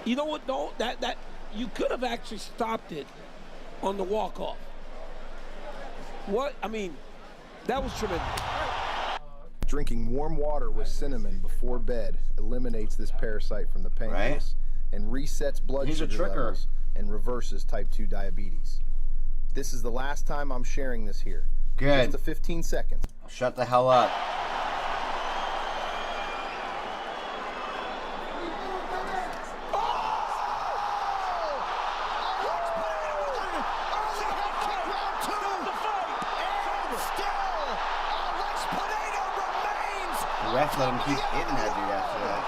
You know what, though? That you could have actually stopped it on the walk-off. What? I mean, that was tremendous. Drinking warm water with cinnamon before bed eliminates this parasite from the pancreas and resets blood He's a sugar tricker. levels and reverses type 2 diabetes. This is the last time I'm sharing this here. Good. Just the 15 seconds. Shut the hell up. The ref let him keep hitting that dude after that.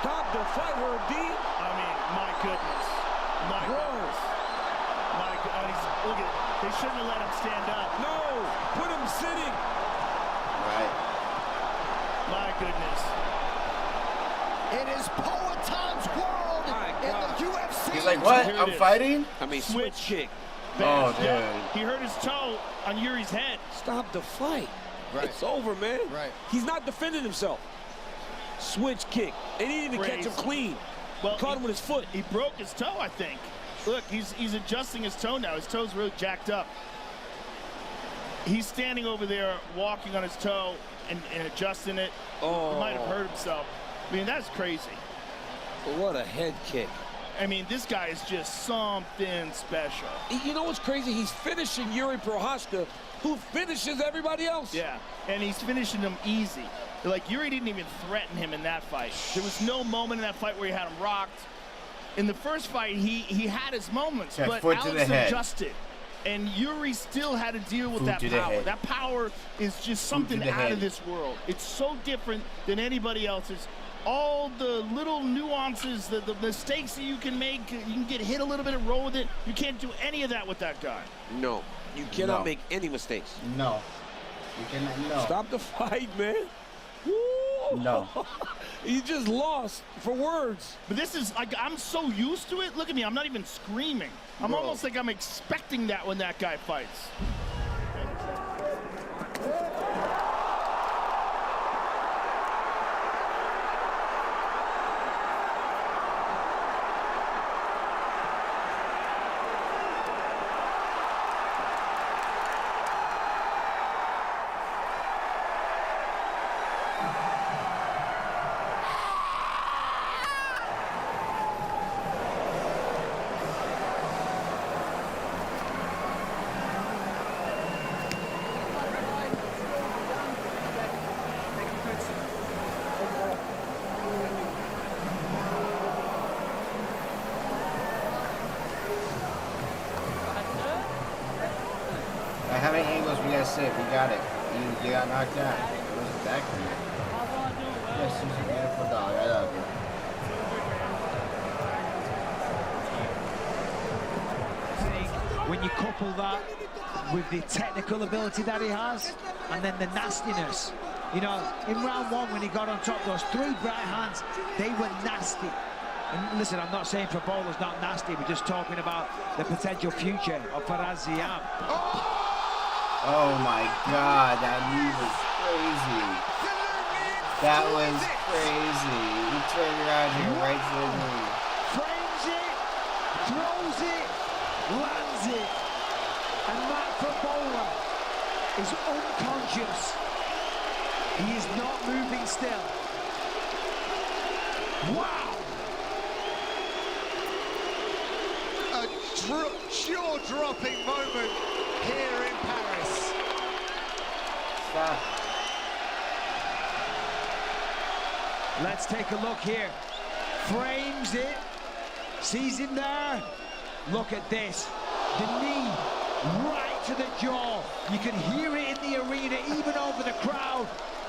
Stop the fight, Herb D. I mean, my goodness. My goodness. My goodness. Look at it. They shouldn't have let him stand up. No, put him sitting. Right. My goodness. It is Poetan's world in the UFC. He's like, what? Here it I'm is. fighting? I mean, switch kick. Oh, dude. He hurt his toe on Yuri's head. Stop the fight. Right. It's over, man. Right. He's not defending himself. Switch kick. They didn't even catch him clean. Well, caught him with his foot. He broke his toe, I think. Look, he's adjusting his toe now. His toe's really jacked up. He's standing over there, walking on his toe and adjusting it. Oh. He might have hurt himself. I mean, that's crazy. What a head kick. I mean, this guy is just something special. You know what's crazy? He's finishing Yuri Prohaska, who finishes everybody else. Yeah, and he's finishing them easy. Like, Yuri didn't even threaten him in that fight. There was no moment in that fight where he had him rocked. In the first fight, he had his moments, Yeah, but foot to Alex the head. adjusted. And Yuri still had to deal with Foot that to the power. head. That power is just something the out head. of this world. It's so different than anybody else's. All the little nuances, the mistakes that you can make, you can get hit a little bit and roll with it. You can't do any of that with that guy. No, you cannot No. make any mistakes. No. You cannot, no. Stop the fight, man. Woo! No. You just lost for words. But this is, like, I'm so used to it. Look at me, I'm not even screaming. I'm Bro. almost like I'm expecting that when that guy fights. How many angles we gotta sit? We got it. You got knocked out. It wasn't back to you. Yes, she's a beautiful dog. I love you. When you couple that with the technical ability that he has, and then the nastiness. You know, in round one when he got on top, those three bright hands, they were nasty. And listen, I'm not saying Fabola's not nasty, we're just talking about the potential future of Faraz Ziam. Oh my God, that move was crazy. That was crazy. He turned around here right to the knee. Frames it, throws it, lands it. And Matt Fabola is unconscious. He is not moving still. Wow! A jaw-dropping moment here in Paris. Stop. Let's take a look here. Frames it, sees him there. Look at this. The knee right to the jaw. You can hear it in the arena, even over the crowd.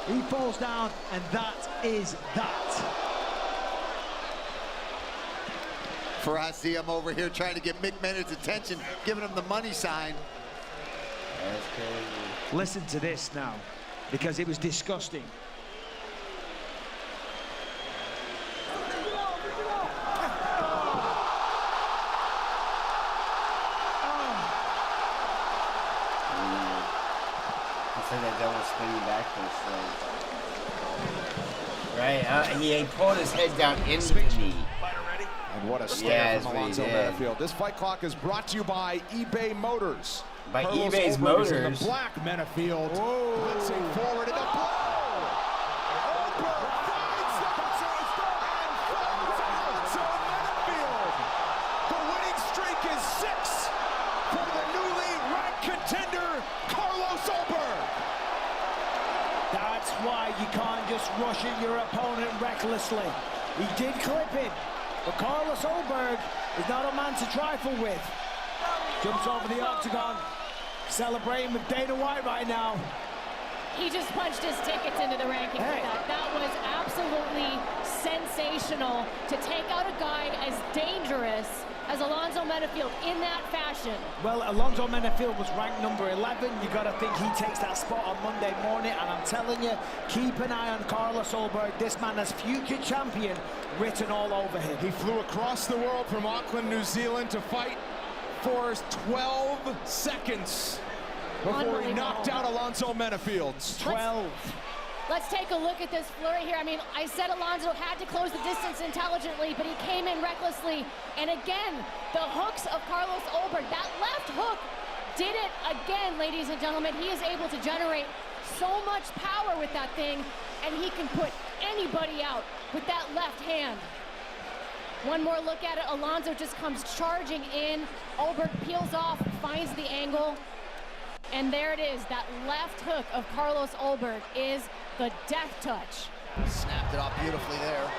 He falls down, and that is that. Faraz Ziam over here trying to get Mick Maynard's attention, giving him the money sign. That's crazy. Listen to this now, because it was disgusting. It's like that double spinning back fist. Right? He pulled his head down into the knee. And what a stare Yes, from we Alonzo did. Menifield. This fight clock is brought to you by eBay Motors. By Carlos eBay's Ulberg is in Motors. the black Menifield. Blitzing forward in the blow. Ulberg finds the ball and falls Alonzo Menifield. The winning streak is 6 for the newly ranked contender, Carlos Ulberg. That's why you can't just rush at your opponent recklessly. He did clip him, but Carlos Ulberg is not a man to trifle with. Jumps over the octagon, celebrating with Dana White right now. He just punched his tickets into the ranking for that. That was absolutely sensational to take out a guy as dangerous as Alonzo Menifield in that fashion. Well, Alonzo Menifield was ranked number 11. You got to think he takes that spot on Monday morning. And I'm telling you, keep an eye on Carlos Ulberg. This man has future champion written all over him. He flew across the world from Auckland, New Zealand to fight for 12 seconds before he knocked out Alonzo Menifield. 12. Let's take a look at this flurry here. I mean, I said Alonzo had to close the distance intelligently, but he came in recklessly. And again, the hooks of Carlos Ulberg, that left hook did it again, ladies and gentlemen. He is able to generate so much power with that thing, and he can put anybody out with that left hand. One more look at it. Alonso just comes charging in. Olberg peels off, finds the angle. And there it is. That left hook of Carlos Olberg is the death touch. Snapped it off beautifully there.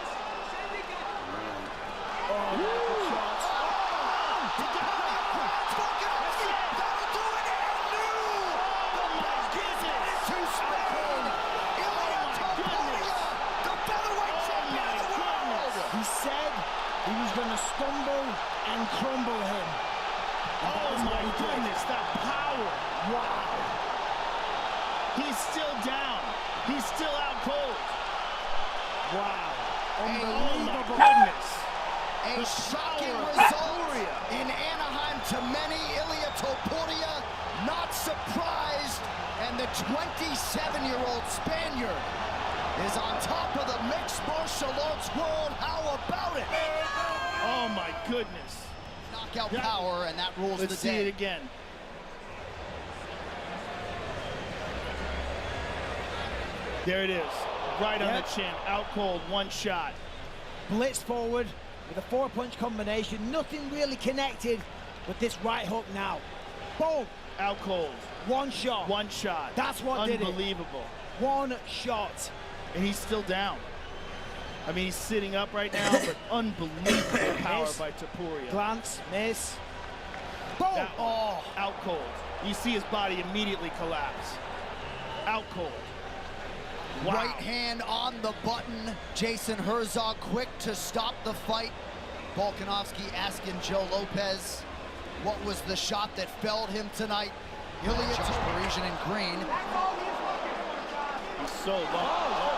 He said he was going to stumble and crumble him. Oh my goodness, that power. Wow. He's still down. He's still out cold. Wow. Unbelievable. Goodness. A shocking result in Anaheim to many. Ilya Topuria not surprised, and the 27-year-old Spaniard is on top of the mixed martial arts world. How about it? Oh my goodness. Knockout power, and that rules the day. Let's see it again. There it is. Right on the chin. Out cold. One shot. Blitzed forward with a 4-punch combination. Nothing really connected with this right hook now. Boom. Out cold. One shot. One shot. That's what did it. Unbelievable. One shot. And he's still down. I mean, he's sitting up right now, but unbelievable power by Topuria. Glance, miss. Boom! Oh, out cold. You see his body immediately collapse. Out cold. Wow. Right hand on the button. Jason Herzog quick to stop the fight. Volkanovski asking Joe Lopez, what was the shot that felled him tonight? Ilya Parisian in green. He's so low.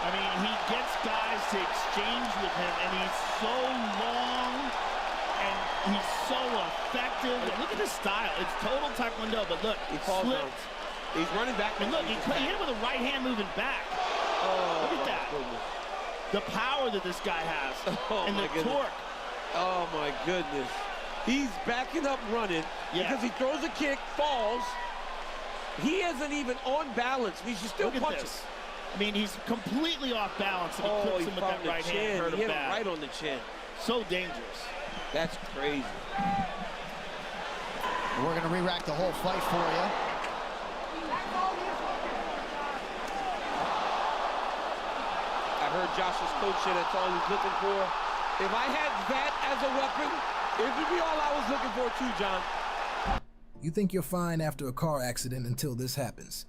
I mean, he gets guys to exchange with him, and he's so long, and he's so effective. And look at the style. It's total taekwondo, but look, he falls down. He's running back. And look, he hit him with a right hand moving back. Oh, look at that. Goodness. The power that this guy has, and the torque. Oh, my goodness. He's backing up running because he throws a kick, falls. He isn't even on balance. He's just still punching. I mean, he's completely off balance, and he clips him with that right hand. He hit him right on the chin. So dangerous. That's crazy. We're going to re-rack the whole fight for you. I heard Josh's coach say that's all he's looking for. If I had that as a weapon, it would be all I was looking for too, John. You think you're fine after a car accident until this happens.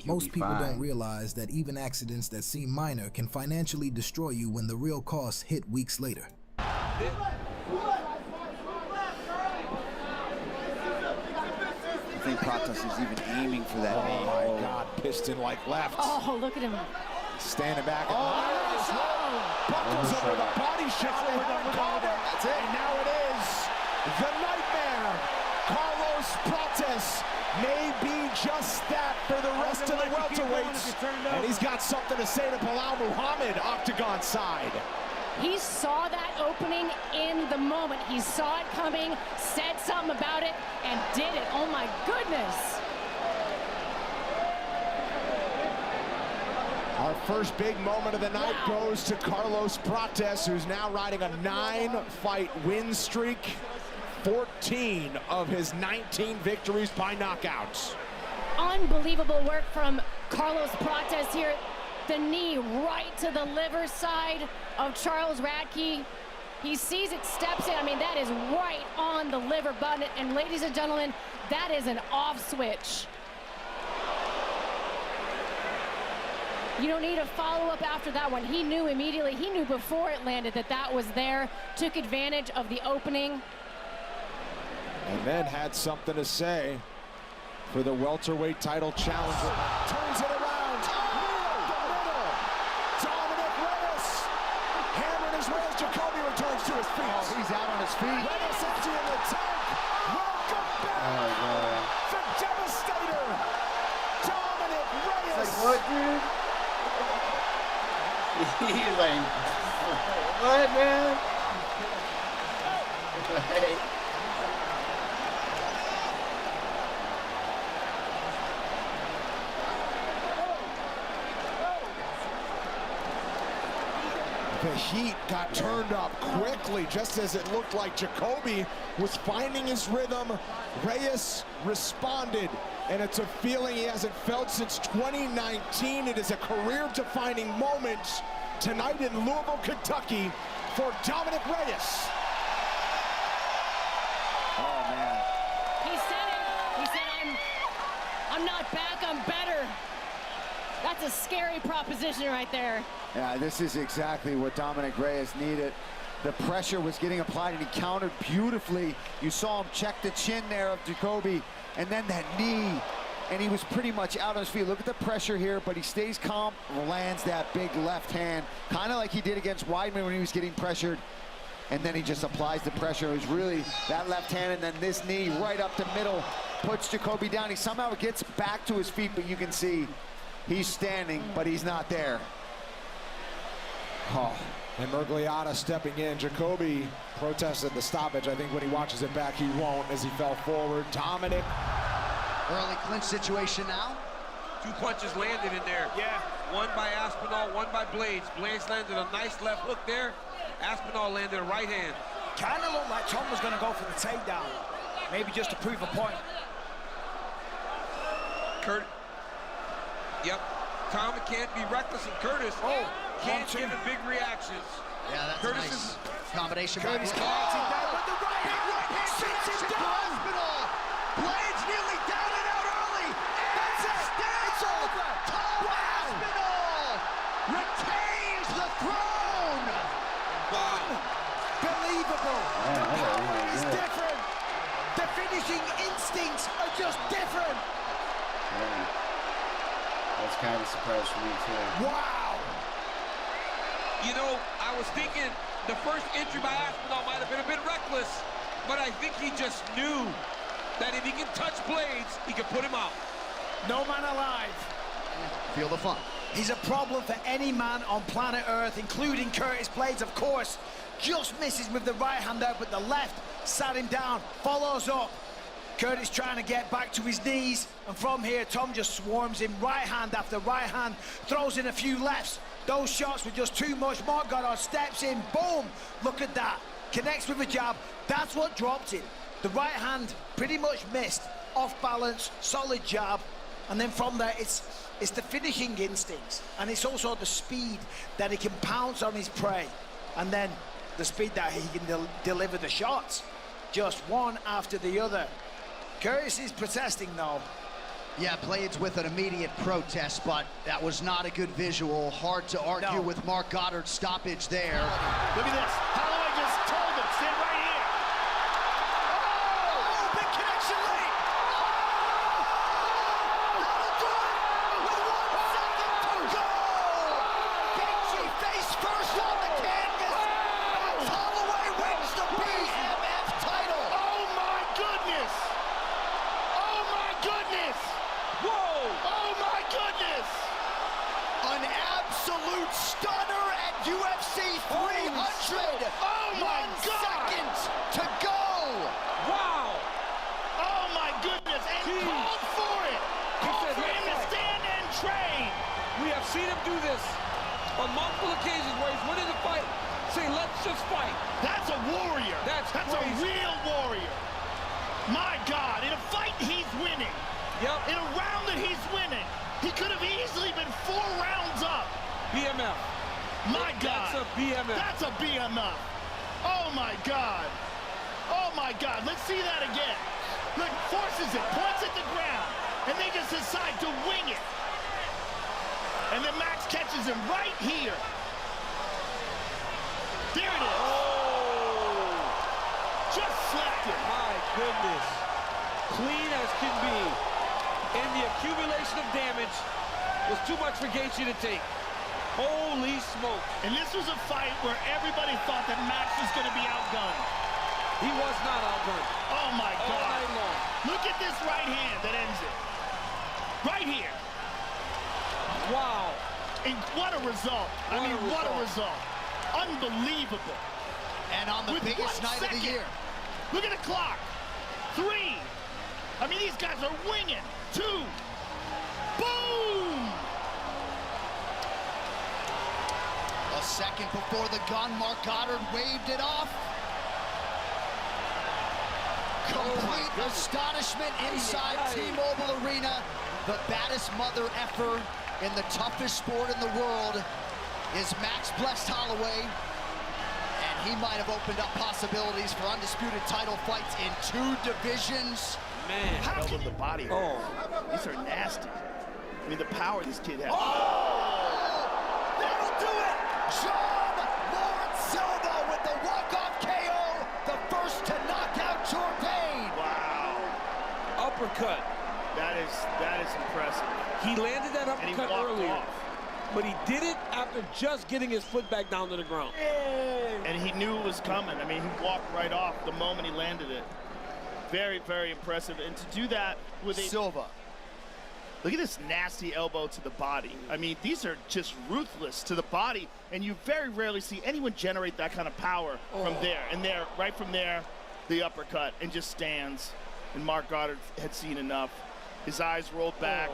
Most people don't realize that even accidents that seem minor can financially destroy you when the real costs hit weeks later. You think Pratas is even aiming for that knee? Oh my God, piston-like left. Oh, look at him. Standing back. Buckles him with a body shot. That's it. And now it is the nightmare. Carlos Pratas may be just that for the rest of the welterweights. And he's got something to say to Bilal Muhammad, octagon side. He saw that opening in the moment. He saw it coming, said something about it, and did it. Oh my goodness. Our first big moment of the night goes to Carlos Pratas, who's now riding a 9-fight win streak. 14 of his 19 victories by knockouts. Unbelievable work from Carlos Pratas here. The knee right to the liver side of Charles Radke. He sees it, steps in. I mean, that is right on the liver button. And ladies and gentlemen, that is an off switch. You don't need a follow-up after that one. He knew immediately, he knew before it landed that that was there, took advantage of the opening. And then had something to say for the welterweight title challenger. Turns it around. Middle. Dominic Reyes. Hammering his way as Jacoby returns to his feet. Oh, he's out on his feet. Reyes empty in the tank. Welcome back. The Devastator. Dominic Reyes. like, what, dude? He's like, what, man? Like, the heat got turned up quickly, just as it looked like Jacoby was finding his rhythm. Reyes responded, and it's a feeling he hasn't felt since 2019. It is a career-defining moment tonight in Louisville, Kentucky for Dominic Reyes. Oh, man. He said it. He said, I'm not back, I'm better. That's a scary proposition right there. Yeah, this is exactly what Dominic Reyes needed. The pressure was getting applied, and he countered beautifully. You saw him check the chin there of Jacoby, and then that knee, and he was pretty much out on his feet. Look at the pressure here, but he stays calm, lands that big left hand, kind of like he did against Weidman when he was getting pressured, and then he just applies the pressure. It was really that left hand, and then this knee right up the middle puts Jacoby down. He somehow gets back to his feet, but you can see he's standing, but he's not there. Oh. And Murgliata stepping in. Jacoby protested the stoppage. I think when he watches it back, he won't, as he fell forward. Dominic. Early clinch situation now. 2 punches landed in there. Yeah. One by Aspinall, one by Blades. Blades landed a nice left hook there. Aspinall landed a right hand. Kind of looked like Tom was going to go for the takedown. Maybe just to prove a point. Kurt. Yep. Tom can't be reckless, and Curtis can't give him big reactions. Yeah, that's Curtis a nice is combination. Curtis connects him down with the right hand. Sits him down. Blades nearly down and out early. That's it. It's over. Tom Aspinall retains the throne. Unbelievable. The power is different. The finishing instincts are just different. yeah. That's kind of a surprise for me, too. Wow. You know, I was thinking the first entry by Aspinall might have been a bit reckless, but I think he just knew that if he can touch Blades, he can put him out. No man alive. Feel the fun. He's a problem for any man on planet Earth, including Curtis Blades, of course. Just misses with the right hand out, but the left sat him down, follows up. Curtis trying to get back to his knees, and from here, Tom just swarms him right hand after right hand, throws in a few lefts. Those shots were just too much. Mark Goddard steps in, boom, look at that. Connects with a jab, that's what dropped him. The right hand pretty much missed, off balance, solid jab, and then from there, it's the finishing instincts, and it's also the speed that he can pounce on his prey, and then the speed that he can deliver the shots, just one after the other. Curtis is protesting, though. Yeah, Blades with an immediate protest, but that was not a good visual. Hard to argue with Mark Goddard's stoppage there. Look at this. Holloway just told him, stand right here. Oh, big connection late. That'll do it with 1 second to go. Gaethje face first on the canvas. Max Holloway wins the BMF title. Oh my goodness. Oh my goodness. Whoa! Oh my goodness. An absolute stunner at UFC 300. Oh my 1 God. second to go. Wow! Oh my goodness. And Jeez. called for it. Called said, for him to "Let's fight." stand and train. We have seen him do this on multiple occasions where he's winning the fight. Say, let's just fight. That's a warrior. That's a crazy. real warrior. My God, in a fight he's winning. Yep. In a round that he's winning, he could have easily been 4 rounds up. BMF. My God. That's a BMF. That's a BMF. Oh my God. Oh my God. Let's see that again. Look, forces it, points at the ground, and they just decide to wing it. And then Max catches him right here. There it is. Oh! Just slapped him. My goodness. Clean as can be. And the accumulation of damage was too much for Gaethje to take. Holy smoke. And this was a fight where everybody thought that Max was going to be outgunned. He was not outgunned. Oh my God. All night long. Look at this right hand that ends it. Right here. Wow. And what a result. What a result. Unbelievable. And on the With biggest 1 night of second. the year. Look at the clock. 3. I mean, these guys are winging. 2. Boom! A second before the gun, Mark Goddard waved it off. Complete astonishment inside T-Mobile Arena. The baddest mother effer in the toughest sport in the world is Max Blessed Holloway. And he might have opened up possibilities for undisputed title fights in 2 divisions. Man. How can the body? Oh. These are nasty. I mean, the power this kid has. That'll do it! John Lawrence Silva with the walk-off KO, the first to knock out Jourdain. Wow. Uppercut. That is impressive. He landed that And he uppercut walked earlier, off. but he did it after just getting his foot back down to the ground. And he knew it was coming. I mean, he walked right off the moment he landed it. Very, very impressive. And to do that with a... Silva. Look at this nasty elbow to the body. I mean, these are just ruthless to the body, and you very rarely see anyone generate that kind of power from there. And there, right from there, the uppercut, and just stands. And Mark Goddard had seen enough. His eyes rolled back.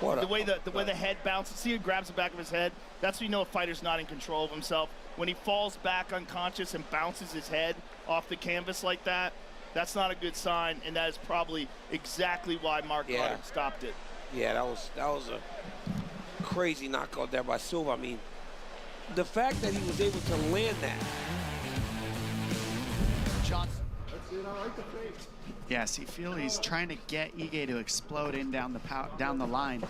The way the head bounces, see, he grabs the back of his head. That's when you know a fighter's not in control of himself. When he falls back unconscious and bounces his head off the canvas like that, that's not a good sign, and that is probably exactly why Mark Goddard stopped it. Yeah, that was a crazy knockout there by Silva. I mean, the fact that he was able to land that. Johnson. That's it. I like the face. Yeah, see, feel he's trying to get Ige to explode in down the line.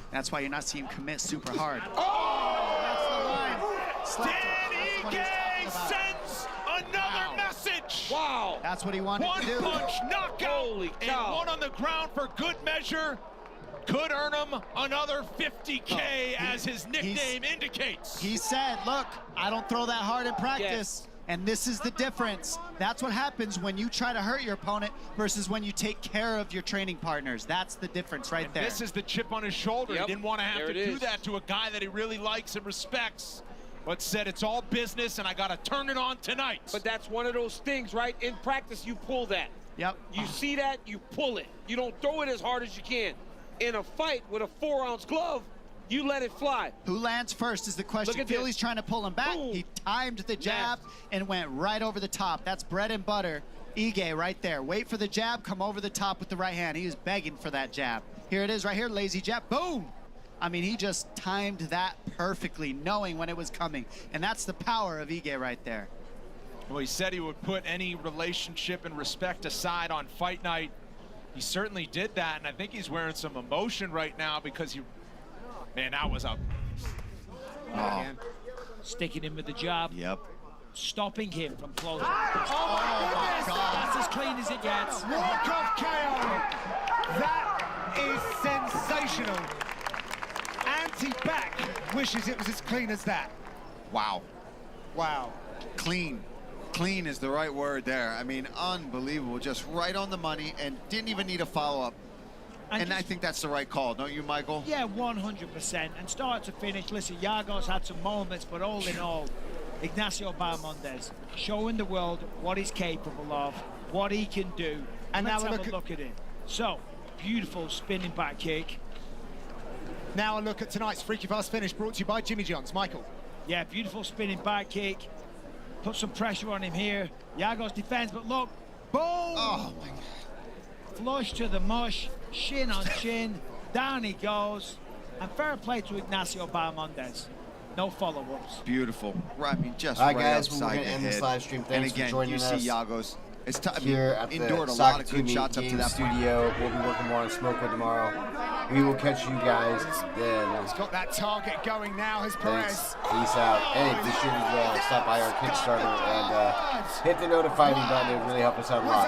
That's why you're not seeing him commit super hard. That's the line. Dan Ige sends another message. Wow. That's what he wanted to do. One punch knockout. Holy cow. And one on the ground for good measure. Could earn him another 50K, as his nickname indicates. He said, look, I don't throw that hard in practice. And this is the difference. That's what happens when you try to hurt your opponent versus when you take care of your training partners. That's the difference right there. This is the chip on his shoulder. Yep. He didn't want to have There to it do is. that to a guy that he really likes and respects, but said it's all business and I got to turn it on tonight. But that's one of those things, right? In practice, you pull that. Yep. You see that, you pull it. You don't throw it as hard as you can. In a fight with a 4-ounce glove, you let it fly. Who lands first is the question. Look at Feely's this. trying to pull him back. Boom. He timed the jab and went right over the top. That's bread and butter. Ige right there. Wait for the jab, come over the top with the right hand. He was begging for that jab. Here it is right here, lazy jab, boom! I mean, he just timed that perfectly, knowing when it was coming. And that's the power of Ige right there. Well, he said he would put any relationship and respect aside on fight night. He certainly did that, and I think he's wearing some emotion right now because he... Man, that was a... Sticking him with the jab. Yep. Stopping him from closing. Oh, my God. That's as clean as it gets. Walk-off KO. That is sensational. Anti-back wishes it was as clean as that. Wow. Wow. Clean. Clean is the right word there. I mean, unbelievable. Just right on the money and didn't even need a follow-up. And I think that's the right call, don't you, Michael? Yeah, 100%. And start to finish, listen, Yago's had some moments, but all in all, Ignacio Bahamondes showing the world what he's capable of, what he can do. And Let's now have have a look at it. So, beautiful spinning back kick. Now a look at tonight's Freaky Fast finish brought to you by Jimmy John's. Michael. Yeah, beautiful spinning back kick. Put some pressure on him here. Yago's defense, but look, boom! Oh, my God. Flush to the mush, shin on shin, down he goes. And fair play to Ignacio Bahamondes. No follow-ups. Beautiful. Right, I mean, just All right, right guys, we're upside gonna the end this head. live stream. And Thanks for again, joining you us see Yagos. It's here at the endured a lot of good Sakatumi shots up to Game that point. Studio. We'll be working more on SMOKEWOOD tomorrow. We will catch you guys then. He's got that target going now, has Thanks. Perez. Peace out. Hey, be sure to stop by our Kickstarter and hit the notify me button. It would really help us out a lot.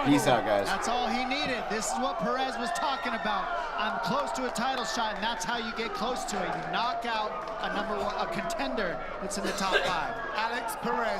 Peace out, guys. That's all he needed. This is what Perez was talking about. I'm close to a title shot, and that's how you get close to it. You knock out a contender that's in the top 5. Alex Perez.